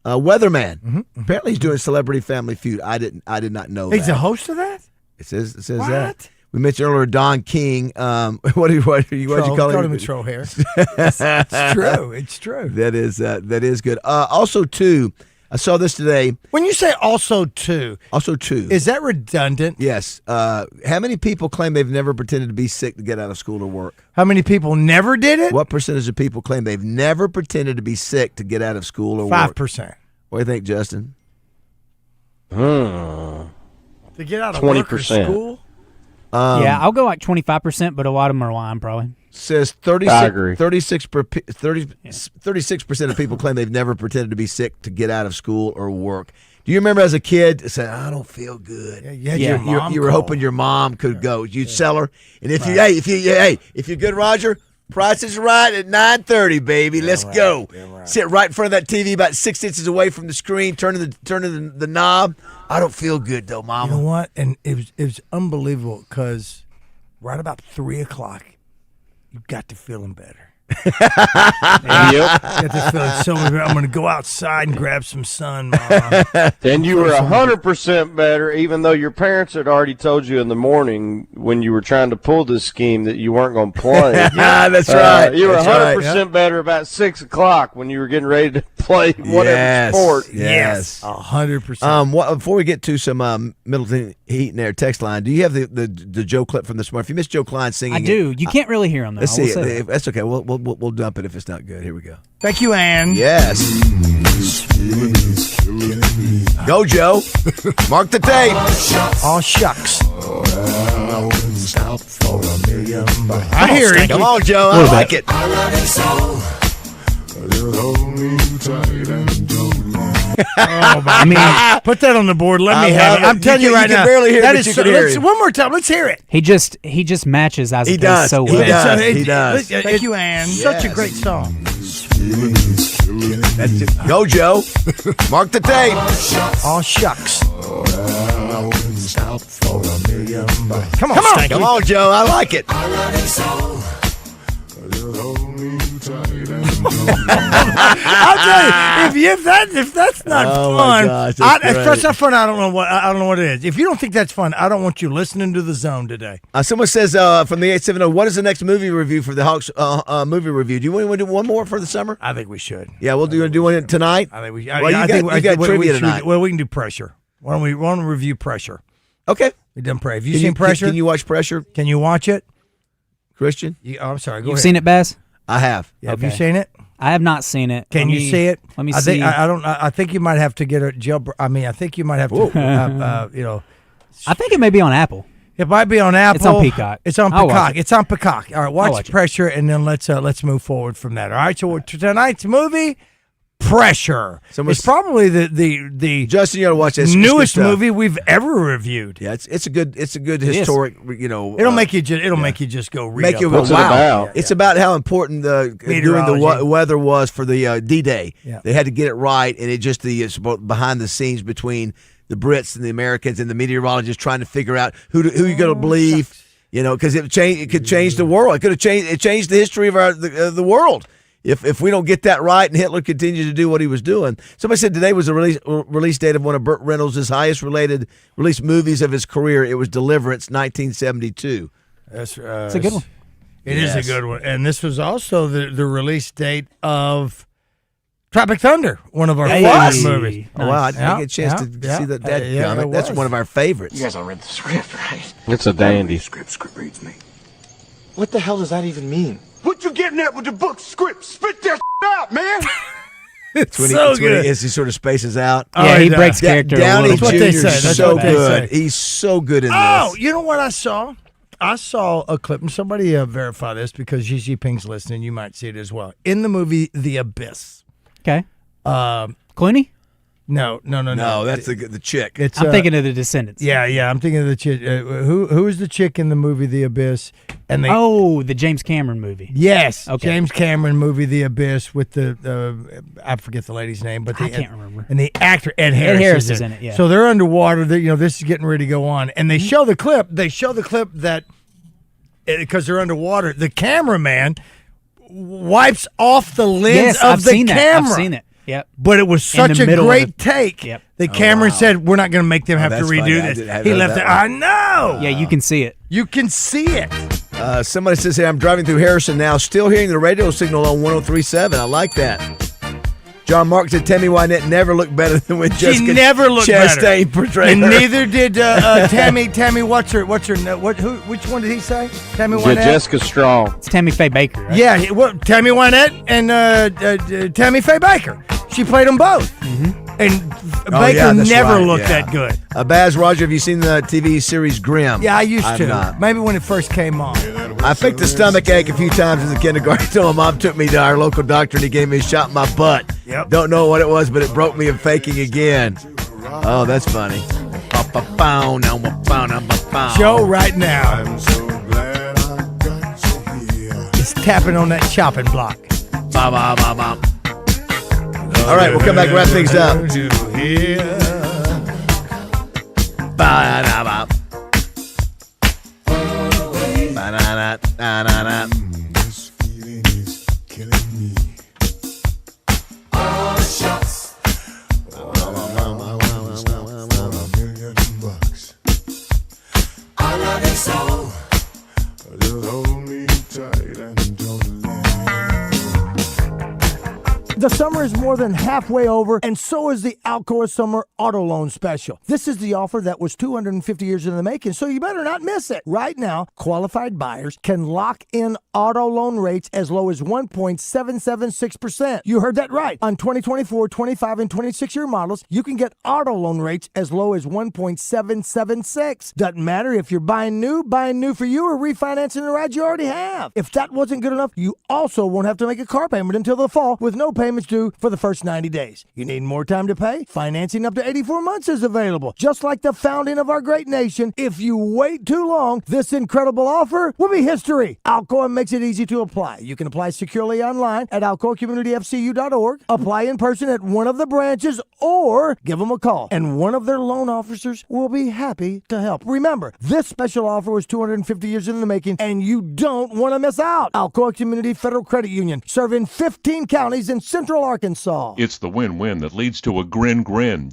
weatherman. Apparently he's doing Celebrity Family Feud. I did not know that. He's a host of that? It says What? that. We mentioned earlier Don King. What do you call him? Troll hair. It's true. It's true. That is good. Also, too, I saw this today. When you say also too, is that redundant? Yes. How many people claim they've never pretended to be sick to get out of school or work? How many people never did it? What percentage of people claim they've never pretended to be sick to get out of school or work? 5%. What do you think, Justin? To get out of work or school? Yeah, I'll go like 25%, but a lot of them are lying probably. Says 36% of people claim they've never pretended to be sick to get out of school or work. Do you remember as a kid saying, "I don't feel good"? You were hoping your mom could go. You'd sell her, and if you're good, Roger, price is right at 9:30, baby. Let's go. Sit right in front of that TV, about 6 inches away from the screen, turning the knob. I don't feel good though, Mama. You know what? And it was unbelievable because right about 3:00, you got to feeling better. Got to feeling so much better. I'm going to go outside and grab some sun, Mom. Then you were 100% better, even though your parents had already told you in the morning when you were trying to pull this scheme that you weren't going to play. Yeah, that's right. You were 100% better about 6 o'clock when you were getting ready to play whatever sport. Yes, 100%. Before we get to some Middleton Heat and Air text line, do you have the Joe clip from this morning? If you missed Joe Klein singing, I do. You can't really hear him though. Let's see it. That's okay. We'll dump it if it's not good. Here we go. Thank you, Ann. Yes. Go, Joe. Mark the tape. Oh, shucks. I hear it. Come on, Joe. I like it. I mean, put that on the board. Let me have it. I'm telling you right now. Barely hear that it, is but you can hear it. One more time. Let's hear it. He just matches as He does. so He well. does. Thank you, Ann. Such a great song. That's it. Go, Joe. Mark the tape. Oh, shucks. Come on, Stanky. Come on, Joe. I like it. I'll tell you, if that's not fun, gosh, if that's not fun, I don't know what it is. If you don't think that's fun, I don't want you listening to The Zone today. Someone says from the 870, what is the next movie review for the Hawks movie review? Do you want to do one more for the summer? I think we should. Yeah, we'll do one tonight. I think we. Well, you got trivia tonight. Well, we can do Pressure. Why don't we review Pressure? Okay. We done Pressure. Have you seen Pressure? Can you watch Pressure? Can you watch it, Christian? I'm sorry. Go You've ahead. seen it, Baz? I have. Yeah, have you seen it? I have not seen it. Can you see it? Let me see. I think you might have to get a jail. I mean, I think you might have to. I think it may be on Apple. It might be on Apple. It's on Peacock. It's on I'll watch Peacock. it. It's on Peacock. All right, watch watch it. Pressure, and then let's move forward from that. All right. So tonight's movie, Pressure. It's probably the Justin, you got to watch this. newest movie we've ever reviewed. Yeah, it's a good historic. It'll make you just go read. Make up you on go, it. wow. It's about how important doing the Meteorology. weather was for the D-Day. Yeah. They had to get it right, and it just it's behind the scenes between the Brits and the Americans and the meteorologists trying to figure out who you're going to believe. Because it could change the world. It changed the history of the world. If we don't get that right and Hitler continues to do what he was doing. Somebody said today was the release date of one of Burt Reynolds' highest released movies of his career. It was Deliverance, 1972. That's It's a good one. It is a good one. And this was also the release date of Tropic Thunder, one of our favorite movies. Oh, wow, I didn't get a chance to see that comic. That's one of our favorites. You guys all read the script, right? It's a dandy. Script reads me. What the hell does that even mean? What you getting at with the book script? Spit that out, man! It's so good. As he sort of spaces out. Yeah, he breaks character. Downey That's what they say. Jr. That's so what they good. say. He's so good in this. Oh, you know what I saw? I saw a clip, and somebody verify this because Xi Jinping's listening. You might see it as well. In the movie The Abyss. Okay. Clooney? No. That's the chick. I'm thinking of The Descendants. Yeah, I'm thinking of the chick. Who is the chick in the movie The Abyss? And the James Cameron movie. Yes, Okay. James Cameron movie The Abyss with the I forget the lady's name, but I can't remember. And the actor Ed Harris. Ed Harris is in it. Yeah. So they're underwater. This is getting ready to go on, and they show the clip. They show the clip that because they're underwater, the cameraman wipes off the lens of I've the seen camera. I've seen it. Yep. But it was such a great take. Yep. The Cameron said, "We're not going to make them have to that's redo funny. this." He left it. I know. Yeah, you can see it. You can see it. Somebody says, "Hey, I'm driving through Harrison now, still hearing the radio signal on 103.7. I like that." John Mark said, "Tammy Wynette never looked better than when Jessica She never looked Chastain better. portrayed And her." neither did Tammy. Which one did he say? Tammy Wynette. Jessica Strong. It's Tammy Faye Baker, right? Yeah, Tammy Wynette and Tammy Faye Baker. She played them both. Mm-hmm. And Baker never looked that good. Baz, Roger, have you seen the TV series Grimm? Yeah, I used to. Not. Maybe when it first came on. I faked a stomach ache a few times in the kindergarten until my mom took me to our local doctor and he gave me a shot in my butt. Yep. Don't know what it was, but it broke me of faking again. Oh, that's funny. Show right now. It's tapping on that chopping block. All right, we'll come back and wrap things up. This feeling is killing me. All the shots. $1,000,000. I love you so. Just hold me tight and don't The summer is more than halfway over, and so is the Alcoa Summer Auto Loan Special. This is the offer that was 250 years in the making, so you better not miss it. Right now, qualified buyers can lock in auto loan rates as low as 1.776%. You heard that right. On 2024, 25, and 26-year models, you can get auto loan rates as low as 1.776. Doesn't matter if you're buying new for you, or refinancing the ride you already have. If that wasn't good enough, you also won't have to make a car payment until the fall with no payments due for the first 90 days. You need more time to pay? Financing up to 84 months is available. Just like the founding of our great nation, if you wait too long, this incredible offer will be history. Alcoa makes it easy to apply. You can apply securely online at alcoacommunityfcu.org, apply in person at one of the branches, or give them a call, and one of their loan officers will be happy to help. Remember, this special offer was 250 years in the making, and you don't want to miss out. Alcoa Community Federal Credit Union, serving 15 counties in Central Arkansas. It's the win-win that leads to a grin.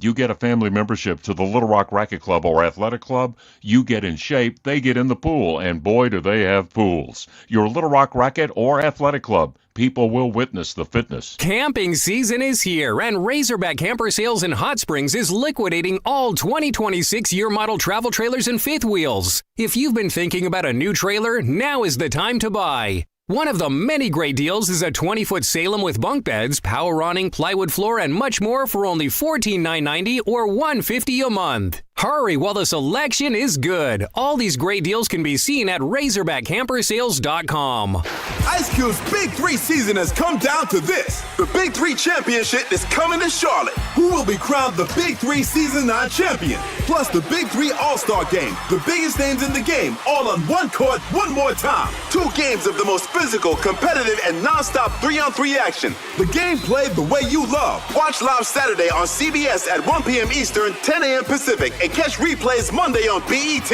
You get a family membership to the Little Rock Racket Club or Athletic Club. You get in shape, they get in the pool, and boy, do they have pools. Your Little Rock Racket or Athletic Club. People will witness the fitness. Camping season is here, and Razorback Camper Sales in Hot Springs is liquidating all 2026 year model travel trailers and fifth wheels. If you've been thinking about a new trailer, now is the time to buy. One of the many great deals is a 20-foot Salem with bunk beds, power awning, plywood floor, and much more for only $14,990 or $150 a month. Hurry while the selection is good. All these great deals can be seen at RazorbackCamperSales.com. Ice Cube's Big 3 season has come down to this. The Big 3 Championship is coming to Charlotte. Who will be crowned the Big 3 Season 9 champion? Plus the Big 3 All-Star Game. The biggest names in the game, all on one court, one more time. 2 games of the most physical, competitive, and non-stop 3-on-3 action. The game played the way you love. Watch live Saturday on CBS at 1 p.m. Eastern, 10 a.m. Pacific, and catch replays Monday on BET.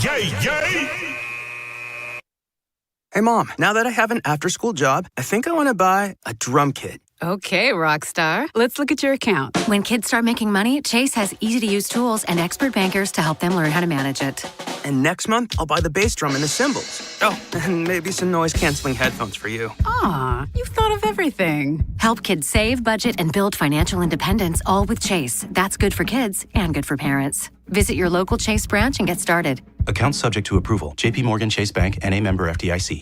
Yay! Hey, Mom, now that I have an after-school job, I think I want to buy a drum kit. Okay, Rockstar. Let's look at your account. When kids start making money, Chase has easy-to-use tools and expert bankers to help them learn how to manage it. And next month, I'll buy the bass drum and the cymbals. Oh, and maybe some noise-canceling headphones for you. Aw, you've thought of everything. Help kids save, budget, and build financial independence, all with Chase. That's good for kids and good for parents. Visit your local Chase branch and get started. Account subject to approval. JP Morgan Chase Bank, N.A. member FDIC.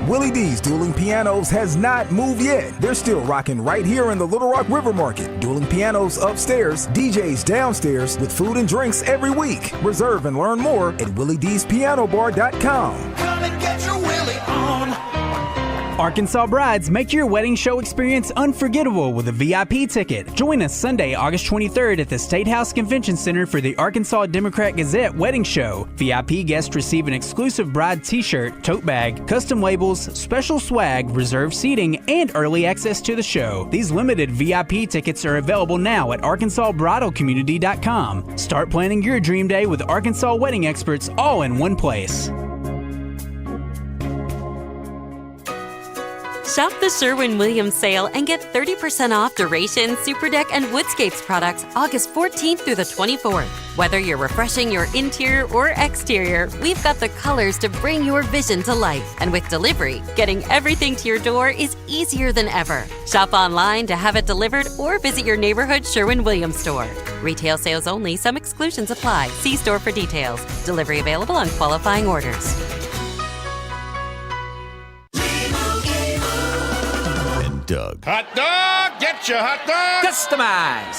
Willie D's Dueling Pianos has not moved yet. They're still rocking right here in the Little Rock River Market. Dueling Pianos upstairs, DJs downstairs with food and drinks every week. Reserve and learn more at WillieD'sPianoBar.com. Come and get your Willie on. Arkansas brides, make your wedding show experience unforgettable with a VIP ticket. Join us Sunday, August 23rd at the State House Convention Center for the Arkansas Democrat-Gazette Wedding Show. VIP guests receive an exclusive bride t-shirt, tote bag, custom labels, special swag, reserved seating, and early access to the show. These limited VIP tickets are available now at arkansasbridalcommunity.com. Start planning your dream day with Arkansas wedding experts all in one place. Shop the Sherwin-Williams sale and get 30% off Duration, Superdeck, and Woodscapes products August 14th through the 24th. Whether you're refreshing your interior or exterior, we've got the colors to bring your vision to life. And with delivery, getting everything to your door is easier than ever. Shop online to have it delivered or visit your neighborhood Sherwin-Williams store. Retail sales only. Some exclusions apply. See store for details. Delivery available on qualifying orders. Doug. Hot dog! Get your hot dog!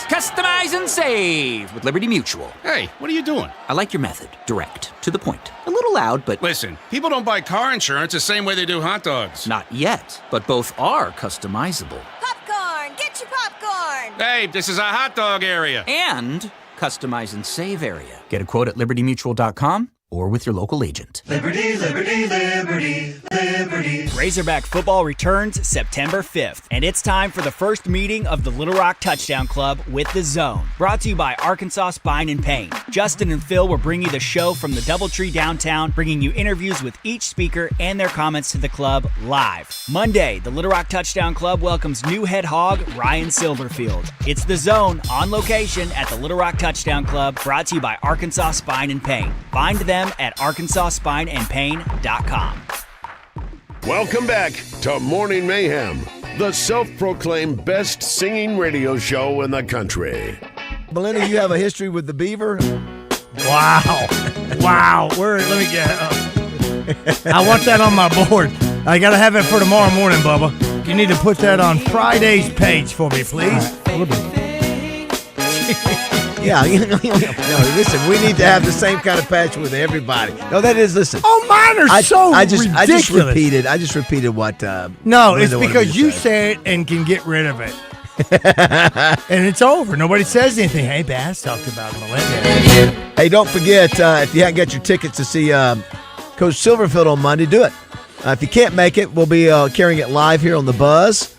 Customize and save with Liberty Mutual. Hey, what are you doing? I like your method. Direct. To the point. A little loud, but... Listen, people don't buy car insurance the same way they do hot dogs. Not yet, but both are customizable. Popcorn! Get your popcorn! Hey, this is a hot dog area. And customize and save area. Get a quote at libertymutual.com or with your local agent. Liberty, liberty, liberty, liberty. Razorback football returns September 5th, and it's time for the first meeting of the Little Rock Touchdown Club with The Zone. Brought to you by Arkansas Spine and Pain. Justin and Phil will bring you the show from the DoubleTree downtown, bringing you interviews with each speaker and their comments to the club live. Monday, the Little Rock Touchdown Club welcomes new head hog Ryan Silverfield. It's The Zone on location at the Little Rock Touchdown Club, brought to you by Arkansas Spine and Pain. Find them at arkansasspineandpain.com. Welcome back to Morning Mayhem, the self-proclaimed best singing radio show in the country. Belinda, you have a history with the Beaver? Wow. Let me get I want that on my board. I got to have it for tomorrow morning, Bubba. You need to put that on Friday's page for me, please. Yeah, no, listen, we need to have the same kind of patch with everybody. No, that is, listen. Oh, mine are ridiculous. I just repeated what No, it's because you say it and can get rid of it. And it's over. Nobody says anything. Hey, Bass talked about Melinda. Hey, don't forget, if you haven't got your tickets to see Coach Silverfield on Monday, do it. If you can't make it, we'll be carrying it live here on The Buzz.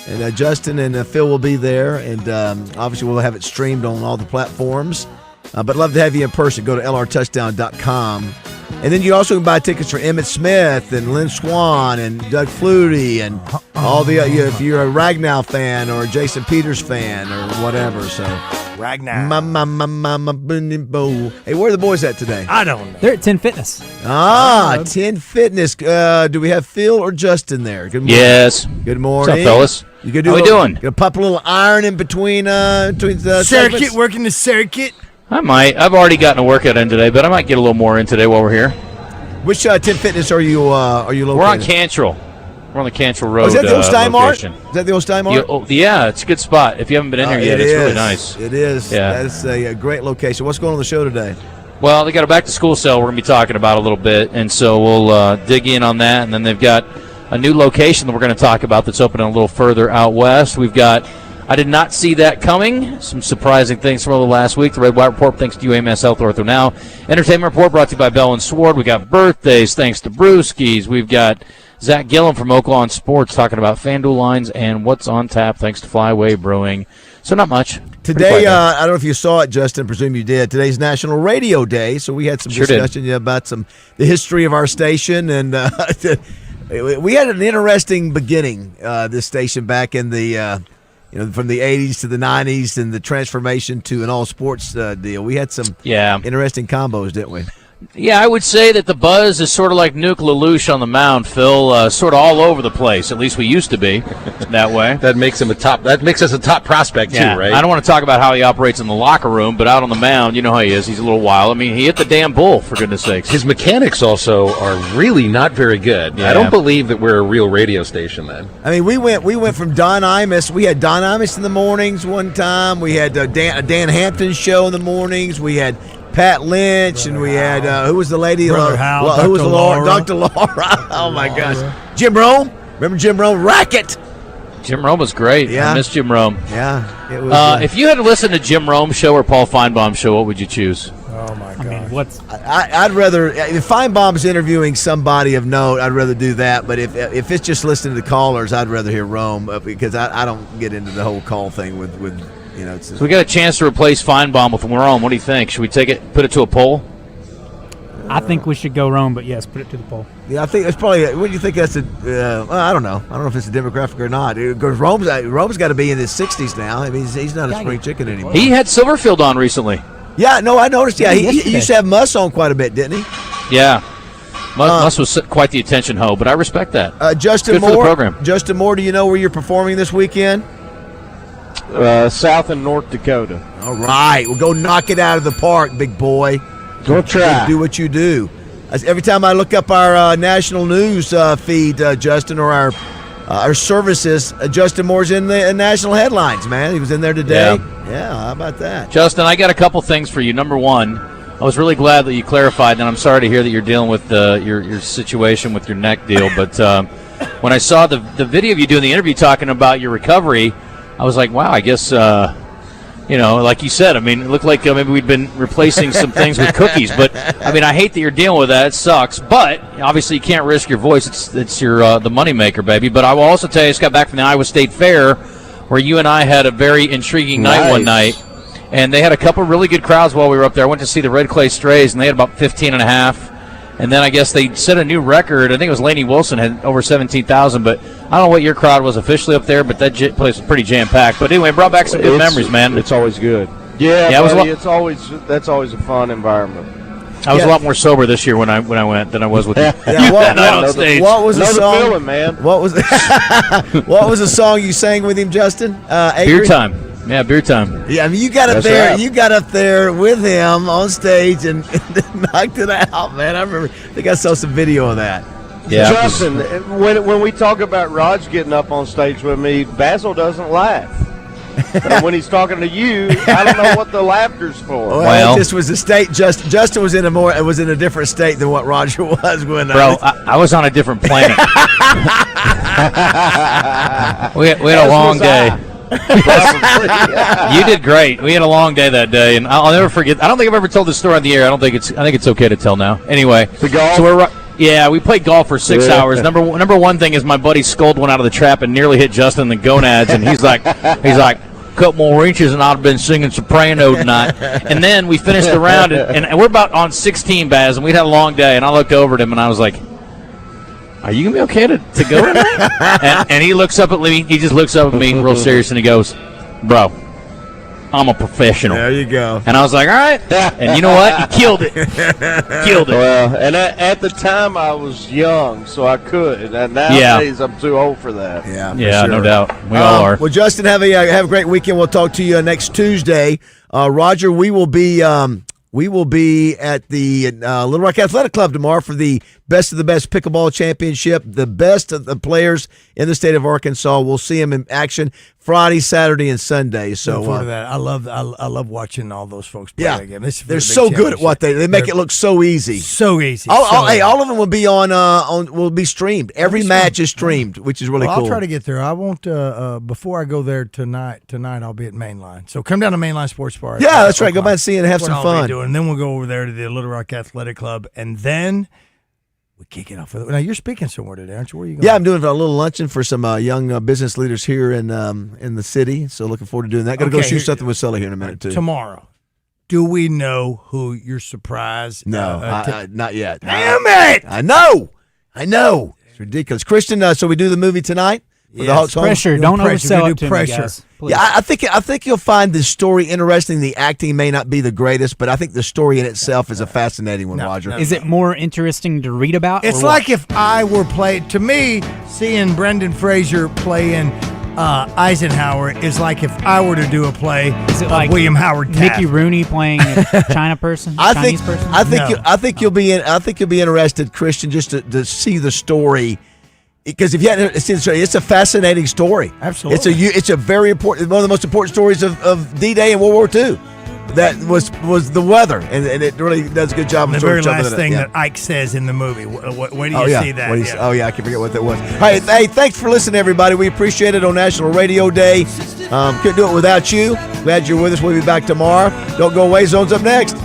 And Justin and Phil will be there, and obviously we'll have it streamed on all the platforms. But love to have you in person. Go to lrtouchdown.com. And then you also can buy tickets for Emmitt Smith and Lynn Swan and Doug Flutie and all the if you're a Ragnow fan or a Jason Peters fan or whatever. So Ragnow. Hey, where are the boys at today? I don't know. They're at 10 Fitness. 10 Fitness. Do we have Phil or Justin there? Good morning. Yes. Good morning. What's up, fellas? You How we doing? Gonna pop a little iron in between the circuit, segments? working the circuit. I might. I've already gotten a workout in today, but I might get a little more in today while we're here. Which 10 Fitness are you located? We're on Cantrell. We're on the Cantrell Road. Is that the old Steinmart? Location. Is that the old Steinmart? Yeah, it's a good spot. If you haven't been in here yet, it's really nice. It is. Yeah. That is a great location. What's going on the show today? Well, they got a back-to-school sale we're going to be talking about a little bit, and so we'll dig in on that. And then they've got a new location that we're going to talk about that's opening a little further out west. We've got I did not see that coming. Some surprising things from over the last week. The Red White Report, thanks to UAMS Health Ortho Now. Entertainment Report brought to you by Bell and Sword. We got birthdays, thanks to Brewskis. We've got Zach Gillum from Oaklawn Sports talking about FanDuel lines and what's on tap, thanks to Flyway Brewing. So not much. Today, I don't know if you saw it, Justin. I presume you did. Today's National Radio Day, so we had some discussion about the history of our station, and we had an interesting beginning. This station back in the from the 80s to the 90s, and the transformation to an all sports deal. We had some interesting combos, didn't we? Yeah, I would say that the Buzz is sort of like Nuke LaLoosh on the mound, Phil. Sort of all over the place. At least we used to be that way. That makes him that makes us a top prospect too, right? I don't want to talk about how he operates in the locker room, but out on the mound, you know how he is. He's a little wild. I mean, he hit the damn bull, for goodness sakes. His mechanics also are really not very good. Yeah. I don't believe that we're a real radio station then. I mean, we went from Don Imus. We had Don Imus in the mornings one time. We had a Dan Hampton show in the mornings. We had Pat Lynch, and we had who was the lady? Brother Hal, who was Dr. Laura. Dr. Laura. Oh my gosh, Jim Rome. Remember Jim Rome? Racket! Jim Rome was great. Yeah. I miss Jim Rome. Yeah. It was, if you had to listen to Jim Rome's show or Paul Feinbaum's show, what would you choose? Oh, my God. I mean, what's... I'd rather, if Feinbaum's interviewing somebody of note, I'd rather do that. But if it's just listening to callers, I'd rather hear Rome because I don't get into the whole call thing with you know. So we got a chance to replace Feinbaum with Rome. What do you think? Should we put it to a poll? I think we should go Rome, but yes, put it to the poll. Yeah, I think it's probably. What do you think that's I don't know. I don't know if it's a demographic or not. Because Rome's got to be in his 60s now. I mean, he's not a spring chicken anymore. He had Silverfield on recently. Yeah, no, I noticed. Yeah, he used to have Muss on quite a bit, didn't he? Yeah. Muss was quite the attention hoe, but I respect that. Justin Good Moore. for the program. Justin Moore, do you know where you're performing this weekend? South and North Dakota. All right. Well, go knock it out of the park, big boy. Go try. Do what you do. Every time I look up our national news feed, Justin, or our services, Justin Moore's in the national headlines, man. He was in there today. Yeah, how about that? Justin, I got a couple things for you. Number one, I was really glad that you clarified, and I'm sorry to hear that you're dealing with your situation with your neck deal. But when I saw the video of you doing the interview talking about your recovery, I was like, wow, I guess, like you said, I mean, it looked like maybe we'd been replacing some things with cookies. But, I mean, I hate that you're dealing with that. It sucks. But, obviously, you can't risk your voice. It's your the moneymaker, baby. But I will also tell you, I just got back from the Iowa State Fair where you and I had a very intriguing night one night. And they had a couple really good crowds while we were up there. I went to see the Red Clay Strays, and they had about 15.5. And then I guess they set a new record. I think it was Laney Wilson had over 17,000. But I don't know what your crowd was officially up there, but that place was pretty jam-packed. But anyway, it brought back some good memories, man. It's always good. Yeah, it was that's always a fun environment. I was a lot more sober this year when I went than I was with you that night on stage. What was the song? Feeling, man. What was what was the song you sang with him, Justin? Beer Time. Yeah, Beer Time. Yeah, I mean, you got up there. Right. You got up there with him on stage and knocked it out, man. I remember. I think I saw some video of that. Yeah, Justin, when we talk about Raj getting up on stage with me, Bazzel doesn't laugh. When he's talking to you, I don't know what the laughter's for. Well, this was a state. Justin was in a different state than what Roger was when. Bro, I was on a different planet. we had a long day. You did great. We had a long day that day, and I'll never forget. I don't think I've ever told this story on the air. I think it's okay to tell now. Anyway, the golf. So we played golf for 6 hours. Number one thing is my buddy sculled one out of the trap and nearly hit Justin in the gonads, and he's like, couple more inches and I'd have been singing soprano tonight. And then we finished the round, and we're about on 16, Baz, and we'd had a long day. And I looked over at him and I was like, "Are you gonna be okay to go tonight?" and he looks up at me. He just looks up at me, real serious, and he goes, "Bro, I'm a professional." There you go. And I was like, "All right." And you know what? He killed it. Killed it. Well, and at the time I was young, so I could. And nowadays I'm too old for that. Yeah, sure. No doubt. We all are. Well, Justin, have a great weekend. We'll talk to you next Tuesday. Roger, we will be at the Little Rock Athletic Club tomorrow for the Best of the Best Pickleball Championship. The best of the players in the state of Arkansas. We'll see them in action Friday, Saturday, and Sunday. So look forward to that. I love watching all those folks play that game. They're so good at what they make it look so easy. So easy. All of them will be will be streamed. Every match is streamed, which is really cool. I'll try to get there. I won't before I go there tonight. Tonight I'll be at Mainline. So come down to Mainline Sports Bar. Yeah, that's right. Go by and see it and have some fun. And then we'll go over there to the Little Rock Athletic Club, and then we kick it off. Now you're speaking somewhere today, aren't you? Where are you going? Yeah, I'm doing a little luncheon for some young business leaders here in the city. So looking forward to doing that. Got to go shoot something with Sully here in a minute too. Tomorrow. Do we know who your surprise? No, not yet. Damn it! I know. It's ridiculous, Christian. So we do the movie tonight. Pressure. Don't oversell it to me, guys. Please. Yeah, I think you'll find the story interesting. The acting may not be the greatest, but I think the story in itself is a fascinating one, Roger. Is it more interesting to read about? It's like if I were to me, seeing Brendan Fraser playing Eisenhower is like if I were to do a play of like William Howard Taft. Mickey Rooney playing a Chinese person. I think you'll be interested, Christian, just to see the story. Because if you hadn't seen the story, it's a fascinating story. Absolutely, it's a very important, one of the most important stories of D-Day and World War II. that was the weather, and it really does a good job. The of very sort of last thing yeah. that Ike says in the movie. Where do you see that? I can forget what that was. All right, hey, thanks for listening, everybody. We appreciate it on National Radio Day. Couldn't do it without you. Glad you're with us. We'll be back tomorrow. Don't go away. Zone's up next.